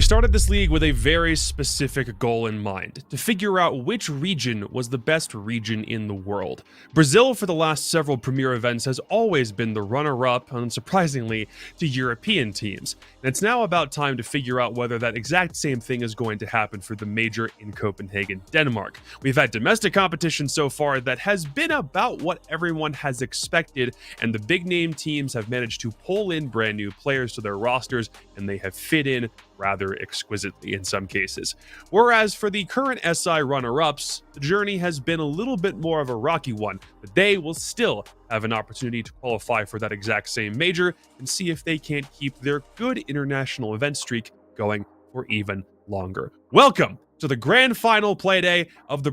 started this league with a very specific goal in mind, to figure out which region was the best region in the world. Brazil, for the last several premier events, has always been the runner-up, unsurprisingly, to European teams. And it's now about time to figure out whether that exact same thing is going to happen for the major in Copenhagen, Denmark. We've had domestic competition so far that has been about what everyone has expected, and the big-name teams have managed to pull in brand new players to their rosters, and they have fit in rather exquisitely in some cases. Whereas for the current SI runner-ups, the journey has been a little bit more of a rocky one, but they will still have an opportunity to qualify for that exact same major and see if they can't keep their good international event streak going for even longer. Welcome to the grand final playday of the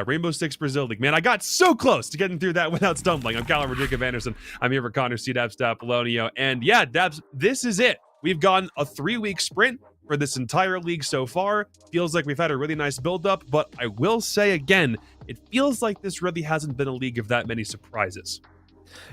Rainbow Six Brazil League. Man, I got so close to getting through that without stumbling. I'm Callum Jacob Anderson. I'm here for Connor C. Dabs Apolonio. And yeah, Dabs, this is it. We've gone a 3-week sprint for this entire league so far. Feels like we've had a really nice build-up, but I will say again, it feels like this really hasn't been a league of that many surprises.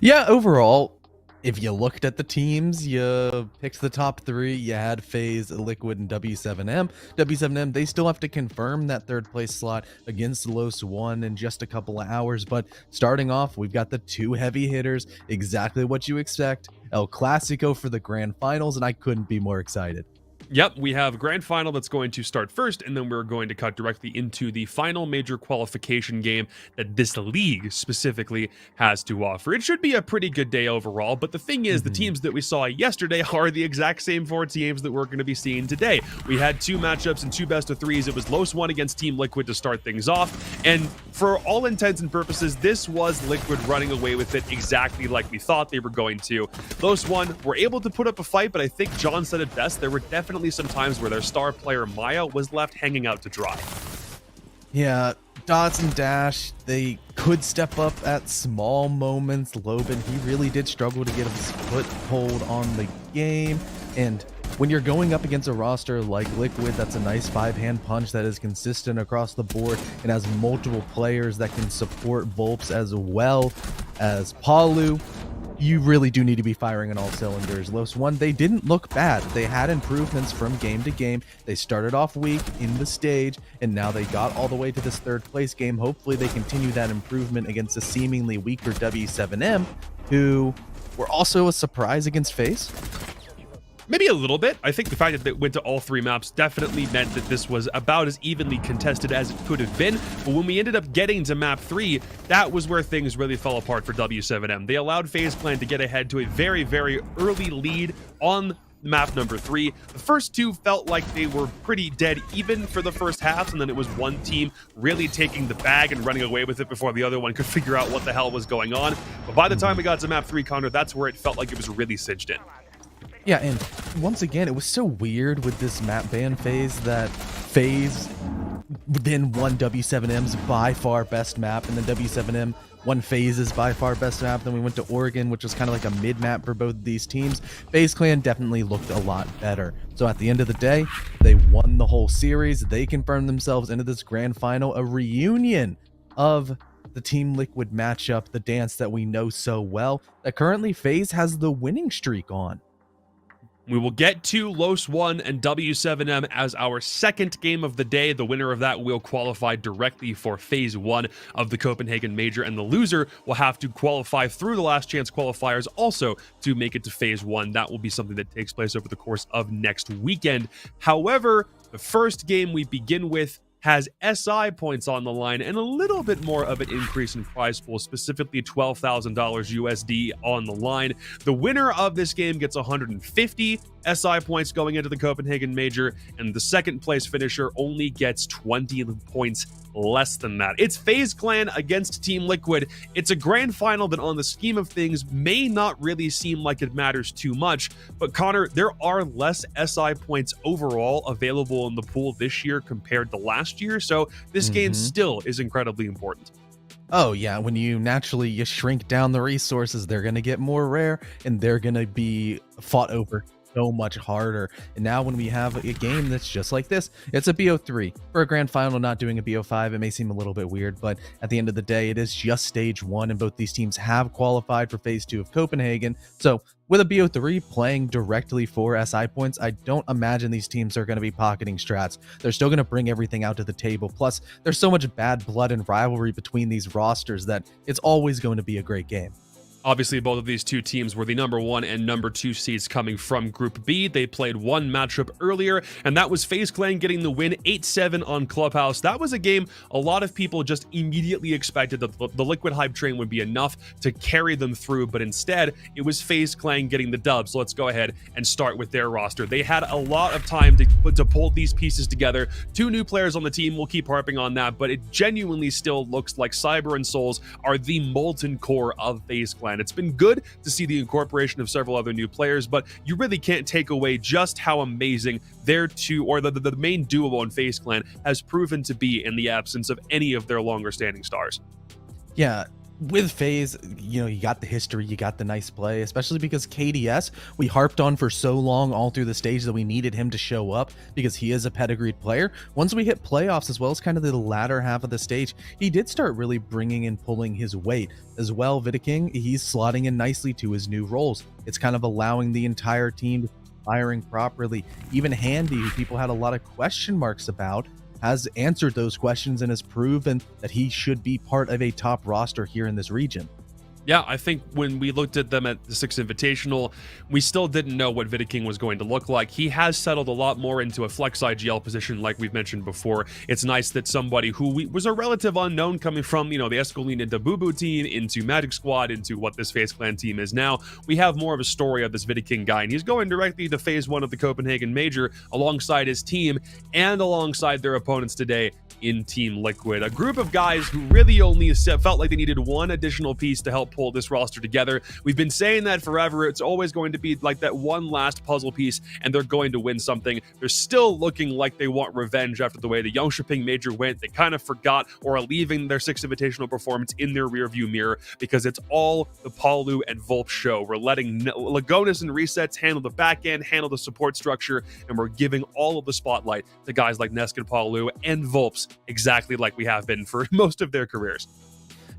Yeah, overall, if you looked at the teams, you picked the top 3. You had FaZe, Liquid, and W7M. W7M, they still have to confirm that third place slot against Los 1 in just a couple of hours. But starting off, we've got the 2 heavy hitters, exactly what you expect. El Clasico for the grand finals, and I couldn't be more excited. Yep, we have a grand final that's going to start first, and then we're going to cut directly into the final major qualification game that this league specifically has to offer. It should be a pretty good day overall, but the thing is, the teams that we saw yesterday are the exact same 4 teams that we're going to be seeing today. We had 2 matchups and 2 best of 3s. It was Los 1 against Team Liquid to start things off, and for all intents and purposes, this was Liquid running away with it exactly like we thought they were going to. Los 1 were able to put up a fight, but I think John said it best. There were definitely some times where their star player Maya was left hanging out to dry. Yeah, Dots and Dash, they could step up at small moments. Loban, he really did struggle to get his foothold on the game. And when you're going up against a roster like Liquid, that's a nice 5-hand punch that is consistent across the board and has multiple players that can support Volps as well as Palu, you really do need to be firing on all cylinders. Los 1, they didn't look bad. They had improvements from game to game. They started off weak in the stage, and now they got all the way to this 3rd place game. Hopefully they continue that improvement against a seemingly weaker W7M, who were also a surprise against FaZe. Maybe a little bit. I think the fact that they went to all 3 maps definitely meant that this was about as evenly contested as it could have been. But when we ended up getting to map 3, that was where things really fell apart for W7M. They allowed FaZe Clan to get ahead to a very, very early lead on map number 3. The first 2 felt like they were pretty dead even for the first half, and then it was one team really taking the bag and running away with it before the other one could figure out what the hell was going on. But by the time we got to map 3, Connor, that's where it felt like it was really cinched in. Yeah, and once again, it was so weird with this map ban phase that FaZe then won W7M's by far best map, and then W7M won FaZe's by far best map. Then we went to Oregon, which was kind of like a mid-map for both of these teams. FaZe Clan definitely looked a lot better. So at the end of the day, they won the whole series. They confirmed themselves into this grand final, a reunion of the Team Liquid matchup, the dance that we know so well, that currently FaZe has the winning streak on. We will get to Los 1 and W7M as our second game of the day. The winner of that will qualify directly for Phase 1 of the Copenhagen Major, and the loser will have to qualify through the last chance qualifiers also to make it to Phase 1. That will be something that takes place over the course of next weekend. However, the first game we begin with has SI points on the line and a little bit more of an increase in prize pool, specifically $12,000 USD on the line. The winner of this game gets 150 SI points going into the Copenhagen Major, and the second place finisher only gets 20 points less than that. It's FaZe Clan against Team Liquid. It's a grand final that on the scheme of things may not really seem like it matters too much, but Connor, there are less SI points overall available in the pool this year compared to last year, so this game still is incredibly important. Oh yeah, when you shrink down the resources, they're going to get more rare and they're going to be fought over so much harder. And now when we have a game that's just like this, it's a BO3. For a grand final, not doing a BO5, it may seem a little bit weird, but at the end of the day, it is just stage 1, and both these teams have qualified for phase 2 of Copenhagen. So with a BO3 playing directly for SI points, I don't imagine these teams are going to be pocketing strats. They're still going to bring everything out to the table. Plus, there's so much bad blood and rivalry between these rosters that it's always going to be a great game. Obviously, both of these two teams were the number 1 and number 2 seeds coming from Group B. They played one matchup earlier, and that was FaZe Clan getting the win 8-7 on Clubhouse. That was a game a lot of people just immediately expected that the Liquid hype train would be enough to carry them through, but instead, it was FaZe Clan getting the dub. So let's go ahead and start with their roster. They had a lot of time to pull these pieces together. 2 new players on the team, we'll keep harping on that, but it genuinely still looks like Cyber and Souls are the molten core of FaZe Clan. It's been good to see the incorporation of several other new players, but you really can't take away just how amazing their two, or the main duo on FaZe Clan, has proven to be in the absence of any of their longer standing stars. Yeah, with FaZe, you know, you got the history, you got the nice play, especially because KDS, we harped on for so long all through the stage that we needed him to show up because he is a pedigreed player. Once we hit playoffs, as well as kind of the latter half of the stage, he did start really bringing and pulling his weight. As well, Vidiking, he's slotting in nicely to his new roles. It's kind of allowing the entire team to be firing properly. Even Handy, who people had a lot of question marks about, has answered those questions and has proven that he should be part of a top roster here in this region. Yeah, I think when we looked at them at the 6th Invitational, we still didn't know what Vidiking was going to look like. He has settled a lot more into a flex IGL position like we've mentioned before. It's nice that somebody who was a relative unknown coming from, you know, the Escalene into Boo Boo team, into Magic Squad, into what this FaZe Clan team is now. We have more of a story of this Vidiking guy, and he's going directly to phase 1 of the Copenhagen Major alongside his team and alongside their opponents today in Team Liquid. A group of guys who really only felt like they needed one additional piece to help pull this roster together. We've been saying that forever. It's always going to be like that one last puzzle piece, and they're going to win something. They're still looking like they want revenge after the way the Yongshiping Major went. They kind of forgot or are leaving their 6th Invitational performance in their rearview mirror because it's all the Palu and Volp show. We're letting Lagonis and Resets handle the back end, handle the support structure, and we're giving all of the spotlight to guys like Nesk and Palu and Volps, exactly like we have been for most of their careers.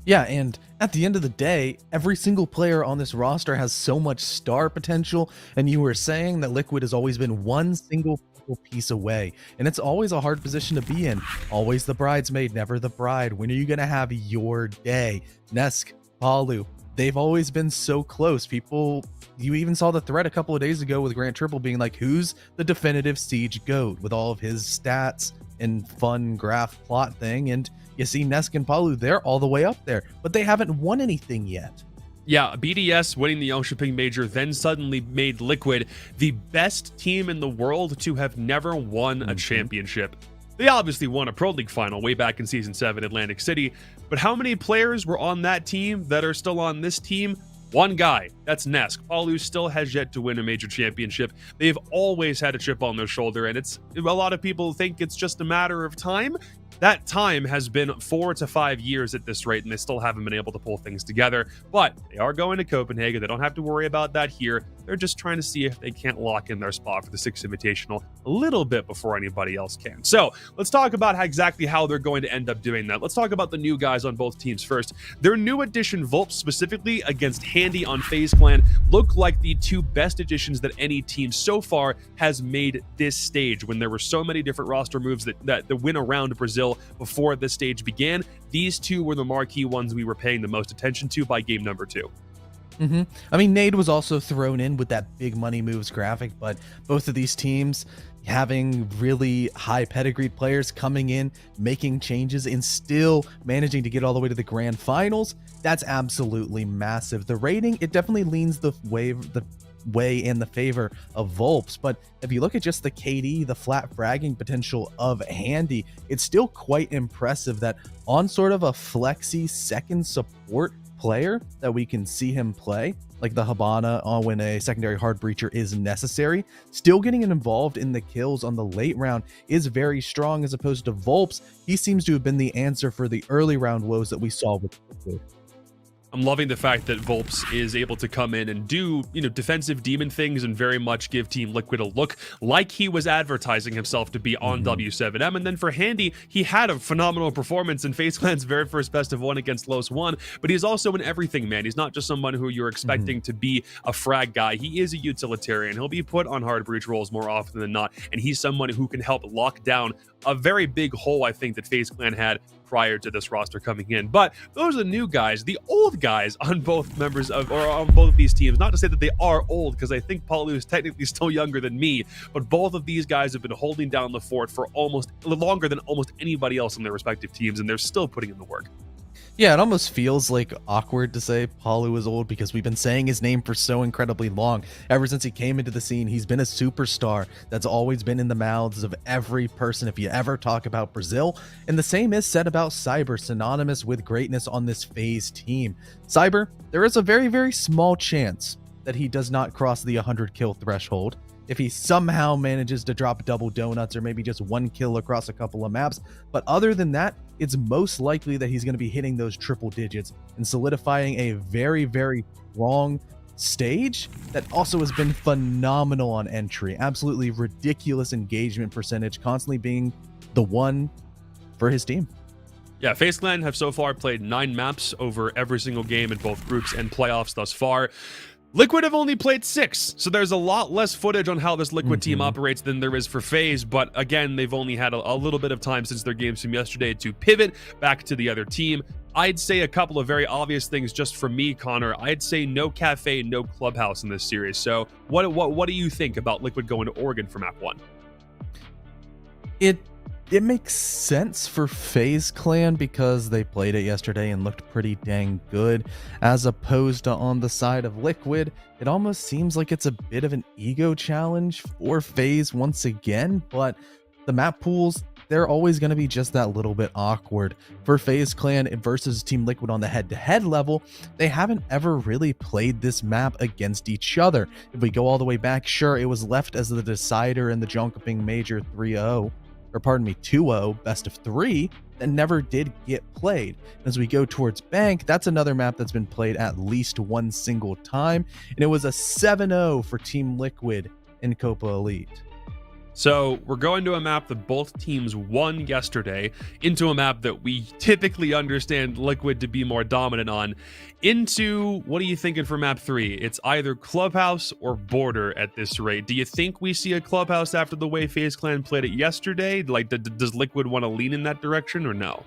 Yeah, and at the end of the day, every single player on this roster has so much star potential, and you were saying that Liquid has always been one single piece away, and it's always a hard position to be in. Always the bridesmaid, never the bride. When are you going to have your day? Nesk, Palu, they've always been so close. People, you even saw the thread a couple of days ago with Grant Triple being like, who's the definitive Siege GOAT, with all of his stats and fun graph plot thing. And you see Nesk and Palu, they're all the way up there, but they haven't won anything yet. Yeah, BDS winning the Yongshiping Major then suddenly made Liquid the best team in the world to have never won a championship. They obviously won a Pro League final way back in Season 7 Atlantic City, but how many players were on that team that are still on this team? One guy, that's Nesk. Palu still has yet to win a major championship. They've always had a chip on their shoulder, and a lot of people think it's just a matter of time. That time has been 4 to 5 years at this rate, and they still haven't been able to pull things together. But they are going to Copenhagen. They don't have to worry about that here. They're just trying to see if they can't lock in their spot for the 6th Invitational a little bit before anybody else can. So let's talk about exactly how they're going to end up doing that. Let's talk about the new guys on both teams first. Their new addition, Volp, specifically against Handy on FaZe Clan, look like the two best additions that any team so far has made this stage. When there were so many different roster moves that went around Brazil before this stage began, these two were the marquee ones we were paying the most attention to by game number 2. I mean, Nade was also thrown in with that big money moves graphic, but both of these teams having really high pedigreed players coming in, making changes, and still managing to get all the way to the grand finals, that's absolutely massive. The rating, it definitely leans the way in the favor of Volps, but if you look at just the KD, the flat fragging potential of Handy, it's still quite impressive that on sort of a flexy second support player that we can see him play, like the Habana when a secondary hard breacher is necessary, still getting involved in the kills on the late round is very strong, as opposed to Volps. He seems to have been the answer for the early round woes that we saw with Liquid. I'm loving the fact that Volps is able to come in and do, defensive demon things and very much give Team Liquid a look like he was advertising himself to be on W7M. And then for Handy, he had a phenomenal performance in FaZe Clan's very first best of 1 against Los 1, but he's also an everything man. He's not just someone who you're expecting to be a frag guy. He is a utilitarian. He'll be put on hard breach roles more often than not, and he's someone who can help lock down a very big hole, I think, that FaZe Clan had prior to this roster coming in. But those are the new guys, the old guys on both members of, or on both of these teams. Not to say that they are old, because I think Palu is technically still younger than me, but both of these guys have been holding down the fort for almost longer than almost anybody else on their respective teams, and they're still putting in the work. Yeah, it almost feels like awkward to say Palu is old because we've been saying his name for so incredibly long. Ever since he came into the scene, he's been a superstar that's always been in the mouths of every person if you ever talk about Brazil. And the same is said about Cyber, synonymous with greatness on this FaZe team. Cyber, there is a very, very small chance that he does not cross the 100 kill threshold. If he somehow manages to drop double donuts or maybe just 1 kill across a couple of maps. But other than that, it's most likely that he's going to be hitting those triple digits and solidifying a very, very strong stage that also has been phenomenal on entry. Absolutely ridiculous engagement percentage, constantly being the one for his team. Yeah, FaZe Clan have so far played 9 maps over every single game in both groups and playoffs thus far. Liquid have only played 6, so there's a lot less footage on how this Liquid team operates than there is for FaZe, but again, they've only had a little bit of time since their games from yesterday to pivot back to the other team. I'd say a couple of very obvious things just from me, Connor. I'd say no cafe, no clubhouse in this series. So what do you think about Liquid going to Oregon for map 1? It makes sense for FaZe Clan because they played it yesterday and looked pretty dang good, as opposed to on the side of Liquid. It almost seems like it's a bit of an ego challenge for FaZe once again, but the map pools, they're always going to be just that little bit awkward. For FaZe Clan versus Team Liquid on the head-to-head level, they haven't ever really played this map against each other. If we go all the way back, sure, it was left as the decider in the Jonkoping Major 3-0. Or pardon me, 2-0, best of 3, that never did get played. As we go towards Bank, that's another map that's been played at least one single time, and it was a 7-0 for Team Liquid in Copa Elite. So we're going to a map that both teams won yesterday, into a map that we typically understand Liquid to be more dominant on, into, what are you thinking for map 3? It's either Clubhouse or Border at this rate. Do you think we see a Clubhouse after the way FaZe Clan played it yesterday? Like, does Liquid want to lean in that direction or no?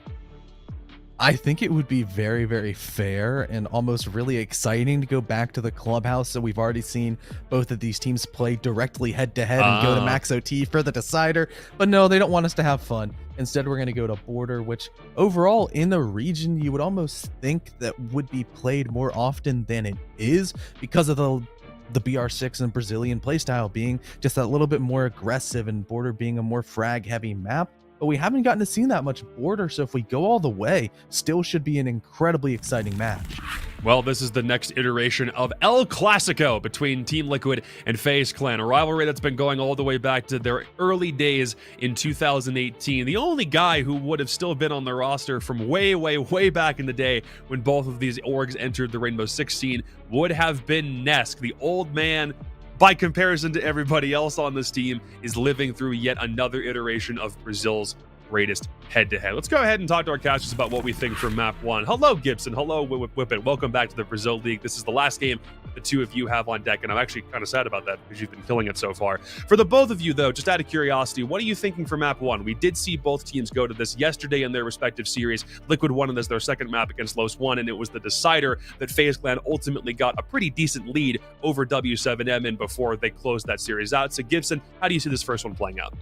I think it would be very, very fair and almost really exciting to go back to the Clubhouse. So we've already seen both of these teams play directly head-to-head and go to Max OT for the decider. But no, they don't want us to have fun. Instead, we're going to go to Border, which overall in the region, you would almost think that would be played more often than it is because of the BR6 and Brazilian playstyle being just a little bit more aggressive and Border being a more frag-heavy map. But we haven't gotten to see that much Border, so if we go all the way, still should be an incredibly exciting match. Well, this is the next iteration of El Clasico between Team Liquid and FaZe Clan, a rivalry that's been going all the way back to their early days in 2018. The only guy who would have still been on the roster from way, way, way back in the day when both of these orgs entered the Rainbow Six scene would have been Nesk, the old man. By comparison to everybody else on this team, is living through yet another iteration of Brazil's greatest head-to-head. Let's go ahead and talk to our casters about what we think for map 1. Hello, Gibson. Hello, Whippet. Welcome back to the Brazil League. This is the last game the two of you have on deck, and I'm actually kind of sad about that because you've been killing it so far. For the both of you, though, just out of curiosity, what are you thinking for map 1? We did see both teams go to this yesterday in their respective series. Liquid won as their second map against Los 1, and it was the decider that FaZe Clan ultimately got a pretty decent lead over W7M in before they closed that series out. So, Gibson, how do you see this first one playing out?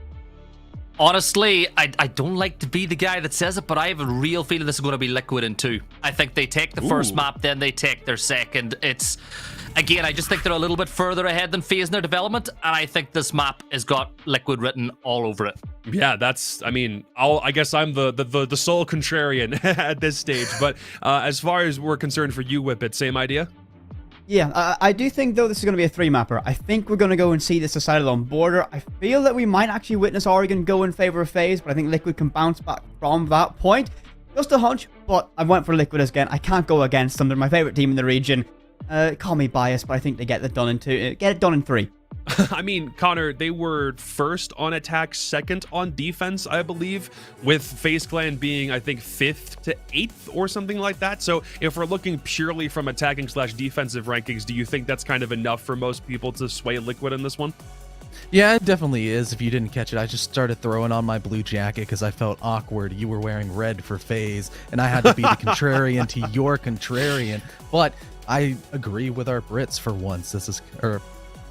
Honestly, I don't like to be the guy that says it, but I have a real feeling this is going to be Liquid in 2. I think they take the first map, then they take their second. It's, again, I just think they're a little bit further ahead than FaZe in their development, and I think this map has got Liquid written all over it. Yeah, that's, I mean, I guess I'm the sole contrarian at this stage, but as far as we're concerned for you, Whippet, same idea? Yeah, I do think, though, this is going to be a 3-mapper. I think we're going to go and see this decided on Border. I feel that we might actually witness Oregon go in favor of FaZe, but I think Liquid can bounce back from that point. Just a hunch, but I went for Liquid again. I can't go against them. They're my favorite team in the region. Call me biased, but I think they get it done in 2. Get it done in 3. I mean, Connor, they were first on attack, second on defense, I believe, with FaZe Clan being, I think, 5th to 8th or something like that. So if we're looking purely from attacking / defensive rankings, do you think that's kind of enough for most people to sway Liquid in this one? Yeah, it definitely is. If you didn't catch it, I just started throwing on my blue jacket because I felt awkward. You were wearing red for FaZe, and I had to be the contrarian to your contrarian. But I agree with our Brits for once. This is, or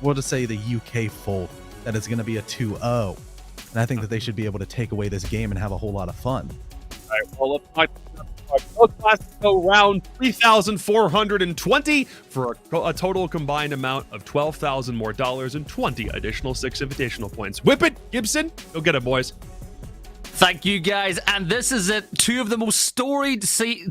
we'll just say the UK folk, that is going to be a 2-0. And I think that they should be able to take away this game and have a whole lot of fun. All right, well, let's talk about Classico round 3,420 for a total combined amount of $12,000 more and 20 additional 6 invitational points. Whip it, Gibson. Go get it, boys. Thank you, guys. And this is it. 2 of the most storied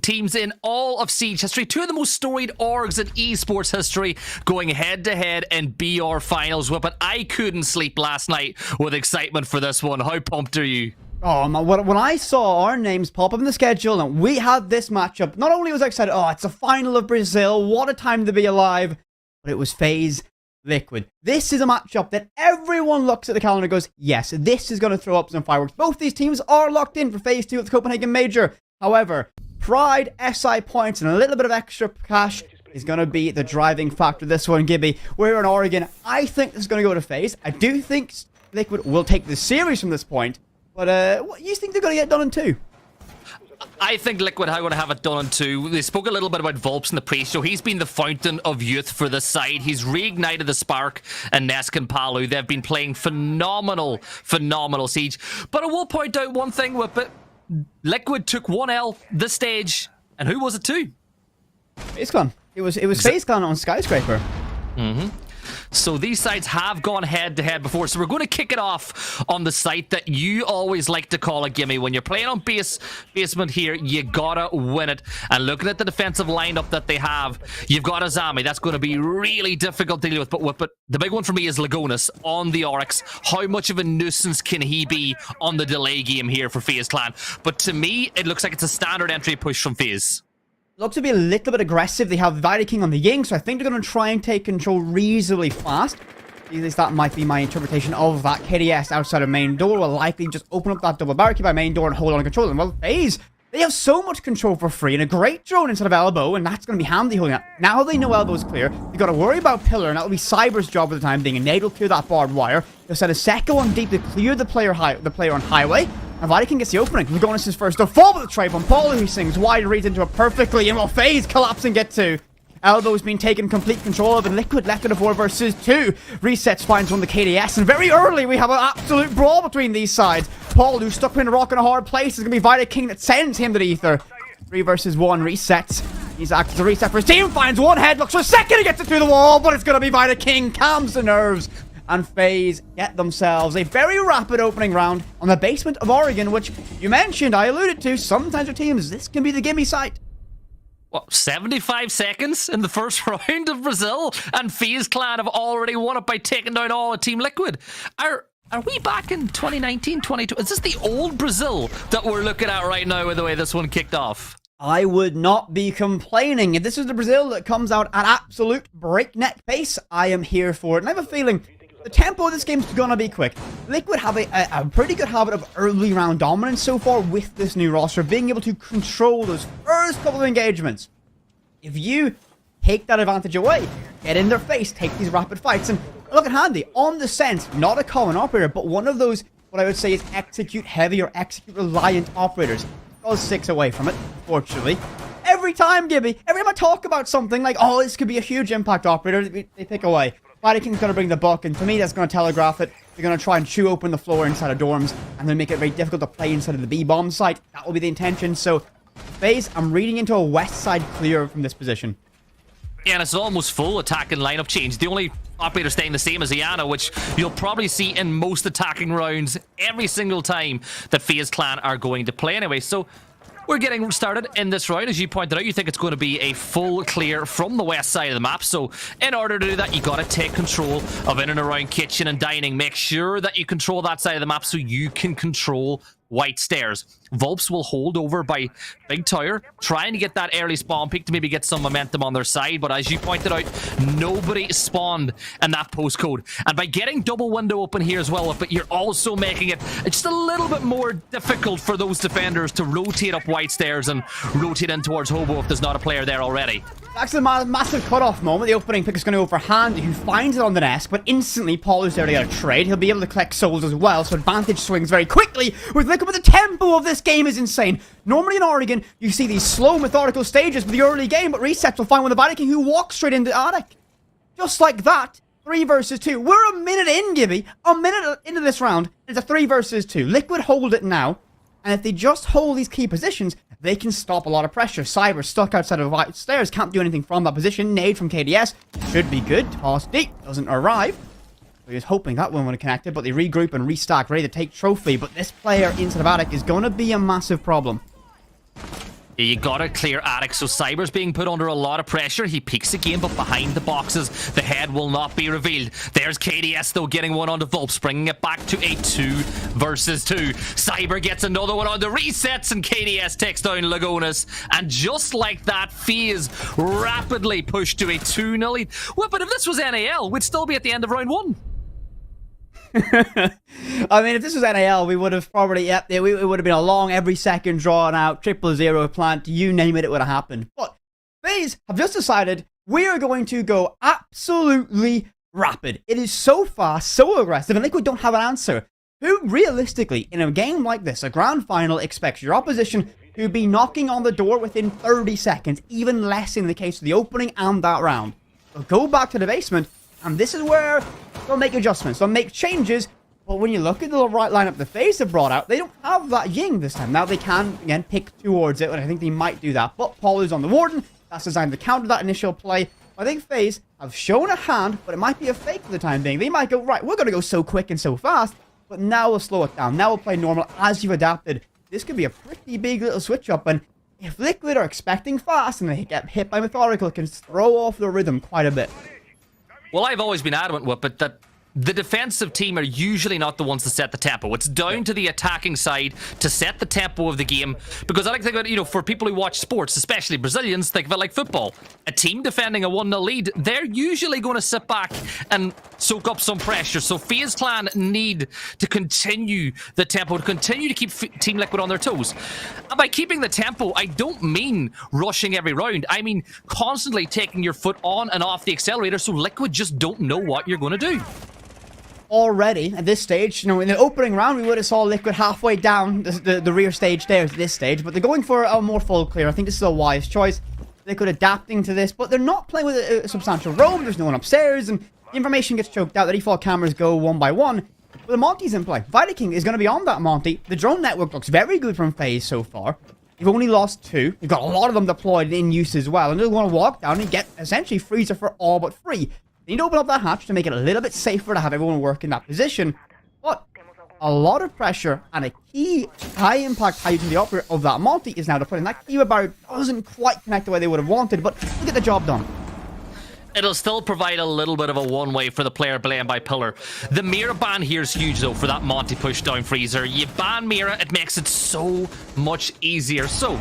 teams in all of Siege history. 2 of the most storied orgs in esports history going head-to-head in BR finals. Whip it. I couldn't sleep last night with excitement for this one. How pumped are you? Oh man, when I saw our names pop up in the schedule and we had this matchup, not only was I excited, oh, it's a final of Brazil, what a time to be alive, but it was FaZe Liquid. This is a matchup that everyone looks at the calendar and goes, yes, this is going to throw up some fireworks. Both these teams are locked in for Phase 2 of the Copenhagen Major. However, pride, SI points, and a little bit of extra cash is going to be the driving factor this one, Gibby. We're in Oregon. I think this is going to go to FaZe. I do think Liquid will take the series from this point, but what you think they're going to get done in 2? I think Liquid are going to have it done in 2. They spoke a little bit about Volps in the pre-show. He's been the fountain of youth for the side. He's reignited the spark and Nesk and Palu. They've been playing phenomenal Siege. But I will point out one thing with it. Liquid took 1L this stage, and who was it to? FaZe Clan. It was FaZe Clan on Skyscraper. Mm-hmm. So these sides have gone head-to-head before. So we're going to kick it off on the site that you always like to call a gimme. When you're playing on basement here, you gotta win it. And looking at the defensive lineup that they have, you've got Azami. That's going to be really difficult to deal with. But the big one for me is Lagonis on the Oryx. How much of a nuisance can he be on the delay game here for FaZe Clan? But to me, it looks like it's a standard entry push from FaZe. Looks to be a little bit aggressive. They have Vita King on the Ying, so I think they're going to try and take control reasonably fast. At least that might be my interpretation of that. KDS outside of main door will likely just open up that double barricade by main door and hold on control. And well, FaZe, they have so much control for free and a great drone instead of Elbow, and that's going to be handy holding up. Now they know Elbow's clear, they've got to worry about Pillar, and that'll be Cyber's job at the time being, and Nate will clear that barbed wire. They'll set a second one deep to clear the player on highway. And Vatican gets the opening. Lagonis is first to fall with the trade from Paul, who sings wide, reads into it perfectly, and while FaZe collapse and get 2. Elbow's been taken complete control of, and Liquid left at a 4 versus 2. Resets finds one the KDS, and very early we have an absolute brawl between these sides. Paul, who's stuck between a rock and a hard place, is going to be Vita King that sends him to the ether. 3 versus 1 resets. He's acting as a reset for his team, finds one head, looks for a second, he gets it through the wall, but it's going to be Vita King, calms the nerves. And FaZe get themselves a very rapid opening round on the basement of Oregon, which you mentioned, I alluded to, sometimes with teams, this can be the gimme site. What, 75 seconds in the first round of Brazil, and FaZe Clan have already won it by taking down all of Team Liquid. Are we back in 2019, 2020? Is this the old Brazil that we're looking at right now with the way this one kicked off? I would not be complaining. If this is the Brazil that comes out at absolute breakneck pace, I am here for it. And I have a feeling the tempo of this game is going to be quick. Liquid have a pretty good habit of early round dominance so far with this new roster, being able to control those first couple of engagements. If you take that advantage away, get in their face, take these rapid fights, and look at Handy, on the sense, not a common operator, but one of those, what I would say is execute heavy or execute reliant operators. Goes 6 away from it, fortunately. Every time, Gibby, every time I talk about something like, oh, this could be a huge impact operator, they pick away. Vita King's going to bring the buck, and to me, that's going to telegraph it. They're going to try and chew open the floor inside of dorms, and then make it very difficult to play inside of the B-bomb site. That will be the intention. So, FaZe, I'm reading into a west side clear from this position. Yeah, and it's almost full attacking lineup change. The only operator staying the same is Iana, which you'll probably see in most attacking rounds every single time that FaZe Clan are going to play anyway. So, we're getting started in this round. As you pointed out, you think it's going to be a full clear from the west side of the map. So in order to do that, you got to take control of in and around kitchen and dining. Make sure that you control that side of the map so you can control White Stairs. Vulps will hold over by Big Tower, trying to get that early spawn peak to maybe get some momentum on their side, but as you pointed out, nobody spawned in that postcode. And by getting double window open here as well, but you're also making it just a little bit more difficult for those defenders to rotate up White Stairs and rotate in towards Hobo if there's not a player there already. Actually, a massive cut-off moment. The opening pick is going to go for Handy, who finds it on the desk, but instantly Paul is there to get a trade. He'll be able to collect souls as well, so advantage swings very quickly with Liquid. But the tempo of this game is insane. Normally in Oregon, you see these slow, methodical stages for the early game, but resets will find one of the Vatican who walks straight into Attic. Just like that, 3 versus 2. We're a minute in, Gibby. A minute into this round. It's a 3 versus 2. Liquid hold it now, and if they just hold these key positions, they can stop a lot of pressure. Cyber stuck outside of White Stairs, can't do anything from that position. Nade from KDS should be good. Toss deep, doesn't arrive. So he was hoping that one would have connected, but they regroup and restack, ready to take trophy. But this player inside of Attic is going to be a massive problem. Yeah, you gotta clear Attic, so Cyber's being put under a lot of pressure. He peeks again, but behind the boxes, the head will not be revealed. There's KDS, though, getting one onto Vulps, bringing it back to a 2 versus 2. Cyber gets another one on the resets, and KDS takes down Lagonas. And just like that, FaZe rapidly pushed to a 2-0 lead. Well, but if this was NAL, we'd still be at the end of round 1. I mean, if this was NAL, we would have probably, it would have been a long, every second drawn out, 000 plant, you name it, it would have happened. But FaZe have just decided we are going to go absolutely rapid. It is so fast, so aggressive, and Liquid don't have an answer. Who, realistically, in a game like this, a grand final, expects your opposition to be knocking on the door within 30 seconds, even less in the case of the opening and that round. So go back to the basement, and this is where they'll make adjustments, they'll make changes, but when you look at the right lineup the FaZe have brought out, they don't have that Ying this time. Now they can, again, pick towards it, and I think they might do that, but Paul is on the Warden, that's designed to counter that initial play. I think FaZe have shown a hand, but it might be a fake for the time being. They might go, right, we're going to go so quick and so fast, but now we'll slow it down, now we'll play normal as you've adapted. This could be a pretty big little switch up, and if Liquid are expecting fast and they get hit by Methodical, it can throw off the rhythm quite a bit. Well, I've always been adamant with it that the defensive team are usually not the ones to set the tempo. It's down to the attacking side to set the tempo of the game. Because I like to think about, you know, for people who watch sports, especially Brazilians, think of it like football. A team defending a 1-0 lead, they're usually going to sit back and soak up some pressure. So FaZe Clan need to continue the tempo, to continue to keep Team Liquid on their toes. And by keeping the tempo, I don't mean rushing every round. I mean constantly taking your foot on and off the accelerator so Liquid just don't know what you're going to do. Already at this stage, you know, in the opening round, we would have saw Liquid halfway down the rear stage there at this stage, but they're going for a more full clear. I think this is a wise choice. Liquid adapting to this, but they're not playing with a substantial roam. There's no one upstairs, and the information gets choked out. The default cameras go one by one. But the Monty's in play. Viking is going to be on that Monty. The drone network looks very good from FaZe so far. You've only lost 2. You've got a lot of them deployed in use as well, and they're going to walk down and get essentially Freezer for all but free. They need to open up that hatch to make it a little bit safer to have everyone work in that position. But a lot of pressure and a key high-impact, high-utility operator of that multi is now to put in. That keyword barrier doesn't quite connect the way they would have wanted, but we'll get the job done. It'll still provide a little bit of a one-way for the player blamed by Pillar. The Mira ban here is huge, though, for that Monty push down Freezer. You ban Mira, it makes it so much easier. So,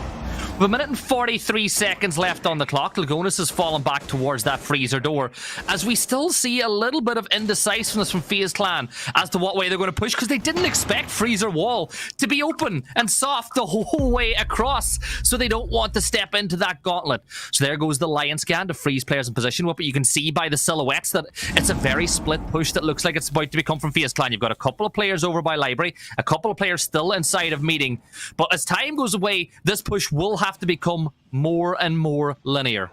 with a minute and 43 seconds left on the clock, Lagonas has fallen back towards that Freezer door, as we still see a little bit of indecisiveness from FaZe Clan as to what way they're going to push, because they didn't expect Freezer wall to be open and soft the whole way across, so they don't want to step into that gauntlet. So there goes the Lion scan to freeze players in position, but you can see by the silhouettes that it's a very split push that looks like it's about to become from FaZe Clan. You've got a couple of players over by Library, a couple of players still inside of Meeting, but as time goes away, this push will have to become more and more linear.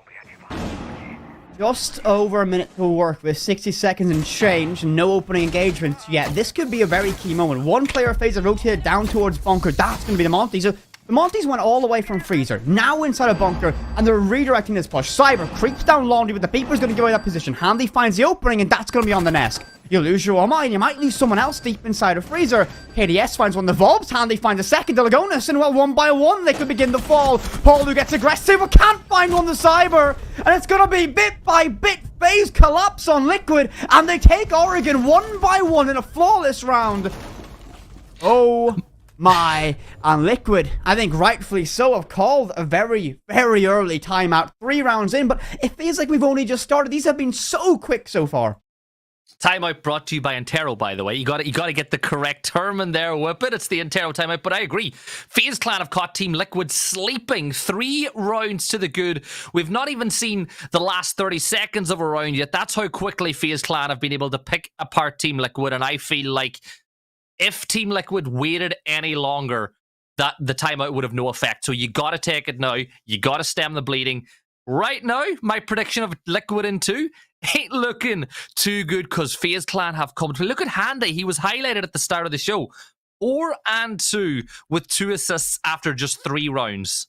Just over a minute to work with 60 seconds and change, and no opening engagements yet. This could be a very key moment. One player phase of rotated down towards Bunker. That's going to be the Monty. So the Monties went all the way from Freezer, now inside of Bunker, and they're redirecting this push. Cyber creeps down Laundry, but the Beeper's going to give away that position. Handy finds the opening, and that's going to be on the Nesk. You lose your Omai, and you might lose someone else deep inside of Freezer. KDS finds one of the Volbs. Handy finds a second. Delagonas, and well, one by one, they could begin to fall. Paul, who gets aggressive, but can't find one to Cyber. And it's going to be bit by bit. FaZe collapse on Liquid, and they take Oregon one by one in a flawless round. Oh and Liquid, I think rightfully so, have called a very, very early timeout 3 rounds in, but it feels like we've only just started. These have been so quick so far. Timeout brought to you by Intero, by the way. You got to get the correct term in there, Whippet. It's the Intero timeout, but I agree. FaZe Clan have caught Team Liquid sleeping 3 rounds to the good. We've not even seen the last 30 seconds of a round yet. That's how quickly FaZe Clan have been able to pick apart Team Liquid, and I feel like if Team Liquid waited any longer, that the timeout would have no effect. So you got to take it now. You got to stem the bleeding. Right now, my prediction of Liquid in 2 ain't looking too good because FaZe Clan have come to. Look at Handy. He was highlighted at the start of the show. 4 and 2 with 2 assists after just 3 rounds.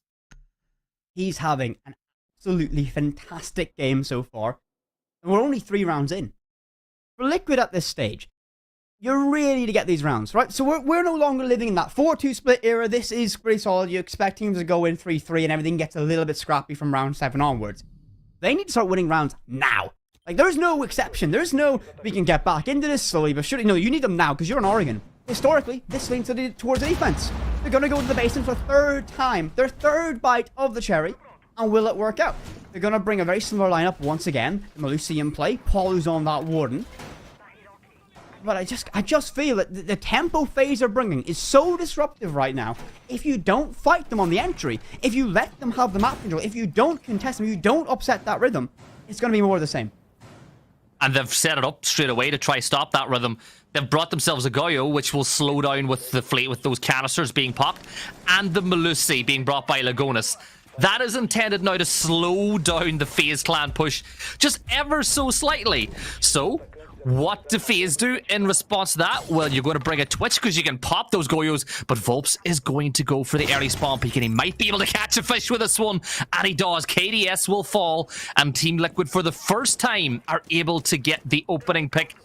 He's having an absolutely fantastic game so far. And we're only 3 rounds in. For Liquid at this stage, you're really need to get these rounds, right? So we're no longer living in that 4-2 split era. This is pretty solid. You expect teams to go in 3-3 and everything gets a little bit scrappy from round 7 onwards. They need to start winning rounds now. Like, there's no exception. There's no, we can get back into this slowly, but surely, no, you need them now because you're in Oregon. Historically, this leans towards the defense. They're going to go to the basement for a 3rd time, their 3rd bite of the cherry, and will it work out? They're going to bring a very similar lineup once again. Malusi in play, Paul who's on that Warden. But I just feel that the tempo FaZe are bringing is so disruptive right now. If you don't fight them on the entry, if you let them have the map control, if you don't contest them, you don't upset that rhythm, it's going to be more of the same. And they've set it up straight away to try stop that rhythm. They've brought themselves a Goyo, which will slow down with the fleet, with those canisters being popped, and the Malusi being brought by Lagonis. That is intended now to slow down the FaZe Clan push just ever so slightly. So what do FaZe do in response to that? Well, you're going to bring a Twitch because you can pop those Goyos, but Volps is going to go for the early spawn peek, and he might be able to catch a fish with this one, and he does. KDS will fall, and Team Liquid, for the first time, are able to get the opening pick.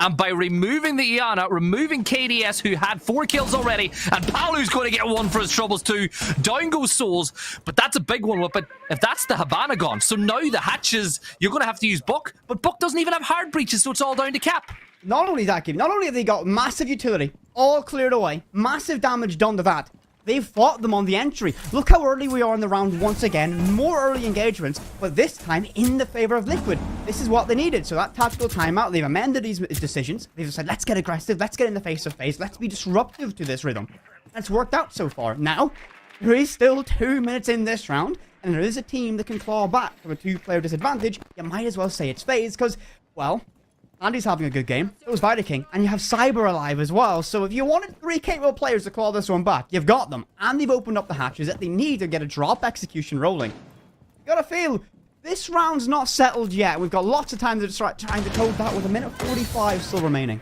And by removing the Iana, removing KDS, who had 4 kills already, and Paolu's going to get 1 for his troubles too. Down goes Souls, but that's a big one, but if that's the Habana gone, so now the hatches, you're going to have to use Buck, but Buck doesn't even have hard breaches, so it's all down to Cap. Not only that, Kim, not only have they got massive utility, all cleared away, massive damage done to that, they've fought them on the entry. Look how early we are in the round once again. More early engagements, but this time in the favor of Liquid. This is what they needed. So that tactical timeout, they've amended these decisions. They've said, let's get aggressive. Let's get in the face of FaZe. Let's be disruptive to this rhythm. And it's worked out so far. Now, there is still 2 minutes in this round, and there is a team that can claw back from a 2-player disadvantage. You might as well say it's FaZe, because, well, Andy's having a good game, so is Vidaking, and you have Cyber alive as well, so if you wanted 3 capable players to claw this one back, you've got them, and they've opened up the hatches that they need to get a drop execution rolling. You gotta feel, this round's not settled yet. We've got lots of time to start trying to code that with 1:45 still remaining.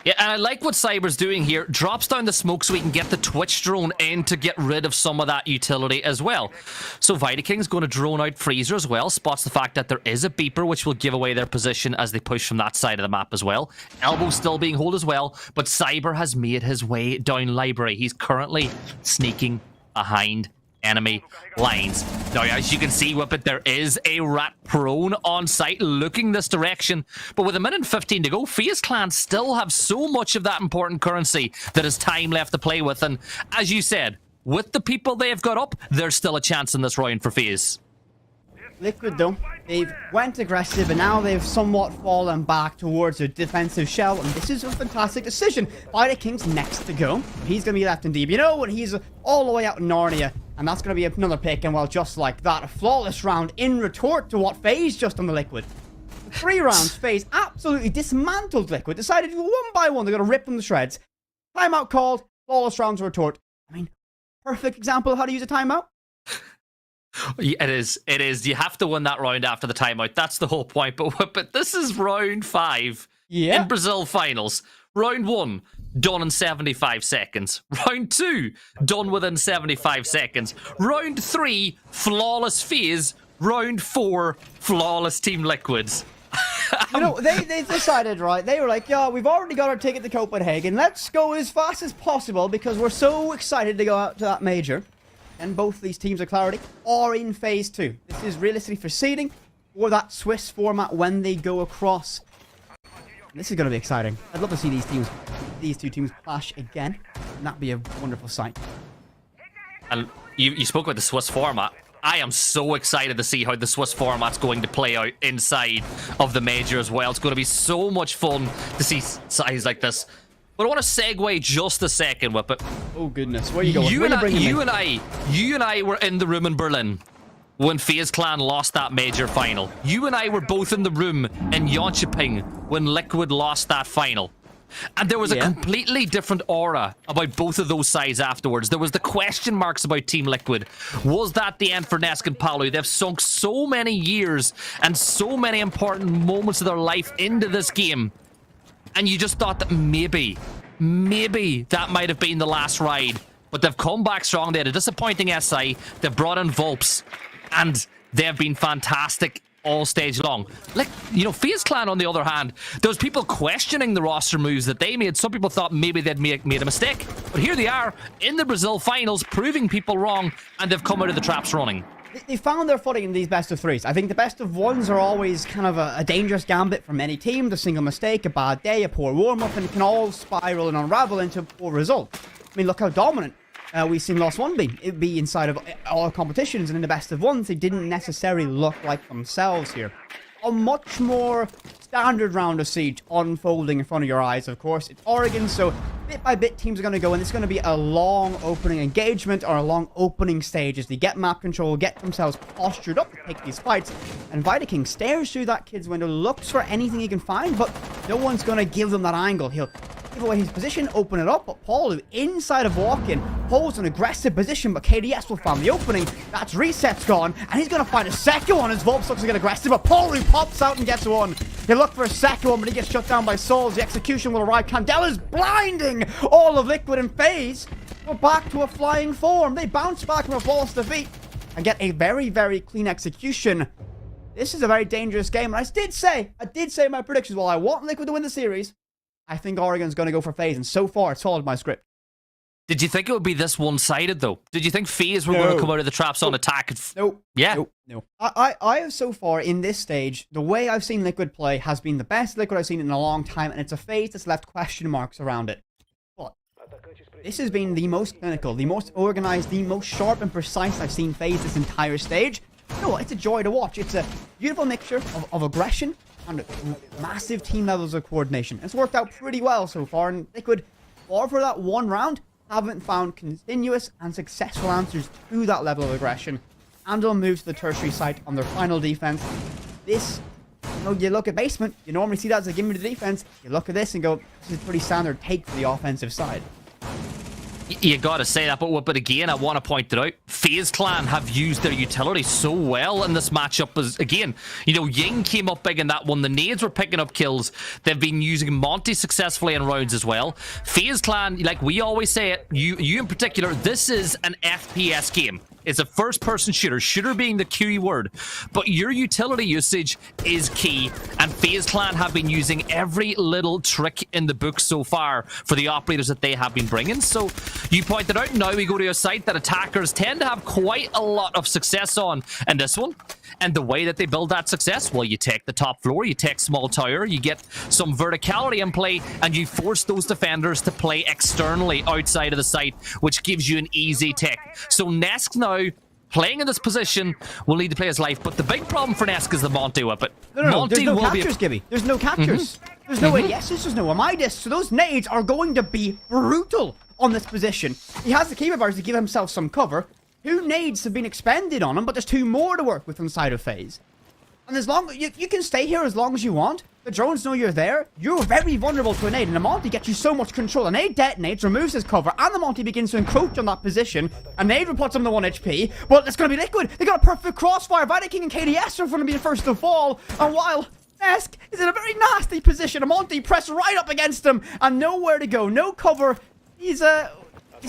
Yeah, and I like what Cyber's doing here. Drops down the smoke so we can get the Twitch drone in to get rid of some of that utility as well. So Vidaking's going to drone out Freezer as well. Spots the fact that there is a beeper, which will give away their position as they push from that side of the map as well. Elbow still being hold as well, but Cyber has made his way down Library. He's currently sneaking behind enemy lines. Now, as you can see, Whippet, there is a rat prone on site looking this direction, but with 1:15 to go, FaZe Clan still have so much of that important currency that is time left to play with, and as you said, with the people they've got up, there's still a chance in this round for FaZe. Liquid, though, they've went aggressive, and now they've somewhat fallen back towards a defensive shell, and this is a fantastic decision. Vidaking's next to go. He's going to be left in DBNO, and he's all the way out in Narnia, and that's going to be another pick, and well, just like that, a flawless round in retort to what FaZe just on the Liquid. 3 rounds, FaZe absolutely dismantled Liquid, decided to go 1 by 1, they're going to rip them to shreds. Timeout called, flawless rounds retort. I mean, perfect example of how to use a timeout. It is. You have to win that round after the timeout. That's the whole point. But this is round 5 in Brazil finals. Round 1, done in 75 seconds. Round 2, done within 75 seconds. Round 3, flawless FaZe. Round 4, flawless Team Liquids. You know, they decided, right, they were like, yeah, we've already got our ticket to Copenhagen. Let's go as fast as possible because we're so excited to go out to that major. And both these teams of clarity are in phase 2. This is realistically for seeding or that Swiss format when they go across. And this is going to be exciting. I'd love to see these teams these two teams clash again, and that'd be a wonderful sight. And you spoke about the Swiss format. I am so excited to see how the Swiss format's going to play out inside of the major as well. It's going to be so much fun to see sides like this. But I want to segue just a second, Whippet. Oh goodness, where are you going? You and I were in the room in Berlin when FaZe Clan lost that major final. You and I were both in the room in Jönköping when Liquid lost that final. And there was a completely different aura about both of those sides afterwards. There was the question marks about Team Liquid. Was that the end for Nesk and Palu? They've sunk so many years and so many important moments of their life into this game. And you just thought that maybe that might have been the last ride. But they've come back strong. They had a disappointing SI. They've brought in Volps. And they've been fantastic all stage long. Like, you know, FaZe Clan, on the other hand, there was people questioning the roster moves that they made. Some people thought maybe they'd made a mistake. But here they are in the Brazil finals, proving people wrong, and they've come out of the traps running. They found their footing in these best of threes. I think the best of ones are always kind of a dangerous gambit from any team. A single mistake, a bad day, a poor warm-up, and it can all spiral and unravel into a poor result. I mean, look how dominant we've seen Lost One be. It'd be inside of all competitions, and in the best of ones, they didn't necessarily look like themselves here. A much more standard round of Siege unfolding in front of your eyes, of course. It's Oregon, so bit by bit teams are going to go, and it's going to be a long opening engagement or a long opening stage as they get map control, get themselves postured up to take these fights. And Vidaking stares through that kid's window, looks for anything he can find, but no one's going to give them that angle. He'll give away his position, open it up, but Paul, inside of walk-in, holds an aggressive position, but KDS will find the opening. That's Reset's gone, and he's going to find a second one as Volps looks to get aggressive, but Paul pops out and gets one. He'll look for a second one, but he gets shut down by Souls. The execution will arrive. Candela's blinding all of Liquid and FaZe. We're back to a flying form. They bounce back from a false defeat and get a very, very clean execution. This is a very dangerous game, and I did say in my predictions, while I want Liquid to win the series, I think Oregon's going to go for FaZe, and so far it's followed my script. Did you think it would be this one-sided, though? Did you think FaZe were going to come out of the traps on attack? No. Yeah? No. I have so far, in this stage, the way I've seen Liquid play has been the best Liquid I've seen in a long time, and it's a FaZe that's left question marks around it. But this has been the most clinical, the most organized, the most sharp and precise I've seen FaZe this entire stage. You know what? It's a joy to watch. It's a beautiful mixture of aggression and massive team levels of coordination. It's worked out pretty well so far, and Liquid, bar for that one round, haven't found continuous and successful answers to that level of aggression. Andal moves to the tertiary site on their final defense. This, you know, you look at basement, you normally see that as a gimme to defense. You look at this and go, this is a pretty standard take for the offensive side. You gotta say that, but again, I want to point it out. FaZe Clan have used their utility so well in this matchup. As again, you know, Ying came up big in that one. The nades were picking up kills. They've been using Monty successfully in rounds as well. FaZe Clan, like we always say it, you in particular, this is an FPS game. It's a first-person shooter being the key word. But your utility usage is key, and FaZe Clan have been using every little trick in the book so far for the operators that they have been bringing. So you pointed out, now we go to a site that attackers tend to have quite a lot of success on in this one. And the way that they build that success, well, you take the top floor, you take small tower, you get some verticality in play, and you force those defenders to play externally outside of the site, which gives you an easy tick. So Nesk now, playing in this position, will need to play his life. But the big problem for Nesk is the Monty Whippet. No, there's no captures, Gibby. There's no captures. There's no ADSs, there's no Amidis. So those nades are going to be brutal on this position. He has the keeper bars to give himself some cover. 2 nades have been expended on him, but there's 2 more to work with inside of FaZe. And as long you can stay here as long as you want. The drones know you're there. You're very vulnerable to a nade, and the Monty gets you so much control. A nade detonates, removes his cover, and the Monty begins to encroach on that position. A nade will put him to 1 HP. Well, it's going to be Liquid. They got a perfect crossfire. Vidaking and KDS are going to be the first to fall. And while Nesk is in a very nasty position, a Monty pressed right up against him, and nowhere to go, no cover. He's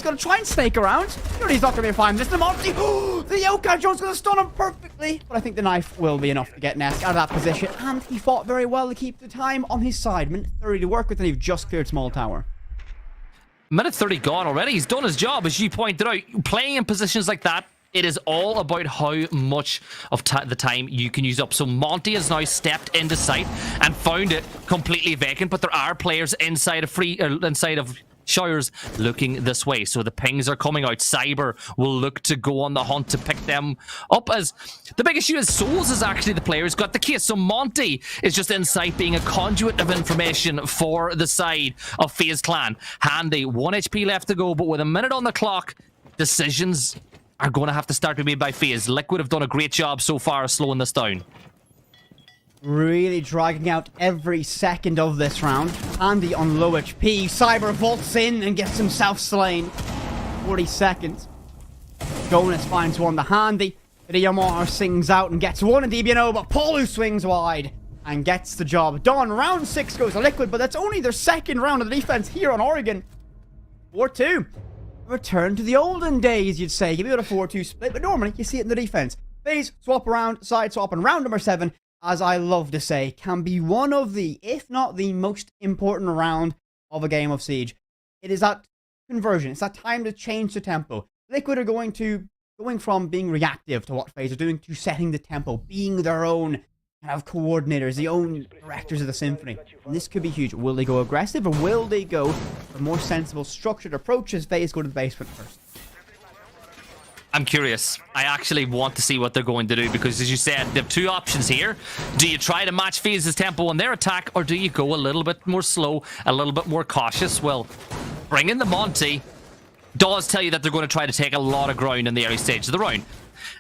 going to try and snake around. You know he's not going to be fine. This the Monty. The Yokai drone's going to stun him perfectly. But I think the knife will be enough to get Nesk out of that position. And he fought very well to keep the time on his side. Minute 30 to work with, and he's just cleared small tower. Minute 30 gone already. He's done his job, as you pointed out. Playing in positions like that, It is all about how much of the time you can use up. So Monty has now stepped into site and found it completely vacant, but there are players inside of Showers looking this way, so the pings are coming out. Cyber will look to go on the hunt to pick them up, as the big issue is Souls is actually the player who's got the case. So Monty is just in sight being a conduit of information for the side of FaZe Clan. Handy, 1 HP left to go, but with a minute on the clock, decisions are going to have to start to be made by FaZe. Liquid have done a great job so far of slowing this down. Really dragging out every second of this round. Andy on low HP. Cyber vaults in and gets himself slain. 40 seconds. Jonas finds one to Handy. Riyamar sings out and gets one in DBNO, but Paulu swings wide and gets the job done. Round 6 goes to Liquid, but that's only their second round of the defense here on Oregon. 4-2. Return to the olden days, you'd say. Give it a 4-2 split, but normally you see it in the defense. FaZe swap around, side swap, and round number 7, as I love to say, can be one of the, if not the most important round of a game of Siege. It is that conversion. It's that time to change the tempo. Liquid are going from being reactive to what FaZe are doing to setting the tempo, being their own kind of coordinators, the own directors of the symphony. And this could be huge. Will they go aggressive, or will they go for more sensible, structured approaches? FaZe go to the basement first. I'm curious. I actually want to see what they're going to do, because as you said, they have two options here. Do you try to match FaZe's tempo on their attack, or do you go a little bit more slow, a little bit more cautious? Well, bring in the Monty does tell you that they're going to try to take a lot of ground in the early stage of the round.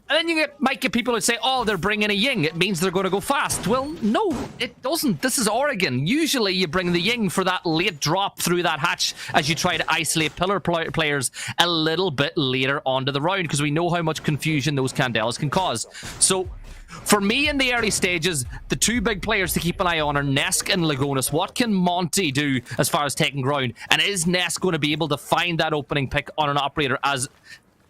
And then you might get people who say, oh, they're bringing a Ying. It means they're going to go fast. Well, no, it doesn't. This is Oregon. Usually you bring the Ying for that late drop through that hatch as you try to isolate pillar players a little bit later onto the round, because we know how much confusion those Candelas can cause. So for me in the early stages, the two big players to keep an eye on are Nesk and Lagonis. What can Monty do as far as taking ground? And is Nesk going to be able to find that opening pick on an operator as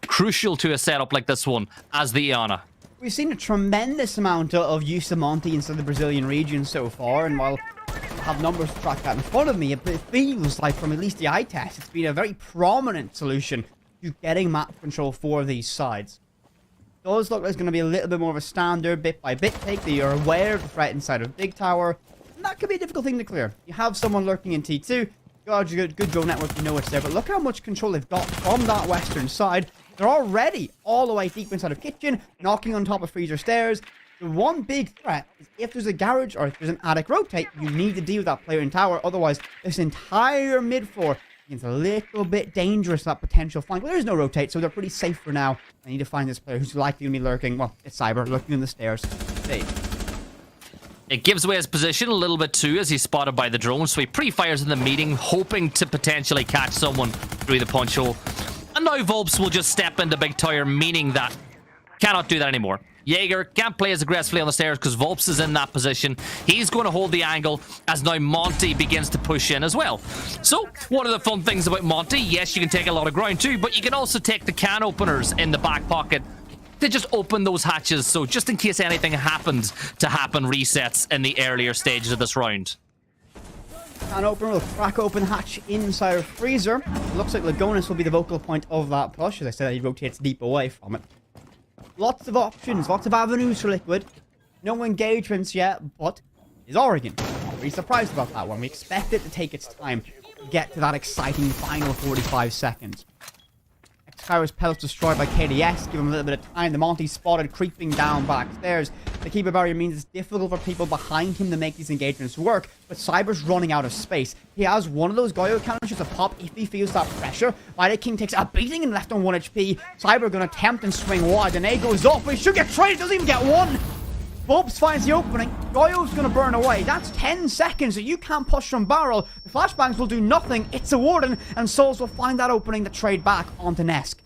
crucial to a setup like this one as the Iana? We've seen a tremendous amount of use of Monty inside the Brazilian region so far, and while I have numbers to track that in front of me, it feels like from at least the eye test, it's been a very prominent solution to getting map control for these sides. It does look like it's going to be a little bit more of a standard bit by bit take, that you're aware of the threat inside of Big Tower, and that could be a difficult thing to clear. You have someone lurking in T2, good go network, you know it's there, but look how much control they've got from that western side. They're already all the way deep inside of Kitchen, knocking on top of Freezer Stairs. The one big threat is if there's a garage or if there's an attic rotate, you need to deal with that player in tower. Otherwise, this entire mid floor gets a little bit dangerous, that potential flank. But there is no rotate, so they're pretty safe for now. I need to find this player who's likely going to be lurking. Well, it's Cyber, lurking in the stairs. Stage. It gives away his position a little bit too, as he's spotted by the drone. So he pre-fires in the meeting, hoping to potentially catch someone through the punch hole. And now Volps will just step into Big Tower, meaning that cannot do that anymore. Jaeger can't play as aggressively on the stairs because Volps is in that position. He's going to hold the angle as now Monty begins to push in as well. So, one of the fun things about Monty, yes, you can take a lot of ground too, but you can also take the can openers in the back pocket to just open those hatches. So, just in case anything happens to happen, resets in the earlier stages of this round. Can opener will crack open hatch inside of Freezer. It looks like Lagonis will be the vocal point of that push. As I said, he rotates deep away from it. Lots of options, lots of avenues for Liquid. No engagements yet, but is Oregon. I'm really surprised about that one. We expect it to take its time to get to that exciting final 45 seconds. X-Kyro's pellets destroyed by KDS. Give him a little bit of time. The Monty spotted creeping down backstairs. The keeper barrier means it's difficult for people behind him to make these engagements work, but Cyber's running out of space. He has one of those Goyo cannons just to pop if he feels that pressure. Vita King takes a beating and left on 1 HP. Cyber gonna attempt and swing wide. And A goes off, but he should get traded. Doesn't even get one. Bobs finds the opening. Goyo's gonna burn away. That's 10 seconds that you can't push from barrel. The flashbangs will do nothing. It's a Warden, and Souls will find that opening to trade back onto Nesk.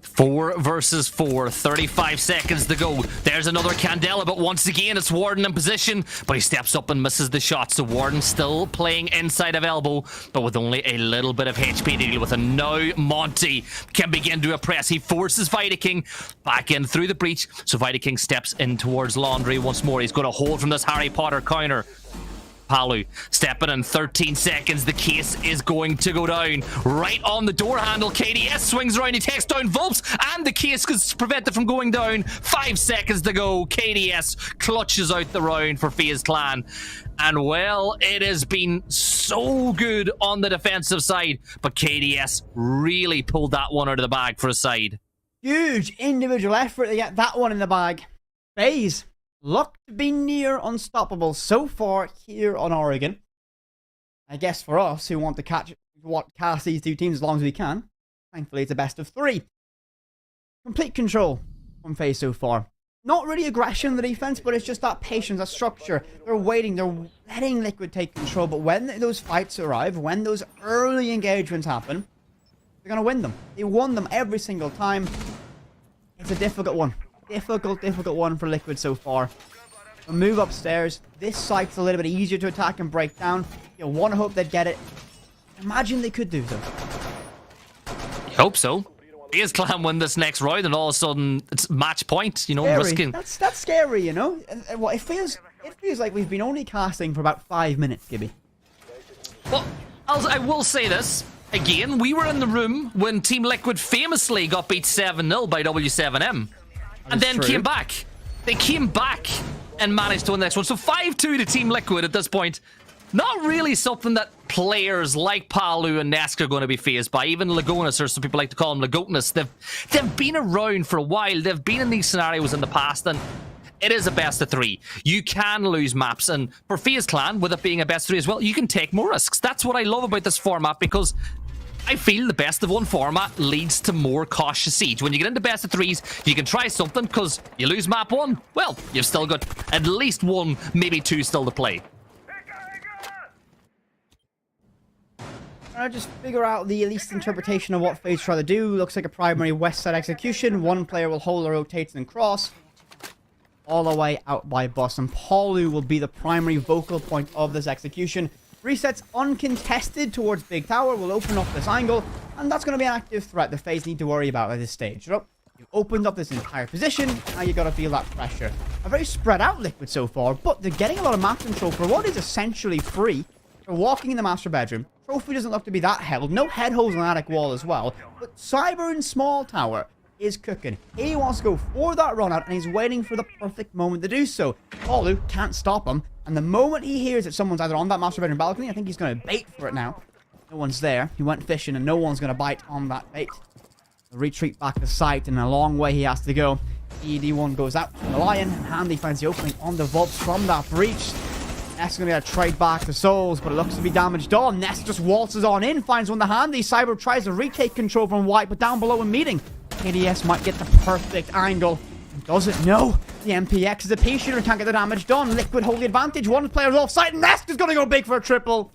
4 versus 4, 35 seconds to go. There's another Candela, but once again it's Warden in position, but he steps up and misses the shot. So Warden still playing inside of elbow, but with only a little bit of HP to deal with. And now Monty can begin to oppress. He forces Vita King back in through the breach. So Vita King steps in towards Laundry once more. He's going to hold from this Harry Potter counter. Palu stepping in 13 seconds. The case is going to go down right on the door handle. KDS swings around. He takes down Volps, and the case is prevented from going down. 5 seconds to go. KDS clutches out the round for FaZe Clan. And well, it has been so good on the defensive side, but KDS really pulled that one out of the bag for a side. Huge individual effort to get that one in the bag. FaZe look to be near unstoppable so far here on Oregon. I guess for us who want to cast these two teams as long as we can, thankfully it's a best of 3. Complete control from FaZe so far. Not really aggression in the defense, but it's just that patience, that structure. They're waiting, they're letting Liquid take control, but when those fights arrive, when those early engagements happen, they're going to win them. They won them every single time. It's a difficult one. Difficult one for Liquid so far. We'll move upstairs. This site's a little bit easier to attack and break down. You want to hope they'd get it. Imagine they could do so. You hope so. FaZe Clan win this next round, and all of a sudden it's match point. You know, Scary. risking. That's scary, you know. It feels like we've been only casting for about 5 minutes, Gibby. Well, I will say this. Again, we were in the room when Team Liquid famously got beat 7-0 by W7M. And then came back. They came back and managed to win the next one. So 5-2 to Team Liquid at this point. Not really something that players like Palu and Nesk are going to be faced by. Even Lagonis, or some people like to call him Lagotinus. They've been around for a while. They've been in these scenarios in the past, and it is a best of 3. You can lose maps, and for FaZe Clan, with it being a best of 3 as well, you can take more risks. That's what I love about this format, because I feel the best of 1 format leads to more cautious siege. When you get into best of 3s, you can try something, because you lose map 1, well, you've still got at least 1, maybe 2 still to play. I just figure out the least interpretation of what FaZe try to do. Looks like a primary west side execution. One player will hold or rotate and cross all the way out by bus, and Paulu will be the primary vocal point of this execution. Resets uncontested towards Big Tower will open up this angle, and that's going to be an active threat the FaZe need to worry about at this stage. You've opened up this entire position, now you got to feel that pressure. A very spread out Liquid so far, but they're getting a lot of map control for what is essentially free. They're walking in the master bedroom. Trophy doesn't look to be that held. No head holes on the attic wall as well. But Cyber in small tower is cooking. He wants to go for that run out, and he's waiting for the perfect moment to do so. Paulu can't stop him, and the moment he hears that someone's either on that master bedroom balcony, I think he's going to bait for it now. No one's there. He went fishing, and no one's going to bite on that bait. He'll retreat back to site, and a long way he has to go. ED1 goes out from the Lion, and Handy finds the opening on the Volps from that breach. Ness going to get a trade back to Souls, but it looks to be damaged on. Ness just waltzes on in, finds one to Handy. Cyber tries to retake control from White, but down below in meeting. KDS might get the perfect angle. Does it? No. The MPX is a P-shooter and can't get the damage done. Liquid hold the advantage. One player's offside, and Ness is going to go big for a triple.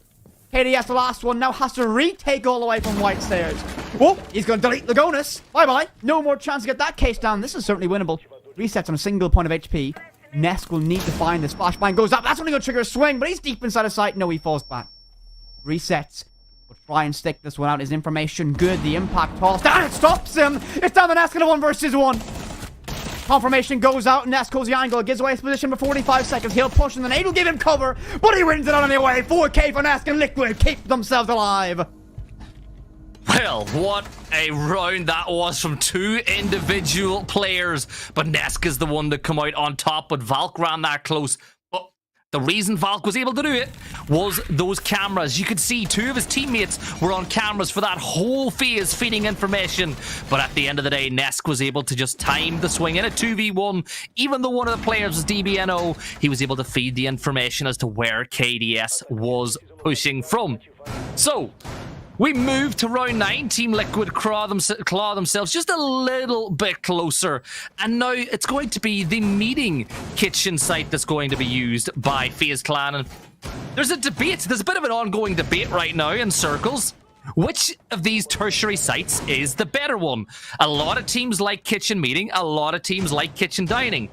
KDS, the last one, now has to retake all the way from White stairs. Oh, he's going to delete Lagonis. Bye-bye. No more chance to get that case down. This is certainly winnable. Resets on a single point of HP. Nesk will need to find this. Flashbang goes up. That's only going to trigger a swing, but he's deep inside of sight. No, he falls back. Resets. We'll try and stick this one out. His information good. The impact toss. Down, it stops him. It's down to Nesk in a 1 versus 1. Confirmation goes out. Nesk calls the angle. Gives away his position for 45 seconds. He'll push, and the nade will give him cover, but he wins it out anyway. 4K for Nesk, and Liquid keep themselves alive. Well, what a round that was from 2 individual players. But Nesk is the one to come out on top, but Valk ran that close. But the reason Valk was able to do it was those cameras. You could see 2 of his teammates were on cameras for that whole phase feeding information. But at the end of the day, Nesk was able to just time the swing in a 2v1. Even though one of the players was DBNO, he was able to feed the information as to where KDS was pushing from. So we move to round 9. Team Liquid claw themselves just a little bit closer. And now it's going to be the meeting kitchen site that's going to be used by FaZe Clan. And there's a debate. There's a bit of an ongoing debate right now in circles. Which of these tertiary sites is the better one? A lot of teams like kitchen meeting. A lot of teams like kitchen dining.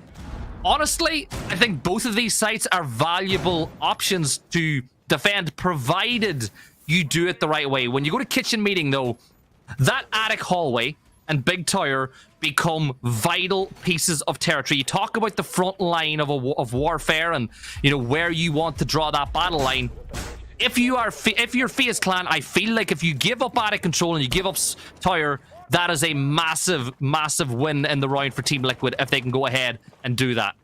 Honestly, I think both of these sites are valuable options to defend, provided you do it the right way. When you go to kitchen meeting, though, that attic hallway and Big Tower become vital pieces of territory. You talk about the front line of warfare and, you know, where you want to draw that battle line. If you're FaZe Clan, I feel like if you give up Attic control and you give up Tower, that is a massive, massive win in the round for Team Liquid if they can go ahead and do that.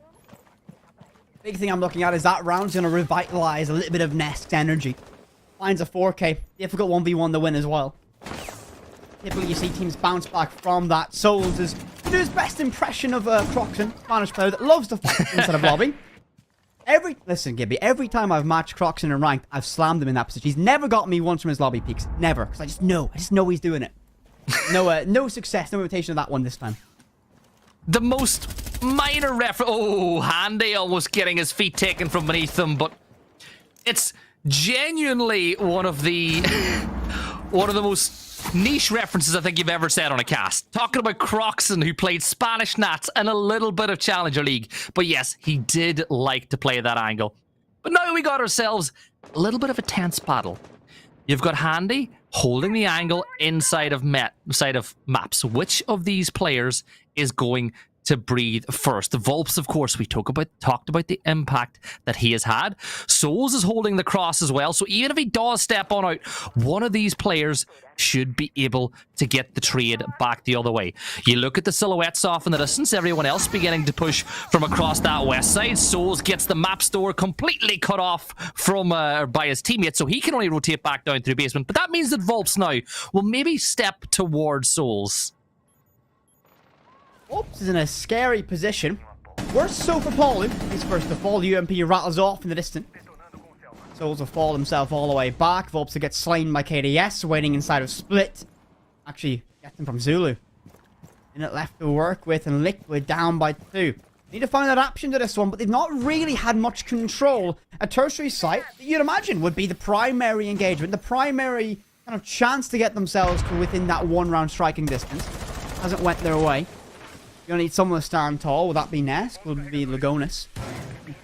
Big thing I'm looking at is that round's going to revitalize a little bit of Nest's energy. Finds a 4K. Difficult 1v1 to win as well. Typically, you see teams bounce back from that. Souls is to do his best impression of Croxon, Spanish player that loves to fight instead of lobby. Listen, Gibby, every time I've matched Croxon in ranked, I've slammed him in that position. He's never got me once from his lobby peaks. Never. Because I just know he's doing it. No success, no imitation of that one this time. The most minor reference. Oh, Handy almost getting his feet taken from beneath him, but it's genuinely one of the most niche references I think you've ever said on a cast. Talking about Croxon, who played Spanish Nats and a little bit of Challenger League. But yes, he did like to play that angle. But now we got ourselves a little bit of a tense battle. You've got Handy holding the angle inside of maps. Which of these players is going to breathe first? The Volps, of course, we talked about the impact that he has had. Souls is holding the cross as well, so even if he does step on out, one of these players should be able to get the trade back the other way. You look at the silhouettes off in the distance, everyone else beginning to push from across that west side. Souls gets the map store completely cut off from by his teammates, so he can only rotate back down through basement. But that means that Volps now will maybe step towards Souls. Oops is in a scary position. Worse so for Paulu. He's first to fall. UMP rattles off in the distance. Souls will fall himself all the way back. Volps to get slain by KDS, waiting inside of Split. Actually, gets him from Zulu. Minute left to work with, and Liquid down by 2. Need to find that option to this one, but they've not really had much control. A tertiary site, you'd imagine, would be the primary engagement, the primary kind of chance to get themselves to within that one-round striking distance. Hasn't went their way. You're going to need someone to stand tall. Will that be Nest? Will it be Lagonis?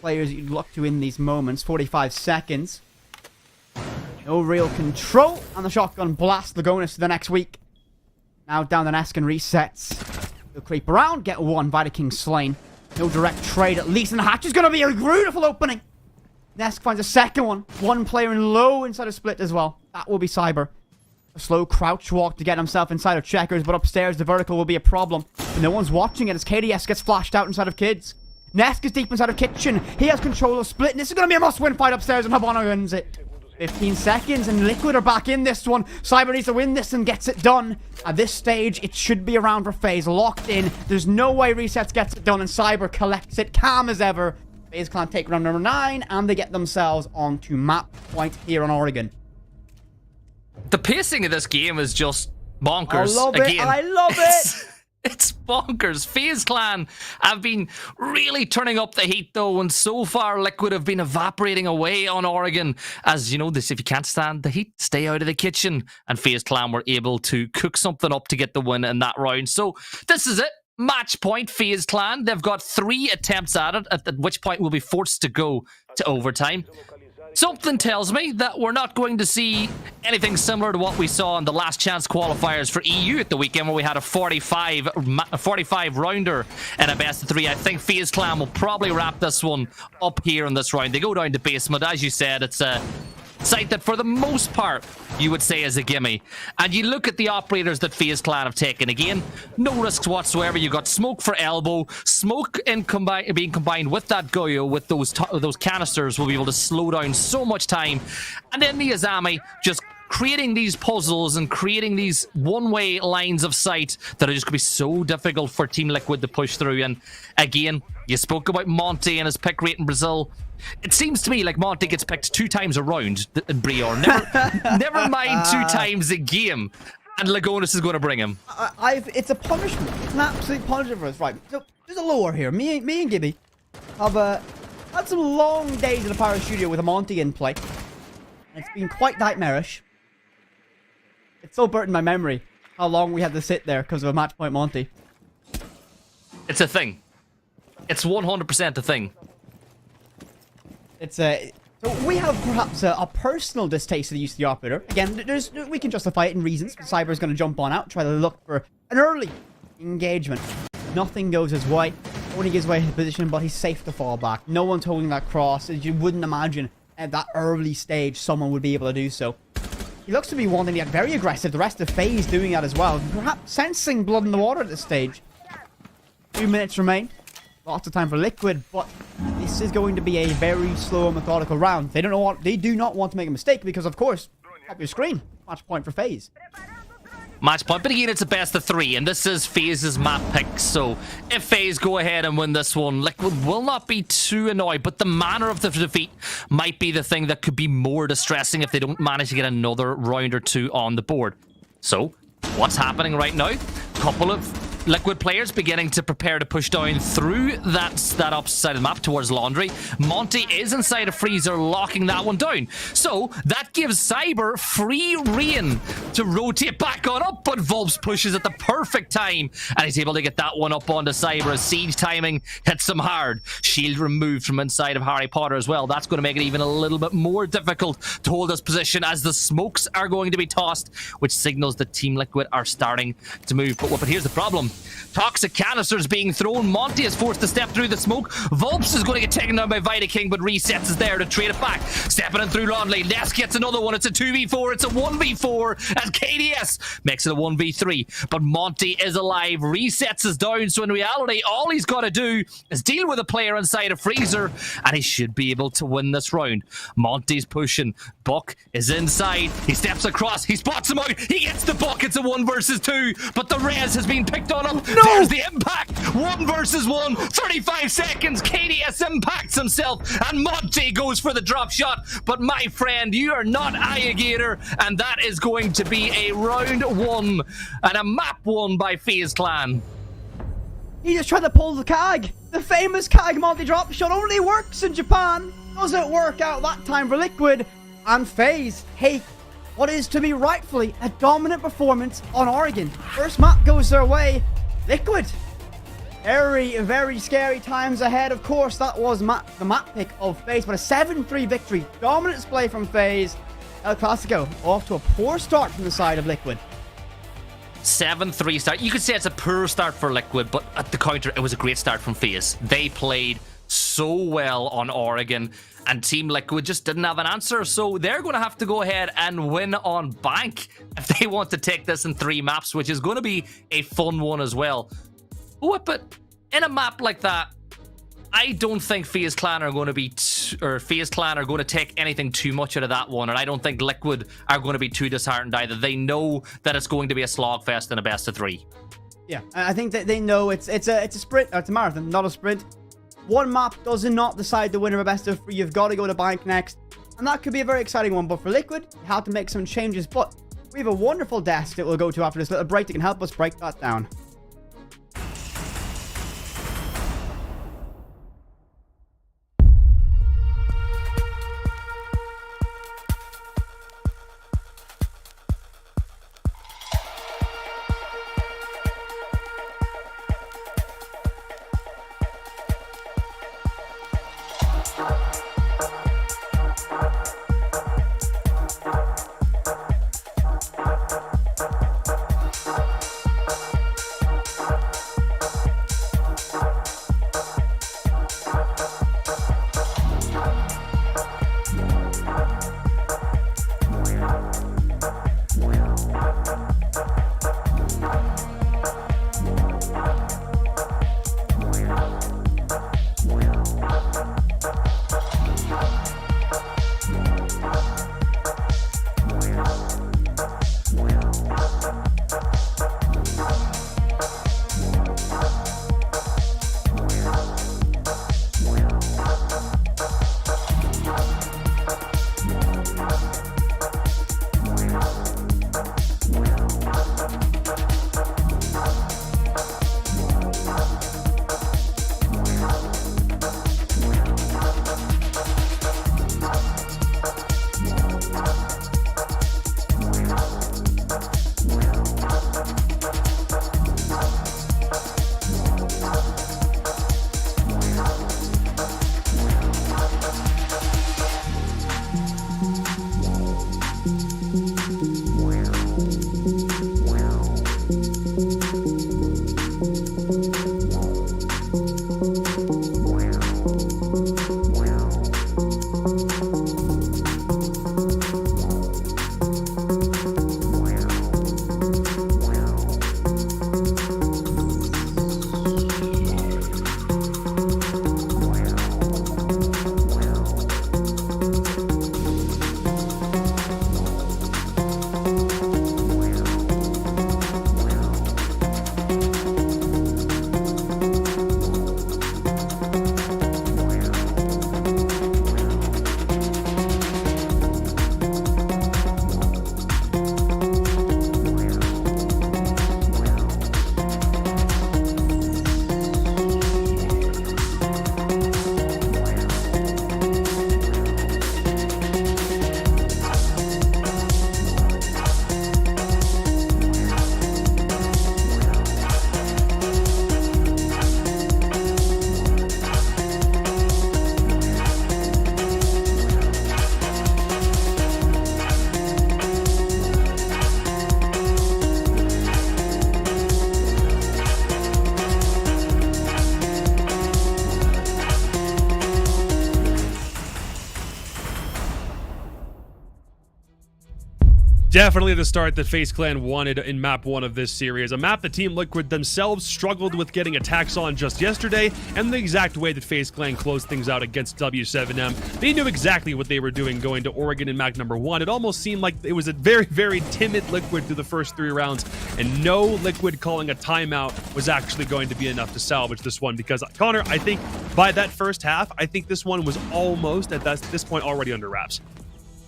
Players you'd look to in these moments. 45 seconds. No real control. And the shotgun blast Lagonis to the next week. Now down the Nest and resets. He'll creep around. Get one. Vidaking slain. No direct trade at least. And the hatch is going to be a beautiful opening. Nest finds a second one. One player in low inside of Split as well. That will be Cyber. A slow crouch walk to get himself inside of Checkers, but upstairs the vertical will be a problem. But no one's watching it as KDS gets flashed out inside of Kids. Nest is deep inside of Kitchen. He has control of Split, and this is going to be a must-win fight upstairs, and Habana wins it. 15 seconds, and Liquid are back in this one. Cyber needs to win this and gets it done. At this stage, it should be around for FaZe. Locked in. There's no way Resets gets it done, and Cyber collects it, calm as ever. FaZe Clan take round number 9, and they get themselves onto map point here on Oregon. The pacing of this game is just bonkers. I love it. Again, I love it. It's bonkers. FaZe Clan have been really turning up the heat, though, and so far Liquid have been evaporating away on Oregon. As you know, this, if you can't stand the heat, stay out of the kitchen. And FaZe Clan were able to cook something up to get the win in that round. So this is it. Match point, FaZe Clan. They've got 3 attempts at it, at which point we'll be forced to go to overtime. Something tells me that we're not going to see anything similar to what we saw in the last chance qualifiers for EU at the weekend, where we had a 45 rounder and a best of 3. I think FaZe Clan will probably wrap this one up here in this round. They go down to basement. As you said, it's a site that for the most part you would say is a gimme. And you look at the operators that FaZe Clan have taken. Again, no risks whatsoever. You got smoke for elbow. Smoke being combined with that Goyo, with those canisters, will be able to slow down so much time. And then the Azami just creating these puzzles and creating these one-way lines of sight that are just going to be so difficult for Team Liquid to push through. And again, you spoke about Monty and his pick rate in Brazil. It seems to me like Monty gets picked 2 times a round in Brior. Never mind 2 times a game. And Lagonis is going to bring him. It's a punishment. It's an absolute punishment for us. Right, so there's a lore here. Me and Gibby have had some long days in the Power Studio with a Monty in play. And it's been quite nightmarish. It's so burnt in my memory how long we had to sit there because of a match point Monty. It's a thing. It's 100% a thing. It's So we have perhaps a personal distaste of the use of the operator. Again, we can justify it in reasons. Cyber is going to jump on out, try to look for an early engagement. Nothing goes his way. Only gives away his position, but he's safe to fall back. No one's holding that cross. As you wouldn't imagine at that early stage someone would be able to do so. He looks to be wanting to get very aggressive. The rest of FaZe doing that as well. Perhaps sensing blood in the water at this stage. 2 minutes remain. Lots of time for Liquid, but this is going to be a very slow and methodical round. They do not want to make a mistake because, of course, up your screen. Match point for FaZe. Match point, but again, it's a best of 3, and this is FaZe's map pick, so if FaZe go ahead and win this one, Liquid will not be too annoyed, but the manner of the defeat might be the thing that could be more distressing if they don't manage to get another round or 2 on the board. So, what's happening right now? Couple of Liquid players beginning to prepare to push down through that opposite side of the map towards Laundry. Monty is inside a freezer, locking that one down. So that gives Cyber free reign to rotate back on up, but Volps pushes at the perfect time, and he's able to get that one up onto Cyber as siege timing hits him hard. Shield removed from inside of Harry Potter as well. That's going to make it even a little bit more difficult to hold this position as the smokes are going to be tossed, which signals that Team Liquid are starting to move. But here's the problem. Toxic canisters being thrown. Monty is forced to step through the smoke. Volps is going to get taken down by Vita King, but resets is there to trade it back. Stepping in through Lonley. Les gets another one. It's a 2v4. It's a 1v4 as KDS makes it a 1v3. But Monty is alive. Resets is down. So in reality, all he's got to do is deal with a player inside a freezer, and he should be able to win this round. Monty's pushing. Buck is inside. He steps across. He spots him out. He gets the Buck. It's a 1 versus 2. But the res has been picked on him. No! There's the impact. 1 versus 1. 35 seconds. KDS impacts himself, and Monty goes for the drop shot. But my friend, you are not Alligator, and that is going to be a round 1 and a map 1 by FaZe Clan. He just tried to pull the CAG. The famous CAG multi-drop shot only works in Japan. Doesn't work out that time for Liquid. And FaZe take what is to be rightfully a dominant performance on Oregon. First map goes their way. Liquid. Very, very scary times ahead. Of course, that was the map pick of FaZe, but a 7-3 victory. Dominant display from FaZe. El Clasico off to a poor start from the side of Liquid. 7-3 start. You could say it's a poor start for Liquid, but at the counter, it was a great start from FaZe. They played so well on Oregon, and Team Liquid just didn't have an answer, so they're going to have to go ahead and win on bank if they want to take this in 3 maps, which is going to be a fun one as well. But in a map like that, I don't think FaZe Clan are going to be FaZe Clan are going to take anything too much out of that one, and I don't think Liquid are going to be too disheartened either. They know that it's going to be a slogfest and a best of 3. Yeah, I think that they know it's a sprint, it's a marathon, not a sprint. One map does not decide the winner of a best of 3. You've got to go to bank next, and that could be a very exciting one. But for Liquid, you have to make some changes. But we have a wonderful desk that we'll go to after this little break that can help us break that down. Definitely the start that FaZe Clan wanted in map 1 of this series, a map that Team Liquid themselves struggled with getting attacks on just yesterday, and the exact way that FaZe Clan closed things out against W7M. They knew exactly what they were doing going to Oregon in map number 1. It almost seemed like it was a very, very timid Liquid through the first 3 rounds, and no Liquid calling a timeout was actually going to be enough to salvage this one, because Connor, I think by that first half, I think this one was almost at this point already under wraps.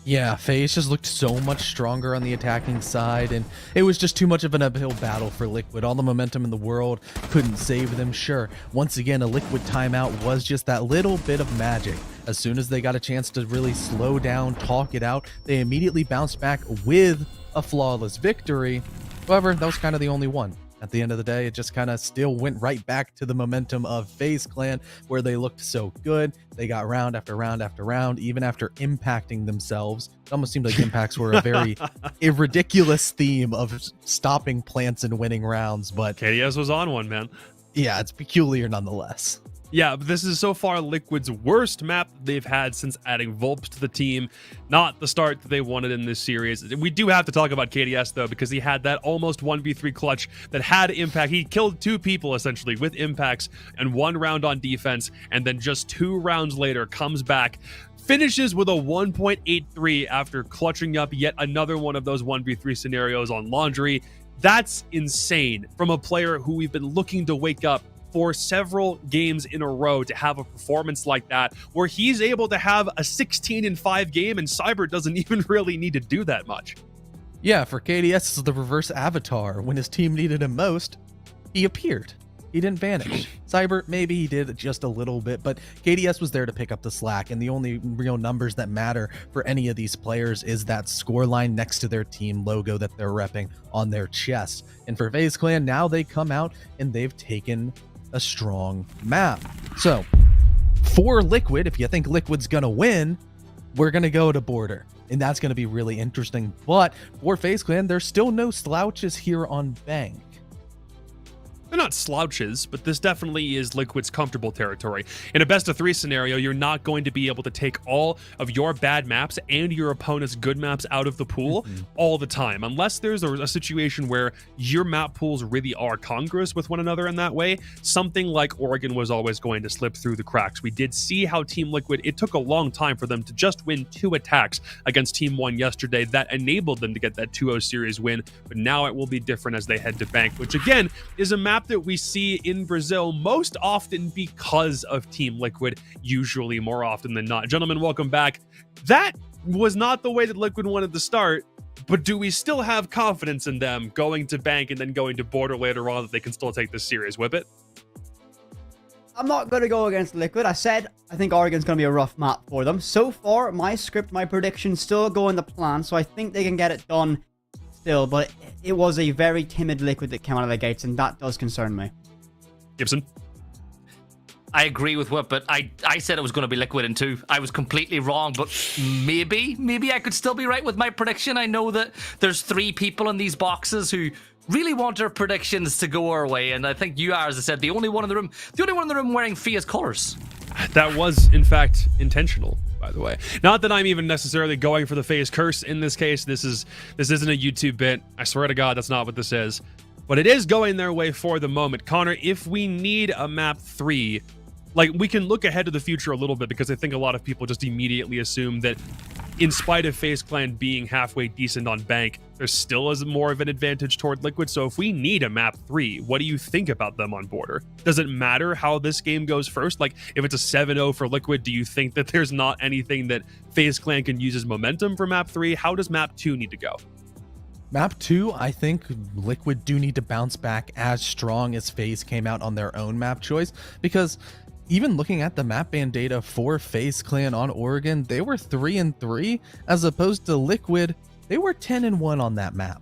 Yeah, FaZe just looked so much stronger on the attacking side, and it was just too much of an uphill battle for Liquid. All the momentum in the world couldn't save them. Sure, once again, a Liquid timeout was just that little bit of magic. As soon as they got a chance to really slow down, talk it out, they immediately bounced back with a flawless victory. However, that was kind of the only one. At the end of the day, it just kind of still went right back to the momentum of FaZe Clan, where they looked so good. They got round after round after round, even after impacting themselves. It almost seemed like impacts were a ridiculous theme of stopping plants and winning rounds. But KDS was on one, man. Yeah, it's peculiar nonetheless. Yeah, but this is so far Liquid's worst map that they've had since adding Volps to the team. Not the start that they wanted in this series. We do have to talk about KDS, though, because he had that almost 1v3 clutch that had impact. He killed 2 people, essentially, with impacts and 1 round on defense, and then just 2 rounds later comes back, finishes with a 1.83 after clutching up yet another one of those 1v3 scenarios on Laundry. That's insane from a player who we've been looking to wake up for several games in a row to have a performance like that, where he's able to have a 16-5 game, and Cyber doesn't even really need to do that much. Yeah, for KDS, it's the reverse avatar. When his team needed him most, he appeared. He didn't vanish. Cyber, maybe he did just a little bit, but KDS was there to pick up the slack, and the only real numbers that matter for any of these players is that scoreline next to their team logo that they're repping on their chest. And for FaZe Clan, now they come out and they've taken a strong map. So for Liquid, if you think Liquid's gonna win, we're gonna go to Border, and that's gonna be really interesting. But for FaZe Clan, there's still no slouches here on Bank. They're not slouches, but this definitely is Liquid's comfortable territory. In a best-of-3 scenario, you're not going to be able to take all of your bad maps and your opponent's good maps out of the pool all the time, unless there's a situation where your map pools really are congruous with one another in that way. Something like Oregon was always going to slip through the cracks. We did see how Team Liquid, it took a long time for them to just win 2 attacks against Team 1 yesterday. That enabled them to get that 2-0 series win, but now it will be different as they head to Bank, which again is a map that we see in Brazil most often because of Team Liquid, usually more often than not. Gentlemen, welcome back. That was not the way that Liquid wanted to start, but do we still have confidence in them going to Bank and then going to Border later on that they can still take this series? Whip it. I'm not going to go against Liquid. I said I think Oregon's going to be a rough map for them. So far, my script, my predictions still go in the plan, so I think they can get it done still, but it was a very timid Liquid that came out of the gates, and that does concern me. Gibson? I agree with Whip, but I said it was going to be Liquid in 2. I was completely wrong, but maybe I could still be right with my prediction. I know that there's 3 people in these boxes who really want our predictions to go our way, and I think you are, as I said, the only one in the room wearing FaZe colors. That was, in fact, intentional, by the way. Not that I'm even necessarily going for the FaZe curse in this case. This isn't a YouTube bit. I swear to God, that's not what this is. But it is going their way for the moment. Connor, if we need a map 3, like, we can look ahead to the future a little bit, because I think a lot of people just immediately assume that in spite of FaZe Clan being halfway decent on Bank, there still is more of an advantage toward Liquid. So if we need a map 3, what do you think about them on Border? Does it matter how this game goes first? Like, if it's a 7-0 for Liquid, do you think that there's not anything that FaZe Clan can use as momentum for map 3? How does map 2 need to go? Map 2, I think Liquid do need to bounce back as strong as FaZe came out on their own map choice, because even looking at the map ban data for FaZe Clan on Oregon, they were 3-3, as opposed to Liquid, they were 10-1 on that map.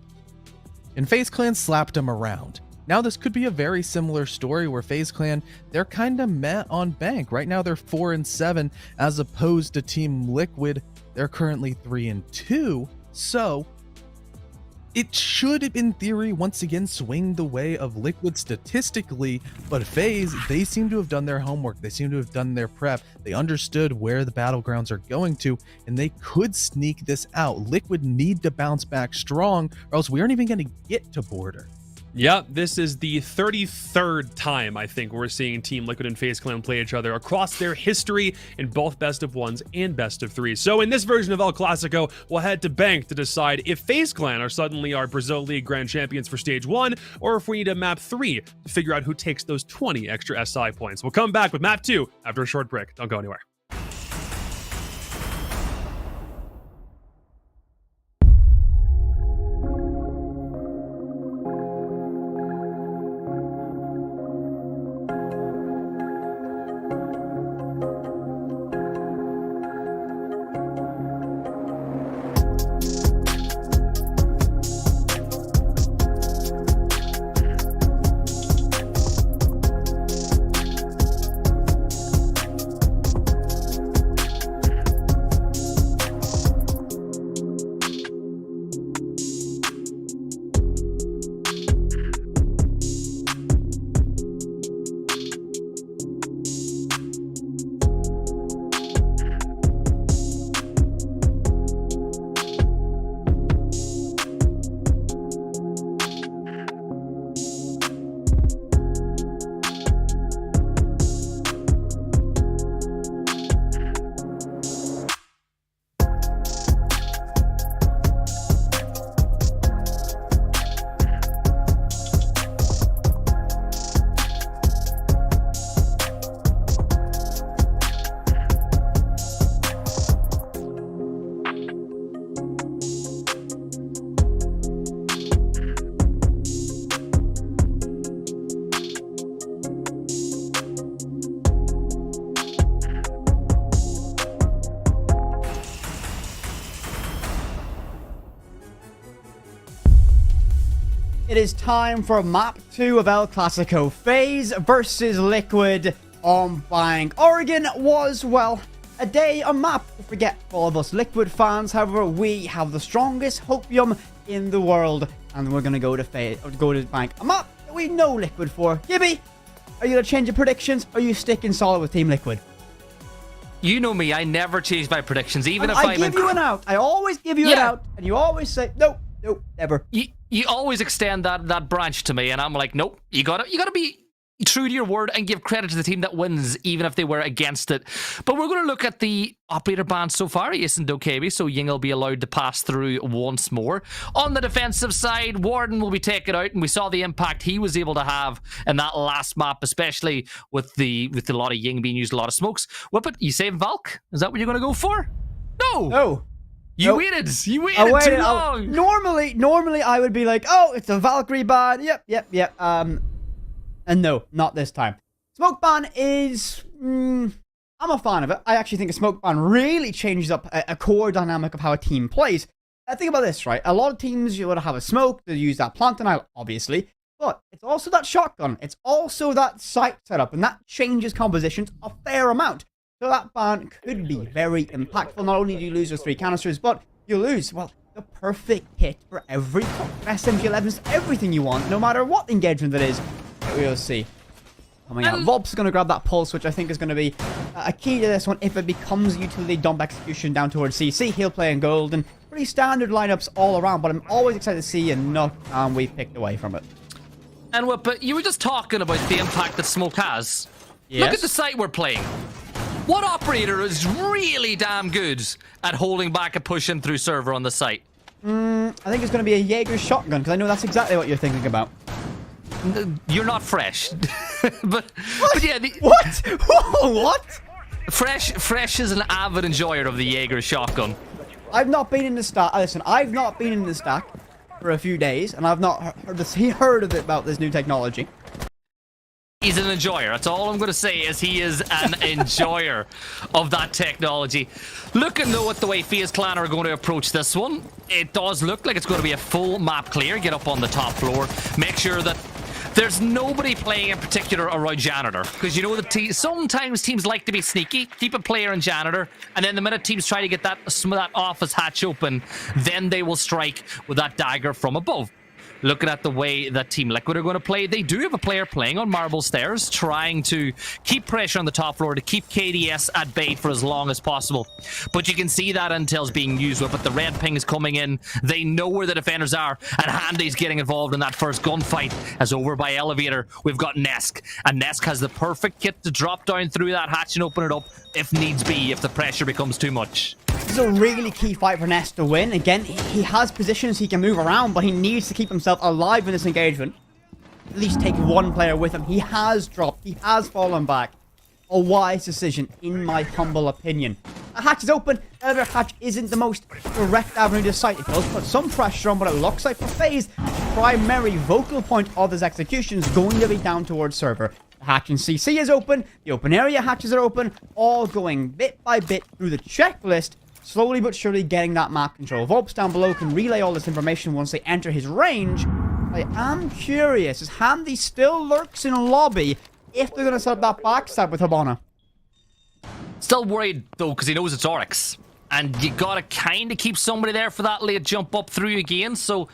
And FaZe Clan slapped them around. Now this could be a very similar story where FaZe Clan, they're kind of meh on Bank. Right now they're 4-7, as opposed to Team Liquid, they're currently 3-2. So It should, in theory, once again swing the way of Liquid statistically, but FaZe, they seem to have done their homework. They seem to have done their prep. They understood where the battlegrounds are going to, and they could sneak this out. Liquid need to bounce back strong, or else we aren't even going to get to border. Yeah, this is the 33rd time, I think, we're seeing Team Liquid and FaZe Clan play each other across their history in both best of ones and best of threes. So in this version of El Clasico, we'll head to Bank to decide if FaZe Clan are suddenly our Brazil League Grand Champions for Stage 1, or if we need a Map 3 to figure out who takes those 20 extra SI points. We'll come back with Map 2 after a short break. Don't go anywhere. It is time for Map 2 of El Clasico. FaZe versus Liquid on Bank. Oregon was, well, a day, a map to forget for all of us Liquid fans. However, we have the strongest hopium in the world, and we're going to go to Bank. A map that we know Liquid for. Gibby, are you going to change your predictions, or are you sticking solid with Team Liquid? You know me, I never change my predictions, even if I give you an out. I always give you an out, and you always say, nope, never. You always extend that branch to me, and I'm like, nope. You gotta be true to your word and give credit to the team that wins, even if they were against it. But we're going to look at the operator ban so far. He isn't okay, so Ying will be allowed to pass through once more. On the defensive side, Warden will be taken out, and we saw the impact he was able to have in that last map, especially with a lot of Ying being used, a lot of smokes. Whippet, you saving Valk? Is that what you're going to go for? No. You waited too long. Normally I would be like, oh, it's a Valkyrie ban. Yep. And no, not this time. Smoke ban is... I'm a fan of it. I actually think a smoke ban really changes up a core dynamic of how a team plays. Think about this, right? A lot of teams, you want to have a smoke. They use that plant denial, obviously. But it's also that shotgun. It's also that site setup. And that changes compositions a fair amount. So that ban could be very impactful. Not only do you lose those 3 canisters, but you lose, well, the perfect hit for every SMG11s, everything you want, no matter what engagement it is. We'll see. Coming out. Vob's going to grab that pulse, which I think is going to be a key to this one. If it becomes utility dump execution down towards CC, he'll play in gold. And pretty standard lineups all around, but I'm always excited to see enough we picked away from it. And but you were just talking about the impact that smoke has. Yes. Look at the site we're playing. What operator is really damn good at holding back a push-in through server on the site? I think it's going to be a Jaeger shotgun, because I know that's exactly what you're thinking about. You're not fresh. but yeah. What? What? Fresh is an avid enjoyer of the Jaeger shotgun. I've not been in the stack. Listen, I've not been in the stack for a few days, and I've not heard of it about this new technology. He's an enjoyer. That's all I'm going to say is he is an enjoyer of that technology. Looking though at the way FaZe Clan are going to approach this one, it does look like it's going to be a full map clear. Get up on the top floor. Make sure that There's nobody playing in particular around Janitor, because you know sometimes teams like to be sneaky, keep a player in Janitor, and then the minute teams try to get some of that office hatch open, then they will strike with that dagger from above. Looking at the way that Team Liquid are going to play, they do have a player playing on Marble Stairs, trying to keep pressure on the top floor to keep KDS at bay for as long as possible. But you can see that intel's being used with it. The red ping is coming in. They know where the defenders are, and Handy's getting involved in that first gunfight. As over by Elevator, we've got Nesk, and Nesk has the perfect kit to drop down through that hatch and open it up if needs be, if the pressure becomes too much. This is a really key fight for Ness to win. Again, he has positions he can move around, but he needs to keep himself alive in this engagement. At least take one player with him. He has dropped. He has fallen back. A wise decision, in my humble opinion. The hatch is open. The hatch isn't the most direct avenue to sight. It does put some pressure on, but it looks like for FaZe, the primary vocal point of his execution is going to be down towards server. The hatch in CC is open. The open area hatches are open. All going bit by bit through the checklist. Slowly but surely getting that map control. Volps down below can relay all this information once they enter his range. I am curious, as Handy still lurks in a lobby, if they're going to set up that backstab with Hibana. Still worried, though, because he knows it's Oryx. And you got to kind of keep somebody there for that late jump up through again. So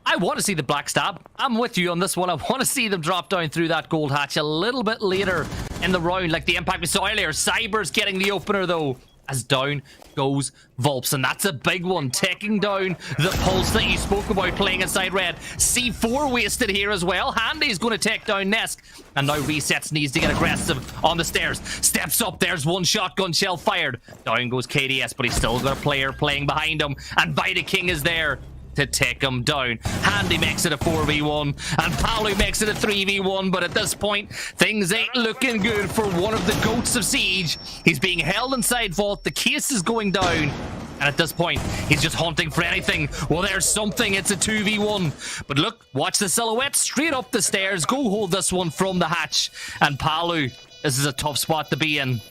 I want to see the black stab. I'm with you on this one. I want to see them drop down through that gold hatch a little bit later in the round, like the impact we saw earlier. Cyber's getting the opener, though. As down goes Volps, and that's a big one, taking down the pulse that you spoke about playing inside red. C4 wasted here as well. Handy's going to take down Nesk, and now Resets needs to get aggressive on the stairs. Steps up, there's one shotgun shell fired. Down goes KDS, but he's still got a player playing behind him, and Vita King is there to take him down. Handy makes it a 4v1, and Palu makes it a 3v1, but at this point, things ain't looking good for one of the goats of Siege. He's being held inside Vault, the case is going down, and at this point, he's just hunting for anything. Well, there's something, it's a 2v1. But look, watch the silhouette straight up the stairs, go hold this one from the hatch, and Palu, this is a tough spot to be in.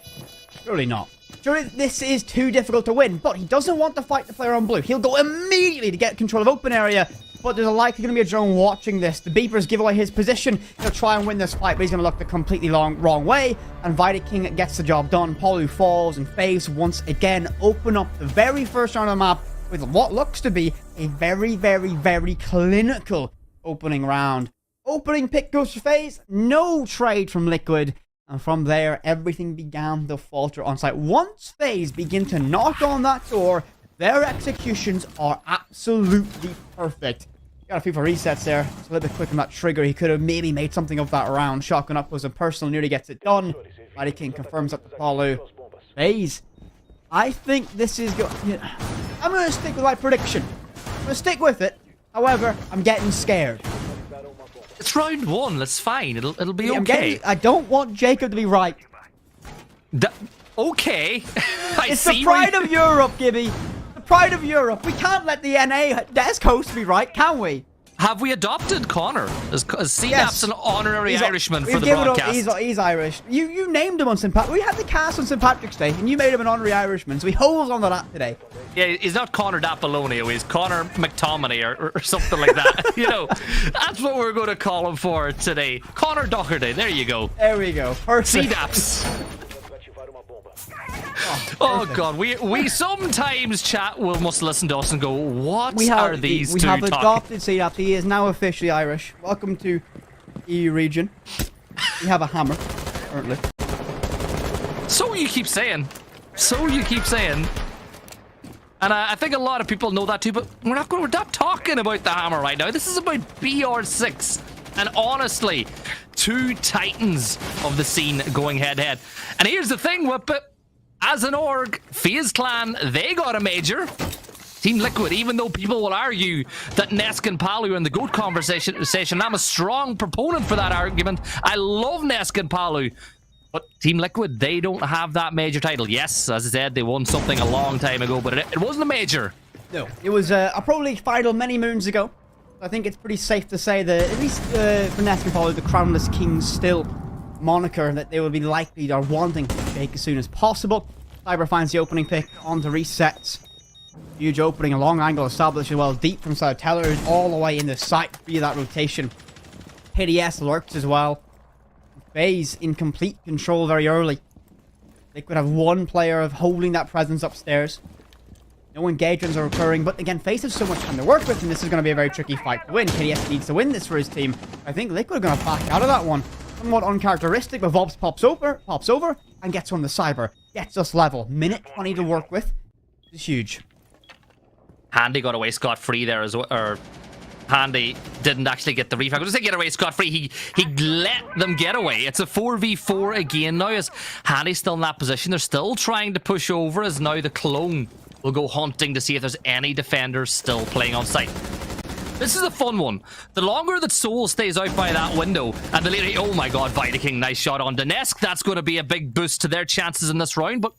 Surely not. Surely this is too difficult to win, but he doesn't want to fight the player on blue. He'll go immediately to get control of open area, but there's likely going to be a drone watching this. The beepers give away his position. He'll try and win this fight, but he's going to look the completely wrong way, and Vita King gets the job done. Palu falls, and FaZe once again open up the very first round of the map with what looks to be a very, very, very clinical opening round. Opening pick goes for FaZe, no trade from Liquid. And from there, everything began to falter on site. Once FaZe begin to knock on that door, their executions are absolutely perfect. Got a few for resets there. It's a little bit quick on that trigger. He could have maybe made something of that round. Shotgun up was a personal, nearly gets it done. Mighty King confirms up to Palu. FaZe, I think this is good. I'm going to stick with my prediction. I'm going to stick with it. However, I'm getting scared. It's round one, that's fine. It'll be okay. I don't want Jacob to be right. Okay. It's the pride of Europe, Gibby. The pride of Europe. We can't let the NA desk host be right, can we? Have we adopted Connor? Is CDAP's an honorary Irishman for the broadcast? He's Irish. You named him on St. Patrick's. We had the cast on St. Patrick's Day, and you made him an honorary Irishman, so we hold on to that today. Yeah, he's not Connor D'Apollonio, he's Connor McTominay or something like that. You know, that's what we're going to call him for today. Connor Doherty, there you go. There we go. Perfect. CDAPs. Oh god, we sometimes chat must listen to us and go, what are these two talking? We have adopted CDAP. He is now officially Irish. Welcome to EU region. We have a hammer, currently. So you keep saying. And I think a lot of people know that too, but we're not talking about the hammer right now. This is about BR6. And honestly, two titans of the scene going head-to-head. And here's the thing, Whip It. As an org, FaZe Clan, they got a major. Team Liquid, even though people will argue that Nesk and Palu are in the GOAT conversation, I'm a strong proponent for that argument. I love Nesk and Palu. But Team Liquid, they don't have that major title. Yes, as I said, they won something a long time ago, but it wasn't a major. No, it was a Pro League final many moons ago. I think it's pretty safe to say that, at least for Nesk and Palu, the Crownless Kings still moniker that they will be likely or wanting to shake as soon as possible. Cyber finds the opening pick onto resets. Huge opening, a long angle established as well, deep from South Teller, all the way in the sight via that rotation. KDS lurks as well. FaZe in complete control very early. They could have one player of holding that presence upstairs. No engagements are occurring, but again, FaZe has so much time to work with, and this is going to be a very tricky fight to win. KDS needs to win this for his team. I think Liquid are going to back out of that one. Somewhat uncharacteristic, but Vobs pops over, and gets on the Cyber. Gets us level. Minute 20 to work with. This is huge. Handy got away scot-free there as well, or Handy didn't actually get the refrag. I was going to get away scot-free. He let them get away. It's a 4v4 again now as Handy's still in that position. They're still trying to push over as now the clone will go hunting to see if there's any defenders still playing on site. This is a fun one. The longer that Soul stays out by that window, and the later, oh my god, Viking, nice shot on Danesk. That's going to be a big boost to their chances in this round, but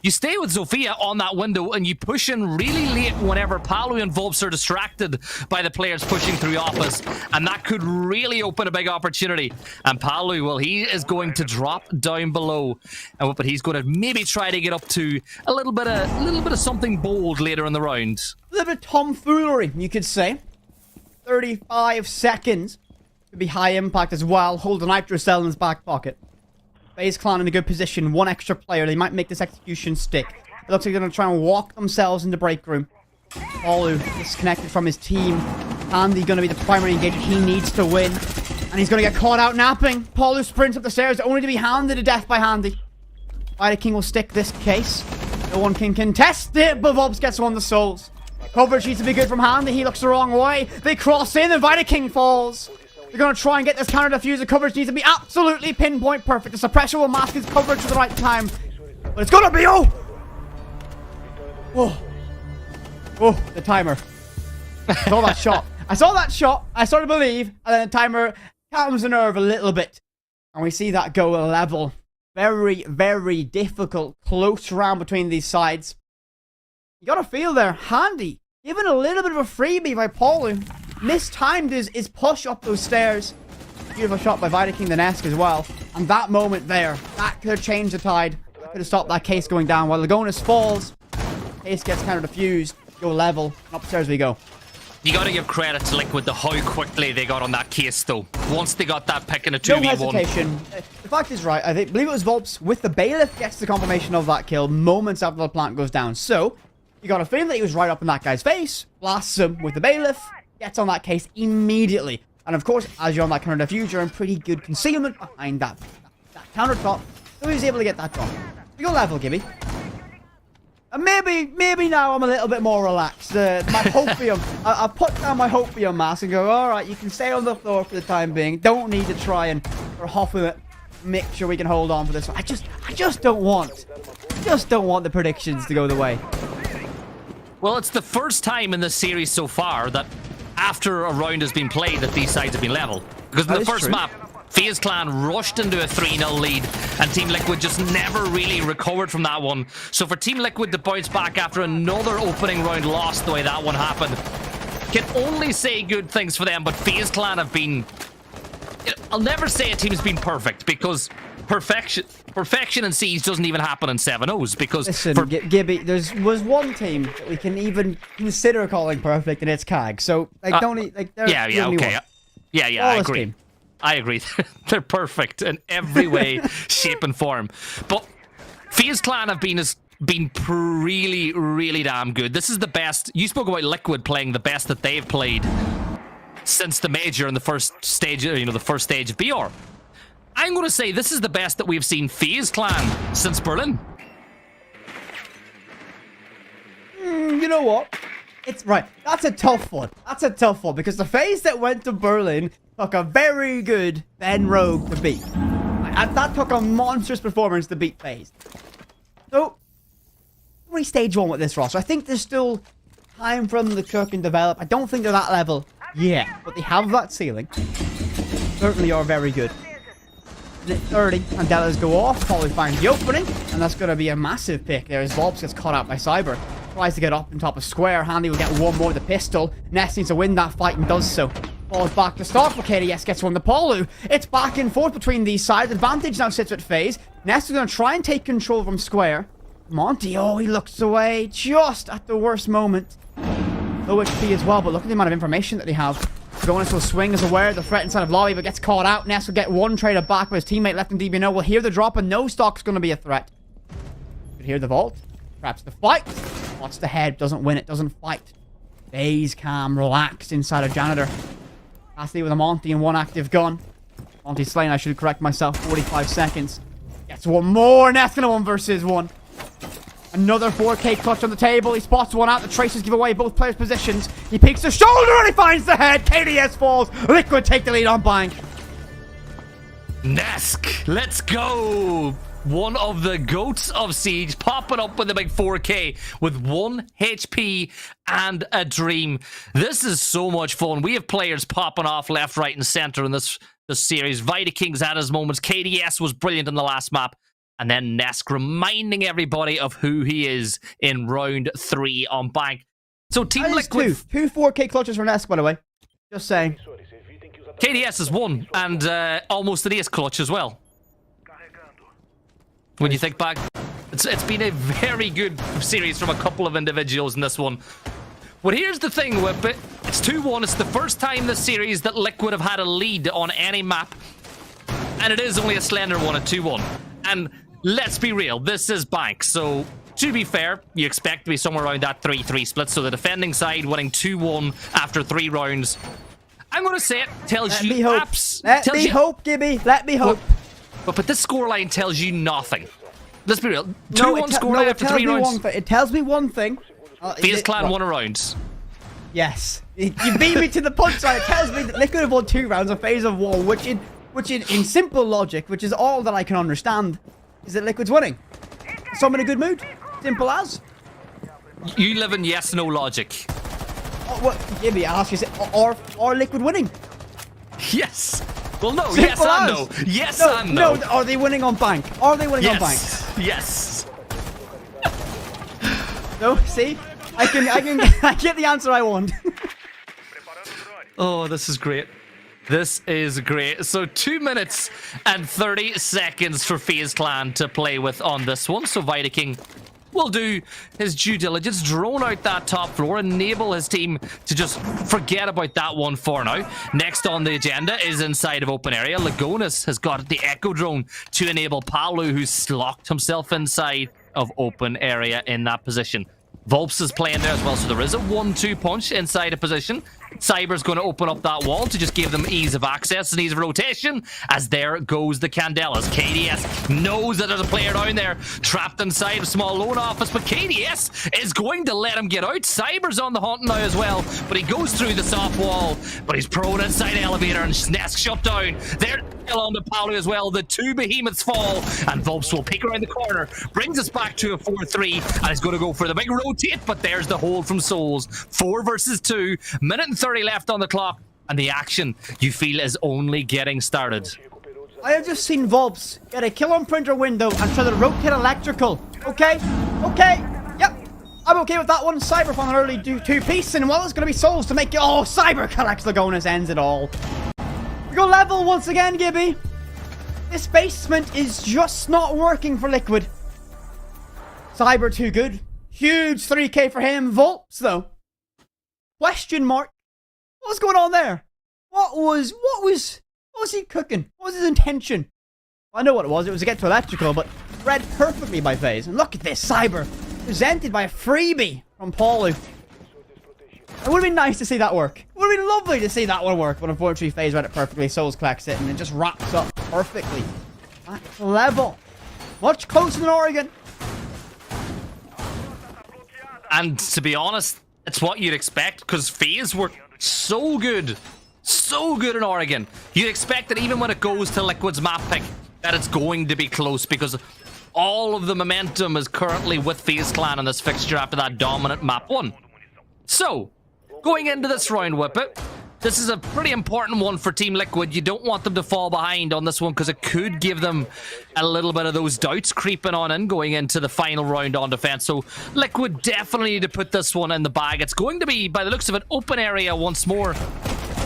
you stay with Zofia on that window and you push in really late whenever Palu and Volps are distracted by the players pushing through Office, and that could really open a big opportunity. And Palu, well, he is going to drop down below, but he's going to maybe try to get up to a little bit of something bold later in the round. A little bit of tomfoolery, you could say. 35 seconds. Could be high impact as well. Hold a Nitro Cell in his back pocket. FaZe Clan in a good position. One extra player. They might make this execution stick. It looks like they're going to try and walk themselves into break room. Palu disconnected from his team. Andy going to be the primary engager. He needs to win. And he's going to get caught out napping. Palu sprints up the stairs only to be handed to death by Handy. King will stick this case. No one can contest it, but Vobs gets one of the souls. Coverage needs to be good from Handy. He looks the wrong way. They cross in and King falls. They're going to try and get this counter defuse. The coverage needs to be absolutely pinpoint perfect. The suppressor will mask his coverage at the right time. But it's going to be... Oh, the timer. I saw that shot. I saw that shot. I started to believe. And then the timer calms the nerve a little bit. And we see that go a level. Very, very difficult, close round between these sides. You got to feel there. Handy. Given a little bit of a freebie by Palu. Mistimed his push up those stairs. Beautiful shot by King the Nesk as well. And that moment there, that could have changed the tide. That could have stopped that case going down. While Lagonis falls, case gets counter defused, go level, and upstairs we go. You got to give credit to Liquid the how quickly they got on that case though. Once they got that pick in a 2v1. No hesitation. The fact is right. I believe it was Volps with the Bailiff gets the confirmation of that kill moments after the plant goes down. So, you got a feeling that he was right up in that guy's face. Blasts him with the Bailiff. Gets on that case immediately. And of course, as you're on that counter defuse, you're in pretty good concealment behind that countertop. So he was able to get that done. We go level, Gibby. And maybe now I'm a little bit more relaxed. My hopium, I put down my hopium mask and go, alright, you can stay on the floor for the time being. Don't need to try and huff with it. Make sure we can hold on for this one. I just don't want the predictions to go the way. Well, it's the first time in this series so far that after a round has been played that these sides have been level. Because in the first map, FaZe Clan rushed into a 3-0 lead and Team Liquid just never really recovered from that one. So for Team Liquid to bounce back after another opening round loss the way that one happened, can only say good things for them, but FaZe Clan have been... I'll never say a team's been perfect because perfection in Siege doesn't even happen in 7-0s because... Listen, Gibby, was one team that we can even consider calling perfect, and it's CAG. So, like, don't... Like, yeah, okay. Yeah, I agree. Game. I agree. They're perfect in every way, shape, and form. But FaZe Clan have been really, really damn good. This is the best... You spoke about Liquid playing the best that they've played since the major in the first stage, the first stage of BR. I'm going to say this is the best that we've seen FaZe Clan since Berlin. You know what? It's right. That's a tough one. That's a tough one because the FaZe that went to Berlin took a very good Ben Rogue to beat. And that took a monstrous performance to beat FaZe. So, we're stage one with this roster. I think there's still time for them to cook and develop. I don't think they're that level yet, but they have that ceiling. Certainly are very good. 30 and Dellas go off. Probably finds the opening, and that's going to be a massive pick there as Volps gets caught out by Cyber. Tries to get up on top of Square. Handy will get one more with the pistol. Ness needs to win that fight and does so. Falls back to start for KDS, gets one to Palu. It's back and forth between these sides. Advantage now sits with FaZe. Ness is going to try and take control from Square. Monty, oh, he looks away just at the worst moment. Low HP as well, but look at the amount of information that they have. Dragonis will swing is aware of the threat inside of lobby, but gets caught out. Ness will get one trader back, but his teammate left in DBNO will hear the drop, and no stock's going to be a threat. Could hear the vault. Perhaps the fight. Watch the head. Doesn't win it. Doesn't fight. Stays calm, relaxed inside of Janitor. Cassidy with a Monty and one active gun. Monty slain, I should correct myself. 45 seconds. Gets one more. Ness gonna 1 versus 1. Another 4K clutch on the table. He spots one out. The traces give away both players' positions. He peeks the shoulder and he finds the head. KDS falls. Liquid take the lead on Bank. Nesk, let's go. One of the goats of Siege popping up with a big 4K with 1 HP and a dream. This is so much fun. We have players popping off left, right, and center in this series. King's had his moments. KDS was brilliant in the last map. And then Nesk reminding everybody of who he is in round 3 on Bank. So Team Liquid... Two 4K clutches for Nesk, by the way. Just saying. KDS is 1 and almost an ace clutch as well. When you think back, it's been a very good series from a couple of individuals in this one. But here's the thing, Whip. It's 2-1. It's the first time this series that Liquid have had a lead on any map. And it is only a slender one at 2-1. And let's be real, this is Bank. So, to be fair, you expect to be somewhere around that 3-3 split. So the defending side winning 2-1 after 3 rounds. I'm going to say it tells you... Let me hope, Gibby. Let me hope. But this scoreline tells you nothing. Let's be real. 2-1 scoreline after 3 rounds. It tells me one thing. FaZe Clan won a round. Yes. You beat me to the punchline. It tells me that Liquid have won 2 rounds, a FaZe of 1, which in simple logic, which is all that I can understand, is that Liquid's winning. So I'm in a good mood. Simple as. You live in yes-no logic. Oh, what? Gibby, I ask you, are Liquid winning? Yes. Well, no. Simple Yes and as. no. Yes and no. No, are they winning on Bank? Are they winning on Bank? Yes. No, see? I get the answer I want. Oh, this is great. This is great. So 2 minutes and 30 seconds for FaZe Clan to play with on this one. So King will do his due diligence, drone out that top floor, enable his team to just forget about that one for now. Next on the agenda is inside of open area. Lagonis has got the Echo drone to enable Palu, who's locked himself inside of open area in that position. Volps is playing there as well, so there is a 1-2 punch inside a position. Cyber's going to open up that wall to just give them ease of access and ease of rotation, as there goes the Candelas. KDS knows that there's a player down there trapped inside a small loan office, but KDS is going to let him get out. Cyber's on the hunt now as well, but he goes through the soft wall, but he's prone inside the elevator, and Nesk shut down. They're still on to Palu as well. The 2 behemoths fall, and Volps will peek around the corner, brings us back to a 4-3, and he's going to go for the big rotate, but there's the hold from Souls. 4 versus 2, minute and 30 left on the clock, and the action, you feel, is only getting started. I have just seen Volps get a kill on printer window and try to rotate electrical. Okay? Yep. I'm okay with that one. Cyber on an early 2-piece, and well, it's going to be Souls to make it. Oh, Cyber collects Lagonis, ends it all. We go level once again, Gibby. This basement is just not working for Liquid. Cyber too good. Huge 3K for him. Volps, though. Question mark. What was going on there? What was he cooking? What was his intention? I know what it was. It was to get to electrical, but read perfectly by FaZe. And look at this, Cyber. Presented by a freebie from Paulu. It would have been nice to see that work. It would have been lovely to see that one work, but unfortunately FaZe read it perfectly. Souls collects it, and it just wraps up perfectly. Back to level. Much closer than Oregon. And to be honest, it's what you'd expect, because FaZe were so good in Oregon. You'd expect that even when it goes to Liquid's map pick, that it's going to be close, because all of the momentum is currently with FaZe Clan in this fixture after that dominant map 1. So, going into this round, Whippet, this is a pretty important one for Team Liquid. You don't want them to fall behind on this one, because it could give them a little bit of those doubts creeping on in going into the final round on defense. So Liquid definitely need to put this one in the bag. It's going to be, by the looks of it, open area once more.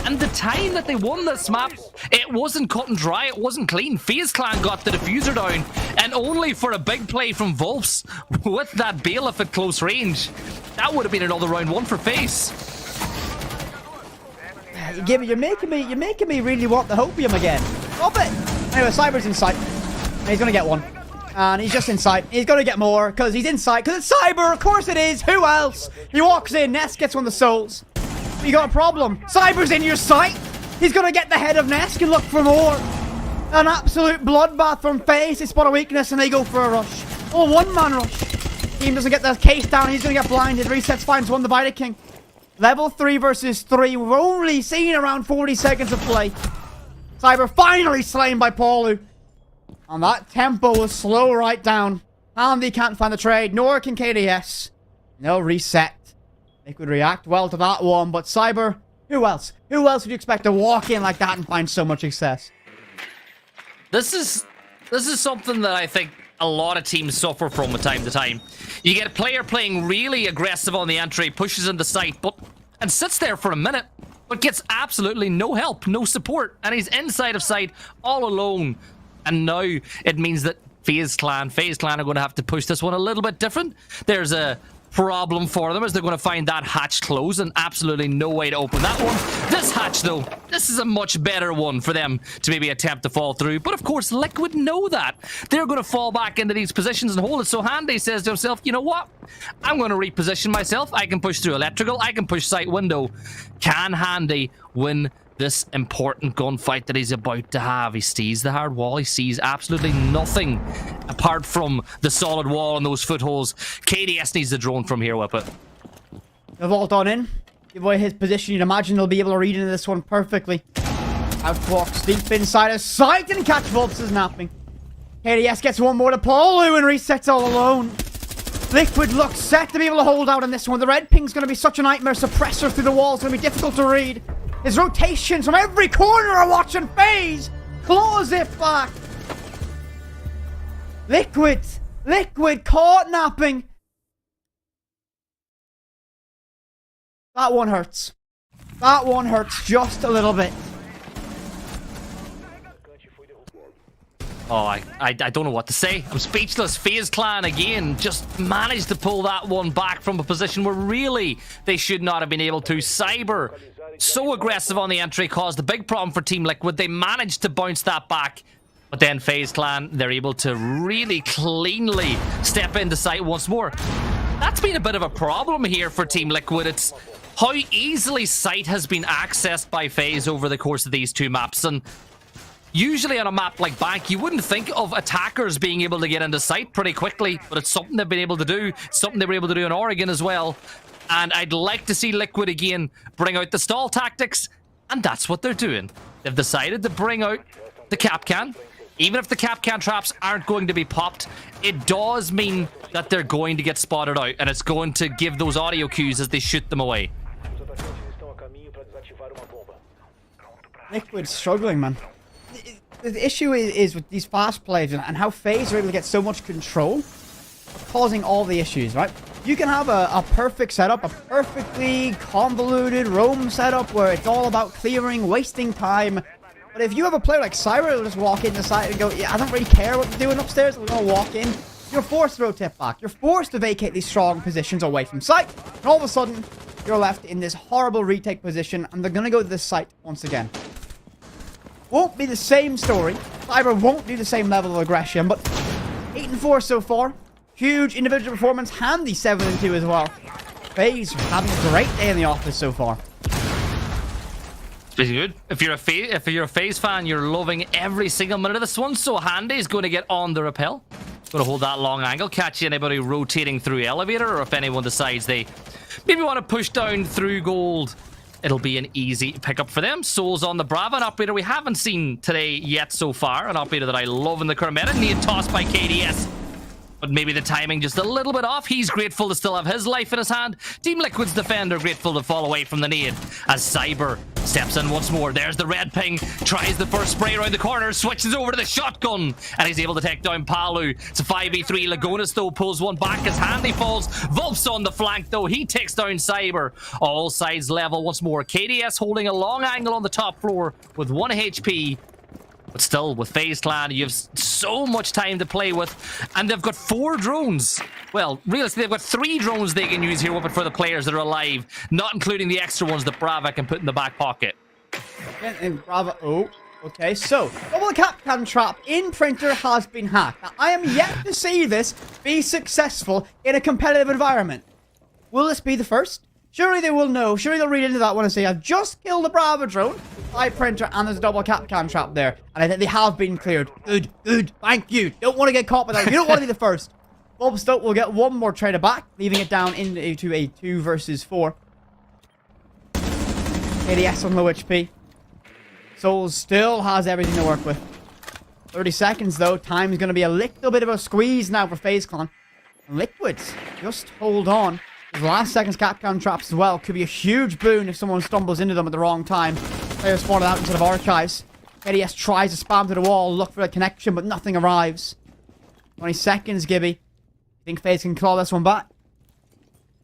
And the time that they won this map, it wasn't cut and dry, it wasn't clean. FaZe Clan got the diffuser down, and only for a big play from Volps with that bailiff at close range. That would have been another round 1 for FaZe. You're making me really want the hopium again. Stop it. Anyway, Cyber's in sight. And he's gonna get one. And he's just in sight. He's gonna get more because he's in sight. Because it's Cyber. Of course it is. Who else? He walks in. Nest gets one of the souls. But you got a problem. Cyber's in your sight. He's gonna get the head of Nest and look for more. An absolute bloodbath from FaZe. They spot a weakness and they go for a rush. Oh, one-man rush. Team doesn't get the case down. He's gonna get blinded. Resets, finds one. The Vita King. Level 3 versus 3. We've only seen around 40 seconds of play. Cyber finally slain by Paulu. And that tempo will slow right down. Handy can't find the trade, nor can KDS. No reset. Liquid react well to that one, but Cyber, who else? Who else would you expect to walk in like that and find so much success? This is something that I think a lot of teams suffer from time to time. You get a player playing really aggressive on the entry, pushes into sight, and sits there for a minute, but gets absolutely no help, no support, and he's inside of sight all alone. And now it means that FaZe Clan are going to have to push this one a little bit different. There's a problem for them as they're going to find that hatch closed and absolutely no way to open that one. This hatch, though, this is a much better one for them to maybe attempt to fall through. But of course, Liquid know that. They're going to fall back into these positions and hold it. So Handy says to himself, you know what? I'm going to reposition myself. I can push through electrical. I can push sight window. Can Handy win this important gunfight that he's about to have? He sees the hard wall. He sees absolutely nothing apart from the solid wall and those footholds. KDS needs the drone from here, Whippet. The vault on in. Give away his position. You'd imagine he'll be able to read into this one perfectly. Outwalks deep inside his sight and catch Volts is napping. KDS gets one more to Paulu and resets all alone. Liquid looks set to be able to hold out on this one. The red ping's going to be such a nightmare. Suppressor through the walls going to be difficult to read. His rotations from every corner are watching FaZe. Claws it back. Liquid caught napping. That one hurts. That one hurts just a little bit. Oh, I don't know what to say. I'm speechless. FaZe Clan, again, just managed to pull that one back from a position where really they should not have been able to. Cyber, so aggressive on the entry, caused a big problem for Team Liquid. They managed to bounce that back. But then FaZe Clan, they're able to really cleanly step into sight once more. That's been a bit of a problem here for Team Liquid. It's how easily sight has been accessed by FaZe over the course of these two maps. And usually on a map like Bank, you wouldn't think of attackers being able to get into sight pretty quickly, but it's something they've been able to do. It's something they were able to do in Oregon as well. And I'd like to see Liquid again bring out the stall tactics, and that's what they're doing. They've decided to bring out the Capcan. Even if the Capcan traps aren't going to be popped, it does mean that they're going to get spotted out, and it's going to give those audio cues as they shoot them away. Liquid's struggling, man. The issue is with these fast plays and how FaZe are able to get so much control, causing all the issues, right? You can have a perfect setup, a perfectly convoluted roam setup where it's all about clearing, wasting time. But if you have a player like Cyber who'll just walk in the side and go, yeah, I don't really care what they're doing upstairs, we're going to walk in. You're forced to rotate back. You're forced to vacate these strong positions away from sight. And all of a sudden, you're left in this horrible retake position, and they're going to go to this site once again. Won't be the same story. Cyber won't do the same level of aggression, but 8-4 so far. Huge individual performance. Handy 7-2 as well. FaZe having a great day in the office so far. It's pretty good. If you're a FaZe fan, you're loving every single minute of this one. So Handy is going to get on the rappel. Going to hold that long angle, catch anybody rotating through elevator, or if anyone decides they maybe want to push down through gold, it'll be an easy pickup for them. Souls on the Brava, an operator we haven't seen today yet so far. An operator that I love in the current meta. Need tossed by KDS. But maybe the timing just a little bit off. He's grateful to still have his life in his hand. Team Liquid's defender grateful to fall away from the nade as Cyber steps in once more. There's the red ping. Tries the first spray around the corner. Switches over to the shotgun. And he's able to take down Palu. It's a 5v3. Lagonas, though, pulls one back as Handy falls. Vulp's on the flank, though. He takes down Cyber. All sides level once more. KDS holding a long angle on the top floor with 1 HP. But still, with FaZe Clan, you have so much time to play with. And they've got 4 drones. Well, realistically, they've got 3 drones they can use here for the players that are alive. Not including the extra ones that Brava can put in the back pocket. And Bravo. Oh, okay. So, double Capcan trap in Printer has been hacked. Now, I am yet to see this be successful in a competitive environment. Will this be the first? Surely they will know. Surely they'll read into that one and say, I've just killed the Bravo drone by Printer and there's a double Capcan trap there. And I think they have been cleared. Good, good. Thank you. Don't want to get caught by that. You don't want to be the first. Bobstoke will get one more trader back, leaving it down into a 2 versus 4. ADS on low HP. Souls still has everything to work with. 30 seconds though. Time is going to be a little bit of a squeeze now for FaZe Clan. And Liquids, just hold on. Those last seconds Capcan traps as well could be a huge boon if someone stumbles into them at the wrong time. Players spawned out instead of archives. ADS tries to spam to the wall, look for a connection, but nothing arrives. 20 seconds, Gibby. Think FaZe can claw this one back?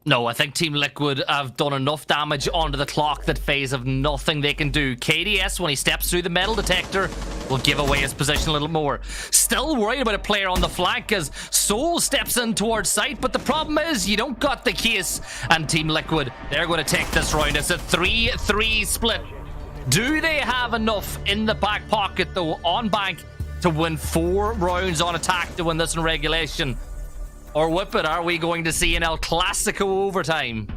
No, I think Team Liquid have done enough damage onto the clock that FaZe have nothing they can do. KDS, when he steps through the metal detector, will give away his position a little more. Still worried about a player on the flank as Soul steps in towards sight, but the problem is you don't got the case. And Team Liquid, they're going to take this round. It's a 3-3 split. Do they have enough in the back pocket, though, on bank to win 4 rounds on attack to win this in regulation? Or whip it, are we going to see an El Clasico overtime?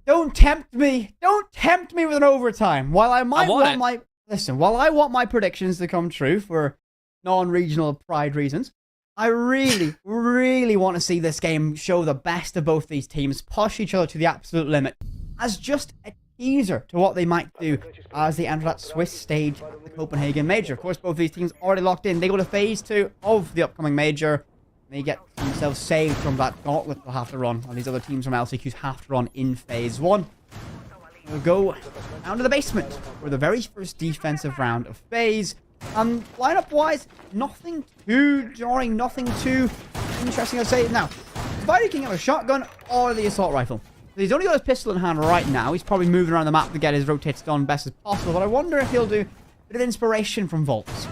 Don't tempt me. Don't tempt me with an overtime. While I might want my... Listen, while I want my predictions to come true for non-regional pride reasons, I really, really want to see this game show the best of both these teams, push each other to the absolute limit, as just a teaser to what they might do as they enter that Swiss stage of the Copenhagen Major. Of course, both these teams already locked in. They go to phase 2 of the upcoming Major. They get themselves saved from that gauntlet they'll have to run, and these other teams from LCQs have to run in phase 1. We'll go down to the basement for the very first defensive round of phase. Lineup-wise, nothing too jarring, nothing too interesting, I'd say. Now, does Vital King have a shotgun or the assault rifle? He's only got his pistol in hand right now. He's probably moving around the map to get his rotates done best as possible. But I wonder if he'll do a bit of inspiration from Volts.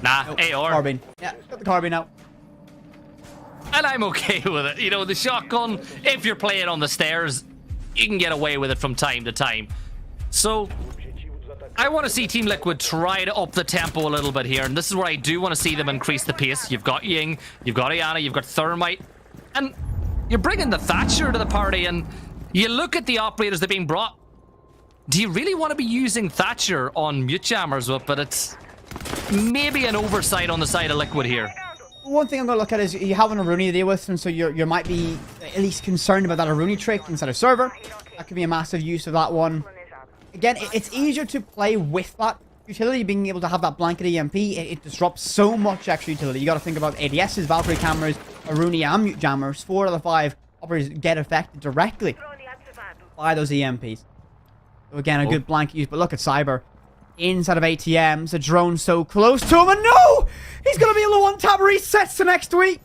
Nah, nope, AR. Carbine. Yeah, got the carbine out. And I'm okay with it. You know, the shotgun, if you're playing on the stairs, you can get away with it from time to time. So, I want to see Team Liquid try to up the tempo a little bit here. And this is where I do want to see them increase the pace. You've got Ying, you've got Iana, you've got Thermite. And you're bringing the Thatcher to the party, and you look at the operators that are being brought. Do you really want to be using Thatcher on mute jammers? But it's maybe an oversight on the side of Liquid here. One thing I'm going to look at is you have an Aruni to deal with, and so you might be at least concerned about that Aruni trick inside of server. That could be a massive use of that one. Again, it's easier to play with that utility, being able to have that blanket EMP. It disrupts so much extra utility. You got to think about ADSs, Valkyrie cameras, Aruni and mute jammers. 4 out of 5 operators get affected directly by those EMPs. So again, a good blanket use. But look at Cyber. Inside of ATMs, a drone so close to him, and no! He's going to be able to one-tap resets to next week.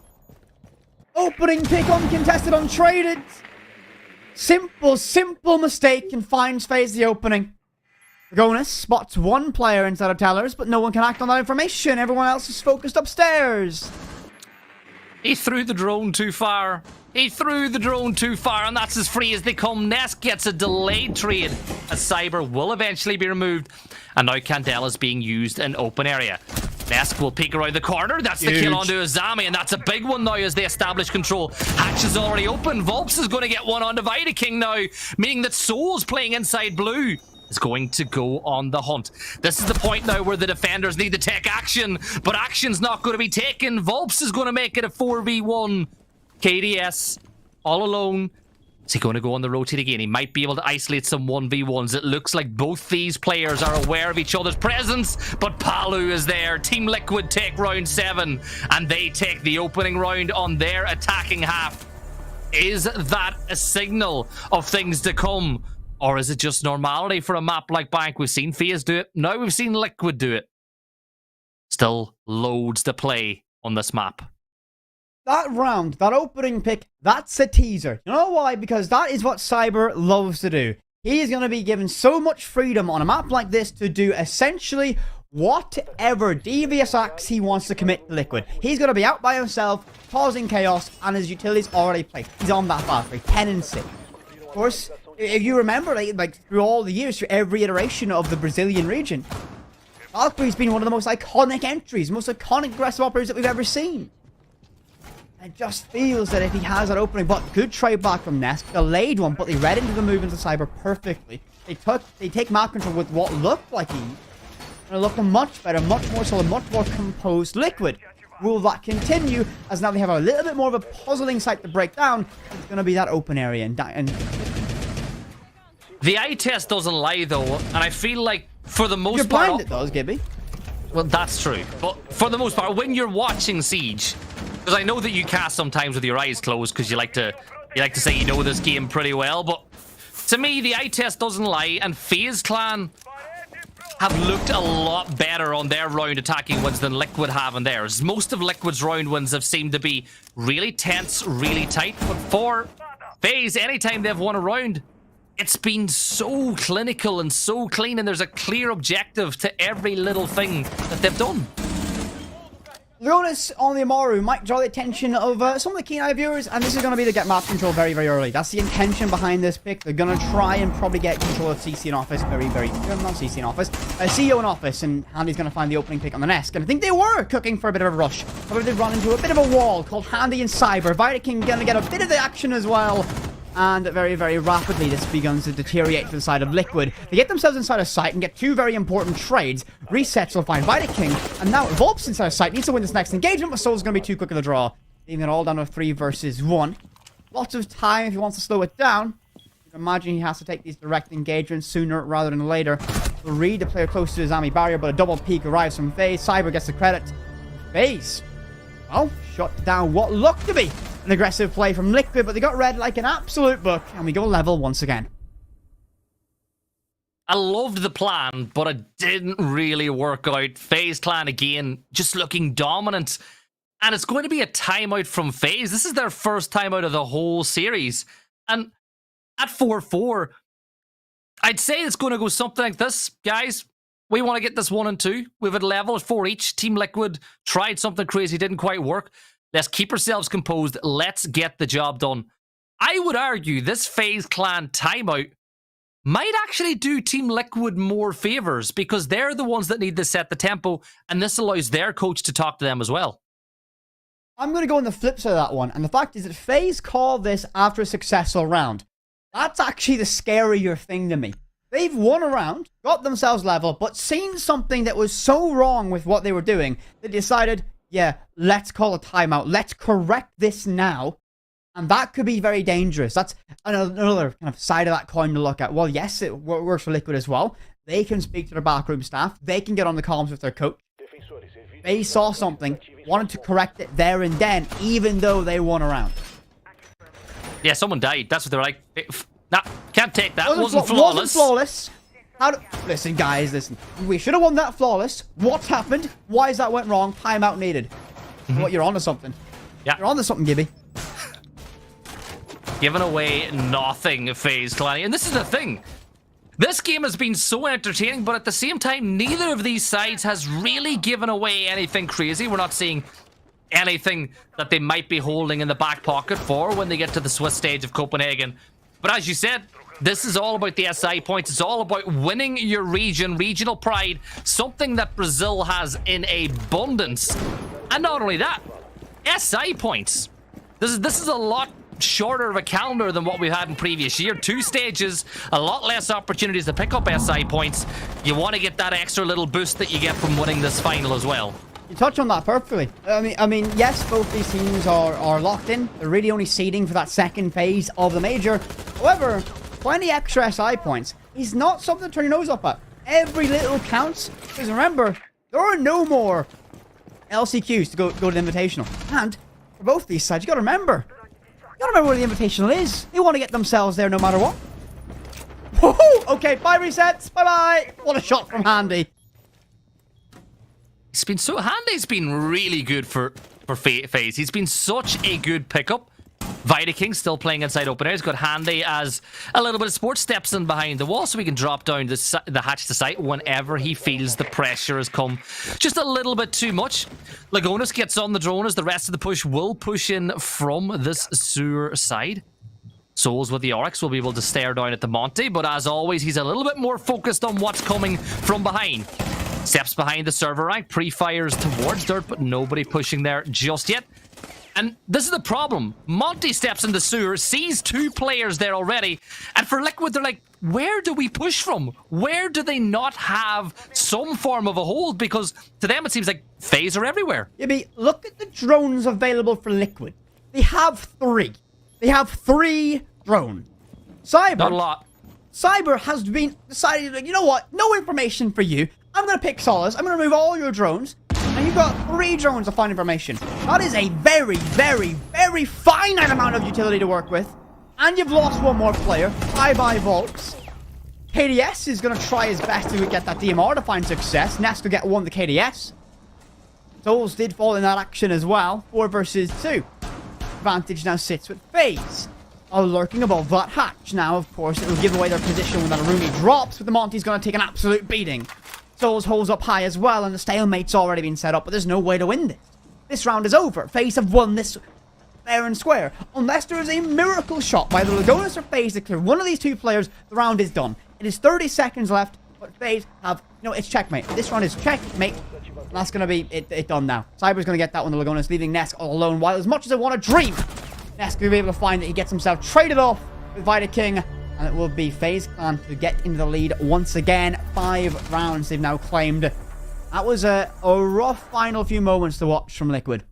Opening pick uncontested, untraded. Simple mistake and finds FaZe the opening. Dragonus spots one player inside of tellers, but no one can act on that information. Everyone else is focused upstairs. He threw the drone too far. He threw the drone too far, and that's as free as they come. Nesk gets a delayed trade, as Cyber will eventually be removed. And now Candela is being used in open area. Nesk will peek around the corner. That's the kill onto Azami, and that's a big one now as they establish control. Hatch is already open. Volps is going to get one onto Vita King now, meaning that Soul's playing inside blue is going to go on the hunt. This is the point now where the defenders need to take action, but action's not going to be taken. Volps is going to make it a 4v1. KDS all alone. Is he going to go on the rotate again? He might be able to isolate some 1v1s. It looks like both these players are aware of each other's presence, but Palu is there. Team Liquid take round 7, and they take the opening round on their attacking half. Is that a signal of things to come? Or is it just normality for a map like Bank? We've seen FaZe do it. Now we've seen Liquid do it. Still loads to play on this map. That round, that opening pick, that's a teaser. You know why? Because that is what Cyber loves to do. He is going to be given so much freedom on a map like this to do essentially whatever devious acts he wants to commit to Liquid. He's going to be out by himself, causing chaos, and his utility's already played. He's on that Valkyrie, 10 and 6. Of course, if you remember, like through all the years, through every iteration of the Brazilian region, Valkyrie's been one of the most iconic entries, most iconic aggressive operators that we've ever seen. It just feels that if he has that opening, but good trade back from Nesk, delayed one, but they read into the move into Cyber perfectly. They take map control with what looked like he, and it looked much better, much more solid, much more composed Liquid. Will that continue, as now they have a little bit more of a puzzling site to break down? It's going to be that open area, and the eye test doesn't lie though, and I feel like for the most you're part, blind, it does, Gibby. well, that's true. But for the most part, when you're watching Siege, because I know that you cast sometimes with your eyes closed because you like to say you know this game pretty well, but to me, the eye test doesn't lie, and FaZe Clan have looked a lot better on their round attacking wins than Liquid have on theirs. Most of Liquid's round wins have seemed to be really tense, really tight, but for FaZe, anytime they've won a round, it's been so clinical and so clean, and there's a clear objective to every little thing that they've done. Leonis on the Amaru might draw the attention of some of the keen-eye viewers, and this is going to be to get map control very, very early. That's the intention behind this pick. They're going to try and probably get control of CC in office not CC in office, CEO in office, and Handy's going to find the opening pick on the Nesk. And I think they were cooking for a bit of a rush. However, they've run into a bit of a wall called Handy and Cyber. Vidaking going to get a bit of the action as well. And very, very rapidly, this begins to deteriorate to the side of Liquid. They get themselves inside a site and get two very important trades. Resets will find Vidaking, and now Volp's inside a site. Needs to win this next engagement, but Soul's going to be too quick of a draw. Leaving it all down to 3 versus 1. Lots of time if he wants to slow it down. You can imagine he has to take these direct engagements sooner rather than later. We'll read the player close to his Ami barrier, but a double peek arrives from FaZe. Cyber gets the credit. FaZe, well, shut down what looked to be an aggressive play from Liquid, but they got read like an absolute book, and we go level once again. I loved the plan, but it didn't really work out. FaZe Clan again, just looking dominant. And it's going to be a timeout from FaZe. This is their first timeout of the whole series. And at 4-4, I'd say it's going to go something like this. Guys, we want to get this 1 and 2. We've had levels 4 each. Team Liquid tried something crazy, didn't quite work. Let's keep ourselves composed. Let's get the job done. I would argue this FaZe Clan timeout might actually do Team Liquid more favors because they're the ones that need to set the tempo, and this allows their coach to talk to them as well. I'm going to go on the flip side of that one, and the fact is that FaZe called this after a successful round. That's actually the scarier thing to me. They've won a round, got themselves level, but seen something that was so wrong with what they were doing, they decided, yeah, let's call a timeout. Let's correct this now. And that could be very dangerous. That's another kind of side of that coin to look at. Well, yes, it works for Liquid as well. They can speak to their backroom staff. They can get on the comms with their coach. They saw something, wanted to correct it there and then, even though they won a round. Yeah, someone died. That's what they're like. Nah, can't take that. Wasn't flawless. Wasn't flawless. Listen, guys, listen. We should have won that flawless. What's happened? Why is that went wrong? Timeout needed. What, you're onto something. Yeah. You're onto something, Gibby. Giving away nothing, FaZe Clan. And this is the thing. This game has been so entertaining, but at the same time, neither of these sides has really given away anything crazy. We're not seeing anything that they might be holding in the back pocket for when they get to the Swiss stage of Copenhagen. But as you said, this is all about the SI points. It's all about winning your region, regional pride, something that Brazil has in abundance. And not only that, SI points. This is a lot shorter of a calendar than what we had in previous year. 2 stages, a lot less opportunities to pick up SI points. You want to get that extra little boost that you get from winning this final as well. You touch on that perfectly. I mean, yes, both these teams are locked in. They're really only seeding for that second phase of the major. However, 20 extra SI points is not something to turn your nose up at. Every little counts. Because remember, there are no more LCQs to go to the Invitational. And for both these sides, you got to remember where the Invitational is. They want to get themselves there no matter what. Woohoo! Okay, bye resets. Bye-bye. What a shot from Handy. It's been so Handy's been really good for FaZe. He's been such a good pickup. Vidaking still playing inside open air. He's got Handy as a little bit of sports steps in behind the wall so he can drop down the hatch to sight whenever he feels the pressure has come just a little bit too much. Lagonis gets on the drone as the rest of the push will push in from this sewer side. Souls with the Oryx will be able to stare down at the Monty, but as always, he's a little bit more focused on what's coming from behind. Steps behind the server rank, pre-fires towards Dirt, but nobody pushing there just yet. And this is the problem. Monty steps in the sewer, sees 2 players there already, and for Liquid, they're like, where do we push from? Where do they not have some form of a hold? Because to them, it seems like FaZe are everywhere. Yibby, look at the drones available for Liquid. They have 3. They have 3 drones. Cyber. Not a lot. Cyber has been decided, like, you know what? No information for you. I'm going to pick Solace. I'm going to remove all your drones. And you've got 3 drones to find information. That is a very, very, very finite amount of utility to work with. And you've lost 1 more player. Bye-bye, Volks. KDS is going to try his best to get that DMR to find success. Nest will get 1 to KDS. Souls did fall in that action as well. 4 versus 2. Advantage now sits with FaZe. Lurking above that hatch. Now, of course, it will give away their position when that Arumi drops, but the Monty's going to take an absolute beating. Souls holds up high as well, and the stalemate's already been set up, but there's no way to win this. This round is over. FaZe have won this fair and square. Unless there is a miracle shot by the Lagonis or FaZe to clear one of these 2 players, the round is done. It is 30 seconds left, but FaZe have... No, it's checkmate. This round is checkmate. And that's going to be it done now. Cyber's going to get that one, the Lagonis, leaving Nesk all alone. While as much as I want to dream, Nesk will be able to find that he gets himself traded off with Vita King. And it will be FaZe Clan to get into the lead once again. 5 rounds they've now claimed. That was a rough final few moments to watch from Liquid.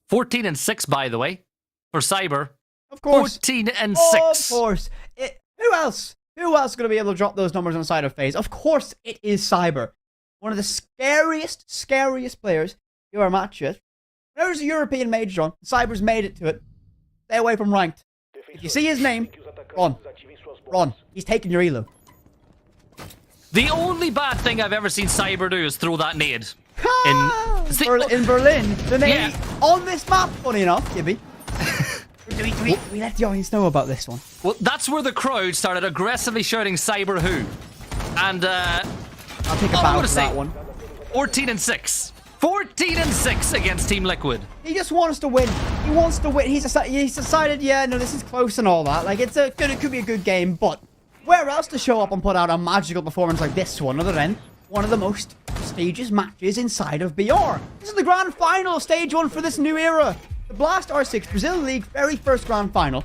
14 and 6, by the way, for Cyber. Of course. 14 and 6. Of course. Who else? Who else is going to be able to drop those numbers on the side of FaZe? Of course it is Cyber. One of the scariest players you are matched with. There's a European major on. Cyber's made it to it. Stay away from ranked. If you see his name, run. Run. He's taking your elo. The only bad thing I've ever seen Cyber do is throw that nade. In Berlin. The nade on this map, funny enough, Gibby. do we let the audience know about this one? Well, that's where the crowd started aggressively shouting Cyber who. And, I'll take a bow for that one. 14 and 6. 14 and 6 against Team Liquid. He just wants to win. He wants to win. He's decided, yeah, no, this is close and all that. Like, it could be a good game, but where else to show up and put out a magical performance like this one other than one of the most prestigious matches inside of BR? This is the grand final, stage 1 for this new era. The Blast R6 Brazil League very first grand final.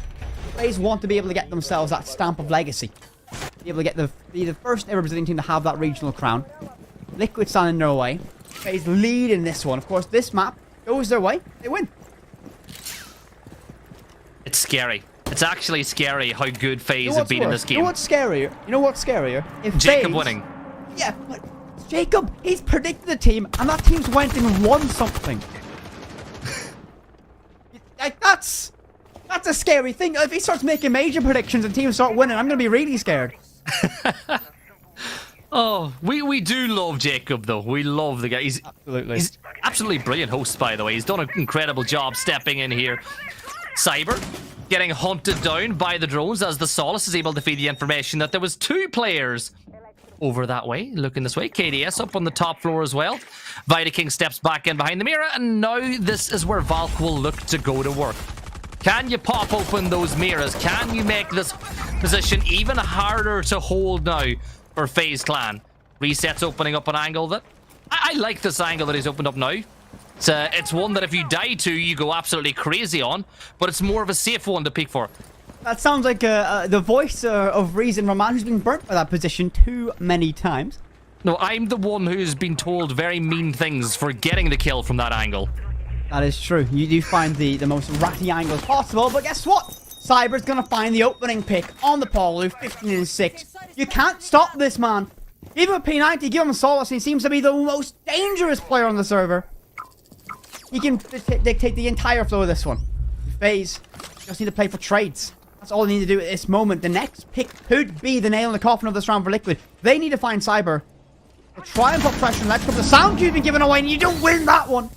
FaZe want to be able to get themselves that stamp of legacy. Be able to be the first ever Brazilian team to have that regional crown. Liquid stand in their way. FaZe lead in this one. Of course, this map goes their way. They win. It's scary. It's actually scary how good FaZe have been in this game. You know what's scarier? If Jacob FaZe, winning. Yeah, but Jacob, he's predicted the team, and that team's went and won something. Like, that's a scary thing. If he starts making major predictions and teams start winning, I'm going to be really scared. Oh, we do love Jacob, though. We love the guy. He's absolutely brilliant host, by the way. He's done an incredible job stepping in here. Cyber getting hunted down by the drones as the Solace is able to feed the information that there was 2 players over that way, looking this way. KDS up on the top floor as well. Vita King steps back in behind the mirror, and now this is where Valk will look to go to work. Can you pop open those mirrors? Can you make this position even harder to hold now for FaZe Clan? Reset's opening up an angle that... I like this angle that he's opened up now. It's one that if you die to, you go absolutely crazy on, but it's more of a safe one to peek for. That sounds like the voice of reason from a man who's been burnt by that position too many times. No, I'm the one who's been told very mean things for getting the kill from that angle. That is true. You do find the most ratty angles possible, but guess what? Cyber's gonna find the opening pick on the Paulu, 15 and 6. You can't stop this man. Even with P90, give him Solace, he seems to be the most dangerous player on the server. He can dictate the entire flow of this one. FaZe just need to play for trades. That's all they need to do at this moment. The next pick could be the nail in the coffin of this round for Liquid. They need to find Cyber. They'll try and put pressure on Electrical. The sound cue's been given away, and you don't win that one.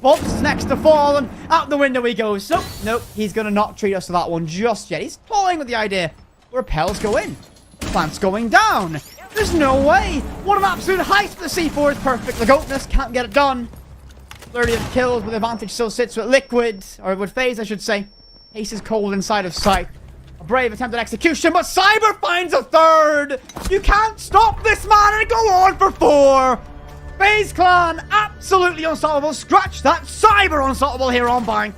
Bolts is next to fall, and out the window he goes. Nope, he's going to not treat us to that one just yet. He's toying with the idea. Repels go in. Plant's going down. There's no way. What an absolute heist for the C4 is perfect. The Goatness can't get it done. 30th kills with advantage still sits with Liquid, or with FaZe, I should say. Ace is cold inside of sight. A brave attempt at execution, but Cyber finds a third. You can't stop this man and go on for 4. FaZe Clan, absolutely unstoppable. Scratch that, Cyber unstoppable here on Bank.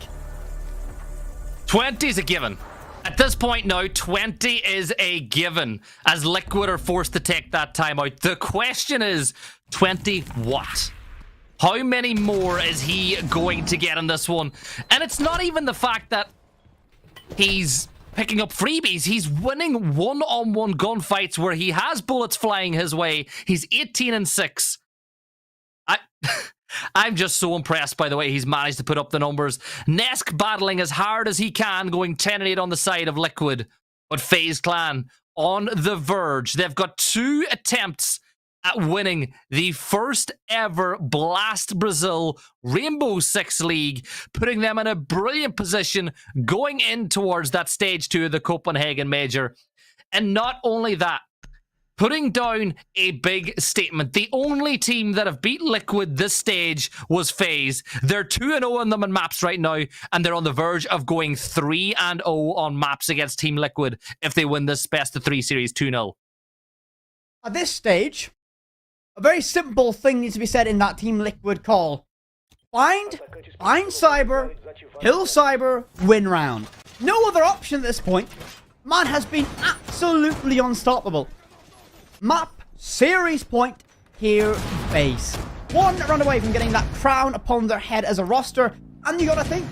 20 is a given. At this point now, 20 is a given as Liquid are forced to take that timeout. The question is, 20 what? How many more is he going to get in this one? And it's not even the fact that he's picking up freebies. He's winning one-on-one gunfights where he has bullets flying his way. He's 18-6. I'm just so impressed by the way he's managed to put up the numbers. Nesk battling as hard as he can, going 10-8 on the side of Liquid. But FaZe Clan on the verge. They've got 2 attempts at winning the first ever Blast Brazil Rainbow Six League, putting them in a brilliant position going in towards that stage 2 of the Copenhagen Major. And not only that, putting down a big statement. The only team that have beat Liquid this stage was FaZe. They're 2-0 on them on maps right now, and they're on the verge of going 3-0 on maps against Team Liquid if they win this best of 3 series 2-0. At this stage, a very simple thing needs to be said in that Team Liquid call. Find Cyber, kill Cyber, win round. No other option at this point. Man has been absolutely unstoppable. Map, series point, here, FaZe. 1 round away from getting that crown upon their head as a roster, and you gotta think,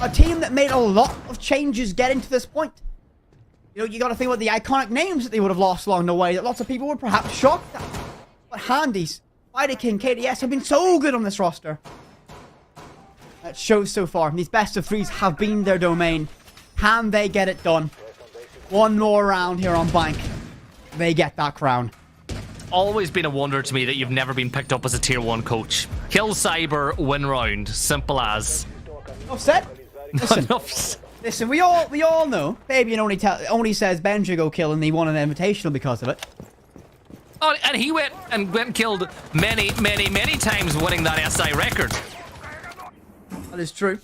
a team that made a lot of changes getting to this point. You know, you gotta think about the iconic names that they would have lost along the way that lots of people were perhaps shocked at. But Handies, Vidaking, KDS have been so good on this roster. That shows so far. These best of 3s have been their domain. Can they get it done? 1 more round here on Bank. They get that crown. Always been a wonder to me that you've never been picked up as a tier 1 coach. Kill Cyber, win round. Simple as. Enough said. Listen, we all know. Fabian only says Benji go kill and he won an invitational because of it. Oh, and he went and killed many times, winning that SI record. That is true.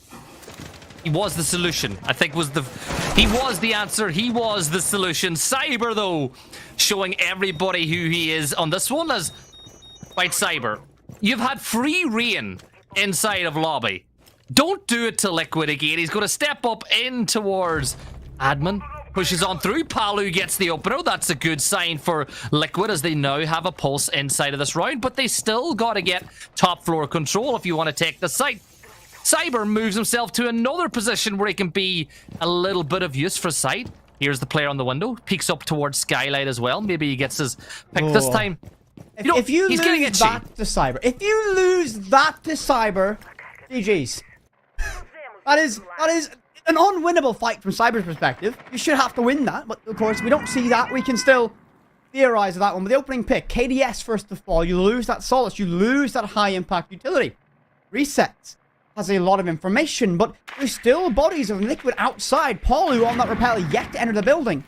He was the solution. I think he was the answer. He was the solution. Cyber, though, showing everybody who he is on this one as right, Cyber. You've had free reign inside of lobby. Don't do it to Liquid again. He's going to step up in towards admin. Pushes on through. Palu gets the opener. That's a good sign for Liquid as they now have a pulse inside of this round, but they still got to get top floor control if you want to take the site. Cyber moves himself to another position where he can be a little bit of use for sight. Here's the player on the window. Peeks up towards Skylight as well. Maybe he gets his pick this time. If you lose that to Cyber, GG's. That is an unwinnable fight from Cyber's perspective. You should have to win that, but of course we don't see that. We can still theorize that one. With the opening pick, KDS first of all, you lose that solace, you lose that high impact utility. Resets has a lot of information, but there's still bodies of Liquid outside. Paulu on that rappel yet to enter the building.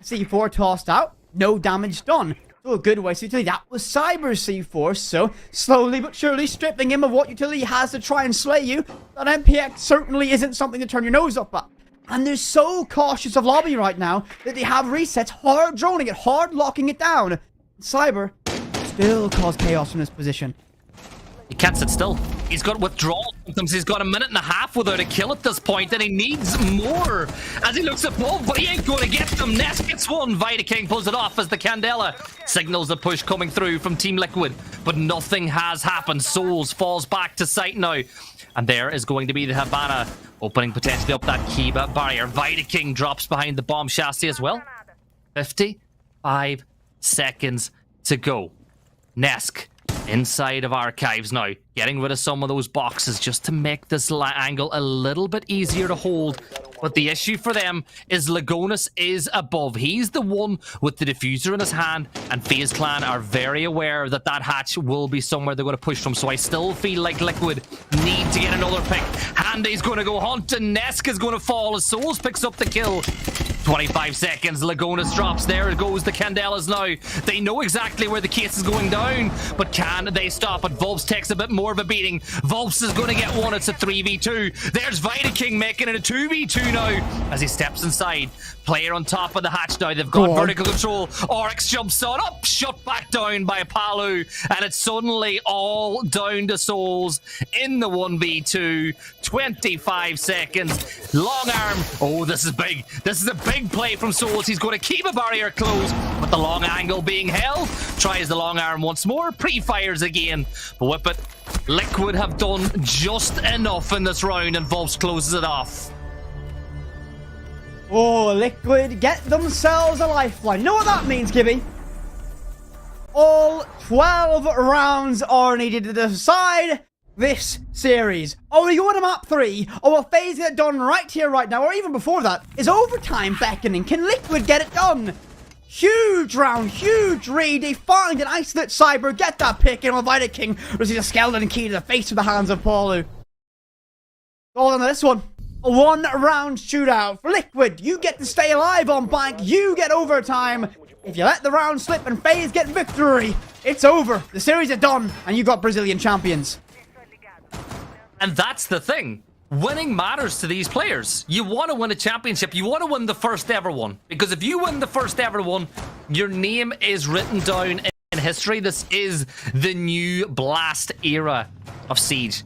C4 tossed out, no damage done. So a good waste of utility. That was Cyber's C4, so slowly but surely stripping him of what utility he has to try and slay you. That MPX certainly isn't something to turn your nose up at. And they're so cautious of lobby right now that they have resets, hard droning it, hard locking it down. Cyber still cause chaos from this position. He can't sit still. He's got withdrawal symptoms. He's got a minute and a half without a kill at this point, and he needs more as he looks above, but he ain't going to get them. Nest gets one. Vida King pulls it off as the Candela signals the push coming through from Team Liquid, but nothing has happened. Souls falls back to sight now, and there is going to be the Havana opening potentially up that key barrier. Vida King drops behind the bomb chassis as well. 55 seconds to go. Nesk inside of archives now, getting rid of some of those boxes just to make this angle a little bit easier to hold. But the issue for them is Lagonis is above. He's the one with the diffuser in his hand, and FaZe Clan are very aware that that hatch will be somewhere they're going to push from. So I still feel like Liquid need to get another pick. Handy's going to go hunt, and Nesk is going to fall as Souls picks up the kill. 25 seconds. Lagonis drops. There it goes. The Candelas now. They know exactly where the case is going down, but can they stop it? Volps takes a bit more of a beating. Volps is going to get one. It's a 3v2. There's Viking making it a 2v2 now as he steps inside. Player on top of the hatch now. They've got vertical control. Oryx jumps on up, shut back down by Palu, and it's suddenly all down to Souls in the 1v2. 25 seconds. Long arm. Oh, this is big. This is a big play from Souls. He's going to keep a barrier closed, but the long angle being held. Tries the long arm once more. Pre-fires again. But Whippet, Liquid have done just enough in this round, and Volps closes it off. Oh, Liquid get themselves a lifeline. You know what that means, Gibby? All 12 rounds are needed to decide this series. Are we going to map 3? Or will FaZe get it done right here, right now? Or even before that? Is overtime beckoning? Can Liquid get it done? Huge round, huge read. They find an isolate Cyber, get that pick, and Vita King receives a skeleton key to the face of the hands of Paulu. All on this one. A 1-round shootout for Liquid. You get to stay alive on bank. You get overtime. If you let the round slip and FaZe get victory, it's over. The series is done, and you got Brazilian champions. And that's the thing. Winning matters to these players. You want to win a championship. You want to win the first ever one. Because if you win the first ever one, your name is written down in history. This is the new Blast era of Siege.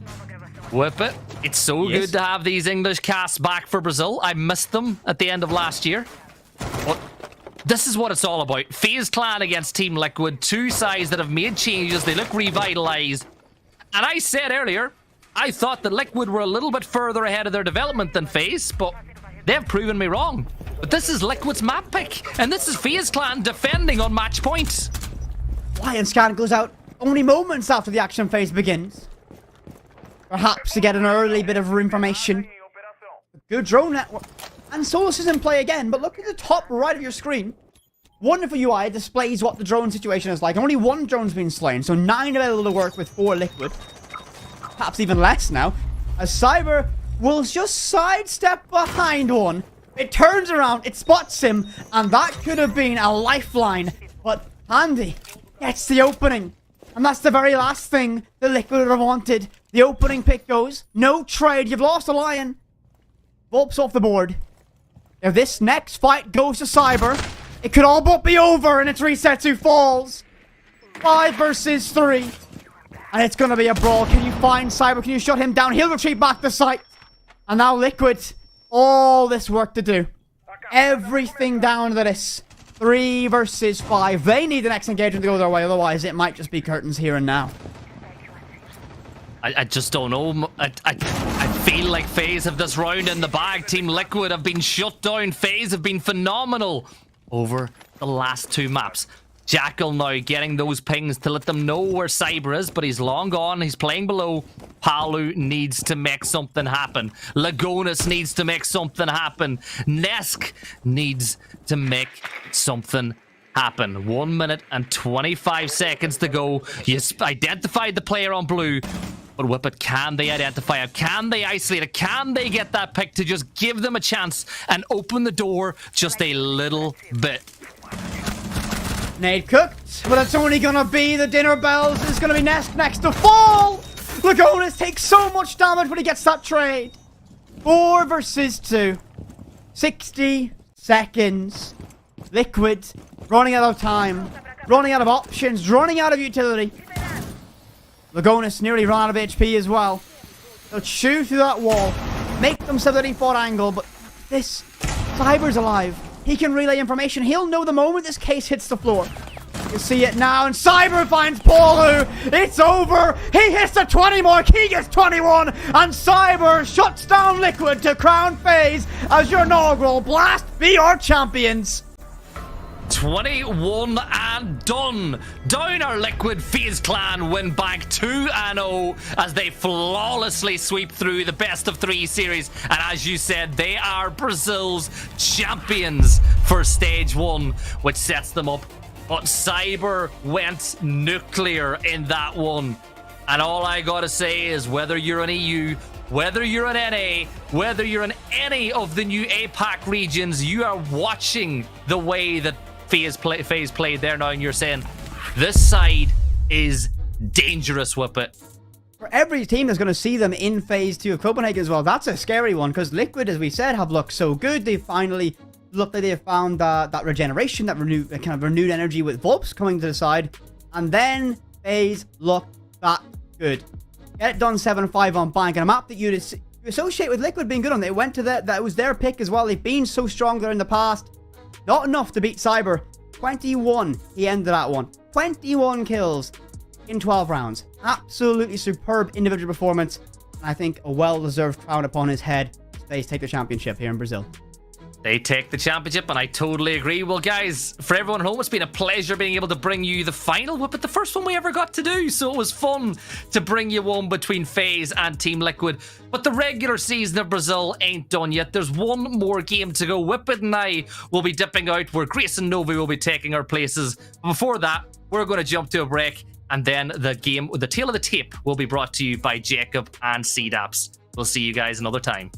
Whip it. It's so good to have these English casts back for Brazil. I missed them at the end of last year. But this is what it's all about. FaZe Clan against Team Liquid. Two sides that have made changes. They look revitalized. And I said earlier, I thought that Liquid were a little bit further ahead of their development than FaZe, but they've proven me wrong. But this is Liquid's map pick, and this is FaZe Clan defending on match point. Lion Scan goes out only moments after the action phase begins. Perhaps to get an early bit of information. Good drone network. And Solus is in play again, but look at the top right of your screen. Wonderful UI displays what the drone situation is like. Only one drone's been slain, so 9 available to work with 4 Liquid. Perhaps even less now, as Cyber will just sidestep behind one. It turns around, it spots him, and that could have been a lifeline. But Andy gets the opening, and that's the very last thing the Liquid would have wanted. The opening pick goes, no trade, you've lost a Lion. Volps off the board. If this next fight goes to Cyber, it could all but be over, and it's Resetsu falls. 5 versus 3. And it's going to be a brawl. Can you find Cyber? Can you shut him down? He'll retreat back to site. And now Liquid, all this work to do. Everything down to this. 3 versus 5. They need the next engagement to go their way. Otherwise, it might just be curtains here and now. I just don't know. I feel like FaZe have this round in the bag. Team Liquid have been shut down. FaZe have been phenomenal over the last 2 maps. Jackal now getting those pings to let them know where Cyber is, but he's long gone. He's playing below. Palu needs to make something happen. Lagonis needs to make something happen. Nesk needs to make something happen. 1 minute and 25 seconds to go. You identified the player on blue, but Whippet, can they identify it? Can they isolate it? Can they get that pick to just give them a chance and open the door just a little bit? Nade cooked, but it's only gonna be the dinner bells. It's gonna be next to fall. Lagonis takes so much damage when he gets that trade. 4 versus 2. 60 seconds. Liquid running out of time, running out of options, running out of utility. Lagonis nearly ran out of HP as well. They'll chew through that wall, make themselves a default angle, but this Cyber's alive. He can relay information. He'll know the moment this case hits the floor. You see it now, and Cyber finds Paulu. It's over. He hits the 20 mark. He gets 21, and Cyber shuts down Liquid to crown FaZe as your inaugural Blast VR champions. 21 and done. Down our Liquid. FaZe Clan win back 2-0 as they flawlessly sweep through the best of 3 series. And as you said, they are Brazil's champions for stage 1, which sets them up. But Cyber went nuclear in that one. And all I gotta say is, whether you're an EU whether you're in NA, whether you're in any of the new APAC regions, you are watching the way that FaZe played there now, and you're saying, this side is dangerous, Whippet. For every team that's going to see them in Phase 2 of Copenhagen as well, that's a scary one, because Liquid, as we said, have looked so good. They finally looked like they've found that regeneration, that renewed energy with Volps coming to the side, and then FaZe looked that good. Get it done 7-5 on Bank, and a map that you associate with Liquid being good on. They went to that was their pick as well. They've been so strong there in the past. Not enough to beat Cyber. 21, he ended that one. 21 kills in 12 rounds. Absolutely superb individual performance. And I think a well-deserved crown upon his head. FaZe take the championship here in Brazil. They take the championship, and I totally agree. Well, guys, for everyone at home, it's been a pleasure being able to bring you the final Whippet, the first one we ever got to do. So it was fun to bring you one between FaZe and Team Liquid. But the regular season of Brazil ain't done yet. There's one more game to go. Whippet and I will be dipping out where Grace and Novi will be taking our places. But before that, we're going to jump to a break, and then the tale of the tape will be brought to you by Jacob and CDAPS. We'll see you guys another time.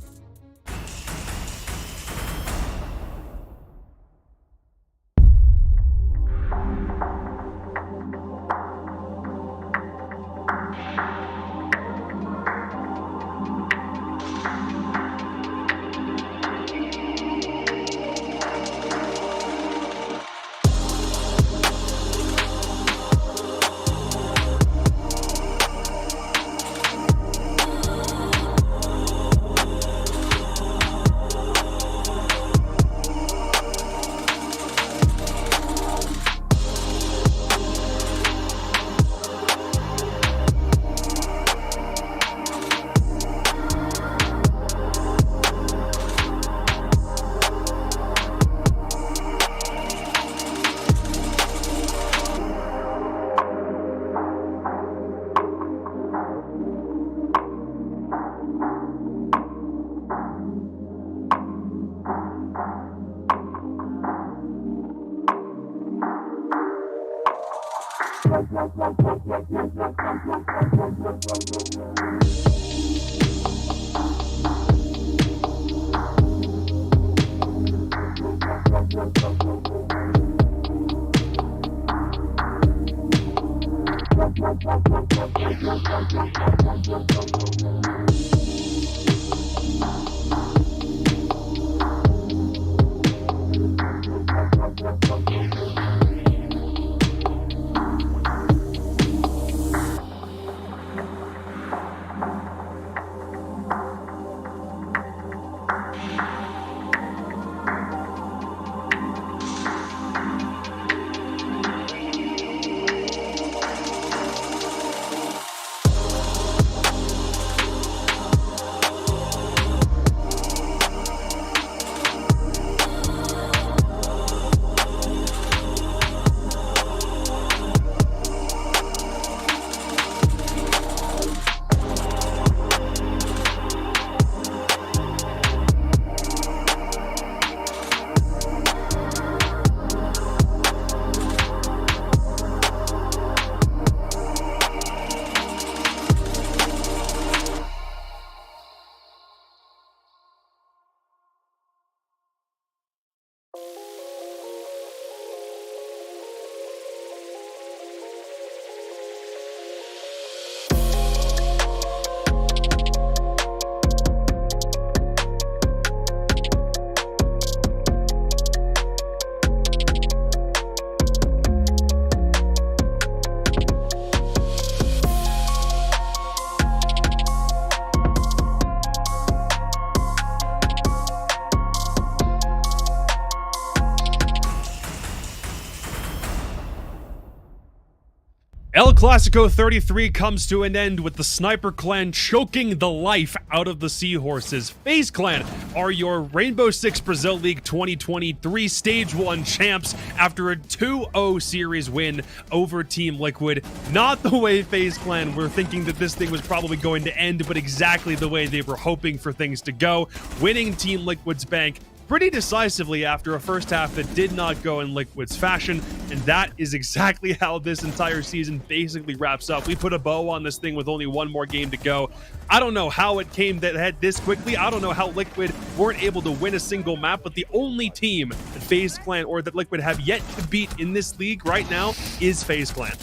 El Clasico 33 comes to an end with the Sniper Clan choking the life out of the Seahorses. FaZe Clan are your Rainbow Six Brazil League 2023 Stage 1 champs after a 2-0 series win over Team Liquid. Not the way FaZe Clan were thinking that this thing was probably going to end, but exactly the way they were hoping for things to go. Winning Team Liquid's bank pretty decisively after a first half that did not go in Liquid's fashion, and that is exactly how this entire season basically wraps up. We put a bow on this thing with only one more game to go. I don't know how it came that had this quickly. I don't know how Liquid weren't able to win a single map, but the only team that FaZe Clan or that Liquid have yet to beat in this league right now is FaZe Clan.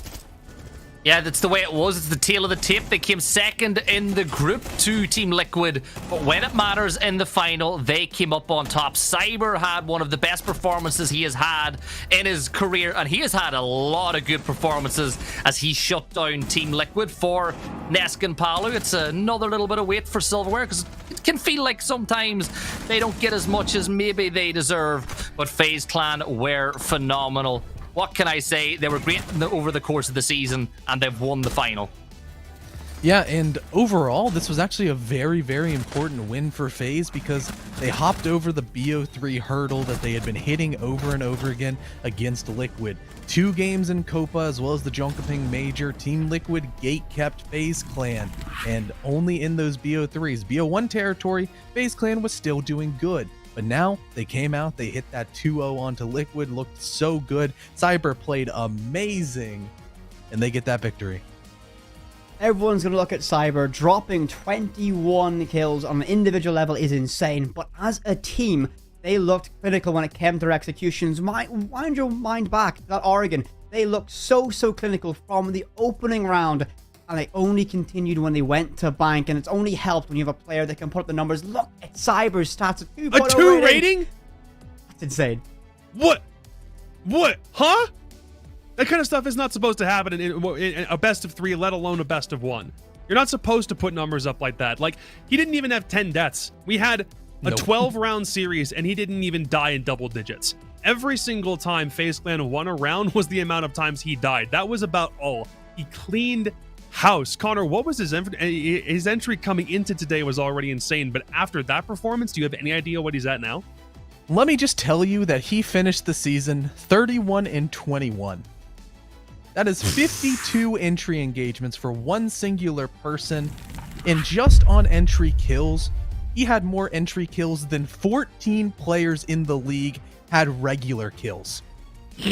Yeah, that's the way it was. It's the tail of the tape. They came second in the group to Team Liquid, but when it matters in the final, they came up on top. Cyber had one of the best performances he has had in his career, and he has had a lot of good performances as he shut down Team Liquid. For Nesk and Palu, it's another little bit of weight for silverware, because it can feel like sometimes they don't get as much as maybe they deserve, but FaZe Clan were phenomenal. What can I say? They were great over the course of the season, and they've won the final. Yeah, and overall, this was actually a very, very important win for FaZe because they hopped over the BO3 hurdle that they had been hitting over and over again against Liquid. 2 games in Copa as well as the Jonkoping Major, Team Liquid gate-kept FaZe Clan, and only in those BO3s. BO1 territory, FaZe Clan was still doing good. But now they came out, they hit that 2-0 onto Liquid, looked so good. Cyber played amazing, and they get that victory. Everyone's going to look at Cyber. Dropping 21 kills on an individual level is insane, but as a team, they looked critical when it came to their executions. Wind your mind back to that Oregon. They looked so clinical from the opening round, and they only continued when they went to bank, and it's only helped when you have a player that can put up the numbers. Look at Cyber's stats, a 2.0 A 2 rating? That's insane. What? Huh? That kind of stuff is not supposed to happen in a best of 3, let alone a best of 1. You're not supposed to put numbers up like that. Like, he didn't even have 10 deaths. We had a 12-round series, and he didn't even die in double digits. Every single time FaZe Clan won a round was the amount of times he died. That was about all. He cleaned house. Connor, what was his entry coming into today was already insane, but after that performance, do you have any idea what he's at now? Let me just tell you that he finished the season 31-21. That is 52 entry engagements for one singular person, and just on entry kills, he had more entry kills than 14 players in the league had regular kills. No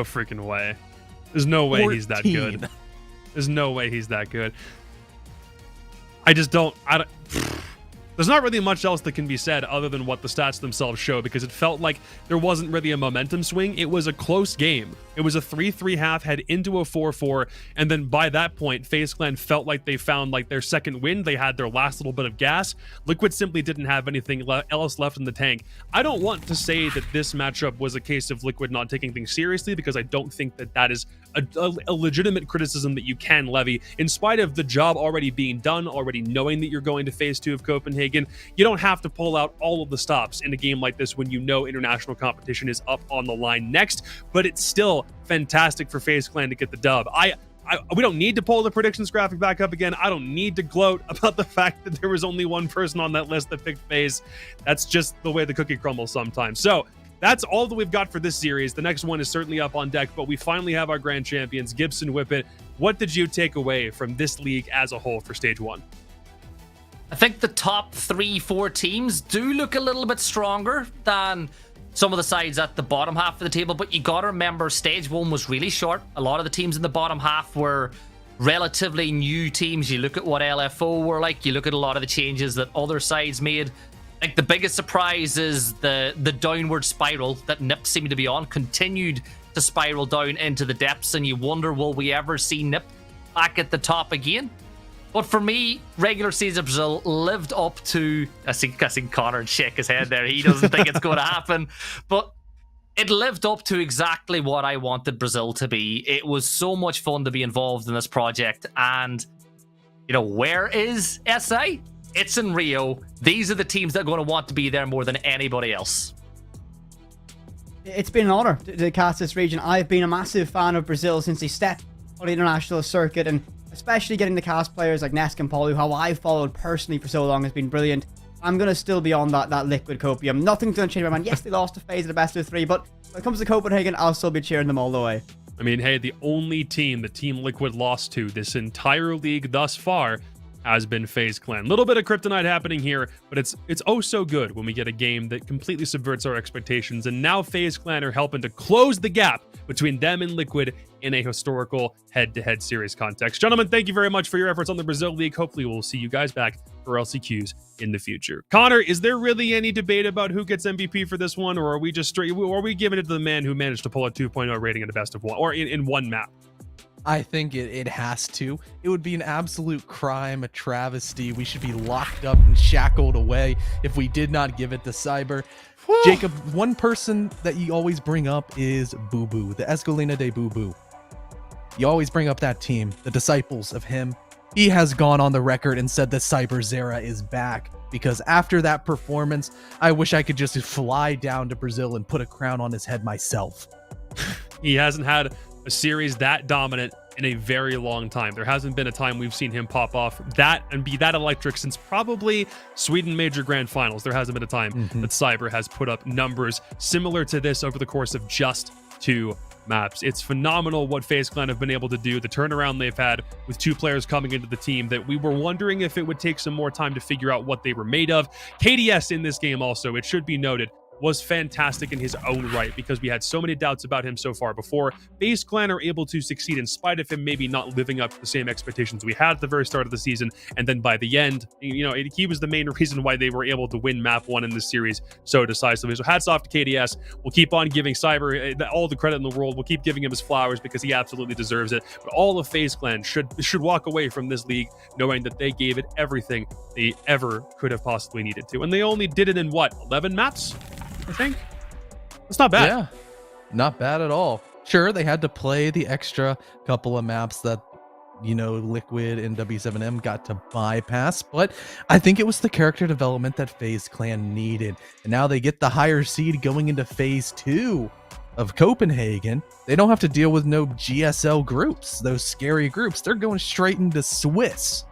freaking way. There's no way 14. He's that good. There's no way he's that good. I don't. There's not really much else that can be said other than what the stats themselves show, because it felt like there wasn't really a momentum swing. It was a close game. It was a 3-3 half, head into a 4-4, and then by that point, FaZe Clan felt like they found like their second wind. They had their last little bit of gas. Liquid simply didn't have anything else left in the tank. I don't want to say that this matchup was a case of Liquid not taking things seriously, because I don't think that that is a legitimate criticism that you can levy. In spite of the job already being done, already knowing that you're going to phase 2 of Copenhagen, you don't have to pull out all of the stops in a game like this when you know international competition is up on the line next, but it's still fantastic for FaZe Clan to get the dub. We don't need to pull the predictions graphic back up again. I don't need to gloat about the fact that there was only one person on that list that picked FaZe. That's just the way the cookie crumbles sometimes. So that's all that we've got for this series. The next one is certainly up on deck, but we finally have our grand champions, Gibson Whippet. What did you take away from this league as a whole for stage 1? I think the top 3-4 teams do look a little bit stronger than some of the sides at the bottom half of the table, but you gotta remember stage 1 was really short. A lot of the teams in the bottom half were relatively new teams. You look at what LFO were like, you look at a lot of the changes that other sides made. Like, the biggest surprise is the downward spiral that NIP seemed to be on continued to spiral down into the depths, and you wonder, will we ever see NIP back at the top again? But for me, regular season Brazil lived up to... I seen Connor shake his head there. He doesn't think it's going to happen. But it lived up to exactly what I wanted Brazil to be. It was so much fun to be involved in this project. And, you know, where is SI? It's in Rio. These are the teams that are going to want to be there more than anybody else. It's been an honor to cast this region. I've been a massive fan of Brazil since they stepped on the international circuit, and especially getting the cast players like Nesk and Palu, who I've followed personally for so long, has been brilliant. I'm going to still be on that Liquid copium. Nothing's going to change my mind. Yes, they lost to FaZe at the best of 3, but when it comes to Copenhagen, I'll still be cheering them all the way. I mean, hey, the only team that Team Liquid lost to this entire league thus far has been FaZe Clan. Little bit of kryptonite happening here, but it's oh so good when we get a game that completely subverts our expectations. And now FaZe Clan are helping to close the gap between them and Liquid in a historical head-to-head series context. Gentlemen, thank you very much for your efforts on the Brazil League. Hopefully we'll see you guys back for LCQs in the future. Connor, is there really any debate about who gets MVP for this one, or are we just straight, or are we giving it to the man who managed to pull a 2.0 rating in the best of one, or in one map? I think it has to. It would be an absolute crime, a travesty. We should be locked up and shackled away if we did not give it to Cyber. Jacob, one person that you always bring up is Boo Boo, the Escolina de Boo Boo. You always bring up that team, the disciples of him. He has gone on the record and said that Cyber Zera is back, because after that performance, I wish I could just fly down to Brazil and put a crown on his head myself. He hasn't had a series that dominant in a very long time. There hasn't been a time we've seen him pop off that and be that electric since probably Sweden Major Grand Finals. There hasn't been a time that Cyber has put up numbers similar to this over the course of just 2 maps. It's phenomenal what FaZe Clan have been able to do, the turnaround they've had with 2 players coming into the team that we were wondering if it would take some more time to figure out what they were made of. KDS in this game also, it should be noted, was fantastic in his own right, because we had so many doubts about him so far before. FaZe Clan are able to succeed in spite of him maybe not living up to the same expectations we had at the very start of the season, and then by the end, he was the main reason why they were able to win map 1 in this series so decisively. So hats off to KDS. We'll keep on giving Cyber all the credit in the world. We'll keep giving him his flowers because he absolutely deserves it. But all of FaZe Clan should walk away from this league knowing that they gave it everything they ever could have possibly needed to, and they only did it in what, 11 maps? I think it's not bad. Yeah, not bad at all. Sure, they had to play the extra couple of maps that, Liquid and W7M got to bypass, but I think it was the character development that FaZe Clan needed. And now they get the higher seed going into phase 2 of Copenhagen. They don't have to deal with no GSL groups, those scary groups. They're going straight into Swiss.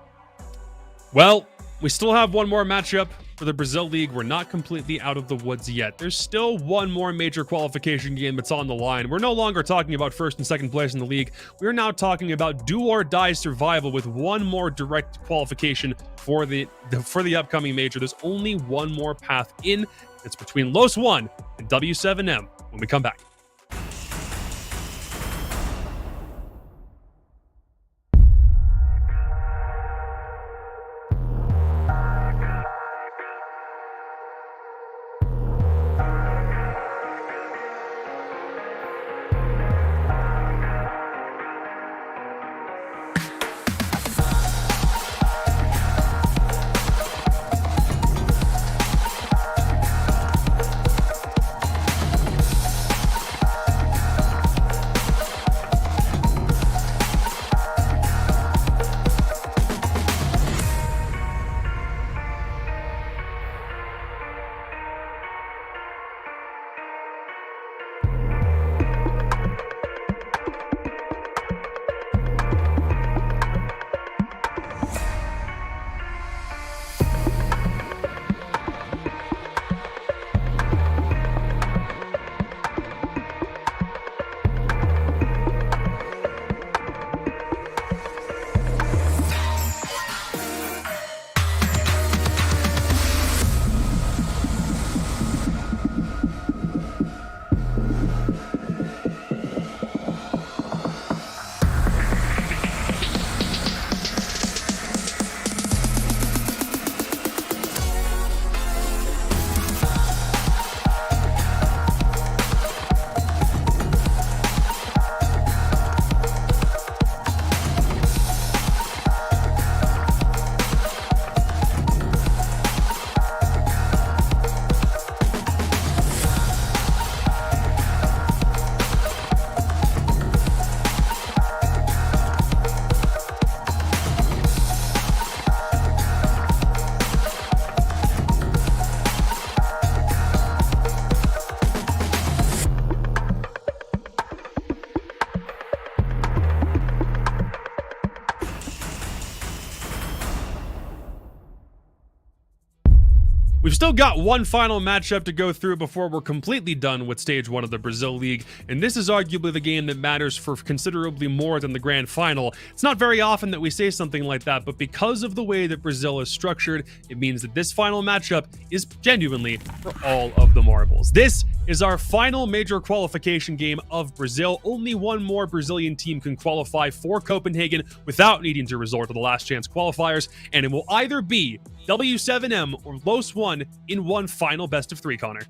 Well, we still have one more matchup for the Brazil League. We're not completely out of the woods yet. There's still one more major qualification game that's on the line. We're no longer talking about first and second place in the league. We're now talking about do or die survival with one more direct qualification for the upcoming major. There's only one more path in. It's between Los 1 and W7M when we come back. We've still got one final matchup to go through before we're completely done with Stage 1 of the Brazil League, and this is arguably the game that matters for considerably more than the Grand Final. It's not very often that we say something like that, but because of the way that Brazil is structured, it means that this final matchup is genuinely for all of the marbles. This is our final major qualification game of Brazil. Only one more Brazilian team can qualify for Copenhagen without needing to resort to the last chance qualifiers, and it will either be W7M or Los One in one final best of three, Connor.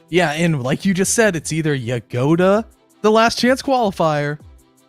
Yeah, and like you just said, it's either you go to the last chance qualifier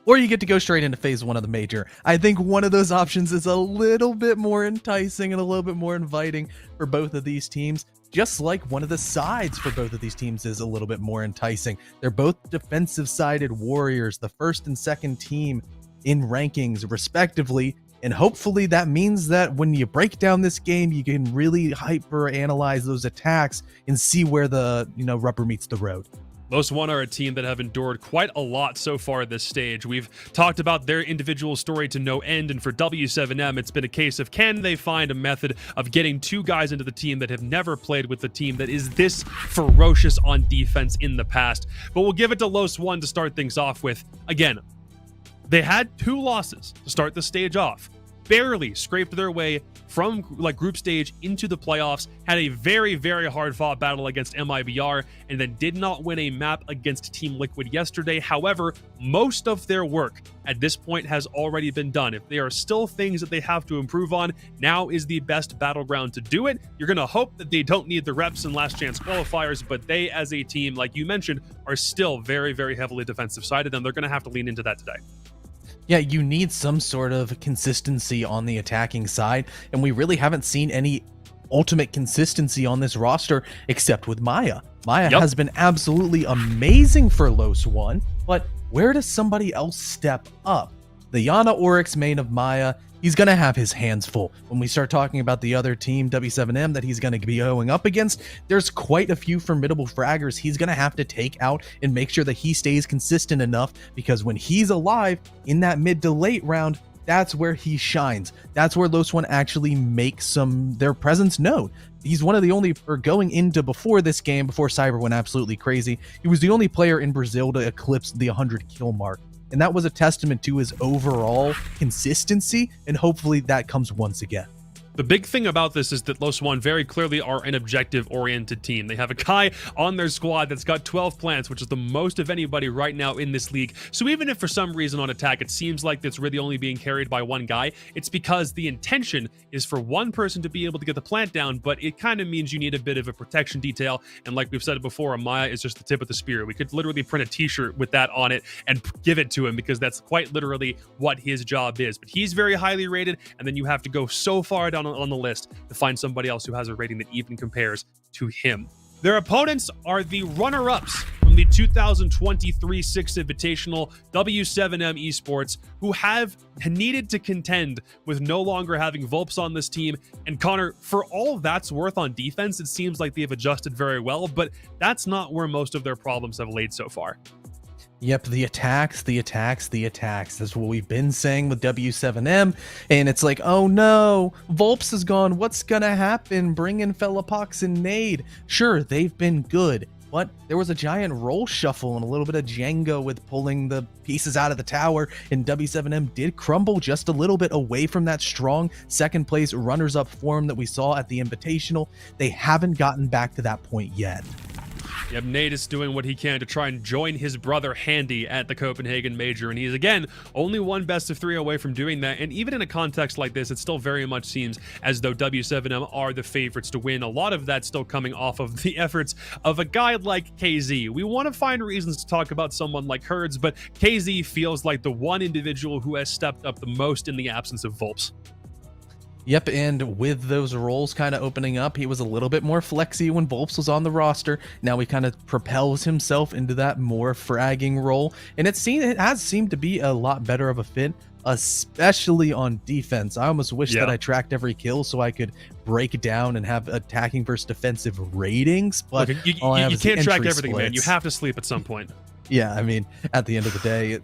or you get to go straight into phase 1 of the major. I think one of those options is a little bit more enticing and a little bit more inviting for both of these teams, just like one of the sides for both of these teams is a little bit more enticing. They're both defensive-sided warriors, the first and second team in rankings respectively, and hopefully that means that when you break down this game, you can really hyper analyze those attacks and see where the rubber meets the road. Los One are a team that have endured quite a lot so far this stage. We've talked about their individual story to no end, and for W7M, it's been a case of can they find a method of getting two guys into the team that have never played with the team that is this ferocious on defense in the past. But we'll give it to Los One to start things off with. Again, they had 2 losses to start the stage off. Barely scraped their way from group stage into the playoffs, had a very, very hard fought battle against MIBR, and then did not win a map against Team Liquid yesterday. However, most of their work at this point has already been done. If there are still things that they have to improve on, now is the best battleground to do it. You're going to hope that they don't need the reps and last chance qualifiers, but they as a team, like you mentioned, are still very, very heavily defensive sided, and they're going to have to lean into that today. Yeah, you need some sort of consistency on the attacking side, and we really haven't seen any ultimate consistency on this roster except with Maya. Maya has been absolutely amazing for Los One, but where does somebody else step up? The Yana Oryx main of Maya, he's going to have his hands full. When we start talking about the other team, W7M, that he's going to be going up against, there's quite a few formidable fraggers he's going to have to take out and make sure that he stays consistent enough, because when he's alive in that mid to late round, that's where he shines. That's where Los One actually makes their presence known. He's one of the only, or going into before this game, before Cyber went absolutely crazy, he was the only player in Brazil to eclipse the 100 kill mark. And that was a testament to his overall consistency, and hopefully that comes once again. The big thing about this is that Los One very clearly are an objective-oriented team. They have a guy on their squad that's got 12 plants, which is the most of anybody right now in this league. So even if for some reason on attack it seems like it's really only being carried by one guy, it's because the intention is for one person to be able to get the plant down, but it kind of means you need a bit of a protection detail. And like we've said before, Amaya is just the tip of the spear. We could literally print a t-shirt with that on it and give it to him, because that's quite literally what his job is. But he's very highly rated, and then you have to go so far down on the list to find somebody else who has a rating that even compares to him. Their opponents are the runner-ups from the 2023 Six Invitational, W7M Esports, who have needed to contend with no longer having Vulps on this team. And Connor, for all that's worth on defense, it seems like they've adjusted very well, but that's not where most of their problems have laid so far. Yep, the attacks. That's what we've been saying with W7M. And it's like, oh no, Vulps is gone. What's gonna happen? Bring in Fellapox and Nade. Sure, they've been good, but there was a giant roll shuffle and a little bit of Django with pulling the pieces out of the tower, and W7M did crumble just a little bit away from that strong second place runners-up form that we saw at the Invitational. They haven't gotten back to that point yet. Yep, Nate is doing what he can to try and join his brother Handy at the Copenhagen Major, and he's, again, only one best of 3 away from doing that. And even in a context like this, it still very much seems as though W7M are the favorites to win. A lot of that still coming off of the efforts of a guy like KZ. We want to find reasons to talk about someone like Herds, but KZ feels like the one individual who has stepped up the most in the absence of Vulps. Yep, and with those roles kind of opening up, he was a little bit more flexy when Vulps was on the roster. Now he kind of propels himself into that more fragging role, and it has seemed to be a lot better of a fit, especially on defense. I almost wish that I tracked every kill so I could break down and have attacking versus defensive ratings, but you can't track everything, man. You have to sleep at some point. Yeah, I mean, at the end of the day,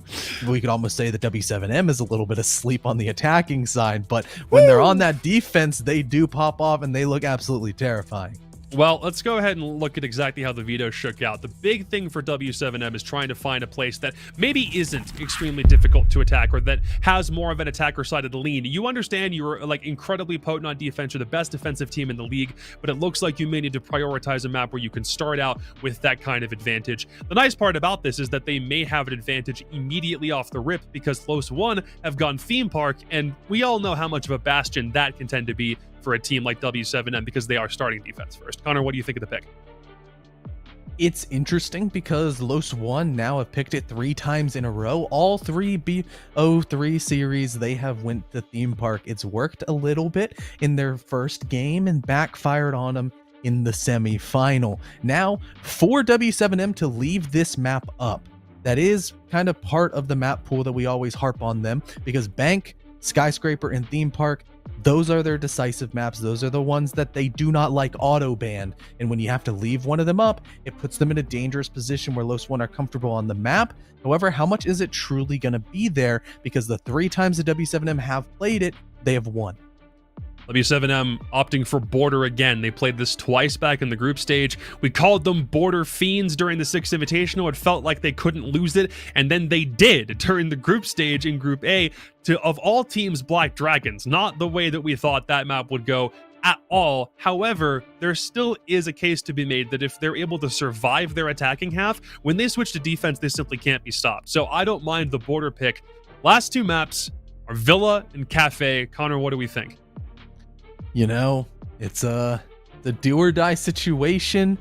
we could almost say that W7M is a little bit asleep on the attacking side, but when they're on that defense, they do pop off and they look absolutely terrifying. Well, let's go ahead and look at exactly how the veto shook out. The big thing for W7M is trying to find a place that maybe isn't extremely difficult to attack or that has more of an attacker-sided lean. You understand you're like incredibly potent on defense, you're the best defensive team in the league, but it looks like you may need to prioritize a map where you can start out with that kind of advantage. The nice part about this is that they may have an advantage immediately off the rip because Los One have gone theme park, and we all know how much of a bastion that can tend to be for a team like W7M because they are starting defense first. Connor, what do you think of the pick? It's interesting because Los One now have picked it 3 times in a row. All 3 BO3 series they have went to theme park. It's worked a little bit in their first game and backfired on them in the semi-final. Now, for W7M to leave this map up, that is kind of part of the map pool that we always harp on them, because Bank, Skyscraper, and Theme Park, those are their decisive maps. Those are the ones that they do not like auto ban. And when you have to leave one of them up, it puts them in a dangerous position where Los One are comfortable on the map. However, how much is it truly going to be there? Because the 3 times the W7M have played it, they have won. W7M opting for Border again. They played this twice back in the group stage. We called them Border Fiends during the 6th Invitational. It felt like they couldn't lose it, and then they did during the group stage in Group A to, of all teams, Black Dragons. Not the way that we thought that map would go at all. However, there still is a case to be made that if they're able to survive their attacking half, when they switch to defense, they simply can't be stopped. So I don't mind the Border pick. Last 2 maps are Villa and Cafe. Connor, what do we think? You know, it's the do or die situation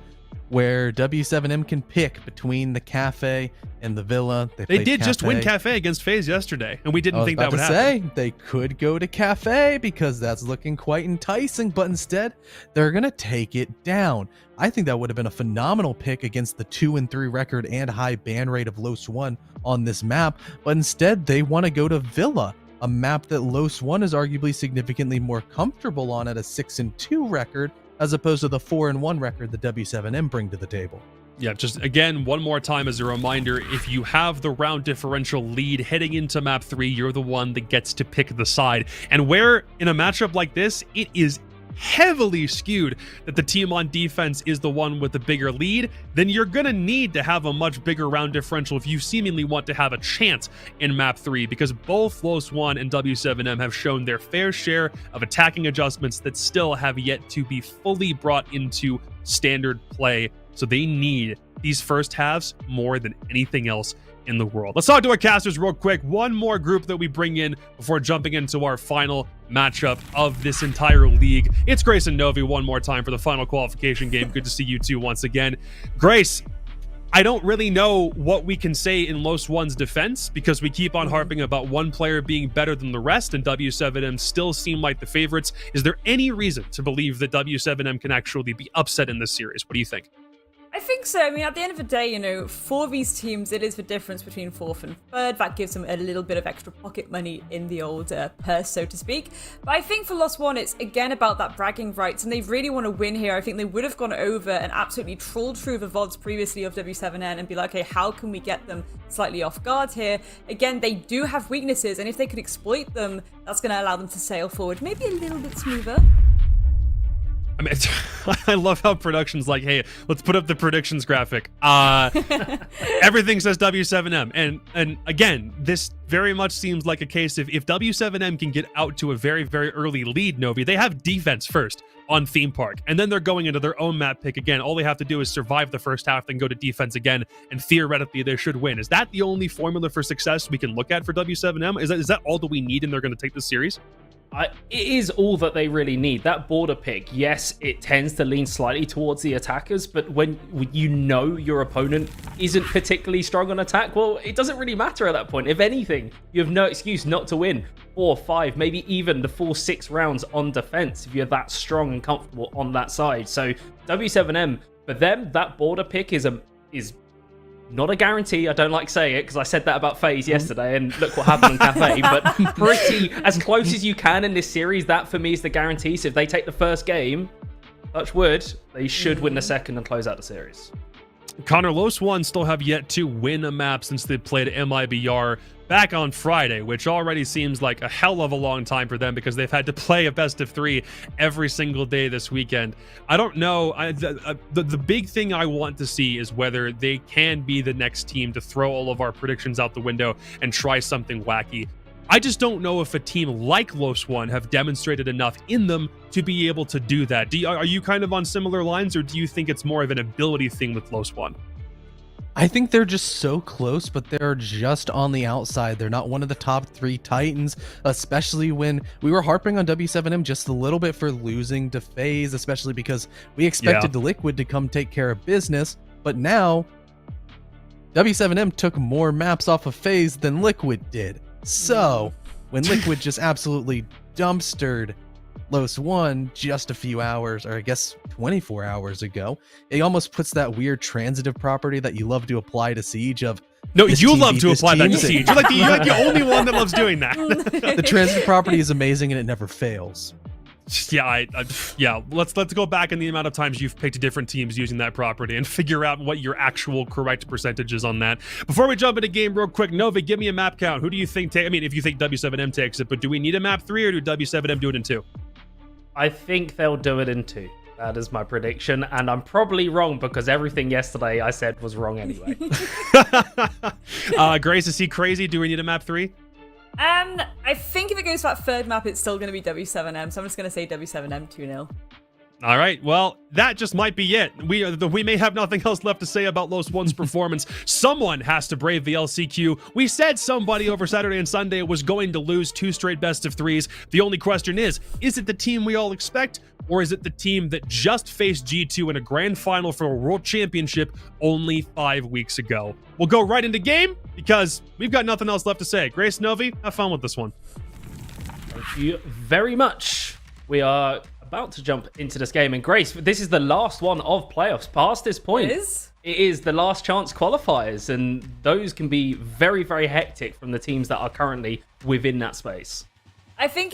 where W7M can pick between the Cafe and the Villa. They did just win Cafe against FaZe yesterday, and we didn't think that would happen. I was about to say, they could go to Cafe because that's looking quite enticing, but instead, they're going to take it down. I think that would have been a phenomenal pick against the 2 and 3 record and high ban rate of Los One on this map, but instead, they want to go to Villa, a map that Los One is arguably significantly more comfortable on at a 6 and 2 record, as opposed to the 4 and 1 record the W7M bring to the table. Yeah, just again, one more time as a reminder, if you have the round differential lead heading into map 3, you're the one that gets to pick the side. And where in a matchup like this, it is heavily skewed that the team on defense is the one with the bigger lead, then you're gonna need to have a much bigger round differential if you seemingly want to have a chance in map 3, because both Los One and W7M have shown their fair share of attacking adjustments that still have yet to be fully brought into standard play. So they need these first halves more than anything else in the world. Let's talk to our casters real quick. One more group that we bring in before jumping into our final matchup of this entire league. It's Grace and Novi one more time for the final qualification game. Good to see you two once again. Grace, I don't really know what we can say in Los One's defense because we keep on harping about one player being better than the rest, and W7M still seem like the favorites. Is there any reason to believe that W7M can actually be upset in this series? What do you think? I think so. I mean, at the end of the day, you know, for these teams, it is the difference between 4th and 3rd. That gives them a little bit of extra pocket money in the old purse, so to speak. But I think for Los One, it's again about that bragging rights, and they really want to win here. I think they would have gone over and absolutely trolled through the VODs previously of W7N and be like, okay, how can we get them slightly off guard here? Again, they do have weaknesses, and if they could exploit them, that's going to allow them to sail forward maybe a little bit smoother. I mean, I love how production's like, hey, let's put up the predictions graphic. Everything says W7M. And again, this very much seems like a case of if W7M can get out to a very, very early lead, Novi, they have defense first on Theme Park. And then they're going into their own map pick again. All they have to do is survive the first half, then go to defense again, and theoretically they should win. Is that the only formula for success we can look at for W7M? Is that all that we need and they're going to take this series? It is all that they really need. That border pick, yes, it tends to lean slightly towards the attackers, but when you know your opponent isn't particularly strong on attack, well, it doesn't really matter at that point. If anything, you have no excuse not to win 4, 5, maybe even the full 6 rounds on defense if you're that strong and comfortable on that side. So W7M, for them, that border pick is not a guarantee. I don't like saying it because I said that about FaZe yesterday and look what happened in Cafe, but pretty as close as you can in this series. That for me is the guarantee. So if they take the first game, touch wood, they should win the second and close out the series. Connor, Los One still have yet to win a map since they played MIBR back on Friday, which already seems like a hell of a long time for them because they've had to play a best of 3 every single day this weekend. I don't know. The big thing I want to see is whether they can be the next team to throw all of our predictions out the window and try something wacky. I just don't know if a team like Los One have demonstrated enough in them to be able to do that. Are you kind of on similar lines, or do you think it's more of an ability thing with Los One? I think they're just so close, but they're just on the outside. They're not one of the top 3 Titans, especially when we were harping on W7M just a little bit for losing to FaZe, especially because we expected the Liquid to come take care of business. But now, W7M took more maps off of FaZe than Liquid did. So, when Liquid just absolutely dumpstered Los One just a few hours, or I guess 24 hours ago, it almost puts that weird transitive property that you love to apply to Siege of... No, you love to apply that to Siege. You're like the only one that loves doing that. The transitive property is amazing and it never fails. Yeah, let's go back in the amount of times you've picked different teams using that property and figure out what your actual correct percentage is on that. Before we jump into game real quick, Novi, give me a map count. Who do you think if you think W7M takes it, but do we need a map 3 or do W7M do it in 2? I think they'll do it in 2. That is my prediction, and I'm probably wrong because everything yesterday I said was wrong anyway. Grace, is he crazy? Do we need a map 3? I think if it goes to that third map, it's still going to be W7M, so I'm just going to say W7M 2-0. All right, well, that just might be it. We may have nothing else left to say about Los One's performance. Someone has to brave the LCQ. We said somebody over Saturday and Sunday was going to lose 2 straight best of 3s. The only question is it the team we all expect, or is it the team that just faced G2 in a grand final for a world championship only 5 weeks ago? We'll go right into game because we've got nothing else left to say. Grace, Novi, have fun with this one. Thank you very much. We are about to jump into this game, and Grace, this is the last one of playoffs past this point. It is the last chance qualifiers, and those can be very, very hectic from the teams that are currently within that space. I think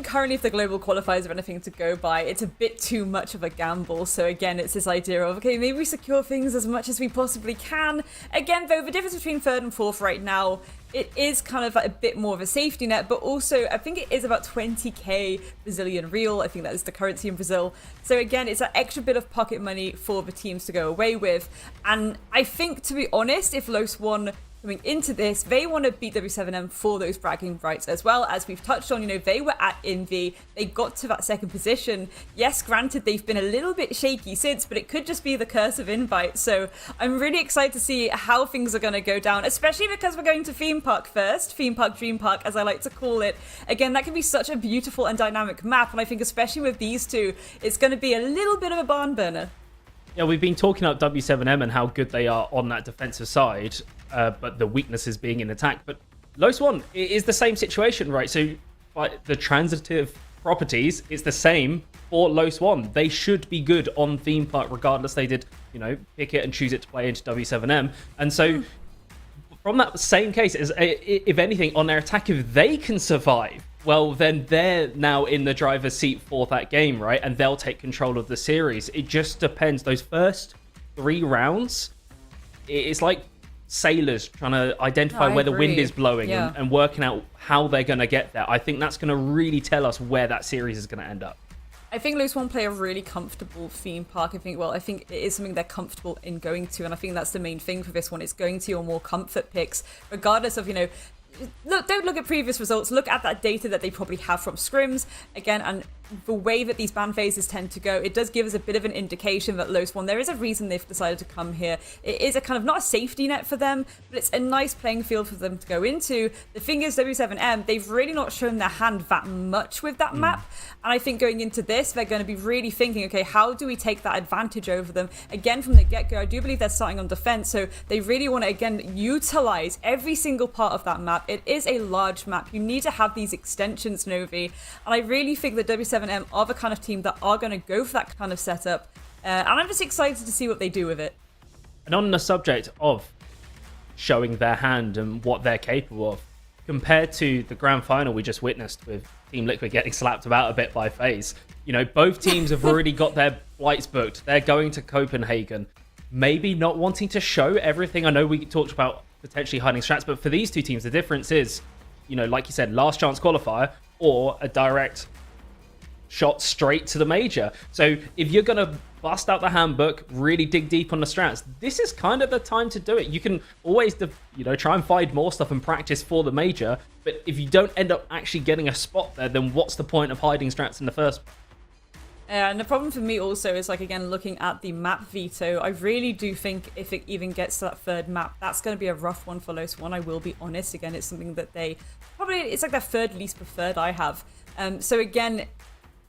currently if the global qualifiers are anything to go by, it's a bit too much of a gamble. So again, it's this idea of, okay, maybe we secure things as much as we possibly can. Again, though, the difference between 3rd and 4th right now, it is kind of like a bit more of a safety net, but also I think it is about 20k Brazilian real. I think that is the currency in Brazil. So again, it's an extra bit of pocket money for the teams to go away with. And I think, to be honest, if Los One coming into this, they want to beat W7M for those bragging rights as well. As we've touched on, they were at Envy, they got to that 2nd position. Yes, granted, they've been a little bit shaky since, but it could just be the curse of Invite. So I'm really excited to see how things are going to go down, especially because we're going to Theme Park first, Theme Park Dream Park, as I like to call it. Again, that can be such a beautiful and dynamic map, and I think especially with these two, it's going to be a little bit of a barn burner. Yeah, we've been talking about W7M and how good they are on that defensive side, but the weaknesses being in attack. But Los One is the same situation, right? So the transitive properties is the same for Los One. They should be good on Theme Park regardless. They did, pick it and choose it to play into W7M. And so from that same case, if anything, on their attack, if they can survive, well, then they're now in the driver's seat for that game, right? And they'll take control of the series. It just depends. Those first 3 rounds, it's like sailors trying to identify where the wind is blowing and working out how they're going to get there. I think that's going to really tell us where that series is going to end up. I think Los One play a really comfortable theme park. I think it is something they're comfortable in going to, and I think that's the main thing for this one. It's going to your more comfort picks, regardless of, don't look at previous results. Look at that data that they probably have from scrims. Again, and the way that these ban phases tend to go, it does give us a bit of an indication that Los One, there is a reason they've decided to come here. It is a kind of, not a safety net for them, but it's a nice playing field for them to go into. The thing is, W7M, they've really not shown their hand that much with that map. And I think going into this, they're going to be really thinking, okay, how do we take that advantage over them? Again, from the get-go, I do believe they're starting on defense, so they really want to, again, utilize every single part of that map. It is a large map. You need to have these extensions, Novi. And I really think that W7M are the kind of team that are going to go for that kind of setup. And I'm just excited to see what they do with it. And on the subject of showing their hand and what they're capable of, compared to the grand final we just witnessed with Team Liquid getting slapped about a bit by FaZe, both teams have already got their flights booked. They're going to Copenhagen. Maybe not wanting to show everything. I know we talked about potentially hiding strats. But for these two teams, the difference is, you know, like you said, last chance qualifier or a direct shot straight to the major. So if you're going to bust out the handbook, really dig deep on the strats, this is kind of the time to do it. You can always, you know, try and find more stuff and practice for the major. But if you don't end up actually getting a spot there, then what's the point of hiding strats in the first place? And the problem for me also is, like, again, looking at the map veto, I really do think if it even gets to that third map, that's going to be a rough one for Los One. I will be honest. Again, it's something that they probably, it's like their third least preferred I have. So again,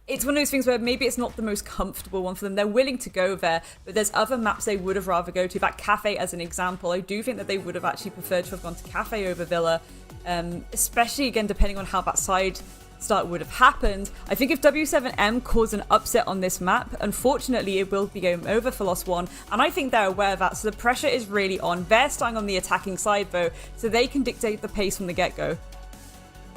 it's one of those things where maybe it's not the most comfortable one for them. They're willing to go there, but there's other maps they would have rather go to. That Cafe as an example, I do think that they would have actually preferred to have gone to Cafe over Villa, especially, again, depending on how that side start would have happened. I think if W7M caused an upset on this map, unfortunately it will be game over for Lost One, and I think they're aware of that, so the pressure is really on. They're starting on the attacking side though, so they can dictate the pace from the get-go.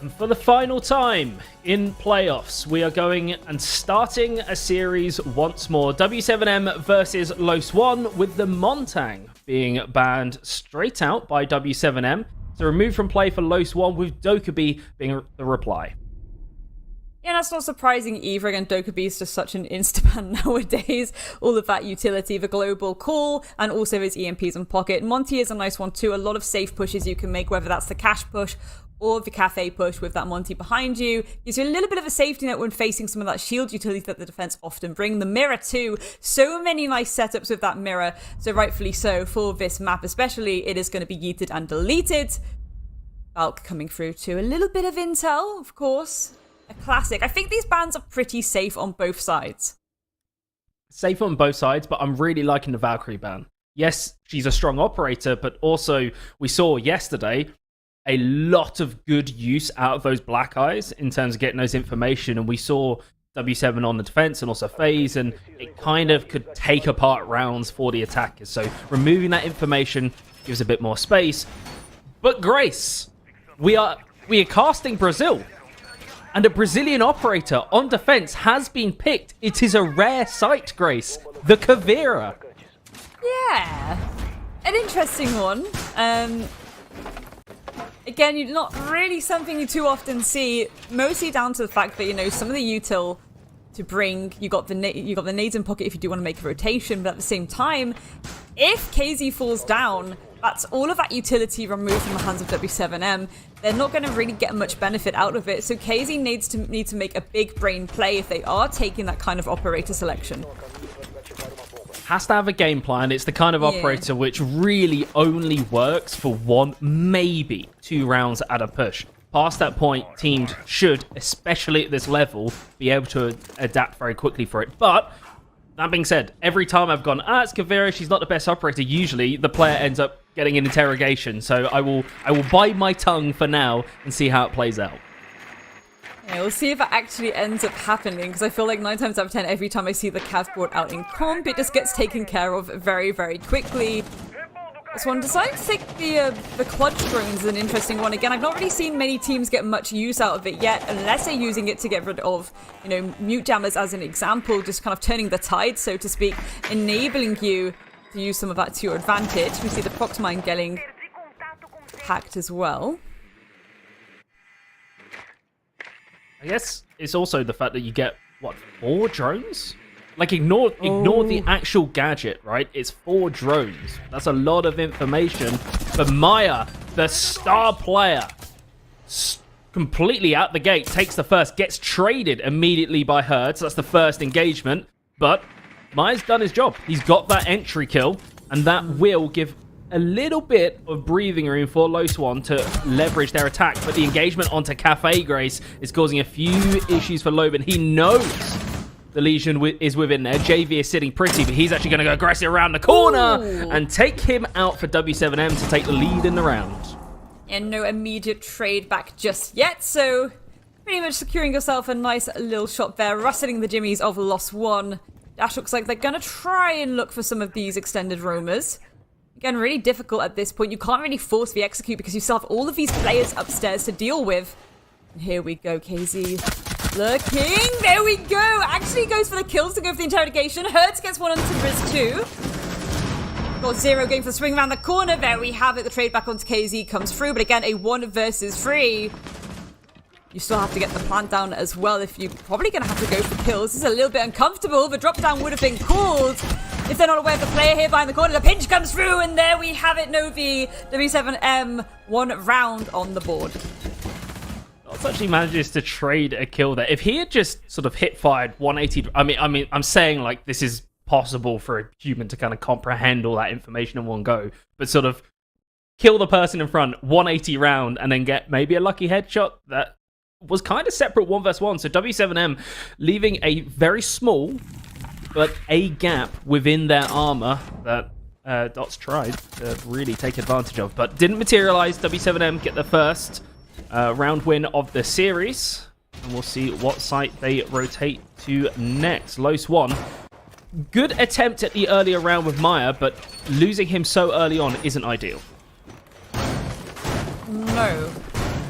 And for the final time in playoffs, we are going and starting a series once more. W7M versus Los One, with the Montang being banned straight out by W7M. So removed from play for Los One, with Dokkaebi being the reply. Yeah, that's not surprising either. Again, Dokkaebi is just such an insta-ban nowadays. All of that utility, the global call, and also his EMPs on pocket. Monty is a nice one too. A lot of safe pushes you can make, whether that's the cash push or the cafe push with that Monty behind you. Gives you a little bit of a safety net when facing some of that shield utility that the defense often bring. The mirror too. So many nice setups with that mirror. So rightfully so, for this map especially, it is going to be yeeted and deleted. Valk coming through too. A little bit of intel, of course. A classic. I think these bans are pretty safe on both sides. Safe on both sides, but I'm really liking the Valkyrie ban. Yes, she's a strong operator, but also we saw yesterday a lot of good use out of those black eyes in terms of getting those information, and we saw W7 on the defense and also FaZe, and it kind of could take apart rounds for the attackers. So removing that information gives a bit more space. But Grace, we are casting Brazil. And a Brazilian operator on defense has been picked. It is a rare sight, Grace. The Caveira. Yeah. An interesting one. Again, you're not really something you too often see, mostly down to the fact that, you know, some of the util to bring, you got the nades in pocket if you do want to make a rotation, but at the same time, if KZ falls down, that's all of that utility removed from the hands of W7M. They're not going to really get much benefit out of it. So KZ needs to make a big brain play if they are taking that kind of operator selection. Has to have a game plan. It's the kind of operator which really only works for 1, maybe 2 rounds at a push. Past that point, teams should, especially at this level, be able to adapt very quickly for it. But that being said, every time I've gone, it's Caveira, she's not the best operator, usually the player ends up getting an interrogation. So I will bite my tongue for now and see how it plays out. Yeah, we'll see if it actually ends up happening, because I feel like 9 times out of 10, every time I see the Cav board out in comp, it just gets taken care of very, very quickly. This one decided to take the clutch drones is an interesting one. Again, I've not really seen many teams get much use out of it yet, unless they're using it to get rid of, you know, mute jammers as an example, just kind of turning the tide, so to speak, enabling you to use some of that to your advantage. We see the prox mine getting hacked as well. I guess it's also the fact that you get, what, 4 drones? Like, ignore the actual gadget, right? It's 4 drones. That's a lot of information. But Maya, the star player, completely out the gate, takes the first, gets traded immediately by Herd. So that's the first engagement. But Maya's done his job. He's got that entry kill, and that will give a little bit of breathing room for Los One to leverage their attack. But the engagement onto Cafe Grace is causing a few issues for Loban. He knows the Legion is within there. JV is sitting pretty, but he's actually going to go aggressive around the corner and take him out for W7M to take the lead in the round. And no immediate trade back just yet, so pretty much securing yourself a nice little shot there, rustling the jimmies of Lost One. Dash looks like they're going to try and look for some of these extended roamers. Again, really difficult at this point. You can't really force the execute because you still have all of these players upstairs to deal with. And here we go, KZ. Looking. There we go. Actually goes for the kills to go for the interrogation. Hertz gets one onto Riz too. Got Zero going for the swing around the corner. There we have it. The trade back onto KZ comes through. But again, a 1 versus 3. You still have to get the plant down as well if you're probably going to have to go for kills. This is a little bit uncomfortable. The drop down would have been called if they're not aware of the player here behind the corner. The pinch comes through, and there we have it. Novi, W7M, 1 round on the board. Dots actually manages to trade a kill there. If he had just sort of hit fired 180, I mean, I'm saying like this is possible for a human to kind of comprehend all that information in one go, but sort of kill the person in front 180 round and then get maybe a lucky headshot, that was kind of separate 1 versus 1. So W7M leaving a very small but a gap within their armor that Dots tried to really take advantage of, but didn't materialize. W7M get the first round win of the series, and we'll see what site they rotate to next. Los 1. Good attempt at the earlier round with Maya, but losing him so early on isn't ideal. No,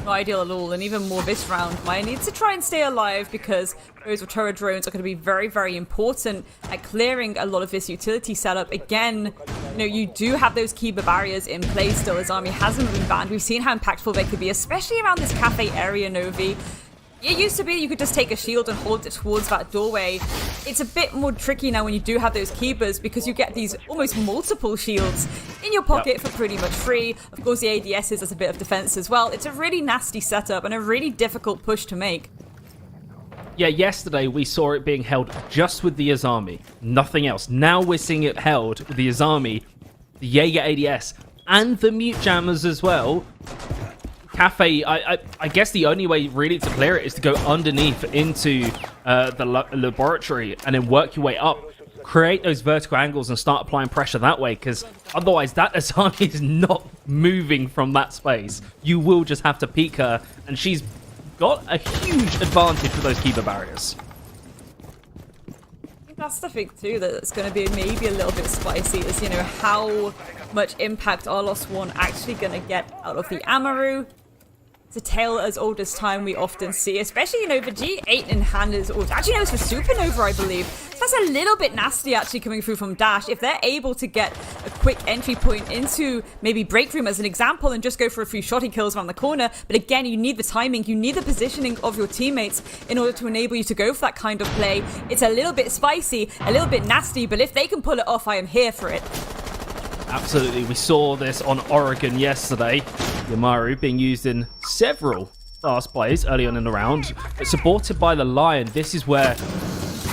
not ideal at all. And even more this round, Maya needs to try and stay alive because those turret drones are going to be very, very important at clearing a lot of this utility setup. Again, you know, you do have those Kiba barriers in place still. His army hasn't been banned. We've seen how impactful they could be, especially around this cafe area, Novi. It used to be you could just take a shield and hold it towards that doorway. It's a bit more tricky now when you do have those keepers because you get these almost multiple shields in your pocket for pretty much free. Of course, the ADS is as a bit of defense as well. It's a really nasty setup and a really difficult push to make. Yeah, yesterday we saw it being held just with the Azami, nothing else. Now we're seeing it held with the Azami, the Jaeger ADS, and the Mute Jammers as well. Cafe, I guess the only way really to clear it is to go underneath into the laboratory and then work your way up, create those vertical angles and start applying pressure that way, because otherwise that Asami is not moving from that space. You will just have to peek her, and she's got a huge advantage with those Kiba barriers. That's the thing too that's going to be maybe a little bit spicy is, you know, how much impact are Lost One actually going to get out of the Amaru. It's a tale as old as time we often see, especially, you know, the G8 in hand is old. Actually, no, it's for Supernova, I believe. So that's a little bit nasty actually coming through from Dash. If they're able to get a quick entry point into maybe Break Room as an example and just go for a few shotty kills around the corner. But again, you need the timing, you need the positioning of your teammates in order to enable you to go for that kind of play. It's a little bit spicy, a little bit nasty, but if they can pull it off, I am here for it. Absolutely, we saw this on Oregon yesterday. Yamaru being used in several fast plays early on in the round, but supported by the Lion. This is where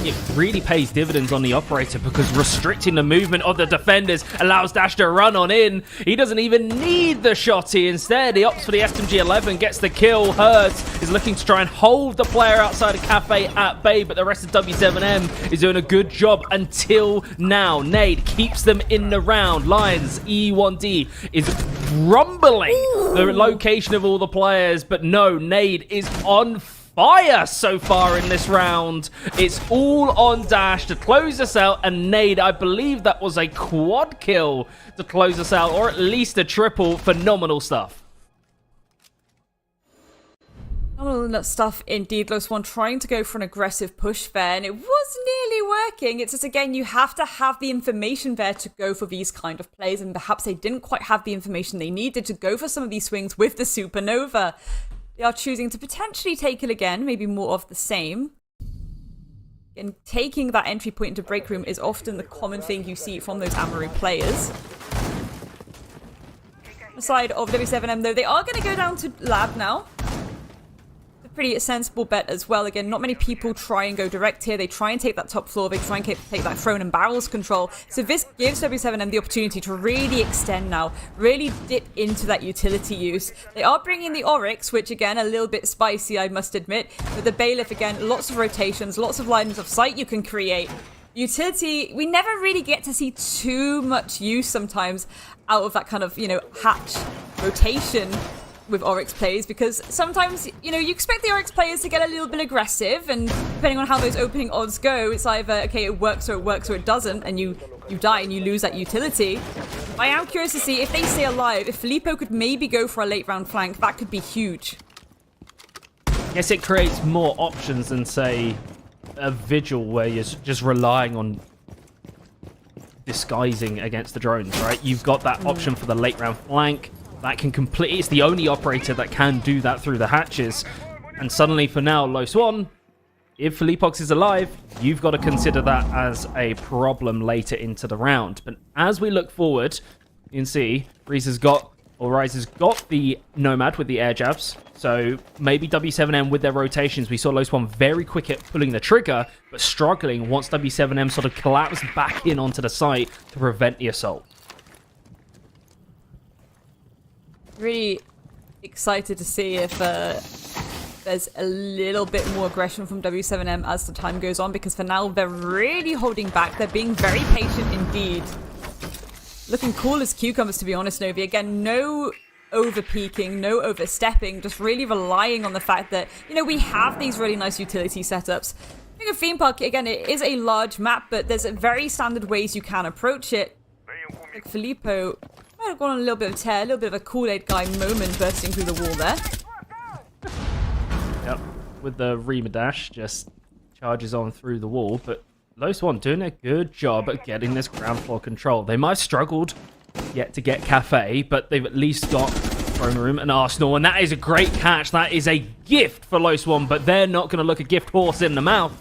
it really pays dividends on the operator, because restricting the movement of the defenders allows Dash to run on in. He doesn't even need the shotty. Instead, he opts for the SMG-11, gets the kill. Hertz is looking to try and hold the player outside of Cafe at bay, but the rest of W7M is doing a good job until now. Nade keeps them in the round. Lions E1D is rumbling the location of all the players, but no, Nade is on fire so far in this round. It's all on Dash to close us out, and Nade, I believe that was a quad kill to close us out, or at least a triple. Phenomenal stuff. Phenomenal stuff indeed. Los One trying to go for an aggressive push there, and it was nearly working. It's just, again, you have to have the information there to go for these kind of plays, and perhaps they didn't quite have the information they needed to go for some of these swings with the Supernova. They are choosing to potentially take it again, maybe more of the same. And taking that entry point into Break Room is often the common thing you see from those Amaru players. Aside of W7M though, they are going to go down to Lab now. A pretty sensible bet as well. Again, not many people try and go direct here. They try and take that top floor. They try and take that throne and barrels control. So this gives W7M the opportunity to really extend now, really dip into that utility use. They are bringing the Oryx, which again, a little bit spicy, I must admit. But the Bailiff, again, lots of rotations, lots of lines of sight you can create. Utility, we never really get to see too much use sometimes out of that kind of, you know, hatch rotation with Oryx plays, because sometimes, you know, you expect the Oryx players to get a little bit aggressive, and depending on how those opening odds go, it's either, okay, it works or it doesn't, and you die and you lose that utility. I am curious to see if they stay alive, if Filippo could maybe go for a late round flank, that could be huge. Yes, it creates more options than, say, a Vigil where you're just relying on disguising against the drones, right? You've got that option for the late round flank that can complete. It's the only operator that can do that through the hatches. And suddenly for now, Low Swan, if Philippox is alive, you've got to consider that as a problem later into the round. But as we look forward, you can see Rise has got the Nomad with the air jabs. So maybe W7M with their rotations. We saw Low Swan very quick at pulling the trigger, but struggling once W7M sort of collapsed back in onto the site to prevent the assault. Really excited to see if there's a little bit more aggression from W7M as the time goes on, because for now they're really holding back. They're being very patient indeed. Looking cool as cucumbers, to be honest, Novi. Again, no over-peaking, no overstepping, just really relying on the fact that, you know, we have these really nice utility setups. I think of Theme Park, again, it is a large map, but there's very standard ways you can approach it. Like Filippo might have gone on a little bit of a tear, a little bit of a Kool-Aid guy moment bursting through the wall there. Yep, with the Rima dash, just charges on through the wall, but Low Swan doing a good job at getting this ground floor control. They might have struggled yet to get Cafe, but they've at least got Throne Room and Arsenal, and that is a great catch. That is a gift for Low Swan, but they're not going to look a gift horse in the mouth.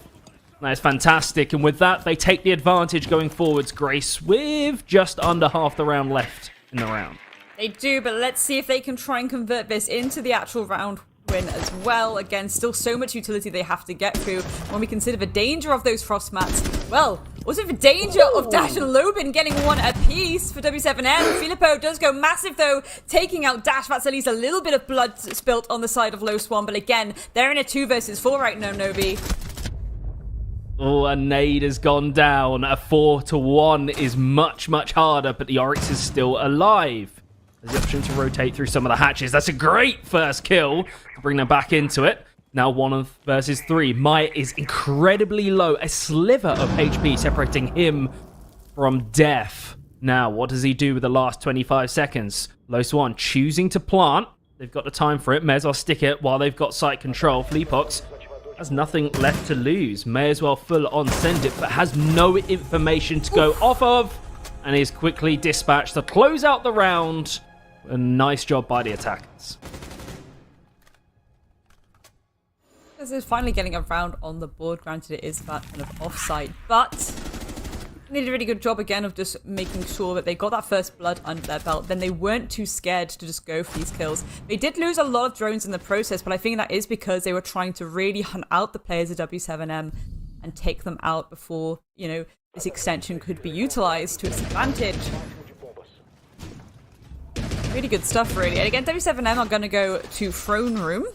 That is fantastic, and with that, they take the advantage going forwards, Grace, with just under half the round left in the round. They do, but let's see if they can try and convert this into the actual round win as well. Again, still so much utility they have to get through. When we consider the danger of those frost mats, well, also the danger of Dash and Lobin getting one apiece for W7M. Filippo does go massive though, taking out Dash. That's at least a little bit of blood spilt on the side of Low Swan, but again, they're in a 2 versus 4 right now, Novi. Oh, a nade has gone down. A 4-1 is much, much harder, but the Oryx is still alive. There's the option to rotate through some of the hatches. That's a great first kill to bring them back into it. Now 1 versus 3. Mai is incredibly low. A sliver of HP separating him from death. Now, what does he do with the last 25 seconds? Low Swan choosing to plant. They've got the time for it. May as well stick it while they've got site control. Fleapox has nothing left to lose. May as well full on send it, but has no information to go off of. And is quickly dispatched to close out the round. A nice job by the attackers. This is finally getting a round on the board. Granted, it is that kind of offside, but they did a really good job again of just making sure that they got that first blood under their belt. Then they weren't too scared to just go for these kills. They did lose a lot of drones in the process, but I think that is because they were trying to really hunt out the players of W7M and take them out before, you know, this extension could be utilized to its advantage. Really good stuff, really. And again, W7M are going to go to Throne Room.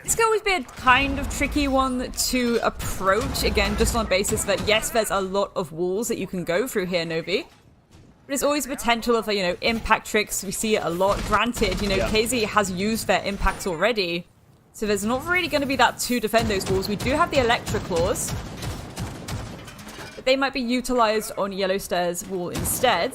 This can always be a kind of tricky one to approach, again, just on the basis that, yes, there's a lot of walls that you can go through here, Novi. But there's always potential of, you know, impact tricks. We see it a lot. Granted, you know, KZ has used their impacts already. So there's not really going to be that to defend those walls. We do have the Electra Claws. But they might be utilized on Yellow Stairs wall instead.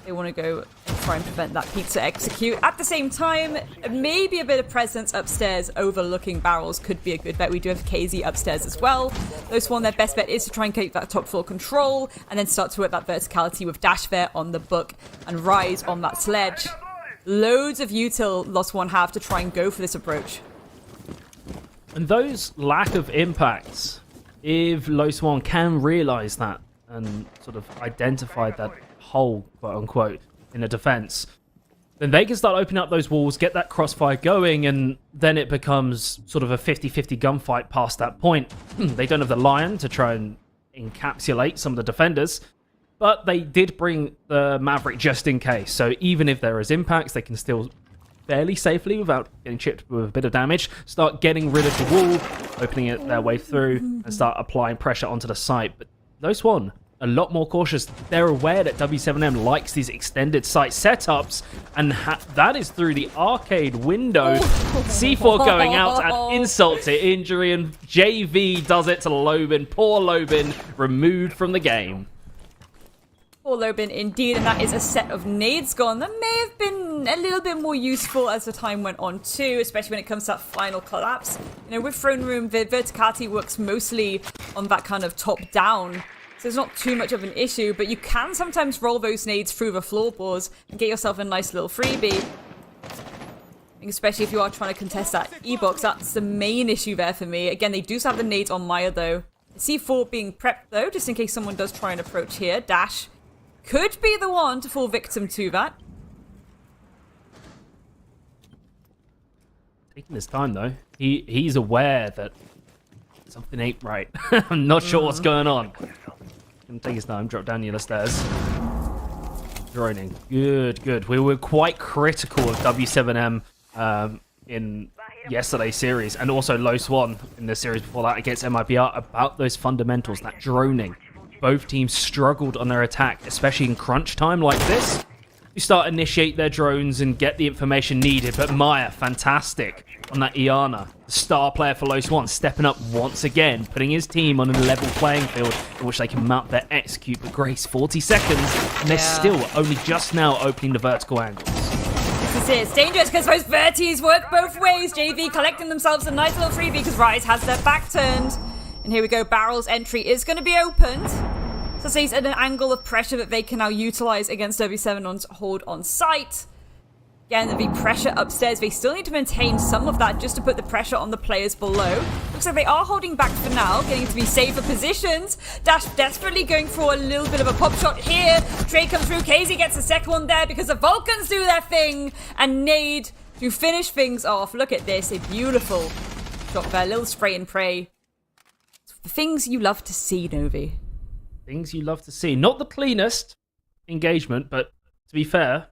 They want to go and try and prevent that pizza execute. At the same time, maybe a bit of presence upstairs overlooking barrels could be a good bet. We do have KZ upstairs as well. Those one, their best bet is to try and keep that top floor control and then start to work that verticality with Dash there on the book and Rise on that sledge. Loads of util Lost One have to try and go for this approach. And those lack of impacts, if Low Swan can realize that and sort of identify that hole, quote unquote, in the defense, then they can start opening up those walls, get that crossfire going, and then it becomes sort of a 50-50 gunfight past that point. They don't have the Lion to try and encapsulate some of the defenders, but they did bring the Maverick just in case. So even if there is impacts, they can still fairly safely, without getting chipped with a bit of damage, start getting rid of the wall, opening it their way through, and start applying pressure onto the site. But Low Swan, a lot more cautious. They're aware that W7M likes these extended site setups, and that is through the arcade window. C4 going out at insult to injury, and JV does it to Lobin. Poor Lobin, removed from the game. Poor Lobin, indeed, and that is a set of nades gone. That may have been gotten a little bit more useful as the time went on too, especially when it comes to that final collapse. You know, with Throne Room, the verticality works mostly on that kind of top-down, so it's not too much of an issue, but you can sometimes roll those nades through the floorboards and get yourself a nice little freebie. Especially if you are trying to contest that E-box, that's the main issue there for me. Again, they do still have the nades on Maya though. C4 being prepped though, just in case someone does try and approach here. Dash could be the one to fall victim to that. Taking his time though. He's aware that something ain't right. I'm not sure what's going on. Gonna take his time, drop down the other stairs. Droning. Good. We were quite critical of W7M in yesterday's series, and also Low Swan in the series before that against MIBR, about those fundamentals, that droning. Both teams struggled on their attack, especially in crunch time like this. You start initiate their drones and get the information needed, but Maya, fantastic on that Iana. The star player for Low Swan, stepping up once again, putting his team on a level playing field in which they can mount their execute. But Grace, 40 seconds, and they're still only just now opening the vertical angles. This is it. It's dangerous because those verties work both ways. JV collecting themselves a nice little freebie because Rise has their back turned. And here we go. Barrel's entry is going to be opened. So stays at an angle of pressure that they can now utilize against W7's hold on site. Again, the pressure upstairs. They still need to maintain some of that just to put the pressure on the players below. Looks like they are holding back for now, getting to be safer positions. Dash desperately going for a little bit of a pop shot here. Trey comes through. KZ gets the second one there because the Vulcans do their thing. And Nade to finish things off. Look at this. A beautiful shot there. A little spray and pray. The things you love to see, Novi. Things you love to see. Not the cleanest engagement, but to be fair,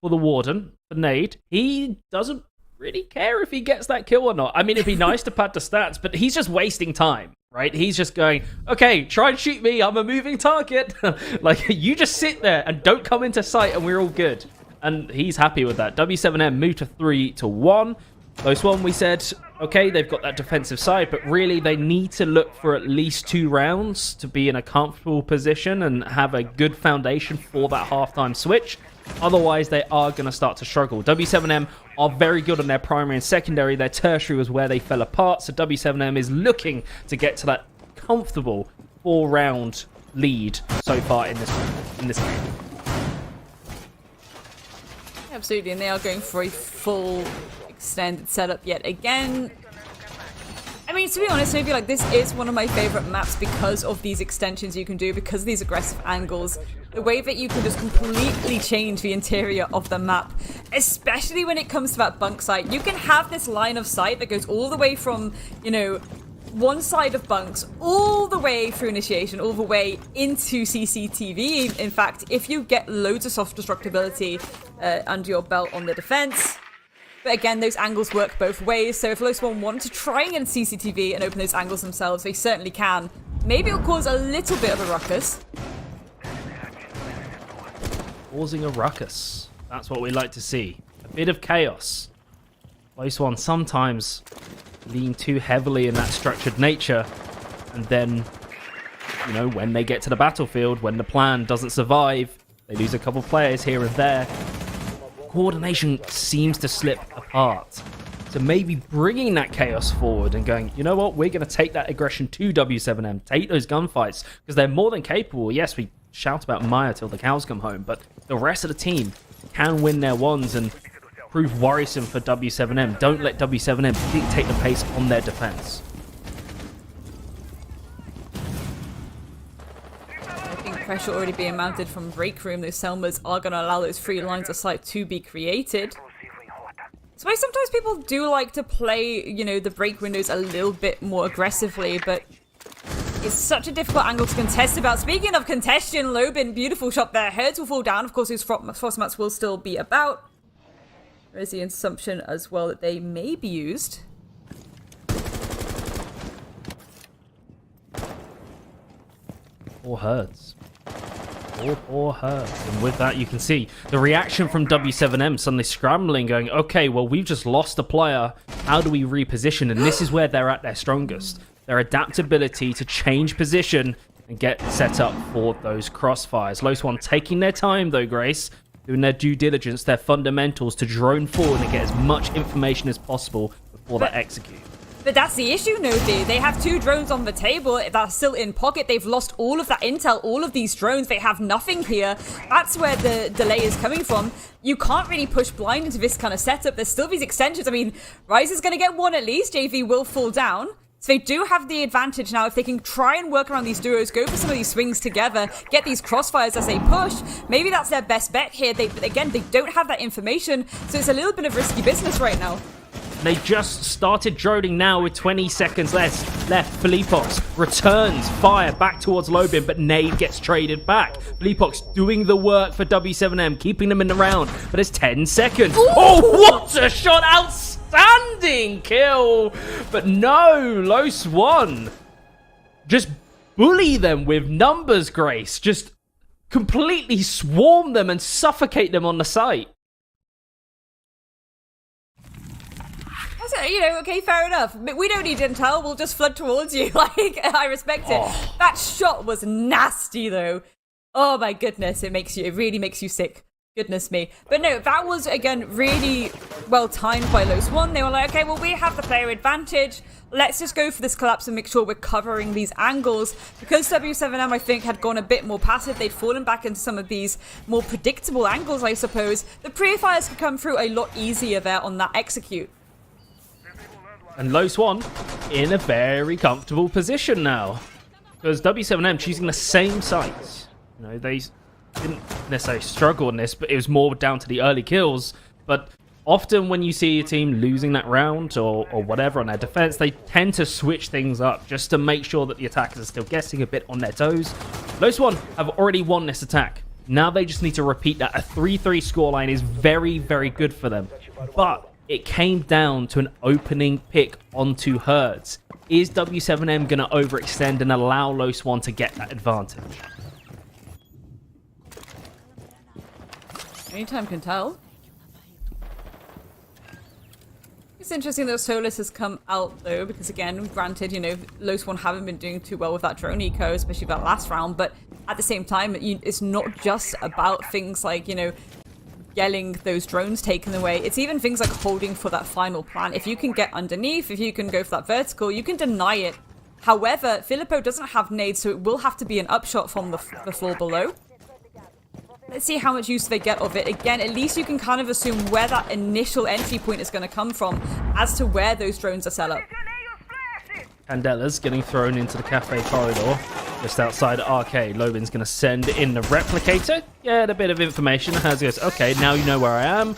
for the Warden, for Nade, he doesn't really care if he gets that kill or not. I mean, it'd be nice to pad the stats, but he's just wasting time, right? He's just going, okay, try and shoot me. I'm a moving target. Like, you just sit there and don't come into sight and we're all good. And he's happy with that. W7M moved to 3-1. Those one, we said, okay, they've got that defensive side, but really they need to look for at least 2 rounds to be in a comfortable position and have a good foundation for that halftime switch. Otherwise, they are going to start to struggle. W7M are very good on their primary and secondary. Their tertiary was where they fell apart, so W7M is looking to get to that comfortable 4-round lead so far in this game. Absolutely, and they are going for a full extended setup yet again. I mean, to be honest, maybe like this is one of my favorite maps because of these extensions you can do, because of these aggressive angles. The way that you can just completely change the interior of the map, especially when it comes to that bunk site. You can have this line of sight that goes all the way from, you know, one side of bunks all the way through initiation, all the way into CCTV. In fact, if you get loads of soft destructibility under your belt on the defense. But again, those angles work both ways, so if Low Swan want to try and CCTV and open those angles themselves, they certainly can. Maybe it'll cause a little bit of a ruckus. Causing a ruckus. That's what we like to see. A bit of chaos. Low Swan sometimes lean too heavily in that structured nature, and then, you know, when they get to the battlefield, when the plan doesn't survive, they lose a couple players here and there. Coordination seems to slip apart. So maybe bringing that chaos forward and going, you know what, we're going to take that aggression to W7M, take those gunfights, because they're more than capable. Yes, we shout about Maya till the cows come home, but the rest of the team can win their ones and prove worrisome for W7M. Don't let W7M dictate the pace on their defense. Pressure already being mounted from break room. Those Selmas are going to allow those 3 lines of sight to be created. So sometimes people do like to play, you know, the break windows a little bit more aggressively, but it's such a difficult angle to contest about. Speaking of congestion, Lobin, beautiful shot there. Heads will fall down. Of course, those frost mats will still be about. There is the assumption as well that they may be used. Or herds. Or herds. And with that, you can see the reaction from W7M suddenly scrambling, going, okay, well, we've just lost a player. How do we reposition? And this is where they're at their strongest. Their adaptability to change position and get set up for those crossfires. Low Swan taking their time, though, Grace, doing their due diligence, their fundamentals to drone forward and get as much information as possible before they execute. But that's the issue, Novi. They have 2 drones on the table that are still in pocket. They've lost all of that intel, all of these drones. They have nothing here. That's where the delay is coming from. You can't really push blind into this kind of setup. There's still these extensions. I mean, Rise is going to get 1 at least. JV will fall down. So they do have the advantage now. If they can try and work around these duos, go for some of these swings together, get these crossfires as they push, maybe that's their best bet here. But again, they don't have that information, so it's a little bit of risky business right now. They just started droning now with 20 seconds left. Felipox returns fire back towards Lobin, but Nade gets traded back. Felipox doing the work for W7M, keeping them in the round, but it's 10 seconds. Ooh! Oh, what a shot! Outstanding kill! But no, Los One just bully them with numbers, Grace. Just completely swarm them and suffocate them on the site. You know, okay, fair enough. We don't need intel. We'll just flood towards you. Like, I respect it. That shot was nasty, though. Oh my goodness, it really makes you sick. Goodness me. But no, that was, again, really well timed by Los One. They were like, okay, well, we have the player advantage. Let's just go for this collapse and make sure we're covering these angles. Because W7M, I think, had gone a bit more passive, they'd fallen back into some of these more predictable angles, I suppose. The pre-fires could come through a lot easier there on that execute. And Los One in a very comfortable position now. Because W7M choosing the same sites. You know, they didn't necessarily struggle in this, but it was more down to the early kills. But often when you see a team losing that round or whatever on their defense, they tend to switch things up just to make sure that the attackers are still guessing a bit on their toes. Los One have already won this attack. Now they just need to repeat that. A 3-3 scoreline is very, very good for them. But it came down to an opening pick onto Herds. Is W7M going to overextend and allow Los One to get that advantage? Anytime can tell. It's interesting that Solus has come out, though, because, again, granted, you know, Los One haven't been doing too well with that drone eco, especially that last round, but at the same time, it's not just about things like, you know, getting those drones taken away. It's even things like holding for that final plant. If you can get underneath, if you can go for that vertical, you can deny it. However, Filippo doesn't have nades, so it will have to be an upshot from the floor below. Let's see how much use they get of it. Again, at least you can kind of assume where that initial entry point is going to come from as to where those drones are set up. Candela's getting thrown into the cafe corridor just outside Arcade. Lobin's going to send in the replicator. Get a bit of information. Hers goes, okay, now you know where I am.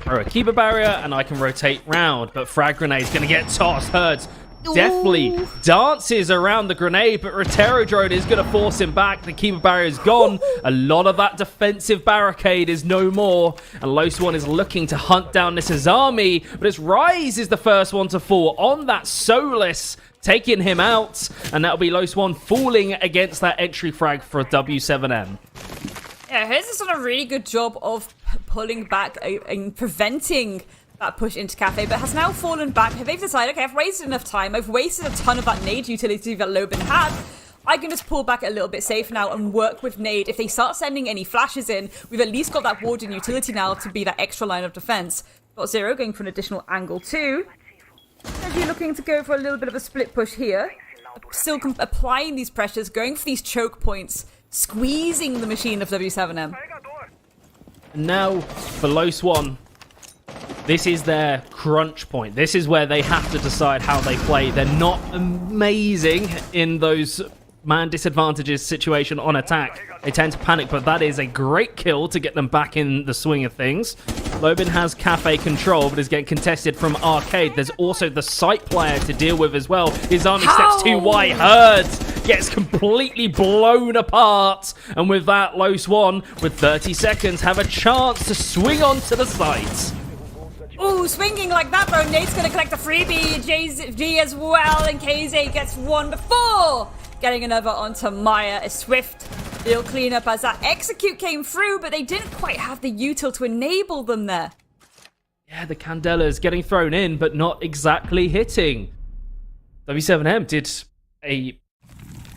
Throw a keeper barrier and I can rotate round. But frag grenade's going to get tossed. Herds definitely dances around the grenade, but Rotero drone is going to force him back. The keeper barrier is gone. A lot of that defensive barricade is no more. And Los One is looking to hunt down this army, but it's Rise is the first one to fall on that Solus, taking him out, and that'll be Los One falling against that entry frag for W7M. Yeah, Hers has done a really good job of pulling back and preventing that push into Cafe, but has now fallen back. They've decided, okay, I've wasted enough time. I've wasted a ton of that nade utility that Lobin had. I can just pull back a little bit safe now and work with nade. If they start sending any flashes in, we've at least got that Warden utility now to be that extra line of defense. Got Zero going for an additional angle too. Actually looking to go for a little bit of a split push here. Still applying these pressures, going for these choke points, squeezing the machine of W7M. And now for Los One, this is their crunch point. This is where they have to decide how they play. They're not amazing in those man disadvantages situation on attack. They tend to panic, but that is a great kill to get them back in the swing of things. Lobin has Cafe control, but is getting contested from Arcade. There's also the site player to deal with as well. His army steps too wide. Herds gets completely blown apart. And with that, Los One, with 30 seconds, have a chance to swing onto the site. Ooh, swinging like that, bro. Nate's gonna collect a freebie. JG as well, and KZ gets one before getting another onto Maya. A swift little cleanup as that execute came through, but they didn't quite have the util to enable them there. Yeah, the Candela's getting thrown in, but not exactly hitting. W7M did a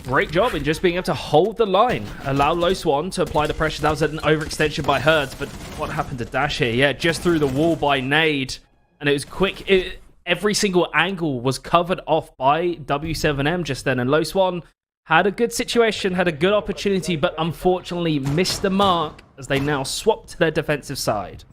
great job in just being able to hold the line, allow Low Swan to apply the pressure. That was an overextension by Herds, but what happened to Dash here? Yeah, just through the wall by Nade, and it was quick. Every single angle was covered off by W7M just then, and Low Swan had a good situation, had a good opportunity, but unfortunately missed the mark as they now swap to their defensive side.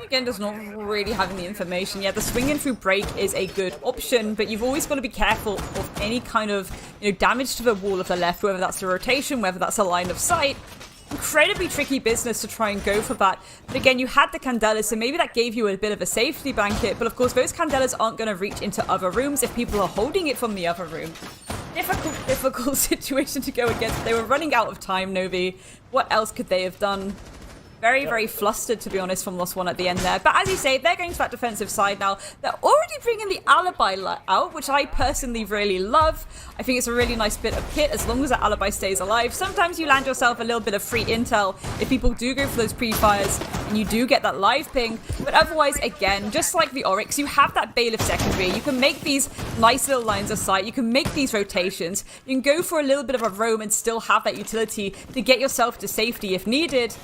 Again, just not really having the information. Yeah, the swinging through break is a good option, but you've always got to be careful of any kind of damage to the wall of the left, whether that's the rotation, whether that's a line of sight. Incredibly tricky business to try and go for that. But again, you had the Candelas, so maybe that gave you a bit of a safety blanket. But of course, those Candelas aren't going to reach into other rooms if people are holding it from the other room. Difficult situation to go against. They were running out of time, Novi. What else could they have done? Very, very flustered, to be honest, from Lost One at the end there. But as you say, they're going to that defensive side now. They're already bringing the alibi out, which I personally really love. I think it's a really nice bit of kit as long as that alibi stays alive. Sometimes you land yourself a little bit of free intel if people do go for those pre-fires and you do get that live ping. But otherwise, again, just like the Oryx, you have that Bailiff secondary. You can make these nice little lines of sight. You can make these rotations. You can go for a little bit of a roam and still have that utility to get yourself to safety if needed.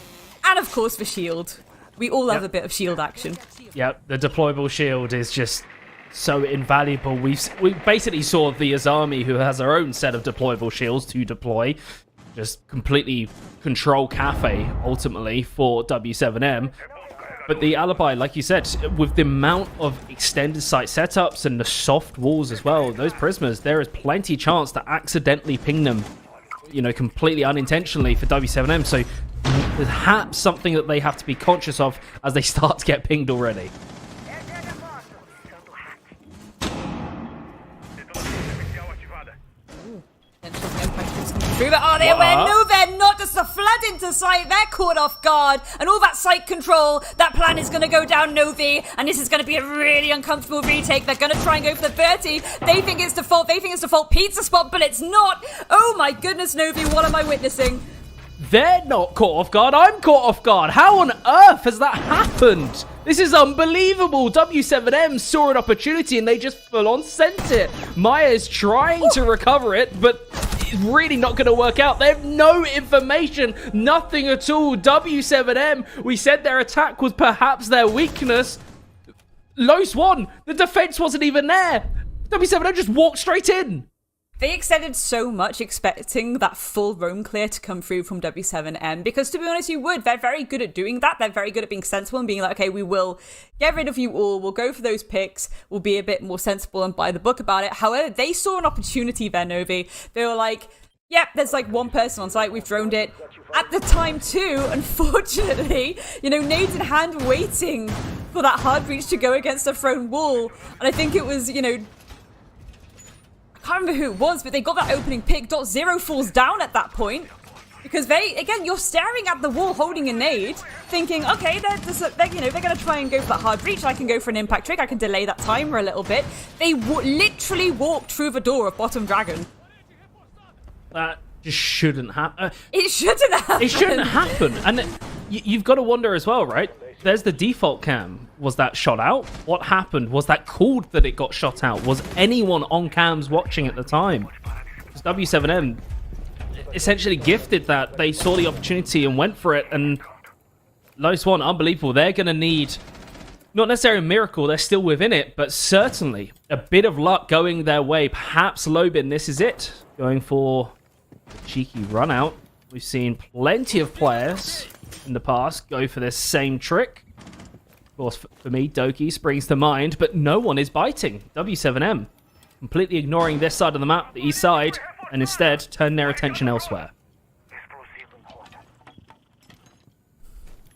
And of course, the shield. We all love a bit of shield action. Yep, the deployable shield is just so invaluable. We basically saw the Azami, who has her own set of deployable shields to deploy, just completely control Cafe, ultimately, for W7M. But the alibi, like you said, with the amount of extended site setups and the soft walls as well, those Prismas, there is plenty chance to accidentally ping them, completely unintentionally for W7M. So perhaps something that they have to be conscious of as they start to get pinged already. Oh, they went. No, they're not. Just a flood into sight. They're caught off guard. And all that sight control, that plan is going to go down Novi. And this is going to be a really uncomfortable retake. They're going to try and go for the 30. They think it's default. Pizza spot, but it's not. Oh my goodness, Novi, what am I witnessing? They're not caught off guard. I'm caught off guard. How on earth has that happened? This is unbelievable. W7M saw an opportunity and they just full on sent it. Maya's trying to recover it, but it's really not going to work out. They have no information, nothing at all. W7M, we said their attack was perhaps their weakness. Low Swan, the defense wasn't even there. W7M just walked straight in. They extended so much expecting that full roam clear to come through from W7M because, to be honest, you would. They're very good at doing that. They're very good at being sensible and being like, okay, we will get rid of you all. We'll go for those picks. We'll be a bit more sensible and by the book about it. However, they saw an opportunity there, Novi. They were like, yep, there's like one person on site. We've droned it. At the time, too, unfortunately, nades in hand waiting for that hard breach to go against a thrown wall. And I think it was, I can't remember who it was, but they got that opening pick. .0 falls down at that point because you're staring at the wall holding a nade, thinking, okay, they're going to try and go for that hard breach. I can go for an impact trick. I can delay that timer a little bit. They literally walked through the door of Bottom Dragon. That just shouldn't happen. It shouldn't happen. It shouldn't happen. And you've got to wonder as well, right? There's the default cam. Was that shot out? What happened? Was that called that it got shot out? Was anyone on cams watching at the time? Because W7M essentially gifted that. They saw the opportunity and went for it. And Low Swan, unbelievable. They're going to need, not necessarily a miracle, they're still within it, but certainly a bit of luck going their way. Perhaps Lobin, this is it. Going for a cheeky run out. We've seen plenty of players in the past go for this same trick. Of course, for me, Doki springs to mind, but no one is biting. W7M completely ignoring this side of the map, the east side, and instead turn their attention elsewhere.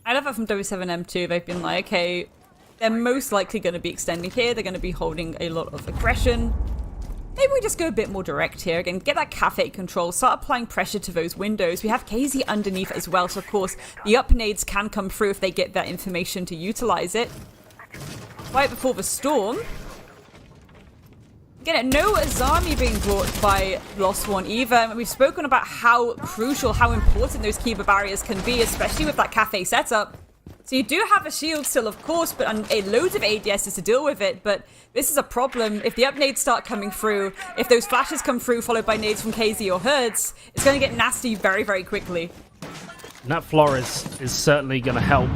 I love that from W7M too. They've been like, okay, they're most likely going to be extending here. They're going to be holding a lot of aggression. Maybe we just go a bit more direct here. Again, get that cafe control, start applying pressure to those windows. We have KZ underneath as well, so of course the up nades can come through if they get that information to utilize it. Right before the storm. Again, no Azami being brought by Lost One either. We've spoken about how crucial, how important those Kiva barriers can be, especially with that cafe setup. So you do have a shield still, of course, but loads of ADSs to deal with it. But this is a problem. If the up nades start coming through, if those flashes come through followed by nades from KZ or Herds, it's going to get nasty very, very quickly. And that Flores is certainly going to help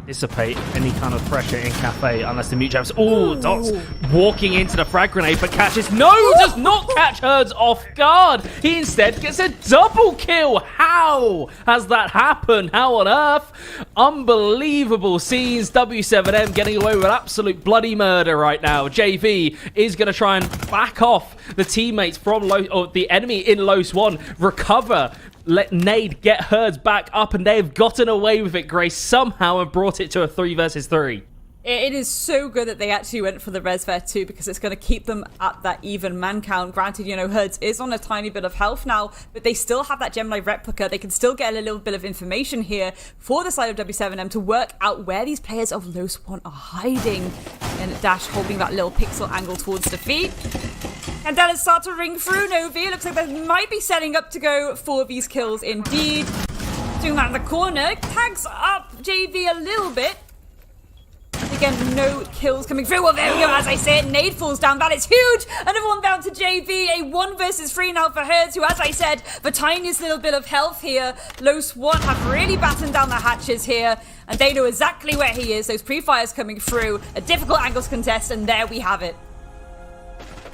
dissipate any kind of pressure in Cafe unless the mute jabs. Oh, Dots walking into the frag grenade, but catches. No, does not catch Herds off guard. He instead gets a double kill. How has that happened? How on earth? Unbelievable scenes. W7M getting away with absolute bloody murder right now. JV is going to try and back off the teammates from the enemy in Los 1, recover, let Nade get Herds back up, and they've gotten away with it, Grace, somehow, and brought it to a 3 versus 3. It is so good that they actually went for the res there too, because it's going to keep them at that even man count. Granted, you know, Herds is on a tiny bit of health now, but they still have that Gemini replica. They can still get a little bit of information here for the side of W7M to work out where these players of Los 1 are hiding. And Dash holding that little pixel angle towards defeat. And then it starts to ring through Novi. It looks like they might be setting up to go for these kills indeed. Doing that in the corner. Tags up JV a little bit. Again, no kills coming through. Well, there we go, as I said, Nade falls down. That is huge. Another one down to JV. A 1 versus 3 now for Herds, who, as I said, the tiniest little bit of health here. Los 1 have really battened down the hatches here, and they know exactly where he is. Those pre-fires coming through. A difficult angles contest, and there we have it.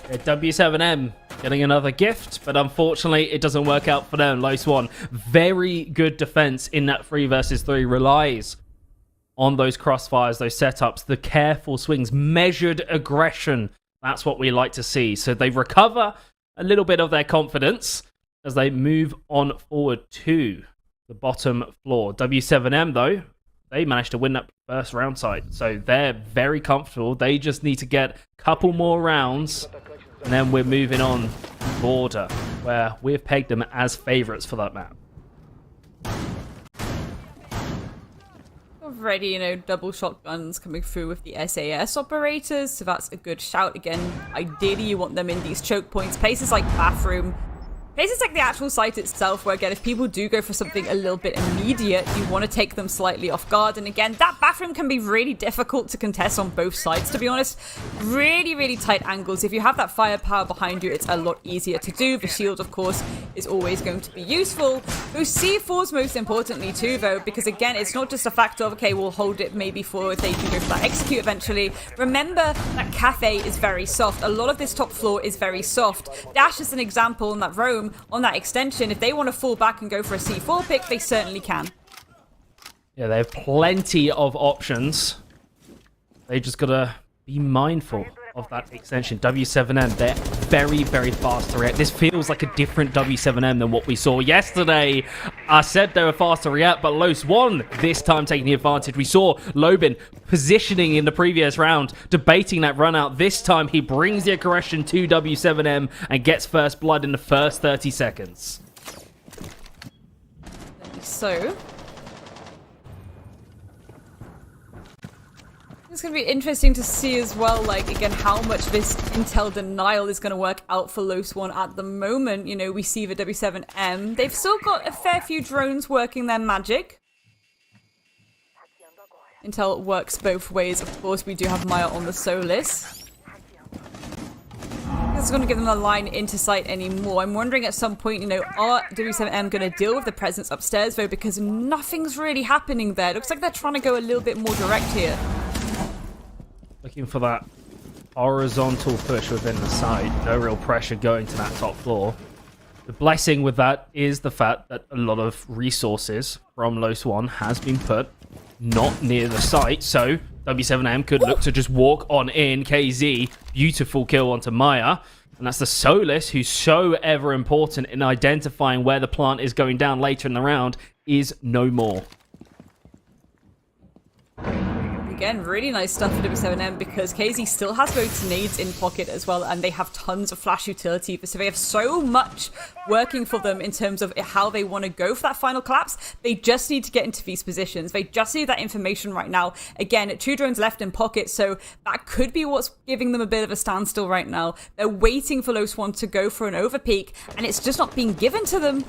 W7M getting another gift, but unfortunately it doesn't work out for them. Los 1, very good defense in that 3 versus 3, relies on those crossfires, those setups, the careful swings, measured aggression. That's what we like to see. So they recover a little bit of their confidence as they move on forward to the bottom floor. W7M, though, they managed to win that first round side. So they're very comfortable. They just need to get a couple more rounds, and then we're moving on to Border, where we've pegged them as favorites for that map. Already, you know, double shotguns coming through with the SAS operators, so that's a good shout. Again, ideally you want them in these choke points, places like bathroom, places like the actual site itself, where again, if people do go for something a little bit immediate, you want to take them slightly off guard. And again, that bathroom can be really difficult to contest on both sides, to be honest. Really, really tight angles. If you have that firepower behind you, it's a lot easier to do. The shield, of course, is always going to be useful. Those C4s most importantly too, though, because again, it's not just a fact of, okay, we'll hold it maybe for if they can go for that execute eventually. Remember that Cafe is very soft. A lot of this top floor is very soft. Dash is an example in that roam, on that extension. If they want to fall back and go for a C4 pick, they certainly can. Yeah, they have plenty of options. They just gotta be mindful of that extension. W7M, they're very, very fast to react. This feels like a different W7M than what we saw yesterday. I said they were fast to react, but Los 1 this time taking the advantage. We saw Lobin positioning in the previous round, debating that run out. This time he brings the aggression to W7M and gets first blood in the first 30 seconds. So it's going to be interesting to see as well, like, again, how much this intel denial is going to work out for Los 1 at the moment. You know, we see the W7M. They've still got a fair few drones working their magic. Intel works both ways, of course. We do have Maya on the Solis. It's going to give them a line into sight anymore. I'm wondering at some point, you know, are W7M going to deal with the presence upstairs, though, because nothing's really happening there. It looks like they're trying to go a little bit more direct here. Looking for that horizontal push within the site. No real pressure going to that top floor. The blessing with that is the fact that a lot of resources from Los 1 has been put not near the site, so W7M could look to just walk on in. KZ, beautiful kill onto Maya. And that's the Solis, who's so ever important in identifying where the plant is going down later in the round, is no more. Again, really nice stuff for W7M, because KZ still has both nades in pocket as well, and they have tons of flash utility, so they have so much working for them in terms of how they want to go for that final collapse. They just need to get into these positions. They just need that information right now. Again, 2 drones left in pocket, so that could be what's giving them a bit of a standstill right now. They're waiting for Los 1 to go for an overpeak, and it's just not being given to them.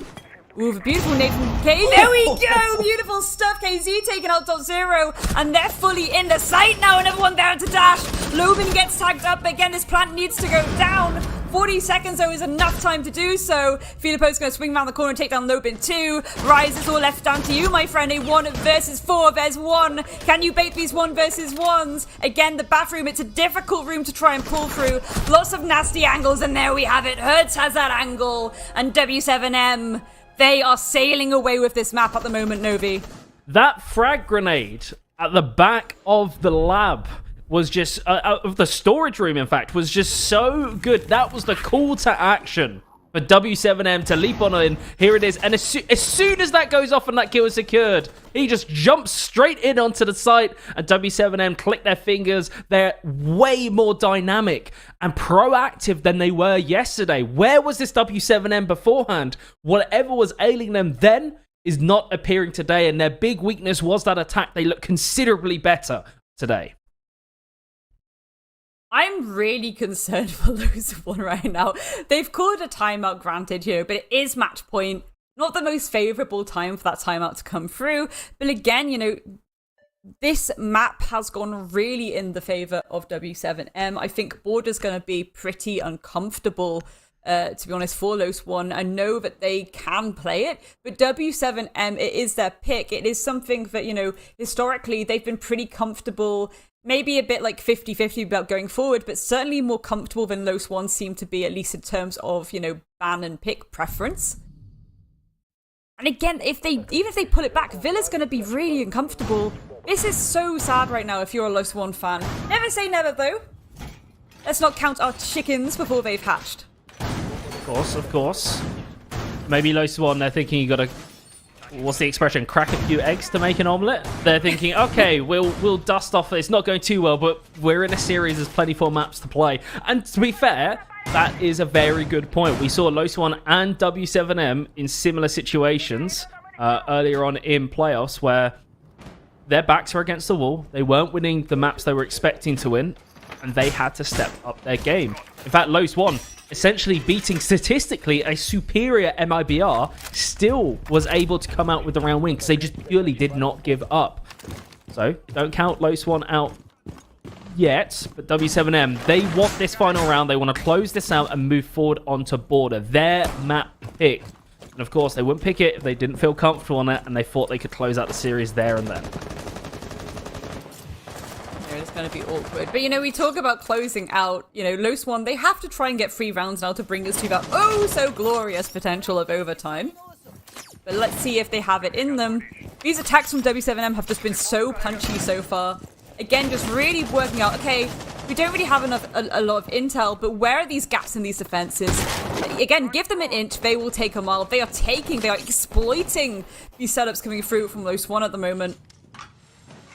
Ooh, the beautiful nade from K. There we go! Beautiful stuff. KZ taking out .0, and they're fully in the sight now, and everyone down to dash. Loban gets tagged up. Again, this plant needs to go down. 40 seconds, though, is enough time to do so. Filippo's going to swing around the corner and take down Lobin too. Rise is all left down to you, my friend. A 1 versus 4. There's 1. Can you bait these 1 versus 1s? Again, the bathroom, it's a difficult room to try and pull through. Lots of nasty angles, and there we have it. Hertz has that angle, and W7M, they are sailing away with this map at the moment, Novi. That frag grenade at the back of the lab was just, of the storage room, in fact, was just so good. That was the call to action for W7M to leap on in. Here it is. And as soon as that goes off and that kill is secured, he just jumps straight in onto the site, and W7M click their fingers. They're way more dynamic and proactive than they were yesterday. Where was this W7M beforehand? Whatever was ailing them then is not appearing today, and their big weakness was that attack. They look considerably better today. I'm really concerned for Lose One right now. They've called a timeout, granted here, but it is match point. Not the most favourable time for that timeout to come through. But again, you know, this map has gone really in the favour of W7M. I think Border's going to be pretty uncomfortable, to be honest, for Los One. I know that they can play it, but W7M, it is their pick. It is something that, you know, historically they've been pretty comfortable. Maybe a bit like 50-50 about going forward, but certainly more comfortable than Los One seem to be, at least in terms of, you know, ban and pick preference. And again, even if they pull it back, Villa's going to be really uncomfortable. This is so sad right now if you're a Los One fan. Never say never, though. Let's not count our chickens before they've hatched. Of course. Maybe Los One, they're thinking you got to, what's the expression, crack a few eggs to make an omelette? They're thinking, okay, we'll dust off. It's not going too well, but we're in a series. There's plenty more maps to play. And to be fair, that is a very good point. We saw Los One and W7M in similar situations earlier on in playoffs where their backs were against the wall. They weren't winning the maps they were expecting to win, and they had to step up their game. In fact, Los One, essentially beating statistically a superior MIBR, still was able to come out with the round win because they just purely did not give up. So don't count Los One out yet, but W7M, they want this final round. They want to close this out and move forward onto Border. Their map pick. And of course, they wouldn't pick it if they didn't feel comfortable on it and they thought they could close out the series there and then. It's going to be awkward. But, you know, we talk about closing out. You know, Los One, they have to try and get 3 rounds now to bring us to that oh-so-glorious potential of overtime. But let's see if they have it in them. These attacks from W7M have just been so punchy so far. Again, just really working out, okay, we don't really have a lot of intel, but where are these gaps in these defenses? Again, give them an inch, they will take a mile. They are exploiting these setups coming through from Los One at the moment.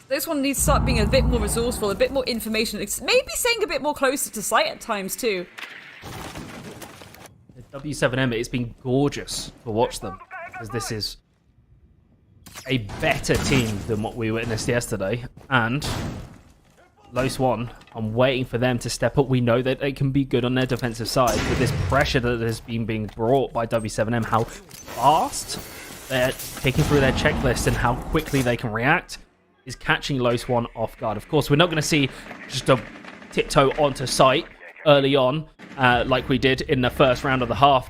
This one needs to start being a bit more resourceful, a bit more information, maybe staying a bit more closer to site at times too. W7M, it's been gorgeous to watch them, because this is a better team than what we witnessed yesterday. And Los One, I'm waiting for them to step up. We know that they can be good on their defensive side, with this pressure that has been being brought by W7M, how fast they're taking through their checklist and how quickly they can react is catching Los One off guard. Of course, we're not going to see just a tiptoe onto site early on like we did in the first round of the half,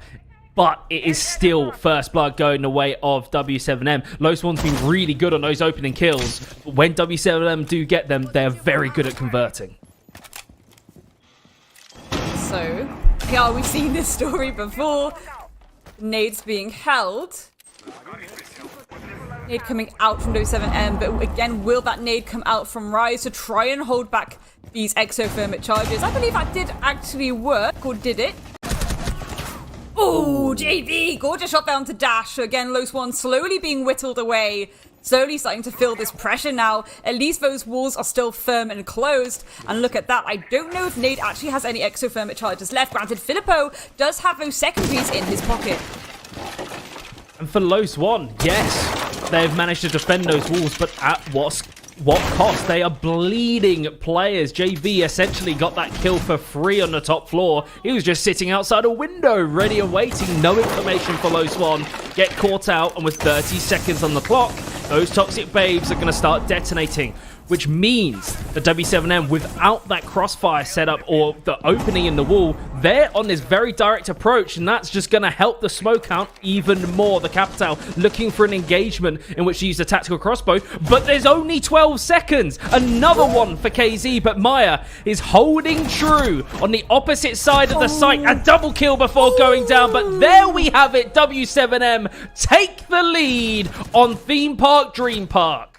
but it is still first blood going the way of W7M. Los One's been really good on those opening kills, but when W7M do get them, they're very good at converting. So, yeah, we've seen this story before. Nades being held. Nade coming out from W7M, but again, will that nade come out from Rise to try and hold back these exothermic charges? I believe that did actually work, or did it? Oh, JB! Gorgeous shot down to Dash. So again, Los One slowly being whittled away, slowly starting to feel this pressure now. At least those walls are still firm and closed. And look at that. I don't know if Nade actually has any exothermic charges left. Granted, Filippo does have those secondaries in his pocket. And for Los One, yes, they've managed to defend those walls, but at what what cost? They are bleeding players. JV essentially got that kill for free on the top floor. He was just sitting outside a window, ready and waiting. No information for Low Swan. Get caught out, and with 30 seconds on the clock, those toxic babes are going to start detonating, which means the W7M, without that crossfire setup or the opening in the wall, they're on this very direct approach, and that's just going to help the smoke count even more. The Capitale looking for an engagement in which to use the tactical crossbow, but there's only 12 seconds. Another one for KZ, but Maya is holding true on the opposite side of the site. A double kill before going down, but there we have it. W7M take the lead on Theme Park Dream Park.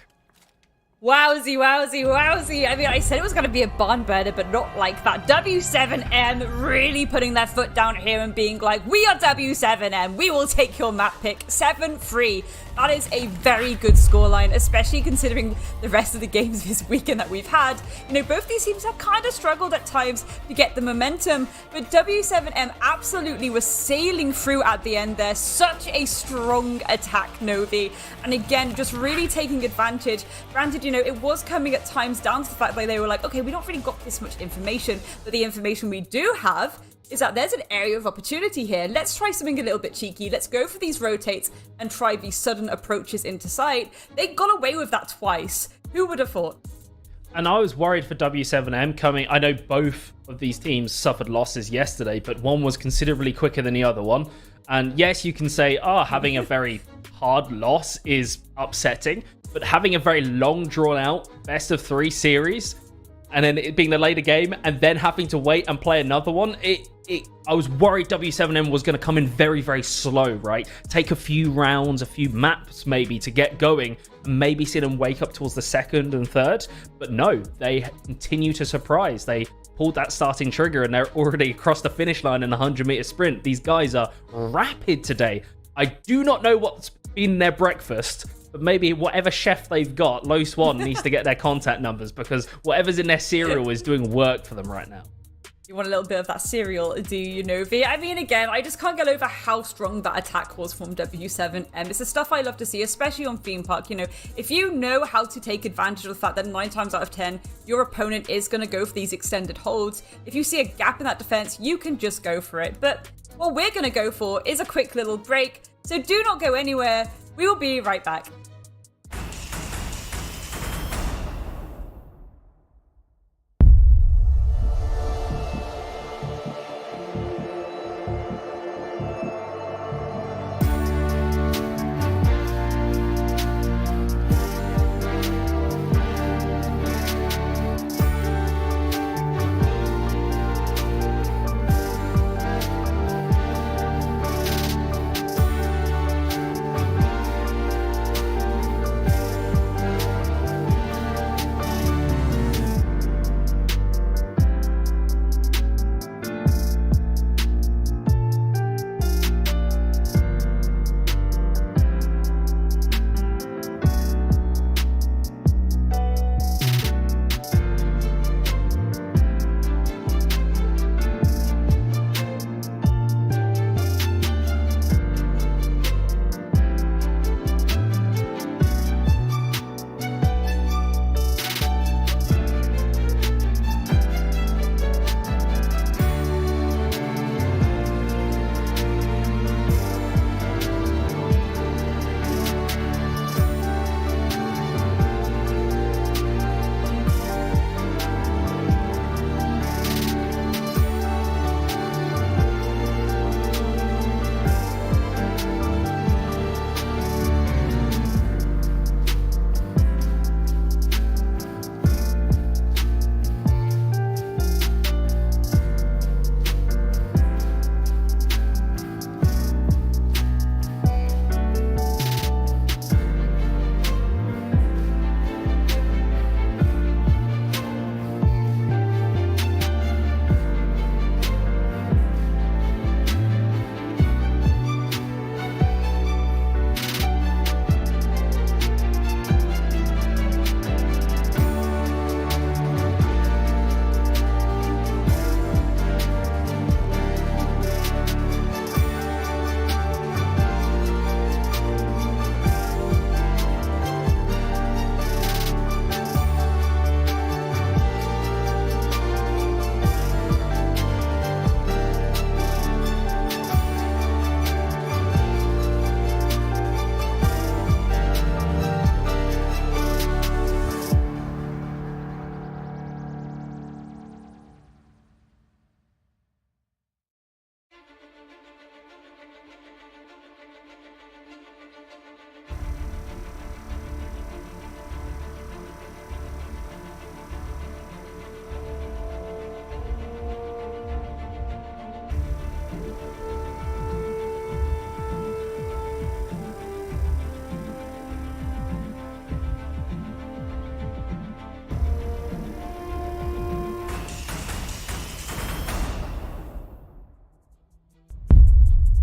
Wowsy, wowsy, wowsy. I mean, I said it was going to be a barn burner, but not like that. W7M really putting their foot down here and being like, we are W7M. We will take your map pick. 7-3. That is a very good scoreline, especially considering the rest of the games this weekend that we've had. You know, both these teams have kind of struggled at times to get the momentum, but W7M absolutely was sailing through at the end there. Such a strong attack, Novi. And again, just really taking advantage. Granted, you know, it was coming at times down to the fact that they were like, okay, we don't really got this much information, but the information we do have is that there's an area of opportunity here. Let's try something a little bit cheeky. Let's go for these rotates and try these sudden approaches into sight. They got away with that twice. Who would have thought? And I was worried for W7M coming. I know both of these teams suffered losses yesterday, but one was considerably quicker than the other one. And yes, you can say, having a very hard loss is upsetting, but having a very long, drawn-out best-of-3 series, and then it being the later game, and then having to wait and play another one, I was worried W7M was going to come in very, very slow, right? Take a few rounds, a few maps maybe to get going, and maybe sit and wake up towards the second and third. But no, they continue to surprise. They pulled that starting trigger, and they're already across the finish line in the 100-meter sprint. These guys are rapid today. I do not know what's been their breakfast, but maybe whatever chef they've got, Low Swan needs to get their contact numbers, because whatever's in their cereal is doing work for them right now. You want a little bit of that cereal, do you, Novi? I mean, again, I just can't get over how strong that attack was from W7M. It's the stuff I love to see, especially on Theme Park. You know, if you know how to take advantage of the fact that 9 times out of 10, your opponent is going to go for these extended holds. If you see a gap in that defense, you can just go for it. But what we're going to go for is a quick little break. So do not go anywhere. We will be right back.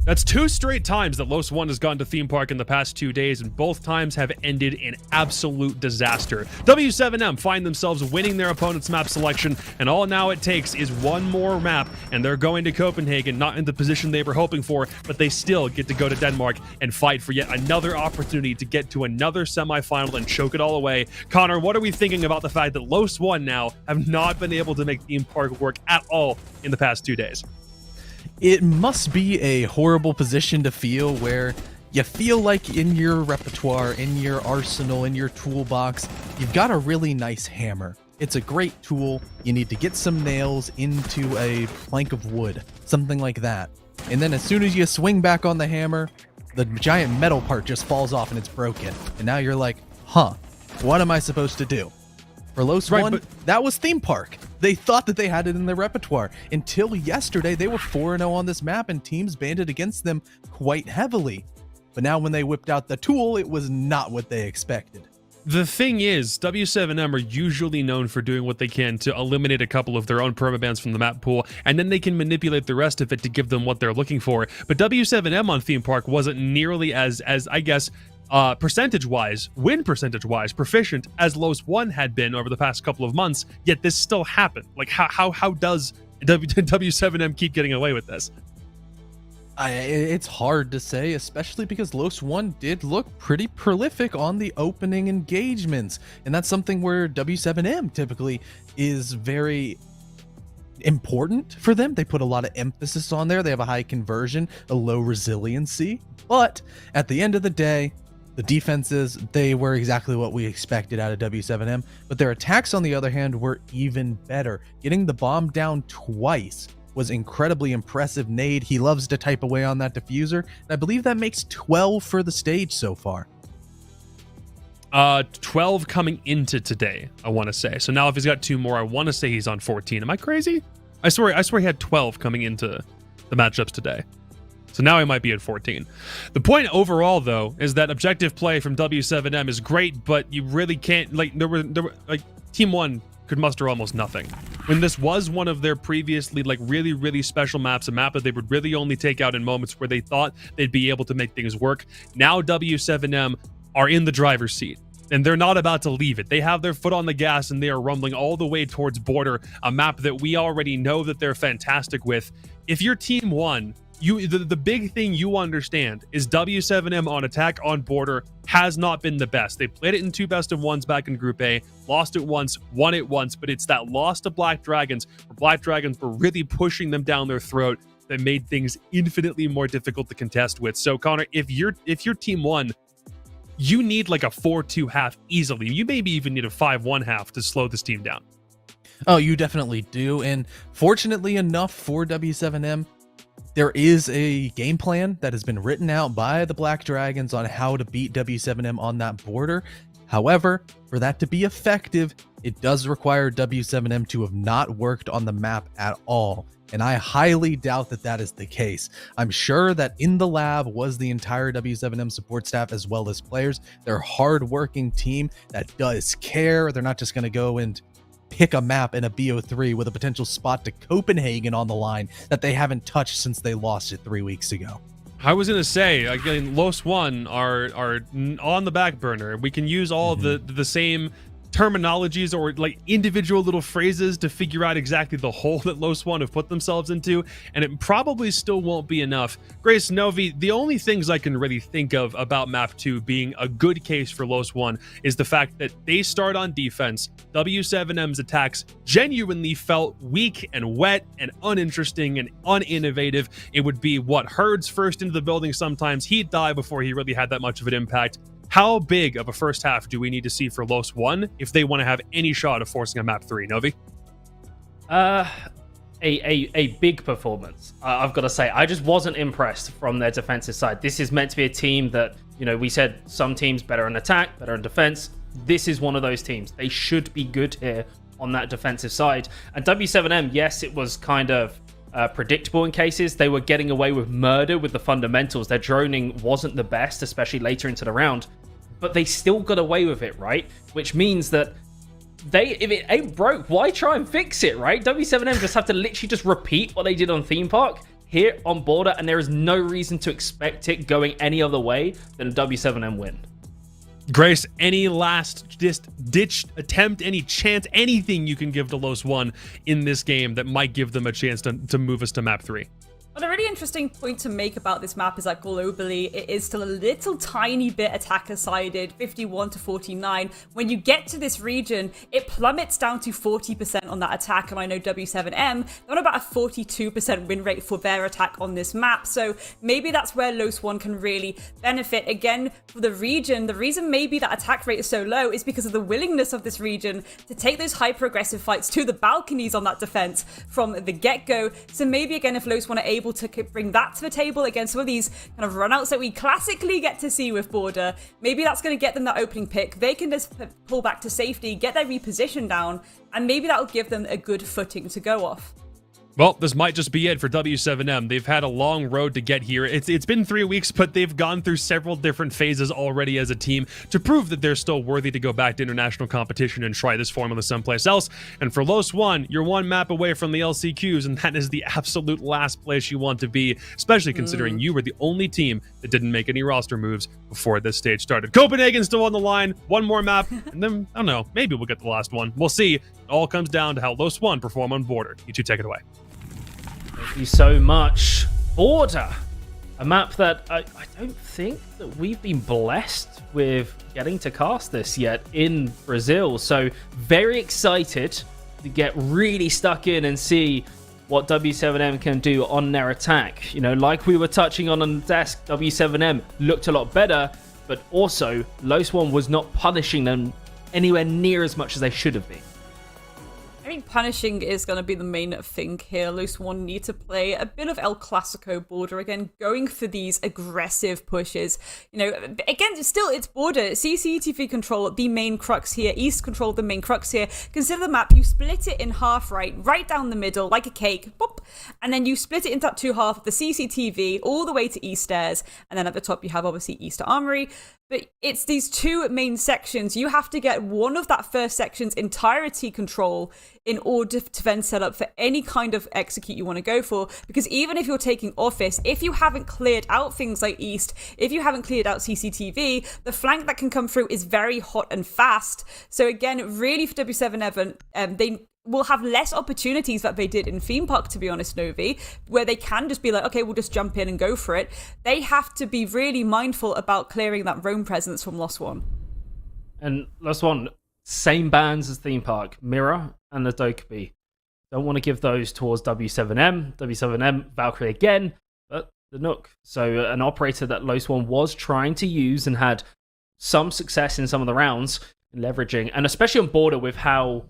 That's 2 straight times that Los One has gone to Theme Park in the past 2 days, and both times have ended in absolute disaster. W7M find themselves winning their opponent's map selection, and all now it takes is one more map, and they're going to Copenhagen, not in the position they were hoping for, but they still get to go to Denmark and fight for yet another opportunity to get to another semifinal and choke it all away. Connor, what are we thinking about the fact that Los One now have not been able to make Theme Park work at all in the past 2 days? It must be a horrible position to feel, where you feel like in your repertoire, in your arsenal, in your toolbox, you've got a really nice hammer. It's a great tool. You need to get some nails into a plank of wood, something like that. And then as soon as you swing back on the hammer, the giant metal part just falls off and it's broken. And now you're like, huh, what am I supposed to do? For Los One, that was Theme Park. They thought that they had it in their repertoire. Until yesterday, they were 4-0 on this map, and teams banded against them quite heavily. But now when they whipped out the tool, it was not what they expected. The thing is, W7M are usually known for doing what they can to eliminate a couple of their own permabans from the map pool, and then they can manipulate the rest of it to give them what they're looking for. But W7M on Theme Park wasn't nearly as I guess, percentage-wise, win percentage-wise, proficient as Los One had been over the past couple of months, yet this still happened. Like, how does W7M keep getting away with this? It's hard to say, especially because Los One did look pretty prolific on the opening engagements, and that's something where W7M typically is very important for them. They put a lot of emphasis on there. They have a high conversion, a low resiliency, but at the end of the day, the defenses, they were exactly what we expected out of W7M, but their attacks, on the other hand, were even better. Getting the bomb down twice was incredibly impressive. Nade, he loves to type away on that diffuser, and I believe that makes 12 for the stage so far. 12 coming into today, I want to say. So now if he's got 2 more, I want to say he's on 14. Am I crazy? I swear he had 12 coming into the matchups today. So now he might be at 14. The point overall, though, is that objective play from W7M is great, but you really can't, like, there were like, Team 1 could muster almost nothing. When this was one of their previously, like, really, really special maps, a map that they would really only take out in moments where they thought they'd be able to make things work, now W7M are in the driver's seat. And they're not about to leave it. They have their foot on the gas and they are rumbling all the way towards Border, a map that we already know that they're fantastic with. If you're Team 1, the big thing you understand is W7M on attack on Border has not been the best. They played it in 2 best-of-1s back in Group A, lost it once, won it once, but it's that loss to Black Dragons, where Black Dragons were really pushing them down their throat, that made things infinitely more difficult to contest with. So Connor, if you're Team 1, you need like a 4-2 half easily. You maybe even need a 5-1 half to slow this team down. Oh, you definitely do. And fortunately enough for W7M, there is a game plan that has been written out by the Black Dragons on how to beat W7M on that border. However, for that to be effective, it does require W7M to have not worked on the map at all. And I highly doubt that that is the case. I'm sure that in the lab was the entire W7M support staff as well as players. They're a hard-working team that does care. They're not just going to go and pick a map in a BO3 with a potential spot to Copenhagen on the line that they haven't touched since they lost it 3 weeks ago. I was going to say, again, Los One are on the back burner. We can use all the same terminologies or like individual little phrases to figure out exactly the hole that Los One have put themselves into, and it probably still won't be enough. Grace, Novi, the only things I can really think of about map 2 being a good case for Los One is the fact that they start on defense. W7M's attacks genuinely felt weak and wet and uninteresting and uninnovative. It would be what Herd's first into the building sometimes. He'd die before he really had that much of an impact. How big of a first half do we need to see for Los One if they want to have any shot of forcing a map 3, Novi? A big performance. I've got to say, I just wasn't impressed from their defensive side. This is meant to be a team that, you know, we said some teams better in attack, better in defense. This is one of those teams. They should be good here on that defensive side. And W7M, yes, it was kind of predictable in cases. They were getting away with murder with the fundamentals. Their droning wasn't the best, especially later into the round, but they still got away with it, right? Which means that if it ain't broke, why try and fix it, right? W7M just have to literally just repeat what they did on Theme Park, here on Border, and there is no reason to expect it going any other way than a W7M win. Grace, any last ditch attempt, any chance, anything you can give to Los One in this game that might give them a chance to move us to map 3? But a really interesting point to make about this map is that globally, it is still a little tiny bit attacker-sided, 51 to 49. When you get to this region, it plummets down to 40% on that attack, and I know W7M, they're on about a 42% win rate for their attack on this map, so maybe that's where Los One can really benefit. Again, for the region, the reason maybe that attack rate is so low is because of the willingness of this region to take those hyper-aggressive fights to the balconies on that defense from the get-go. So maybe, again, if Los One are able to bring that to the table against some of these kind of runouts that we classically get to see with Border, maybe that's going to get them that opening pick. They can just pull back to safety, get their reposition down, and maybe that'll give them a good footing to go off. Well, this might just be it for W7M. They've had a long road to get here. It's been 3 weeks, but they've gone through several different phases already as a team to prove that they're still worthy to go back to international competition and try this formula someplace else. And for Los One, you're one map away from the LCQs, and that is the absolute last place you want to be, especially considering you were the only team that didn't make any roster moves before this stage started. Copenhagen's still on the line. One more map, and then, I don't know, maybe we'll get the last one. We'll see. It all comes down to how Los One perform on Border. You two take it away. Thank you so much. Border, a map that I don't think that we've been blessed with getting to cast this yet in Brazil. So very excited to get really stuck in and see what W7M can do on their attack. You know, like we were touching on the desk, W7M looked a lot better, but also Los One was not punishing them anywhere near as much as they should have been. I think punishing is going to be the main thing here. Los One need to play a bit of El Clasico Border again, going for these aggressive pushes. You know, again, still it's Border. CCTV control the main crux here. East control the main crux here. Consider the map. You split it in half, right down the middle, like a cake. Boop, and then you split it into that two half of the CCTV all the way to East Stairs. And then at the top, you have obviously Easter Armory. But it's these two main sections. You have to get one of that first section's entirety control in order to then set up for any kind of execute you want to go for. Because even if you're taking office, if you haven't cleared out things like East, if you haven't cleared out CCTV, the flank that can come through is very hot and fast. So again, really for W7 they will have less opportunities that they did in Theme Park, to be honest, Novi, where they can just be like, okay, we'll just jump in and go for it. They have to be really mindful about clearing that roam presence from Los One. And Los One, same bans as Theme Park, Mirror and the Dokkaebi. Don't want to give those towards W7M. W7M, Valkyrie again, but the Nook. So an operator that Los One was trying to use and had some success in some of the rounds, leveraging, and especially on Border with how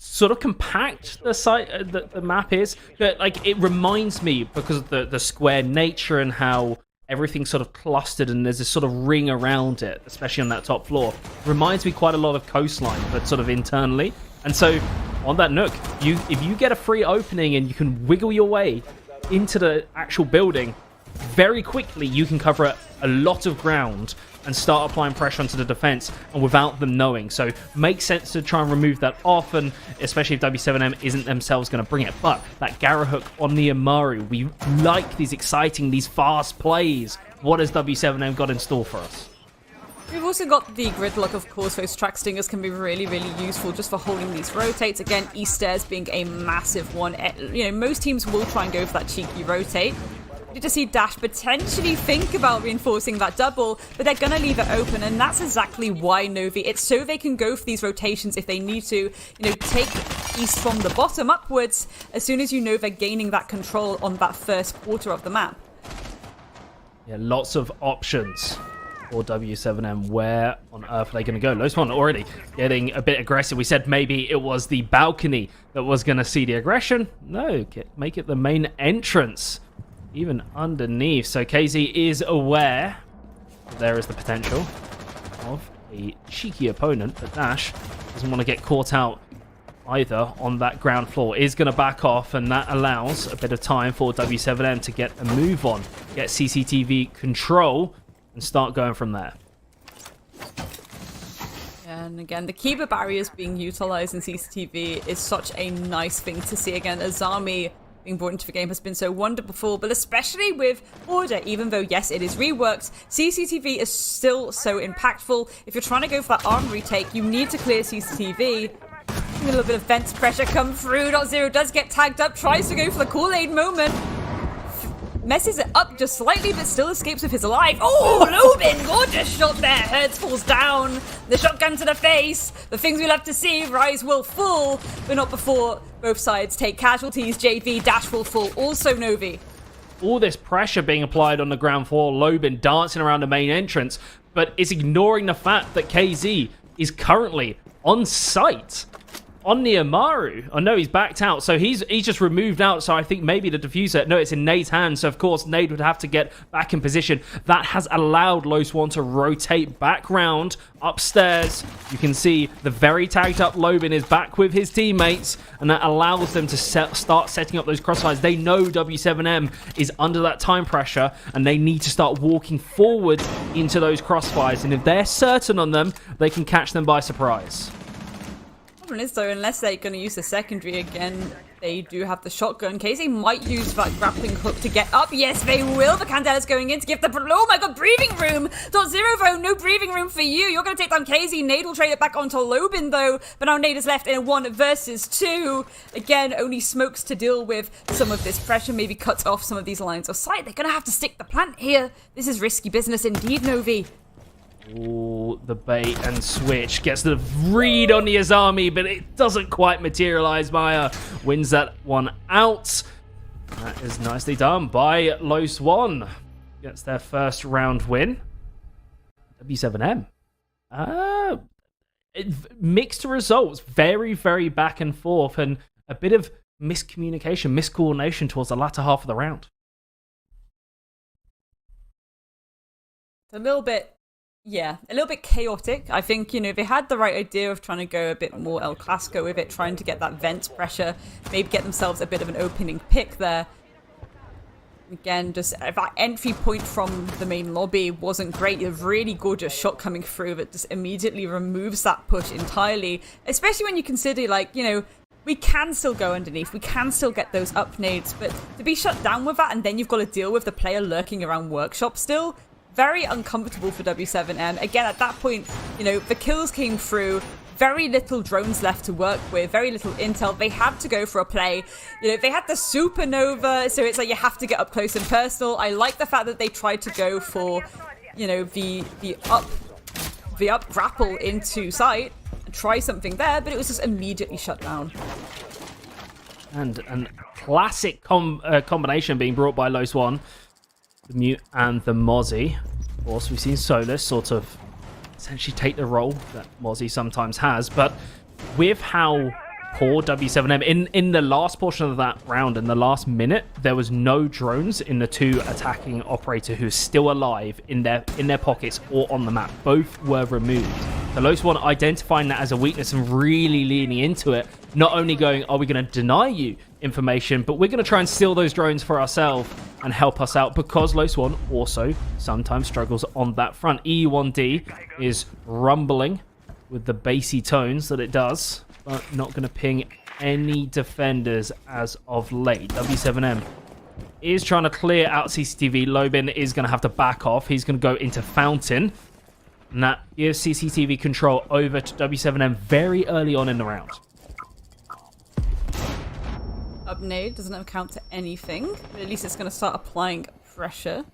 sort of compact the site, the map is. But like, it reminds me, because of the square nature and how everything's sort of clustered and there's this sort of ring around it, especially on that top floor. Reminds me quite a lot of Coastline, but sort of internally. And so on that Nook, if you get a free opening and you can wiggle your way into the actual building, very quickly you can cover a lot of ground and start applying pressure onto the defense, and without them knowing. So makes sense to try and remove that off, and especially if W7M isn't themselves going to bring it. But that Garrow Hook on the Amaru, we like these exciting, these fast plays. What has W7M got in store for us? We've also got the Gridlock, of course. Those track stingers can be really, really useful just for holding these rotates. Again, East Stairs being a massive one. You know, most teams will try and go for that cheeky rotate. To see Dash potentially think about reinforcing that double, but they're going to leave it open, and that's exactly why, Novi. It's so they can go for these rotations if they need to, you know, take East from the bottom upwards as soon as you know they're gaining that control on that first quarter of the map. Yeah, lots of options for W7M. Where on earth are they going to go? Los One already getting a bit aggressive. We said maybe it was the balcony that was going to see the aggression. No, make it the main entrance. Even underneath. So KZ is aware that there is the potential of a cheeky opponent, but Dash doesn't want to get caught out either on that ground floor. Is going to back off, and that allows a bit of time for W7M to get a move on, get CCTV control, and start going from there. And again, the keeper barriers being utilized in CCTV is such a nice thing to see. Again, Azami being brought into the game has been so wonderful, but especially with Order, even though, yes, it is reworked, CCTV is still so impactful. If you're trying to go for that arm retake, you need to clear CCTV. A little bit of fence pressure come through. .0 does get tagged up, tries to go for the Kool-Aid moment. Messes it up just slightly, but still escapes with his life. Oh, Lobin! Gorgeous shot there. Hertz falls down. The shotgun to the face. The things we love to see. Rise will fall, but not before both sides take casualties. JV, Dash will fall. Also, Novi. All this pressure being applied on the ground floor. Lobin dancing around the main entrance, but is ignoring the fact that KZ is currently on site. On the Amaru. Oh no, he's backed out. So he's just removed out. So I think maybe the diffuser. No, it's in Nade's hands. So of course, Nade would have to get back in position. That has allowed Lo1 to rotate back round upstairs. You can see the very tagged up Lobin is back with his teammates. And that allows them to start setting up those crossfires. They know W7M is under that time pressure. And they need to start walking forward into those crossfires. And if they're certain on them, they can catch them by surprise. Is though, unless they're going to use the secondary again, they do have the shotgun. KZ might use that grappling hook to get up. Yes, they will. The Candela's going in to give the... Oh my god, breathing room! .0 though, no breathing room for you. You're going to take down KZ. Nade will trade it back onto Lobin though, but now Nade is left in a 1 versus 2. Again, only Smokes to deal with some of this pressure, maybe cuts off some of these lines of sight. They're going to have to stick the plant here. This is risky business indeed, Novi. Ooh, the bait and switch gets the read on the Azami, but it doesn't quite materialize. Maya wins that one out. That is nicely done by Lo1. Gets their first round win. W7M. Mixed results. Very, very back and forth, and a bit of miscommunication, miscoordination towards the latter half of the round. A little bit chaotic. I think, they had the right idea of trying to go a bit more El Clasico with it, trying to get that vent pressure, maybe get themselves a bit of an opening pick there. Again, just that entry point from the main lobby wasn't great. A really gorgeous shot coming through that just immediately removes that push entirely, especially when you consider, we can still go underneath, we can still get those up nades, but to be shut down with that and then you've got to deal with the player lurking around workshop still, very uncomfortable for W7M. Again, at that point, the kills came through, very little drones left to work with, very little intel. They had to go for a play. They had the supernova, so it's like you have to get up close and personal. I like the fact that they tried to go for, the up grapple into sight and try something there, but it was just immediately shut down. And classic combination being brought by Lo1. The Mute and the Mozzie. Of course, we've seen Solus sort of essentially take the role that Mozzie sometimes has, but with how poor W7M, in the last portion of that round, in the last minute, there was no drones in the two attacking operator who is still alive in their pockets or on the map. Both were removed. The Lo1 identifying that as a weakness and really leaning into it, not only going, are we going to deny you information, but we're going to try and steal those drones for ourselves and help us out, because Lo1 also sometimes struggles on that front. E1D is rumbling with the bassy tones that it does, but not going to ping any defenders as of late. W7M is trying to clear out CCTV. Lobin is going to have to back off. He's going to go into Fountain, and that gives CCTV control over to W7M very early on in the round. Up nade doesn't account to anything, but at least it's going to start applying pressure.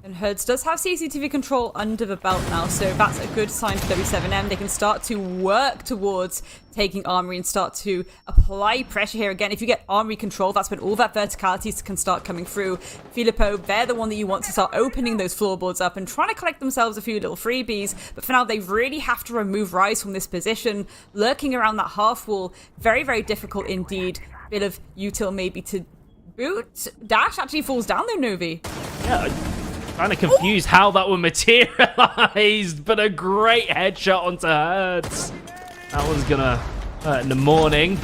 And Hertz does have CCTV control under the belt now, so that's a good sign for W7M. They can start to work towards taking Armory and start to apply pressure here again. If you get Armory control, that's when all that verticality can start coming through. Filippo, they're the one that you want to start opening those floorboards up and trying to collect themselves a few little freebies. But for now, they really have to remove Rise from this position. Lurking around that half wall, very, very difficult indeed. Bit of util maybe to boot. Dash actually falls down though, Novi. Yeah, kind of confused how that would materialize, but a great headshot onto Hertz. That one's gonna hurt in the morning.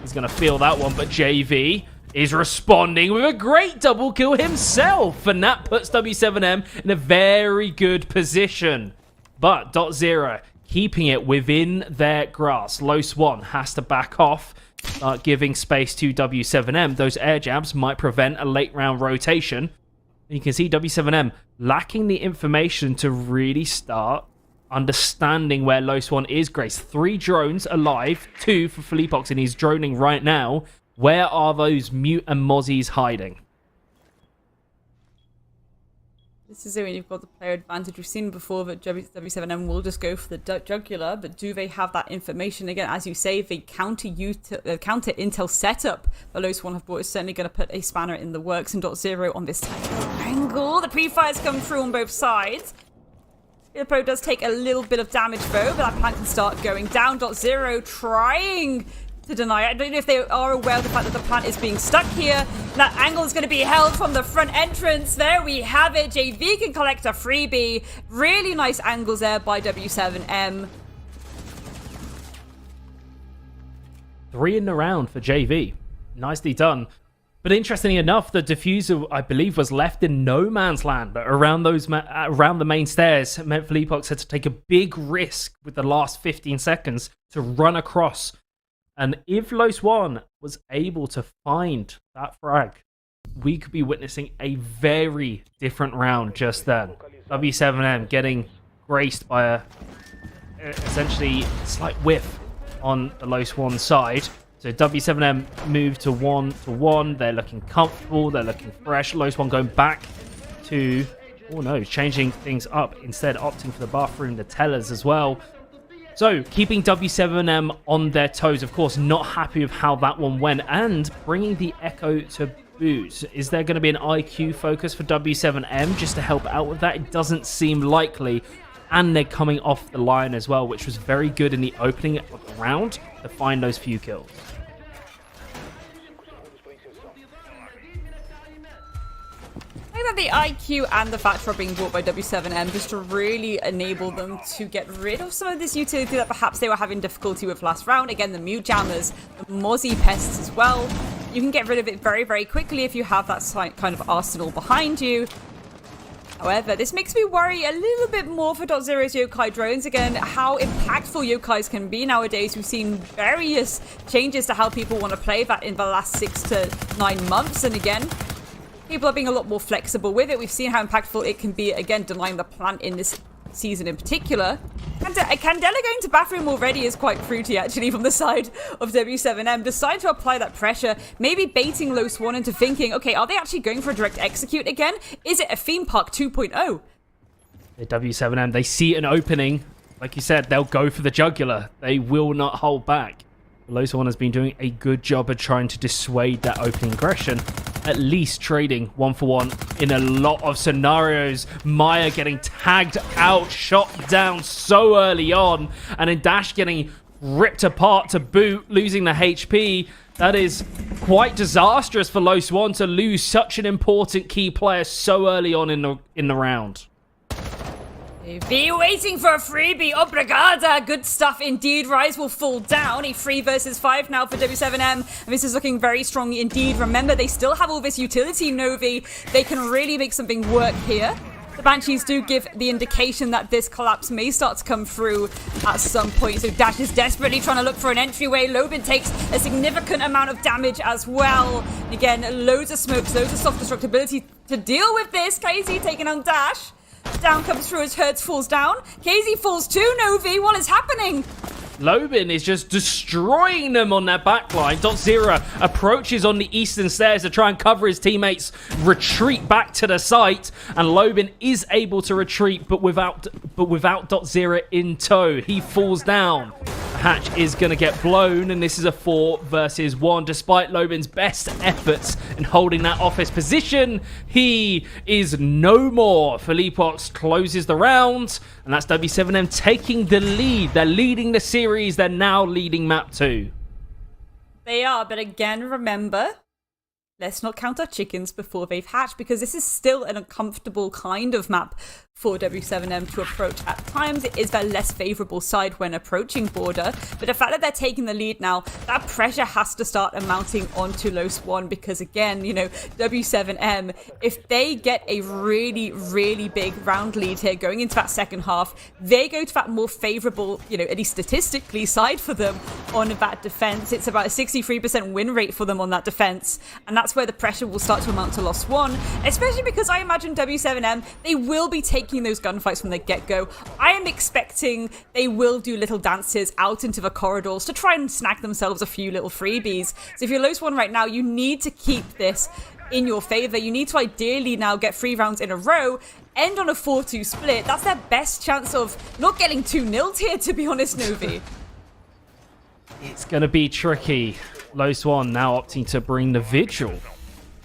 He's gonna feel that one, but JV is responding with a great double kill himself, and that puts W7M in a very good position. But .0 keeping it within their grasp. Low Swan has to back off, start giving space to W7M. Those air jabs might prevent a late round rotation. And you can see W7M lacking the information to really start understanding where Low Swan is. Grace, 3 drones alive, 2 for Felipox, and he's droning right now. Where are those Mute and Mozzies hiding? This is it when you've got the player advantage. We've seen before that W7M will just go for the jugular, but do they have that information? Again, as you say, the counter intel setup that Low Swan have brought is certainly going to put a spanner in the works. And .0 on this angle. The pre-fires come through on both sides. The Pro does take a little bit of damage though, but that plant can start going down. .0 trying to deny it. I don't know if they are aware of the fact that the plant is being stuck here. That angle is going to be held from the front entrance. There we have it. JV can collect a freebie. Really nice angles there by W7M. 3 in the round for JV. Nicely done. But interestingly enough, the diffuser, I believe, was left in no man's land around around the main stairs. It meant Felipox had to take a big risk with the last 15 seconds to run across. And if Low Swan was able to find that frag, we could be witnessing a very different round just then. W7M getting graced by a essentially slight whiff on the Low Swan side. So W7M move to 1-1. They're looking comfortable. They're looking fresh. Low Swan going back to... Oh no, changing things up. Instead, opting for the bathroom, the tellers as well. So, keeping W7M on their toes. Of course, not happy with how that one went. And bringing the Echo to boot. Is there going to be an IQ focus for W7M just to help out with that? It doesn't seem likely. And they're coming off the line as well, which was very good in the opening of the round to find those few kills. I think that the IQ and the factor are being brought by W7M just to really enable them to get rid of some of this utility that perhaps they were having difficulty with last round. Again, the mute jammers, the Mozzie pests as well. You can get rid of it very, very quickly if you have that kind of arsenal behind you. However, this makes me worry a little bit more for .0's yokai drones. Again, how impactful yokais can be nowadays. We've seen various changes to how people want to play that in the last 6 to 9 months. And again, people are being a lot more flexible with it. We've seen how impactful it can be, again, denying the plant in this season in particular. And Candela going to bathroom already is quite fruity, actually, from the side of W7M. Decide to apply that pressure, maybe baiting Low Swan into thinking, okay, are they actually going for a direct execute again? Is it a theme park 2.0? The W7M, they see an opening. Like you said, they'll go for the jugular. They will not hold back. Low Swan has been doing a good job of trying to dissuade that opening aggression. At least trading 1-for-1 in a lot of scenarios. Maya getting tagged out, shot down so early on. And then Dash getting ripped apart to boot, losing the HP. That is quite disastrous for Low Swan to lose such an important key player so early on in the round. Be waiting for a freebie. Obrigada. Good stuff indeed. Rise will fall down. A 3 versus 5 now for W7M. And this is looking very strong indeed. Remember, they still have all this utility, Novi. They can really make something work here. The Banshees do give the indication that this collapse may start to come through at some point. So Dash is desperately trying to look for an entryway. Lobin takes a significant amount of damage as well. Again, loads of smokes, loads of soft destructibility to deal with this. KZ taking on Dash. Down comes through as Hertz falls down. KZ falls too, Novi. What is happening? Lobin is just destroying them on their backline. .0 approaches on the eastern stairs to try and cover his teammates' retreat back to the site, and Lobin is able to retreat, but without .0 in tow. He falls down. The hatch is going to get blown, and this is a 4 versus 1. Despite Lobin's best efforts in holding that office position, he is no more. Felipox closes the round, and that's W7M taking the lead. They're leading the series. They're now leading map 2. They are, but again, remember, let's not count our chickens before they've hatched, because this is still an uncomfortable kind of map for W7M to approach at times. It is their less favorable side when approaching border, but the fact that they're taking the lead now, that pressure has to start amounting onto Low Swan, because again, you know, W7M, if they get a really, really big round lead here going into that second half, they go to that more favorable, you know, at least statistically, side for them on that defense. It's about a 63% win rate for them on that defense, and that's where the pressure will start to amount to Lost One, especially because I imagine W7M, they will be taking those gunfights from the get-go. I am expecting they will do little dances out into the corridors to try and snag themselves a few little freebies. So if you're Low Swan right now, you need to keep this in your favor. You need to ideally now get 3 rounds in a row, end on a 4-2 split. That's their best chance of not getting 2-0'd here, to be honest, Novi. It's going to be tricky. Low Swan now opting to bring the Vigil.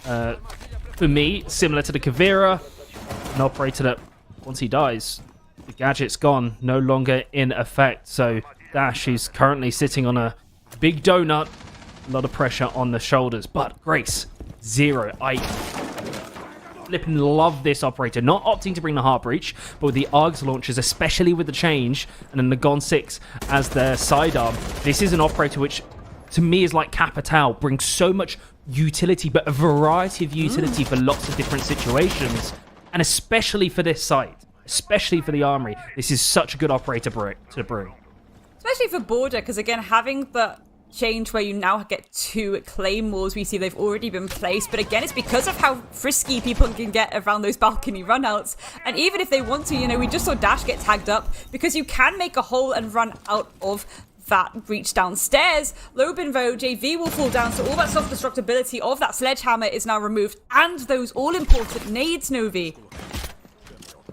For me, similar to the Kavira, an operator that once he dies, the gadget's gone, no longer in effect. So Dash, who's currently sitting on a big donut, a lot of pressure on the shoulders. But Grace, 0. I flipping love this operator. Not opting to bring the Heart Breach, but with the ARGS launchers, especially with the change, and then the Gon 6 as their sidearm. This is an operator which, to me, is like Capital, brings so much utility, but a variety of utility for lots of different situations. And especially for this site, especially for the Armory, this is such a good operator to bring. Especially for border, because again, having the change where you now get 2 claymores, we see they've already been placed, but again, it's because of how frisky people can get around those balcony runouts. And even if they want to, you know, we just saw Dash get tagged up, because you can make a hole and run out of that breach downstairs. Lobin, though, JV will fall down, so all that self-destructibility of that sledgehammer is now removed, and those all-important nades, Novi.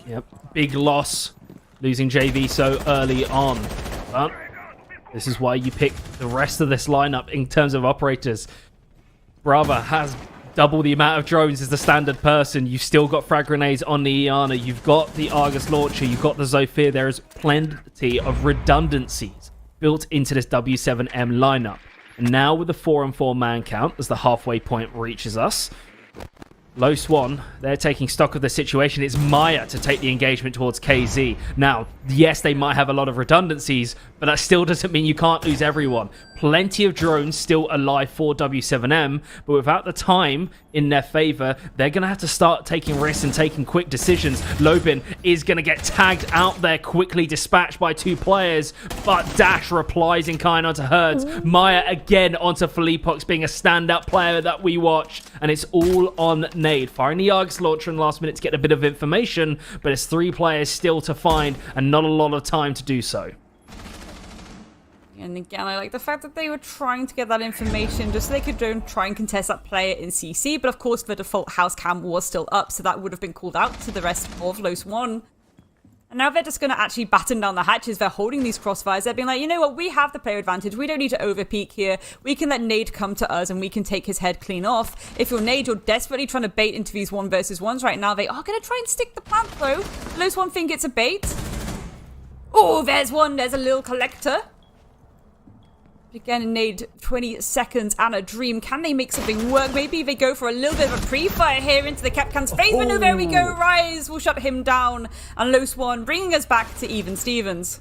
Yep, big loss, losing JV so early on. But this is why you pick the rest of this lineup in terms of operators. Brava has double the amount of drones as the standard person. You've still got frag grenades on the Iana. You've got the Argus launcher. You've got the Zofia. There is plenty of redundancies built into this W7M lineup. And now with the 4-on-4 man count, as the halfway point reaches us, Low Swan, they're taking stock of the situation. It's Maya to take the engagement towards KZ. Now, yes, they might have a lot of redundancies, but that still doesn't mean you can't lose everyone. Plenty of drones still alive for W7M, but without the time in their favor, they're going to have to start taking risks and taking quick decisions. Lobin is going to get tagged out there, quickly dispatched by 2 players, but Dash replies in kind onto Herds. Maya again onto Felipox, being a standout player that we watch, and it's all on Nade. Firing the Argus launcher in the last minute to get a bit of information, but it's 3 players still to find, and not a lot of time to do so. And again, I like the fact that they were trying to get that information just so they could try and contest that player in CC. But of course, the default house cam was still up, so that would have been called out to the rest of Low Swan. And now they're just going to actually batten down the hatches. They're holding these crossfires. They're being like, you know what, we have the player advantage. We don't need to overpeak here. We can let Nade come to us and we can take his head clean off. If you're Nade, you're desperately trying to bait into these 1v1s right now. They are going to try and stick the plant though. Low Swan think it's a bait. Oh, there's one. There's a little collector. Again, Nade, 20 seconds and a dream. Can they make something work? Maybe they go for a little bit of a pre-fire here into the Capcan's face. But no, there we go. Rise will shut him down. And Low Swan bringing us back to even Stevens.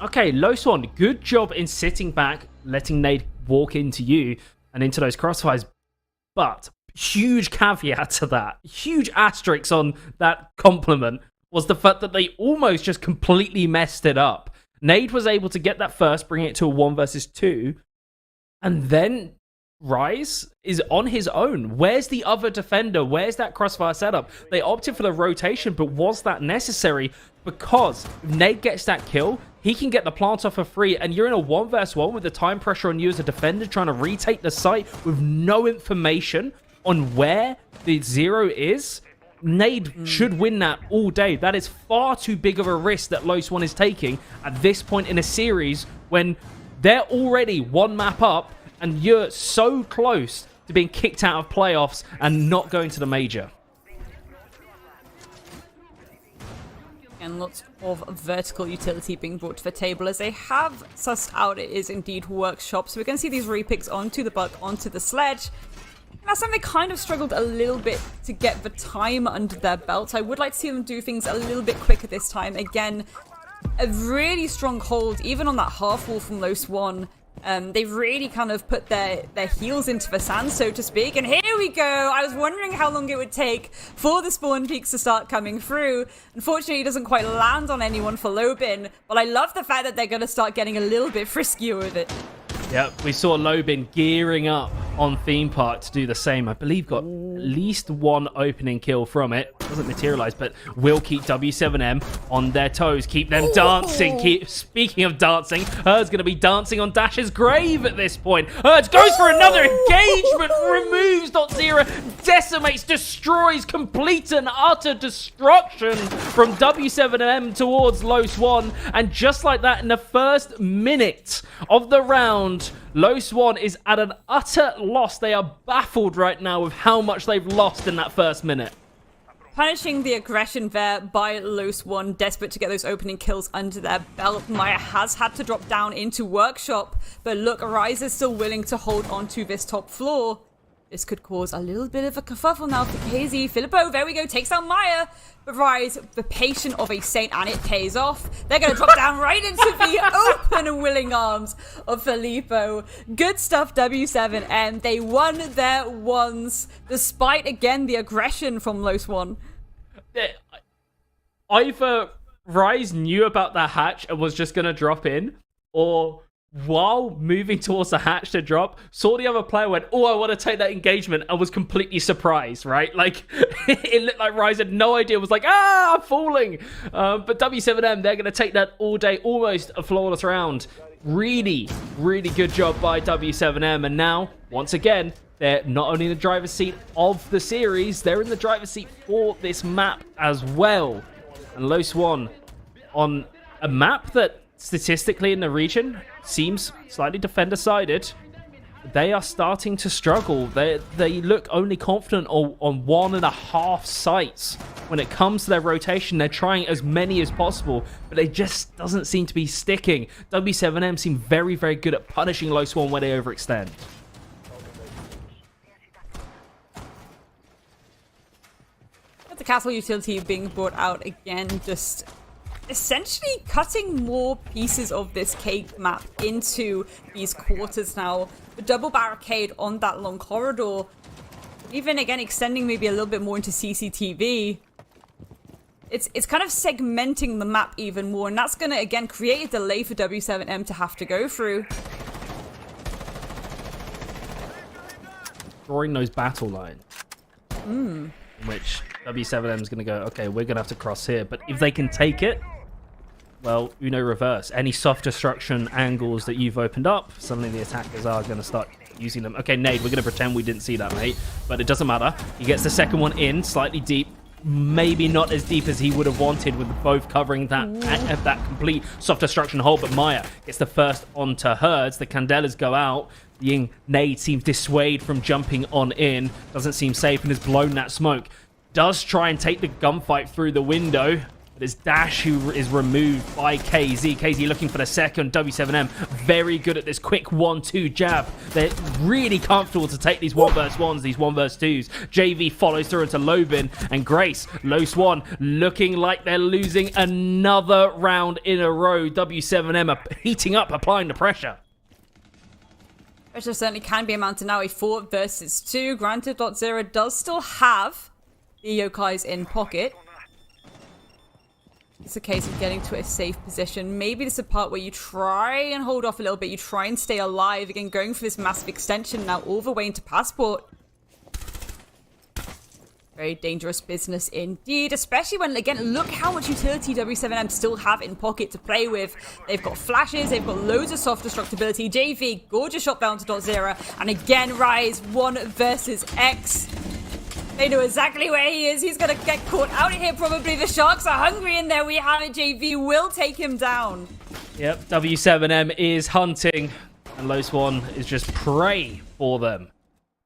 Okay, Low Swan, good job in sitting back, letting Nade walk into you and into those crossfires. But huge caveat to that, huge asterisk on that compliment, was the fact that they almost just completely messed it up. Nade was able to get that first, bring it to a 1 versus 2, and then Rise is on his own. Where's the other defender? Where's that crossfire setup? They opted for the rotation, but was that necessary? Because if Nade gets that kill, he can get the plant off for free, and you're in a 1 versus 1 with the time pressure on you as a defender trying to retake the site with no information on where the 0 is. Nade should win that all day. That is far too big of a risk that Low Swan is taking at this point in a series when they're already 1 map up and you're so close to being kicked out of playoffs and not going to the major. And lots of vertical utility being brought to the table as they have sussed out it is indeed workshop. So we're going to see these repicks onto the buck, onto the sledge. Last time they kind of struggled a little bit to get the time under their belt. I would like to see them do things a little bit quicker this time. Again, a really strong hold, even on that half wall from Low Swan. They've really kind of put their heels into the sand, so to speak. And here we go. I was wondering how long it would take for the spawn peaks to start coming through. Unfortunately, it doesn't quite land on anyone for Lobin, but I love the fact that they're going to start getting a little bit friskier with it. Yep, we saw Lobin gearing up on Theme Park to do the same. I believe got at least one opening kill from it. Doesn't materialize, but will keep W7M on their toes. Keep them dancing. Speaking of dancing, Herd's going to be dancing on Dash's grave at this point. Herd goes for another engagement, removes .0, decimates, destroys, complete and utter destruction from W7M towards Low Swan. And just like that, in the first minute of the round, Low Swan is at an utter loss. They are baffled right now with how much they've lost in that first minute. Punishing the aggression there by Low Swan, desperate to get those opening kills under their belt. Maya has had to drop down into Workshop, but look, Arise is still willing to hold on to this top floor. This could cause a little bit of a kerfuffle now for KZ. Filippo, there we go, takes out Maya. But Rise, the patient of a saint, and it pays off. They're going to drop down right into the open and willing arms of Filippo. Good stuff, W7M. They won their ones, despite, again, the aggression from Low Swan. Either Rise knew about that hatch and was just going to drop in, or while moving towards the hatch to drop, saw the other player, went, oh, I want to take that engagement, and was completely surprised, right? Like, it looked like Rise had no idea, was like, I'm falling. But W7M, they're going to take that all day, almost a flawless round. Really, really good job by W7M. And now, once again, they're not only in the driver's seat of the series, they're in the driver's seat for this map as well. And Low Swan on a map that statistically in the region seems slightly defender-sided. They are starting to struggle. They look only confident on 1.5 sites. When it comes to their rotation, they're trying as many as possible, but it just doesn't seem to be sticking. W7M seem very, very good at punishing Low Swan where they overextend. The castle utility being brought out again, just essentially cutting more pieces of this cake map into these quarters now. The double barricade on that long corridor, even again extending maybe a little bit more into CCTV. It's kind of segmenting the map even more, and that's going to again create a delay for W7M to have to go through. Drawing those battle lines. Which W7M is going to go, okay, we're going to have to cross here. But if they can take it, well, Uno reverse. Any soft destruction angles that you've opened up, suddenly the attackers are going to start using them. Okay, Nade, we're going to pretend we didn't see that, mate. But it doesn't matter. He gets the second one in, slightly deep. Maybe not as deep as he would have wanted with both covering that complete soft destruction hole. But Maya gets the first onto Herds. The Candelas go out. The Nade seems dissuade from jumping on in. Doesn't seem safe and has blown that smoke. Does try and take the gunfight through the window. But it's Dash who is removed by KZ. KZ looking for the second. W7M very good at this quick 1-2 jab. They're really comfortable to take these 1v1s, these 1v2s. JV follows through into Lobin and Grace. Low Swan looking like they're losing another round in a row. W7M are heating up, applying the pressure. Pressure certainly can be amounted now a 4 versus 2. Granted, .0 does still have the yokais in pocket. It's a case of getting to a safe position. Maybe this is a part where you try and hold off a little bit. You try and stay alive. Again, going for this massive extension now all the way into Passport. Very dangerous business indeed, especially when, again, look how much utility W7M still have in pocket to play with. They've got flashes, they've got loads of soft destructibility. JV, gorgeous shot down to .0. And again, Rise, 1 versus X. They know exactly where he is. He's going to get caught out of here probably. The Sharks are hungry in there. We have it. JV will take him down. Yep, W7M is hunting. And Low Swan is just prey for them.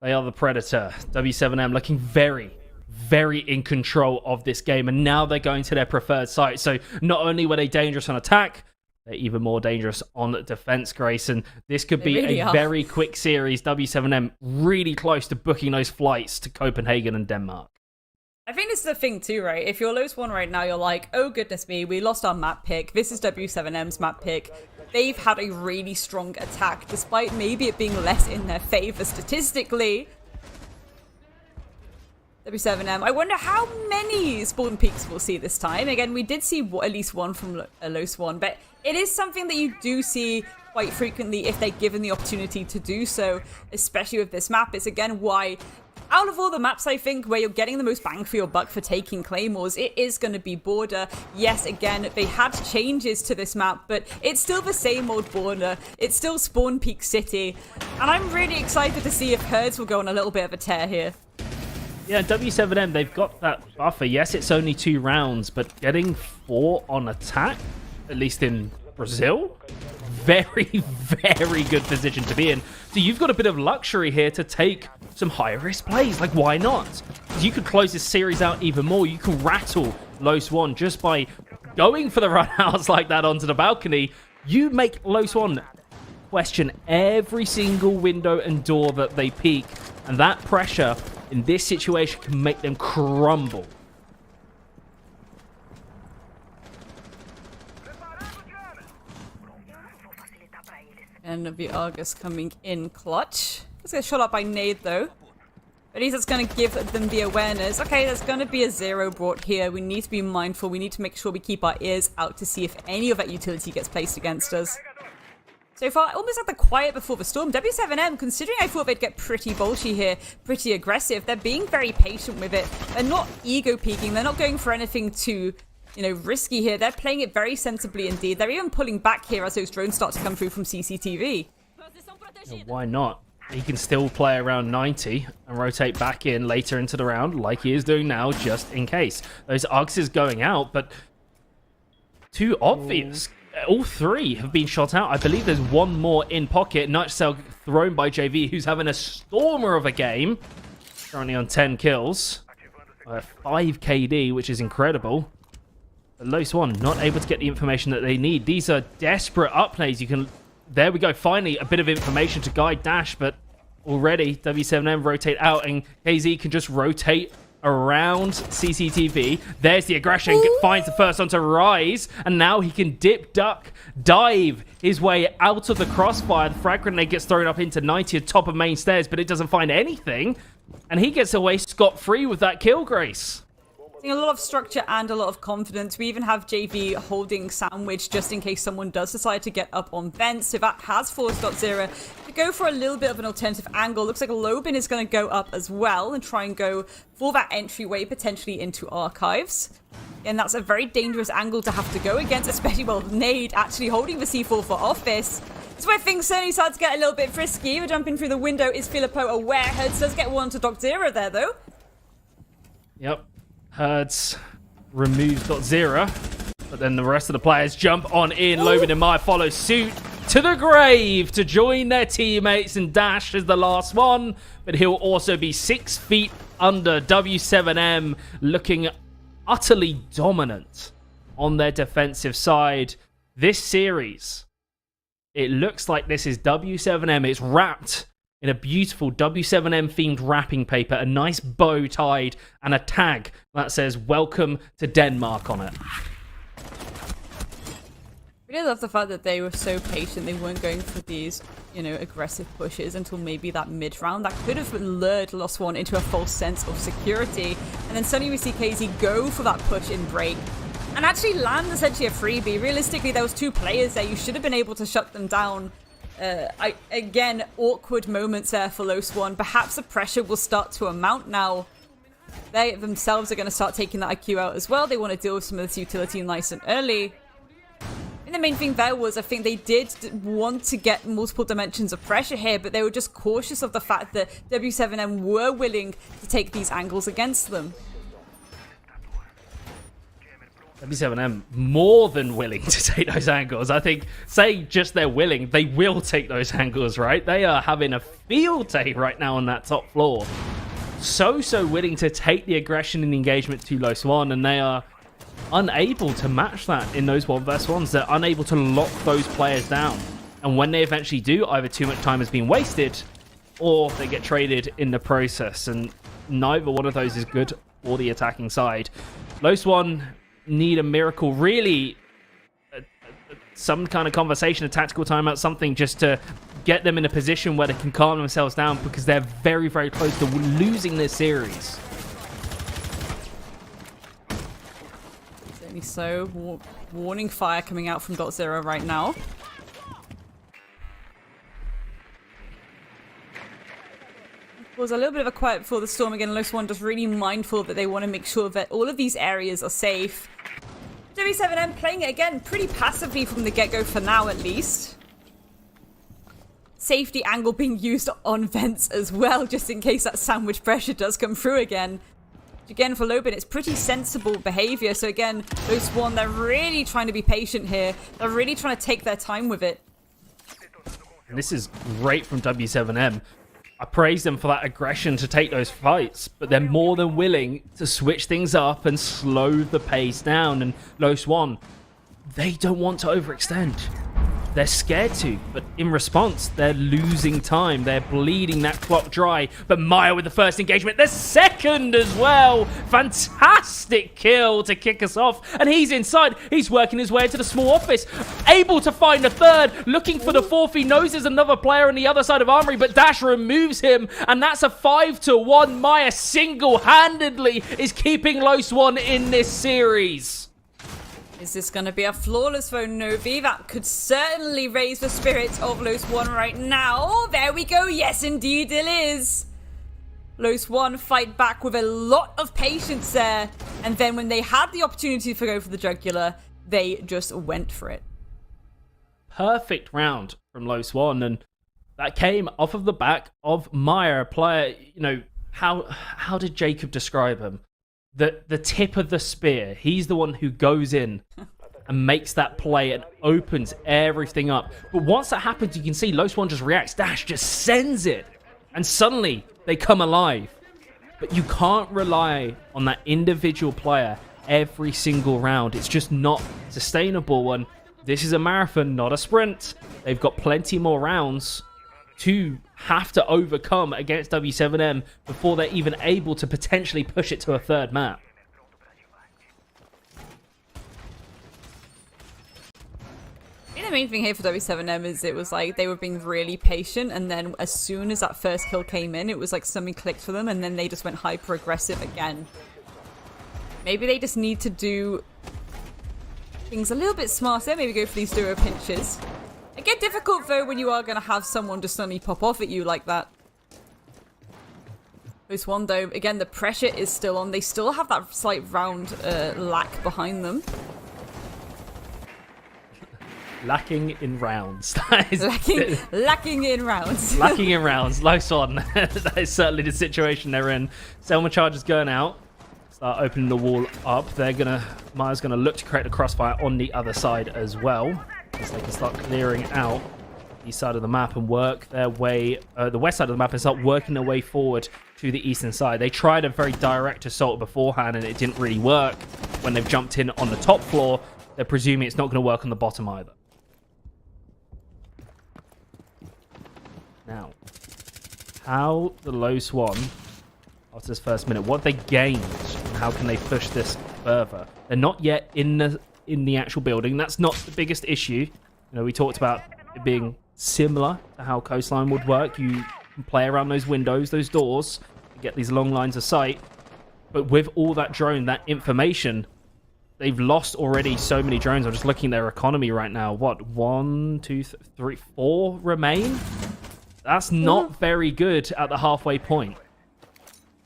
They are the predator. W7M looking very, very in control of this game. And now they're going to their preferred site. So not only were they dangerous on attack, They're even more dangerous on defense, Grace, and this could be really a are. very quick series. W7M really close to booking those flights to Copenhagen and Denmark. I think this is the thing too, right? If you're Los 1 right now, you're like, oh goodness me, we lost our map pick. This is W7M's map pick. They've had a really strong attack, despite maybe it being less in their favor statistically. W7M, I wonder how many spawn peaks we'll see this time. Again, we did see at least one from Los 1, but it is something that you do see quite frequently if they're given the opportunity to do so, especially with this map. It's again why, out of all the maps, I think, where you're getting the most bang for your buck for taking claymores, it is going to be Border. Yes, again, they had changes to this map, but it's still the same old Border. It's still Spawn Peak City, and I'm really excited to see if Herds will go on a little bit of a tear here. Yeah, W7M, they've got that buffer. Yes, it's only 2 rounds, but getting 4 on attack, at least in Brazil, very, very good position to be in. So you've got a bit of luxury here to take some high-risk plays. Like, why not? You could close this series out even more. You can rattle Los 1 just by going for the run-outs like that onto the balcony. You make Los 1 question every single window and door that they peek, and that pressure in this situation can make them crumble. And the Argus coming in clutch. Let's get shot up by Nade though. At least that's going to give them the awareness. Okay, there's going to be a 0 brought here. We need to be mindful. We need to make sure we keep our ears out to see if any of that utility gets placed against us. So far, almost like the quiet before the storm. W7M, considering I thought they'd get pretty bolshy here, pretty aggressive, they're being very patient with it. They're not ego peeking. They're not going for anything too, risky here. They're playing it very sensibly indeed. They're even pulling back here as those drones start to come through from CCTV. Why not? He can still play around 90 and rotate back in later into the round like he is doing now, just in case. Those Arcs is going out, but too obvious. All 3 have been shot out. I believe there's one more in pocket. Nutshell thrown by JV, who's having a stormer of a game. Currently on 10 kills. 5 KD, which is incredible. But Los 1 not able to get the information that they need. These are desperate upplays. You can... There we go. Finally, a bit of information to guide Dash, but already W7M rotate out, and KZ can just rotate around CCTV. There's the aggression. Finds the first one to Rise, and now he can dip, duck, dive his way out of the crossfire. The frag grenade gets thrown up into 90 at top of main stairs, but it doesn't find anything, and he gets away scot-free with that kill, Grace. A lot of structure and a lot of confidence. We even have JV holding sandwich just in case someone does decide to get up on vents. So that has forced .0 to go for a little bit of an alternative angle. Looks like Lobin is going to go up as well and try and go for that entryway potentially into archives. And that's a very dangerous angle to have to go against, especially Nade actually holding the C4 for office. This is where things certainly start to get a little bit frisky. The jumping through the window is Filippo aware. Hertz does get one to .0 there though. Yep. Hertz removes .0, but then the rest of the players jump on in. Lobin and Maya follow suit to the grave to join their teammates, and Dash is the last one, but he'll also be 6 feet under. W7M looking utterly dominant on their defensive side. This series, it looks like this is W7M. It's wrapped in a beautiful W7M themed wrapping paper, a nice bow tied, and a tag that says "Welcome to Denmark" on it. I really love the fact that they were so patient. They weren't going for these, aggressive pushes until maybe that mid round. That could have lured Lost One into a false sense of security. And then suddenly we see KZ go for that push in break and actually land essentially a freebie. Realistically, there was 2 players there. You should have been able to shut them down. Again, awkward moments there for Los 1. Perhaps the pressure will start to amount now. They themselves are going to start taking that IQ out as well. They want to deal with some of this utility nice and early. And the main thing there was, I think they did want to get multiple dimensions of pressure here, but they were just cautious of the fact that W7M were willing to take these angles against them. W7M more than willing to take those angles. I think, say just they're willing, they will take those angles, right? They are having a field day right now on that top floor. So willing to take the aggression and the engagement to Los 1, and they are unable to match that in those 1v1s. They're unable to lock those players down. And when they eventually do, either too much time has been wasted or they get traded in the process. And neither one of those is good for the attacking side. Los One need a miracle, really some kind of conversation, a tactical timeout, something just to get them in a position where they can calm themselves down, because they're very, very close to losing this series. Certainly so. Warning fire coming out from .0 right now. Was a little bit of a quiet before the storm again. Los One just really mindful that they want to make sure that all of these areas are safe. W7M playing it again pretty passively from the get-go for now, at least. Safety angle being used on vents as well, just in case that sandwich pressure does come through again. Again, for Lobin, it's pretty sensible behavior. So again, Los One, they're really trying to be patient here. They're really trying to take their time with it. And this is great from W7M. I praise them for that aggression to take those fights, but they're more than willing to switch things up and slow the pace down. And Los One, they don't want to overextend. They're scared to, but in response, they're losing time. They're bleeding that clock dry. But Maya with the first engagement, the second as well. Fantastic kill to kick us off. And he's inside. He's working his way into the small office. Able to find a third. Looking for the fourth. He knows there's another player on the other side of Armory, but Dash removes him. And that's a 5-1. Maya single-handedly is keeping Los One in this series. Is this going to be a flawless phone, Novi? That could certainly raise the spirits of Los One right now. Oh, there we go. Yes, indeed it is. Los One fight back with a lot of patience there. And then when they had the opportunity to go for the jugular, they just went for it. Perfect round from Los One. And that came off of the back of Maya, a player, you know, how did Jacob describe him? The tip of the spear. He's the one who goes in and makes that play and opens everything up. But once that happens, you can see Los One just reacts. Dash just sends it. And suddenly, they come alive. But you can't rely on that individual player every single round. It's just not sustainable. And this is a marathon, not a sprint. They've got plenty more rounds to have to overcome against W7M before they're even able to potentially push it to a third map. I think the main thing here for W7M is it was like they were being really patient, and then as soon as that first kill came in, it was like something clicked for them, and then they just went hyper aggressive again. Maybe they just need to do things a little bit smarter, maybe go for these duo pinches. It gets difficult though when you are going to have someone just suddenly pop off at you like that. Los One though, again the pressure is still on. They still have that slight round lack behind them. Lacking in rounds. That is lacking in rounds. Lacking in rounds. Los One. That is certainly the situation they're in. Selma Charger's going out. Start opening the wall up. Maya's gonna look to create a crossfire on the other side as well, as they can start clearing out the east side of the map and work their way, the west side of the map, and start working their way forward to the eastern side. They tried a very direct assault beforehand and it didn't really work. When they've jumped in on the top floor, they're presuming it's not going to work on the bottom either. Now, how the Los One, after this first minute, what have they gained and how can they push this further? They're not yet in the actual building. That's not the biggest issue. You know, we talked about it being similar to how Coastline would work. You can play around those windows, those doors, get these long lines of sight. But with all that drone, that information, they've lost already so many drones. I'm just looking at their economy right now. What, 1, 2, 3, 4 remain? That's not very good at the halfway point.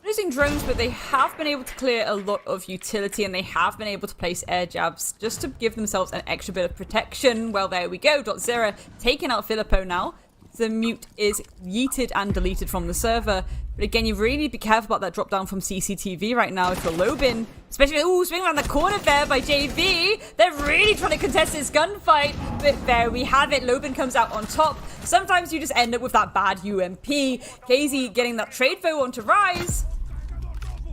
Losing drones, but they have been able to clear a lot of utility, and they have been able to place air jabs just to give themselves an extra bit of protection. Well, there we go. .0 taking out Filippo now. The mute is yeeted and deleted from the server. But again, you really need to be careful about that drop down from CCTV right now if you're Lobin. Especially, swing around the corner there by JV. They're really trying to contest this gunfight. But there we have it. Lobin comes out on top. Sometimes you just end up with that bad UMP. KZ getting that trade though onto Rise.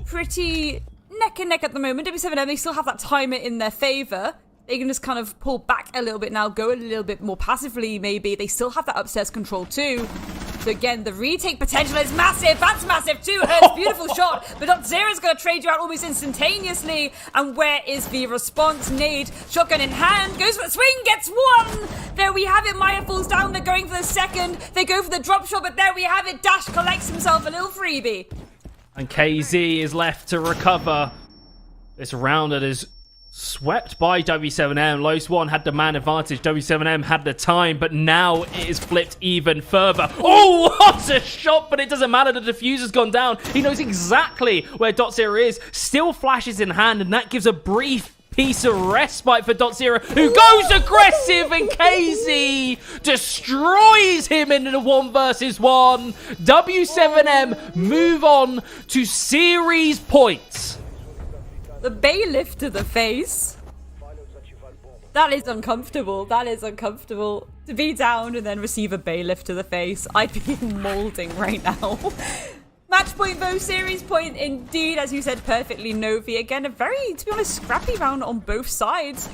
Pretty neck and neck at the moment. W7M, they still have that timer in their favor. They can just kind of pull back a little bit now, go a little bit more passively maybe. They still have that upstairs control too. So again, the retake potential is massive. That's massive too. Hurts, beautiful shot. But Zera's going to trade you out almost instantaneously. And where is the response? Nade, shotgun in hand, goes for the swing, gets one. There we have it. Maya falls down. They're going for the second. They go for the drop shot, but there we have it. Dash collects himself a little freebie. And KZ is left to recover. This round that is swept by W7M. Los One had the man advantage. W7M had the time, but now it is flipped even further. Oh, what a shot, but it doesn't matter. The diffuser's gone down. He knows exactly where .0 is. Still flashes in hand, and that gives a brief piece of respite for .0, who goes aggressive, and KZ destroys him in the 1v1. W7M move on to series points. The bailiff to the face. That is uncomfortable. That is uncomfortable. To be down and then receive a bailiff to the face. I'd be molding right now. Match point though, series point indeed, as you said perfectly, Novi. Again, a very, to be honest, scrappy round on both sides.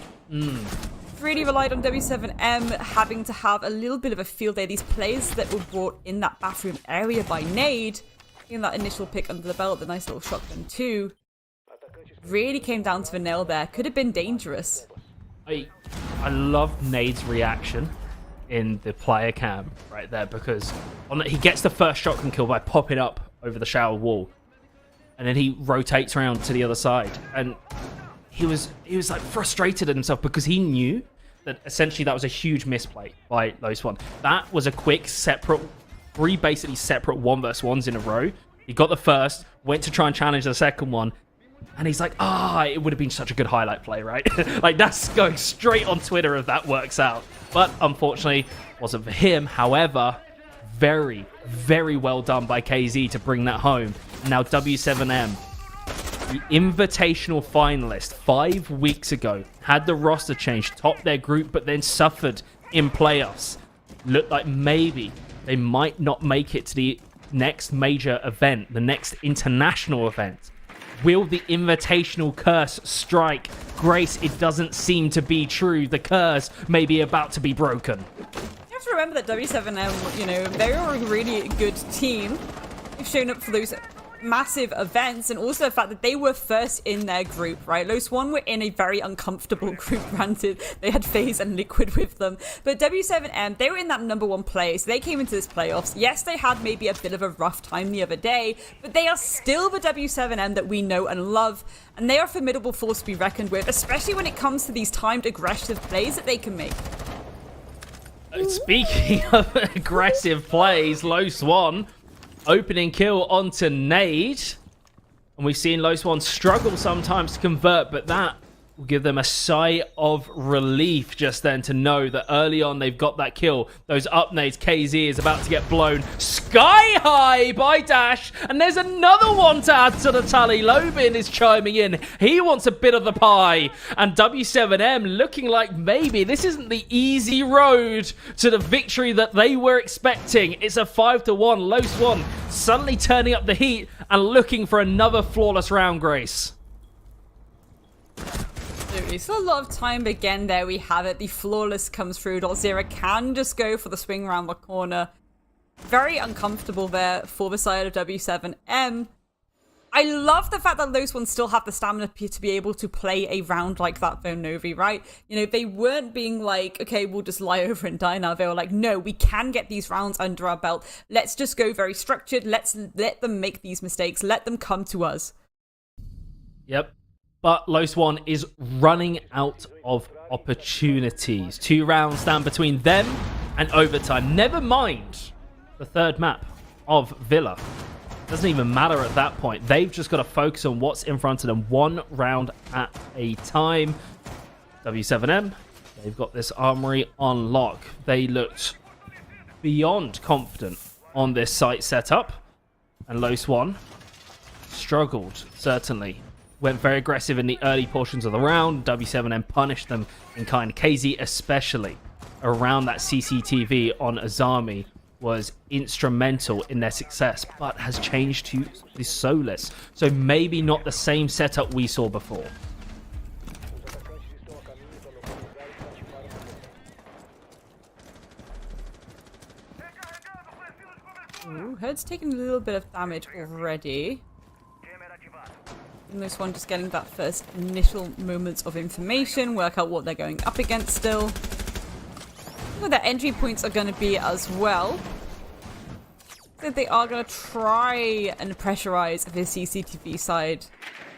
Really relied on W7M having to have a little bit of a field day. These players that were brought in that bathroom area by Nade, in that initial pick under the belt, the nice little shotgun too. Really came down to the nail there. Could have been dangerous. I love Nade's reaction in the player cam right there, because he gets the first shotgun kill by popping up over the shower wall, and then he rotates around to the other side, and he was like frustrated at himself because he knew that essentially that was a huge misplay by Los One. That was a quick separate, 3 basically separate 1v1s in a row. He got the first, went to try and challenge the second one, and he's like, it would have been such a good highlight play, right? Like, that's going straight on Twitter if that works out. But unfortunately, wasn't for him. However, very, very well done by KZ to bring that home. Now W7M, the invitational finalist 5 weeks ago, had the roster change, topped their group, but then suffered in playoffs. Looked like maybe they might not make it to the next major event, the next international event. Will the invitational curse strike? Grace, it doesn't seem to be true. The curse may be about to be broken. You have to remember that W7M, you know, they're a really good team. They've shown up for those massive events, and also the fact that they were first in their group, right? Los One were in a very uncomfortable group, granted. They had FaZe and Liquid with them. But W7M, they were in that #1 place. They came into this playoffs. Yes, they had maybe a bit of a rough time the other day, but they are still the W7M that we know and love. And they are a formidable force to be reckoned with, especially when it comes to these timed aggressive plays that they can make. Speaking of aggressive plays, Los One opening kill onto Nade. And we've seen Los One struggle sometimes to convert, but that will give them a sigh of relief just then to know that early on they've got that kill. Those up nades, KZ is about to get blown sky high by Dash. And there's another one to add to the tally. Lobin is chiming in. He wants a bit of the pie. And W7M looking like maybe this isn't the easy road to the victory that they were expecting. It's a 5-1. Los One suddenly turning up the heat and looking for another flawless round, Grace. Absolutely. Still a lot of time, but again, there we have it. The flawless comes through. .0 can just go for the swing around the corner. Very uncomfortable there for the side of W7M. I love the fact that those ones still have the stamina to be able to play a round like that, though, Novi, right? You know, they weren't being like, okay, we'll just lie over and die now. They were like, no, we can get these rounds under our belt. Let's just go very structured. Let's let them make these mistakes. Let them come to us. Yep. But Los One is running out of opportunities. 2 rounds down between them and overtime. Never mind the third map of Villa. Doesn't even matter at that point. They've just got to focus on what's in front of them, 1 round at a time. W7M, they've got this armory on lock. They looked beyond confident on this site setup. And Los One struggled, certainly. Went very aggressive in the early portions of the round. W7M punished them in kind. KZ especially around that CCTV on Azami was instrumental in their success, but has changed to the Solus. So maybe not the same setup we saw before. Ooh, Herd's taking a little bit of damage already. And this one just getting that first initial moments of information, work out what they're going up against still. What their entry points are going to be as well. So they are going to try and pressurize the CCTV side.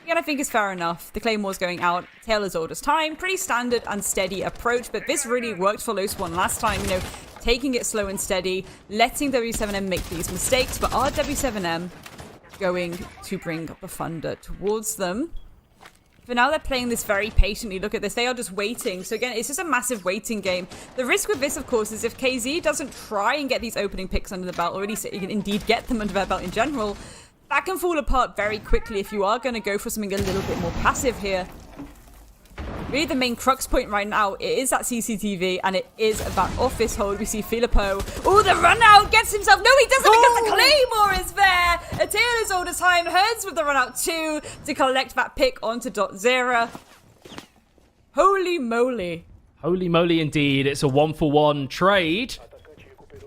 Again, I think it's fair enough. The Claymore's going out. Taylor's orders time. Pretty standard and steady approach, but this really worked for Los One last time, you know, taking it slow and steady, letting W7M make these mistakes, but are W7M going to bring the thunder towards them? For now, they're playing this very patiently. Look at this. They are just waiting. So again, it's just a massive waiting game. The risk with this, of course, is if KZ doesn't try and get these opening picks under the belt, or at least indeed get them under their belt in general, that can fall apart very quickly if you are going to go for something a little bit more passive here. Really, the main crux point right now, it is that CCTV, and it is that office hold. We see Filippo. Oh, the run out gets himself. No, he doesn't, because the Claymore is there. Atela's order time. Herds with the run out too to collect that pick onto .0. Holy moly. Holy moly indeed. It's a 1-for-1 trade.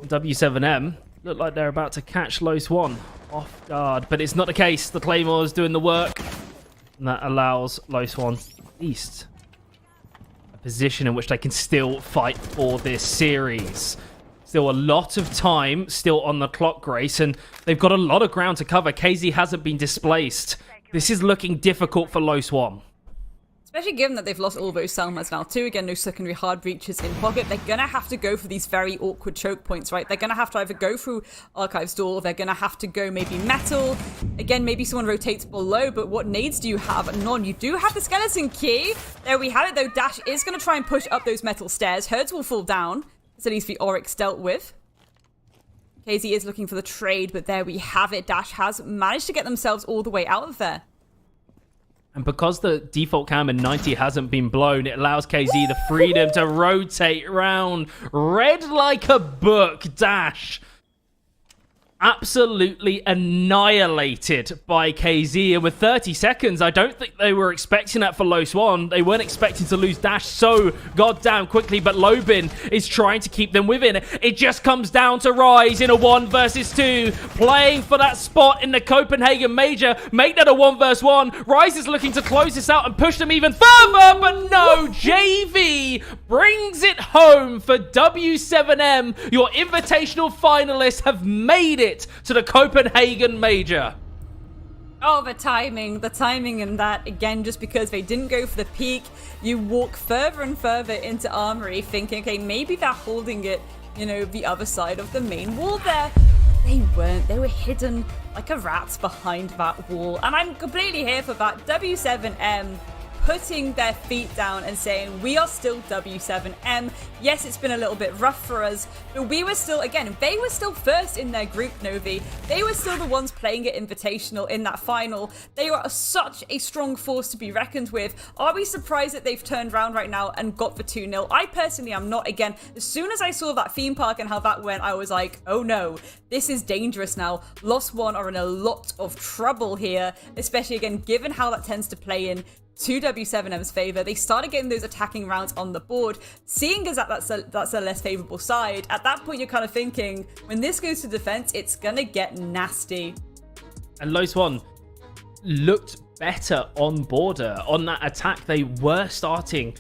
W7M look like they're about to catch Los One off guard, but it's not the case. The Claymore's doing the work, and that allows Los One East position in which they can still fight for this series. Still a lot of time still on the clock, Grace, and they've got a lot of ground to cover. KZ hasn't been displaced. This is looking difficult for Los One. Especially given that they've lost all those Selmas now too. Again, no secondary hard breaches in pocket. They're going to have to go for these very awkward choke points, right? They're going to have to either go through Archive's door, or they're going to have to go maybe metal. Again, maybe someone rotates below, but what nades do you have? None. You do have the skeleton key. There we have it, though. Dash is going to try and push up those metal stairs. Herds will fall down. It's at least the Oryx dealt with. KZ is looking for the trade, but there we have it. Dash has managed to get themselves all the way out of there. And because the default cam in 90 hasn't been blown, it allows KZ the freedom to rotate round. Read like a book, Dash. Absolutely annihilated by KZ. And with 30 seconds, I don't think they were expecting that for Los One. They weren't expecting to lose Dash so goddamn quickly, but Lobin is trying to keep them within. It just comes down to Rise in a 1 versus 2, playing for that spot in the Copenhagen Major. Make that a 1 versus 1. Rise is looking to close this out and push them even further, but no, JV brings it home for W7M. Your invitational finalists have made it to the Copenhagen Major. Oh, the timing in that, again, just because they didn't go for the peak, you walk further and further into Armory thinking, okay, maybe they're holding it, you know, the other side of the main wall there. They weren't. They were hidden like a rat behind that wall, and I'm completely here for that. W7M putting their feet down and saying, we are still W7M. Yes, it's been a little bit rough for us, but we were still, again, they were still first in their group, Novi. They were still the ones playing it invitational in that final. They are such a strong force to be reckoned with. Are we surprised that they've turned around right now and got the 2-0? I personally am not. Again, as soon as I saw that theme park and how that went, I was like, oh no, this is dangerous now. Los One are in a lot of trouble here, especially, again, given how that tends to play in to W7M's favor. They started getting those attacking rounds on the board. Seeing as that's a less favorable side, at that point you're kind of thinking, when this goes to defense, it's gonna get nasty. And Los One looked better on border. On that attack, they were starting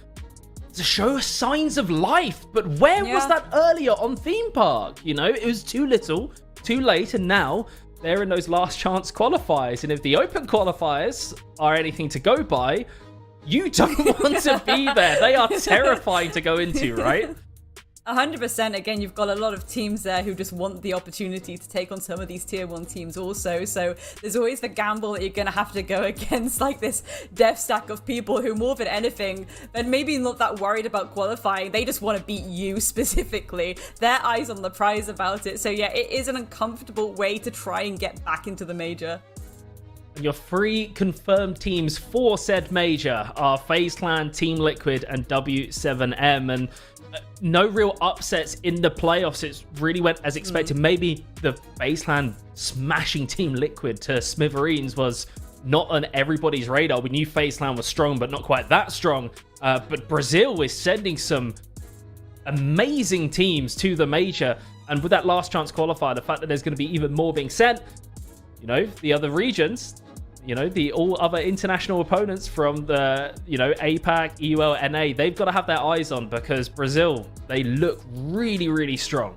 to show signs of life, but where was that earlier on Theme Park? You know, it was too little, too late, and now they're in those last chance qualifiers. And if the open qualifiers are anything to go by, you don't want to be there. They are terrifying to go into, right? 100%. Again, you've got a lot of teams there who just want the opportunity to take on some of these tier 1 teams also. So there's always the gamble that you're going to have to go against like this death stack of people who, more than anything, they're maybe not that worried about qualifying. They just want to beat you specifically. Their eyes on the prize about it. So yeah, it is an uncomfortable way to try and get back into the major. And your 3 confirmed teams for said major are FaZe Clan, Team Liquid, and W7M. And no real upsets in the playoffs. It really went as expected. Maybe the FaZe Clan smashing Team Liquid to smithereens was not on everybody's radar. We knew FaZe Clan was strong, but not quite that strong. But Brazil is sending some amazing teams to the major. And with that last chance qualifier, the fact that there's going to be even more being sent, you know, the other regions, you know, the all other international opponents from the, you know, APAC, EUL, NA, they've got to have their eyes on, because Brazil, they look really, really strong.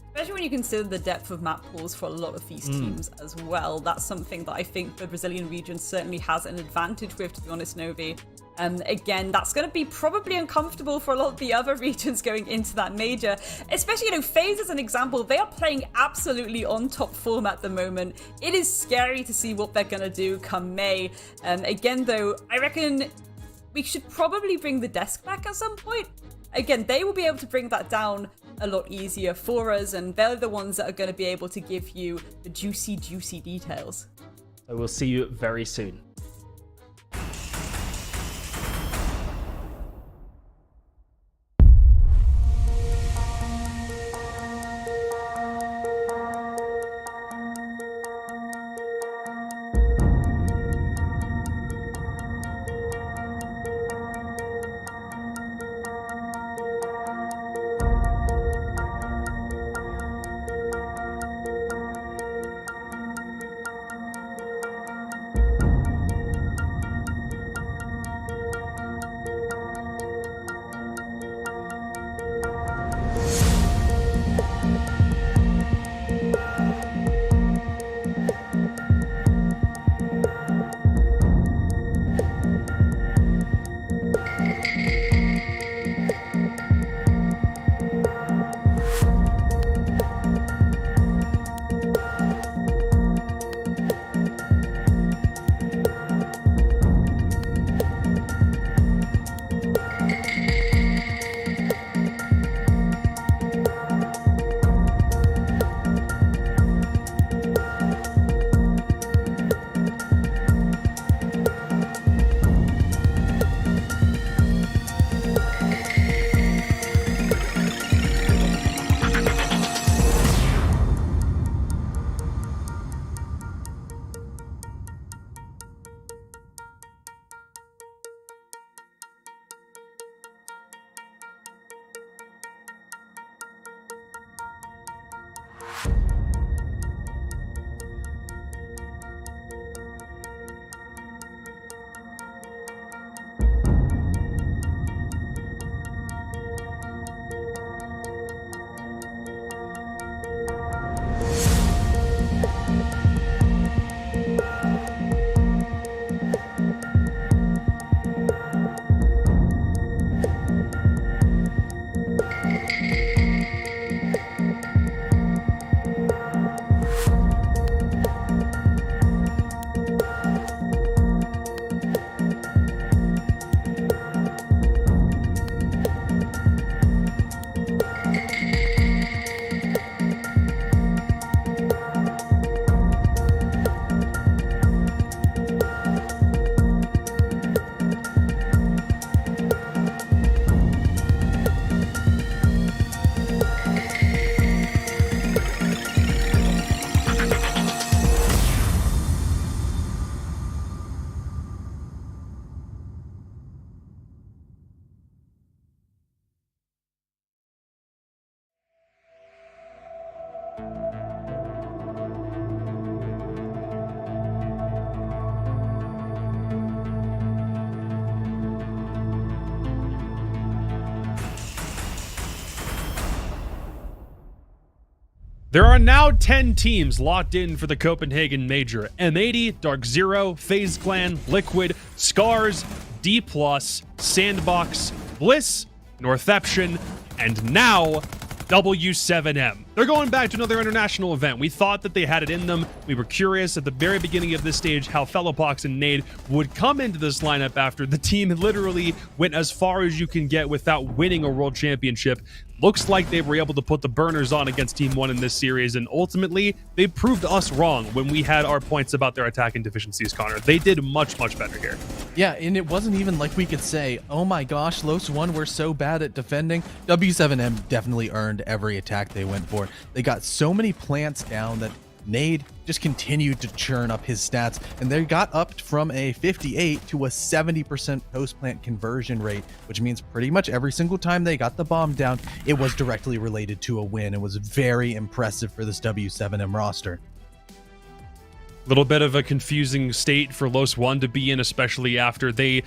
Especially when you consider the depth of map pools for a lot of these teams as well. That's something that I think the Brazilian region certainly has an advantage with, to be honest, Novi. Again, that's going to be probably uncomfortable for a lot of the other regions going into that major. Especially, you know, FaZe as an example, they are playing absolutely on top form at the moment. It is scary to see what they're going to do come May. Again, though, I reckon we should probably bring the desk back at some point. Again, they will be able to bring that down a lot easier for us, and they're the ones that are going to be able to give you the juicy, juicy details. So we'll see you very soon. There are now 10 teams locked in for the Copenhagen Major. M80, Dark Zero, FaZe Clan, Liquid, Scars, D+, Sandbox, Bliss, Northeption, and now W7M. They're going back to another international event. We thought that they had it in them. We were curious at the very beginning of this stage how Fellapox and Nade would come into this lineup after the team literally went as far as you can get without winning a world championship. Looks like they were able to put the burners on against Team 1 in this series, and ultimately, they proved us wrong when we had our points about their attacking deficiencies, Connor. They did much, much better here. Yeah, and it wasn't even like we could say, oh my gosh, Los 1 were so bad at defending. W7M definitely earned every attack they went for. They got so many plants down that Nade just continued to churn up his stats, and they got up from a 58 to a 70% post-plant conversion rate, which means pretty much every single time they got the bomb down, it was directly related to a win. It was very impressive for this W7M roster. Little bit of a confusing state for Los 1 to be in, especially after they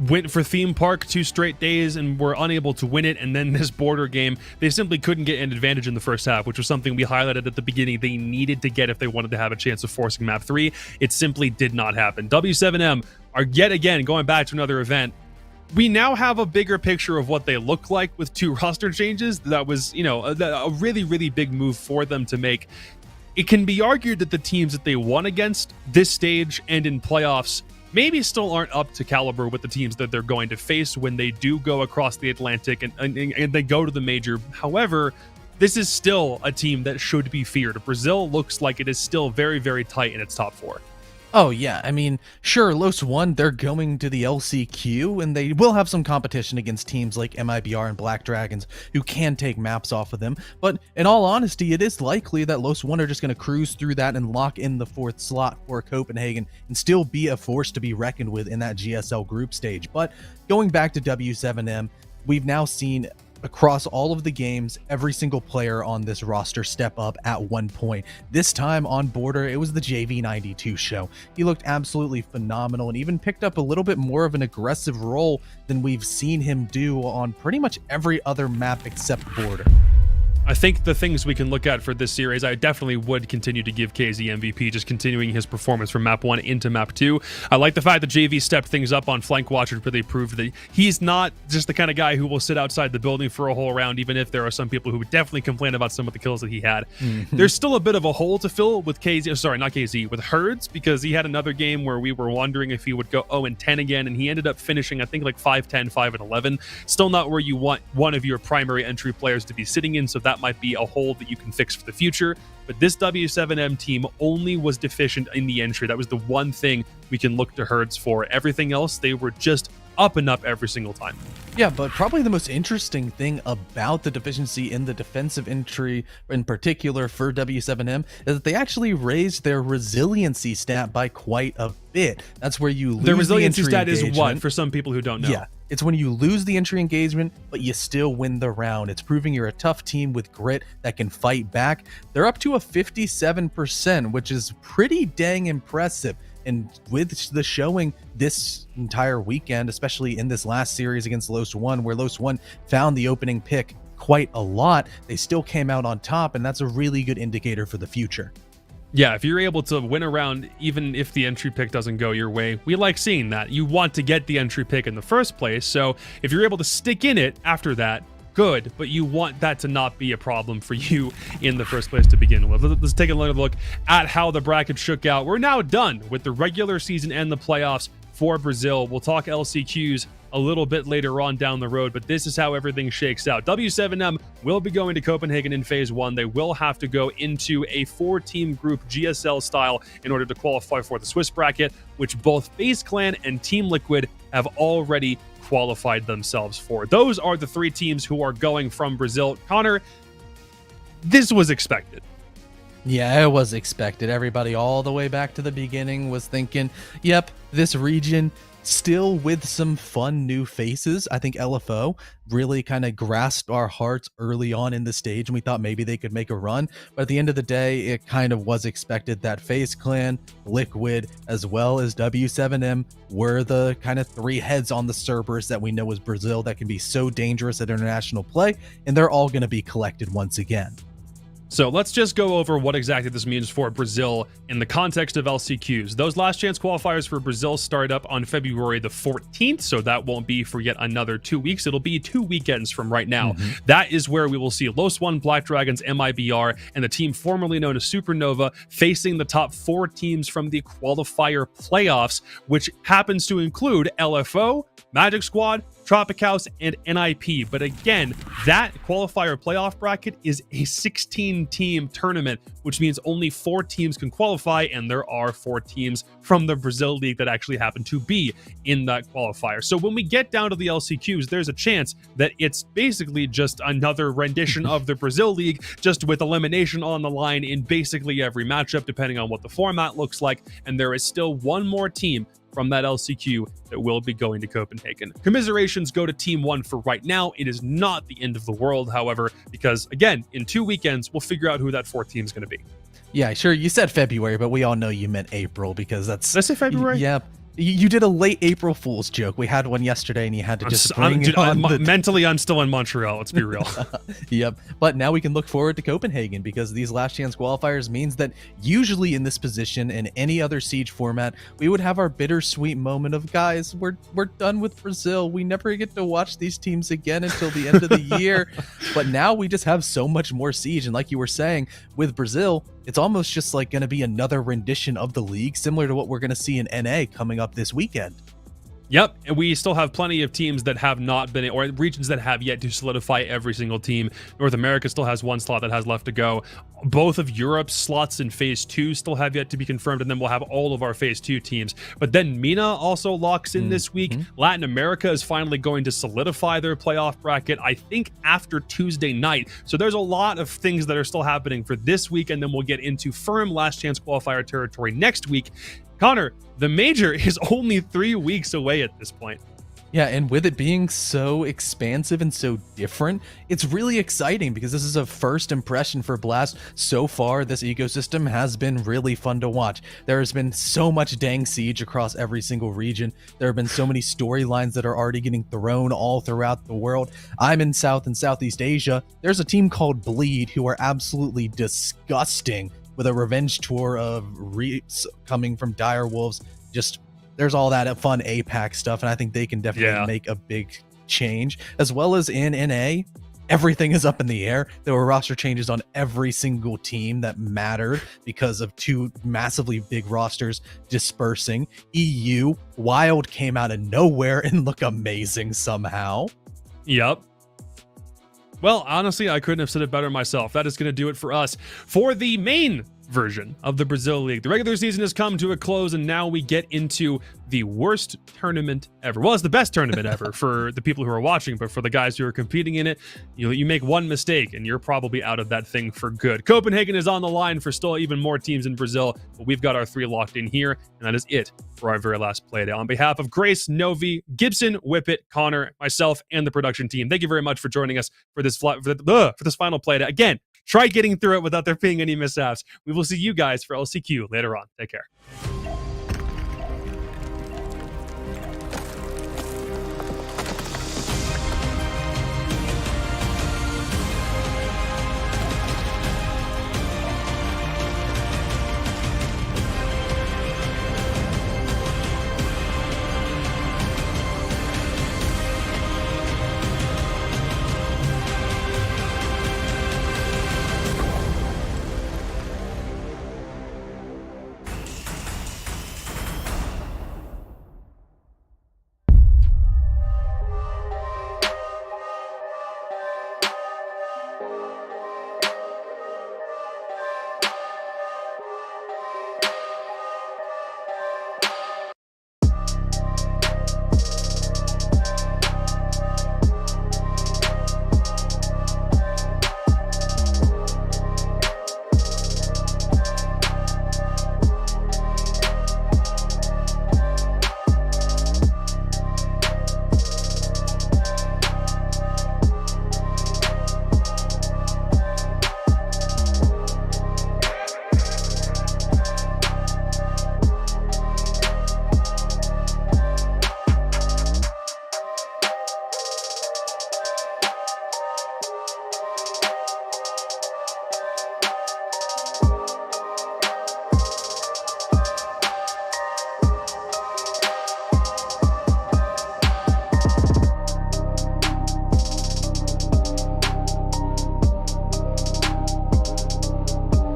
went for Theme Park 2 straight days and were unable to win it, and then this border game, they simply couldn't get an advantage in the first half, which was something we highlighted at the beginning they needed to get if they wanted to have a chance of forcing map 3. It simply did not happen. W7M are yet again going back to another event. We now have a bigger picture of what they look like with 2 roster changes. That was, a really, really big move for them to make. It can be argued that the teams that they won against this stage and in playoffs maybe still aren't up to caliber with the teams that they're going to face when they do go across the Atlantic and they go to the major. However, this is still a team that should be feared. Brazil looks like it is still very, very tight in its top 4. Oh yeah, I mean, sure, Los 1, they're going to the LCQ, and they will have some competition against teams like MIBR and Black Dragons, who can take maps off of them, but in all honesty, it is likely that Los 1 are just going to cruise through that and lock in the 4th slot for Copenhagen, and still be a force to be reckoned with in that GSL group stage. But going back to W7M, we've now seen across all of the games, every single player on this roster step up at one point. This time on Border, it was the JV92 show. He looked absolutely phenomenal and even picked up a little bit more of an aggressive role than we've seen him do on pretty much every other map except Border. I think the things we can look at for this series, I definitely would continue to give KZ MVP, just continuing his performance from map 1 into map 2. I like the fact that JV stepped things up on Flank Watcher, but they proved that he's not just the kind of guy who will sit outside the building for a whole round, even if there are some people who would definitely complain about some of the kills that he had. There's still a bit of a hole to fill with KZ, sorry, not KZ, with Herds, because he had another game where we were wondering if he would go 0-10 again, and he ended up finishing, I think, like 5-10, 5-11. Still not where you want one of your primary entry players to be sitting in, so that might be a hole that you can fix for the future. But this W7M team only was deficient in the entry. That was the one thing we can look to Herds for. Everything else, they were just up and up every single time. Yeah, but probably the most interesting thing about the deficiency in the defensive entry, in particular for W7M, is that they actually raised their resiliency stat by quite a bit. That's where you lose the resiliency entry stat engagement. is what, for some people who don't know? Yeah, it's when you lose the entry engagement, but you still win the round. It's proving you're a tough team with grit that can fight back. They're up to a 57%, which is pretty dang impressive. And with the showing this entire weekend, especially in this last series against Los 1, where Los 1 found the opening pick quite a lot, they still came out on top, and that's a really good indicator for the future. Yeah, if you're able to win a round, even if the entry pick doesn't go your way, we like seeing that. You want to get the entry pick in the first place, so if you're able to stick in it after that, good, but you want that to not be a problem for you in the first place to begin with. Let's take a look at how the bracket shook out. We're now done with the regular season and the playoffs for Brazil. We'll talk LCQs a little bit later on down the road, but this is how everything shakes out. W7M will be going to Copenhagen in phase 1. They will have to go into a 4-team group GSL style in order to qualify for the Swiss bracket, which both FaZe Clan and Team Liquid have already qualified themselves for. Those are the 3 teams who are going from Brazil. Connor, this was expected. Yeah, it was expected. Everybody all the way back to the beginning was thinking, yep, this region still with some fun new faces. I think LFO really kind of grasped our hearts early on in the stage, and we thought maybe they could make a run. But at the end of the day, it kind of was expected that FaZe Clan, Liquid, as well as W7M were the kind of 3 heads on the Cerberus that we know as Brazil that can be so dangerous at international play, and they're all going to be collected once again. So let's just go over what exactly this means for Brazil in the context of LCQs. Those last chance qualifiers for Brazil start up on February the 14th, so that won't be for yet another 2 weeks. It'll be 2 weekends from right now. That is where we will see Los One, Black Dragons, MIBR, and the team formerly known as Supernova facing the top 4 teams from the qualifier playoffs, which happens to include LFO, Magic Squad, Tropic House, and NIP. But again, that qualifier playoff bracket is a 16-team tournament, which means only 4 teams can qualify, and there are 4 teams from the Brazil League that actually happen to be in that qualifier. So when we get down to the LCQs, there's a chance that it's basically just another rendition of the Brazil League, just with elimination on the line in basically every matchup, depending on what the format looks like, and there is still one more team from that LCQ that will be going to Copenhagen. Commiserations go to Team 1 for right now. It is not the end of the world, however, because again, in 2 weekends, we'll figure out who that 4th team is going to be. Yeah, sure. You said February, but we all know you meant April because that's. Did I say February? Yeah. You did a late April Fool's joke. We had one yesterday, and you had to just bring it on. Mentally, I'm still in Montreal. Let's be real. Yep. But now we can look forward to Copenhagen because these last chance qualifiers means that usually in this position in any other Siege format, we would have our bittersweet moment of, guys, we're done with Brazil. We never get to watch these teams again until the end of the year. But now we just have so much more Siege. And like you were saying, with Brazil, it's almost just like going to be another rendition of the league, similar to what we're going to see in NA coming up this weekend. Yep, and we still have plenty of teams that have not been, or regions that have yet to solidify every single team. North America still has 1 slot that has left to go. Both of Europe's slots in Phase 2 still have yet to be confirmed, and then we'll have all of our Phase 2 teams. But then MENA also locks in this week. Latin America is finally going to solidify their playoff bracket, I think, after Tuesday night. So there's a lot of things that are still happening for this week, and then we'll get into firm last chance qualifier territory next week. Connor, the major is only 3 weeks away at this point. Yeah, and with it being so expansive and so different, it's really exciting because this is a first impression for Blast. So far, this ecosystem has been really fun to watch. There has been so much dang Siege across every single region. There have been so many storylines that are already getting thrown all throughout the world. I'm in South and Southeast Asia. There's a team called Bleed who are absolutely disgusting with a revenge tour of Reaps coming from Dire Wolves. Just there's all that fun APAC stuff, and I think they can definitely make a big change. As well as in NA, everything is up in the air. There were roster changes on every single team that mattered because of 2 massively big rosters dispersing. EU, Wild came out of nowhere and look amazing somehow. Yep. Well, honestly, I couldn't have said it better myself. That is going to do it for us for the main version of the Brazil League. The regular season has come to a close, and now we get into the worst tournament ever. Well, it's the best tournament ever for the people who are watching, but for the guys who are competing in it, you make one mistake and you're probably out of that thing for good. Copenhagen is on the line for still even more teams in Brazil, but we've got our 3 locked in here, and that is it for our very last play day. On behalf of Grace, Novi, Gibson, Whippet, Connor, myself, and the production team, thank you very much for joining us for this final play day. Again, try getting through it without there being any mishaps. We will see you guys for LCQ later on. Take care.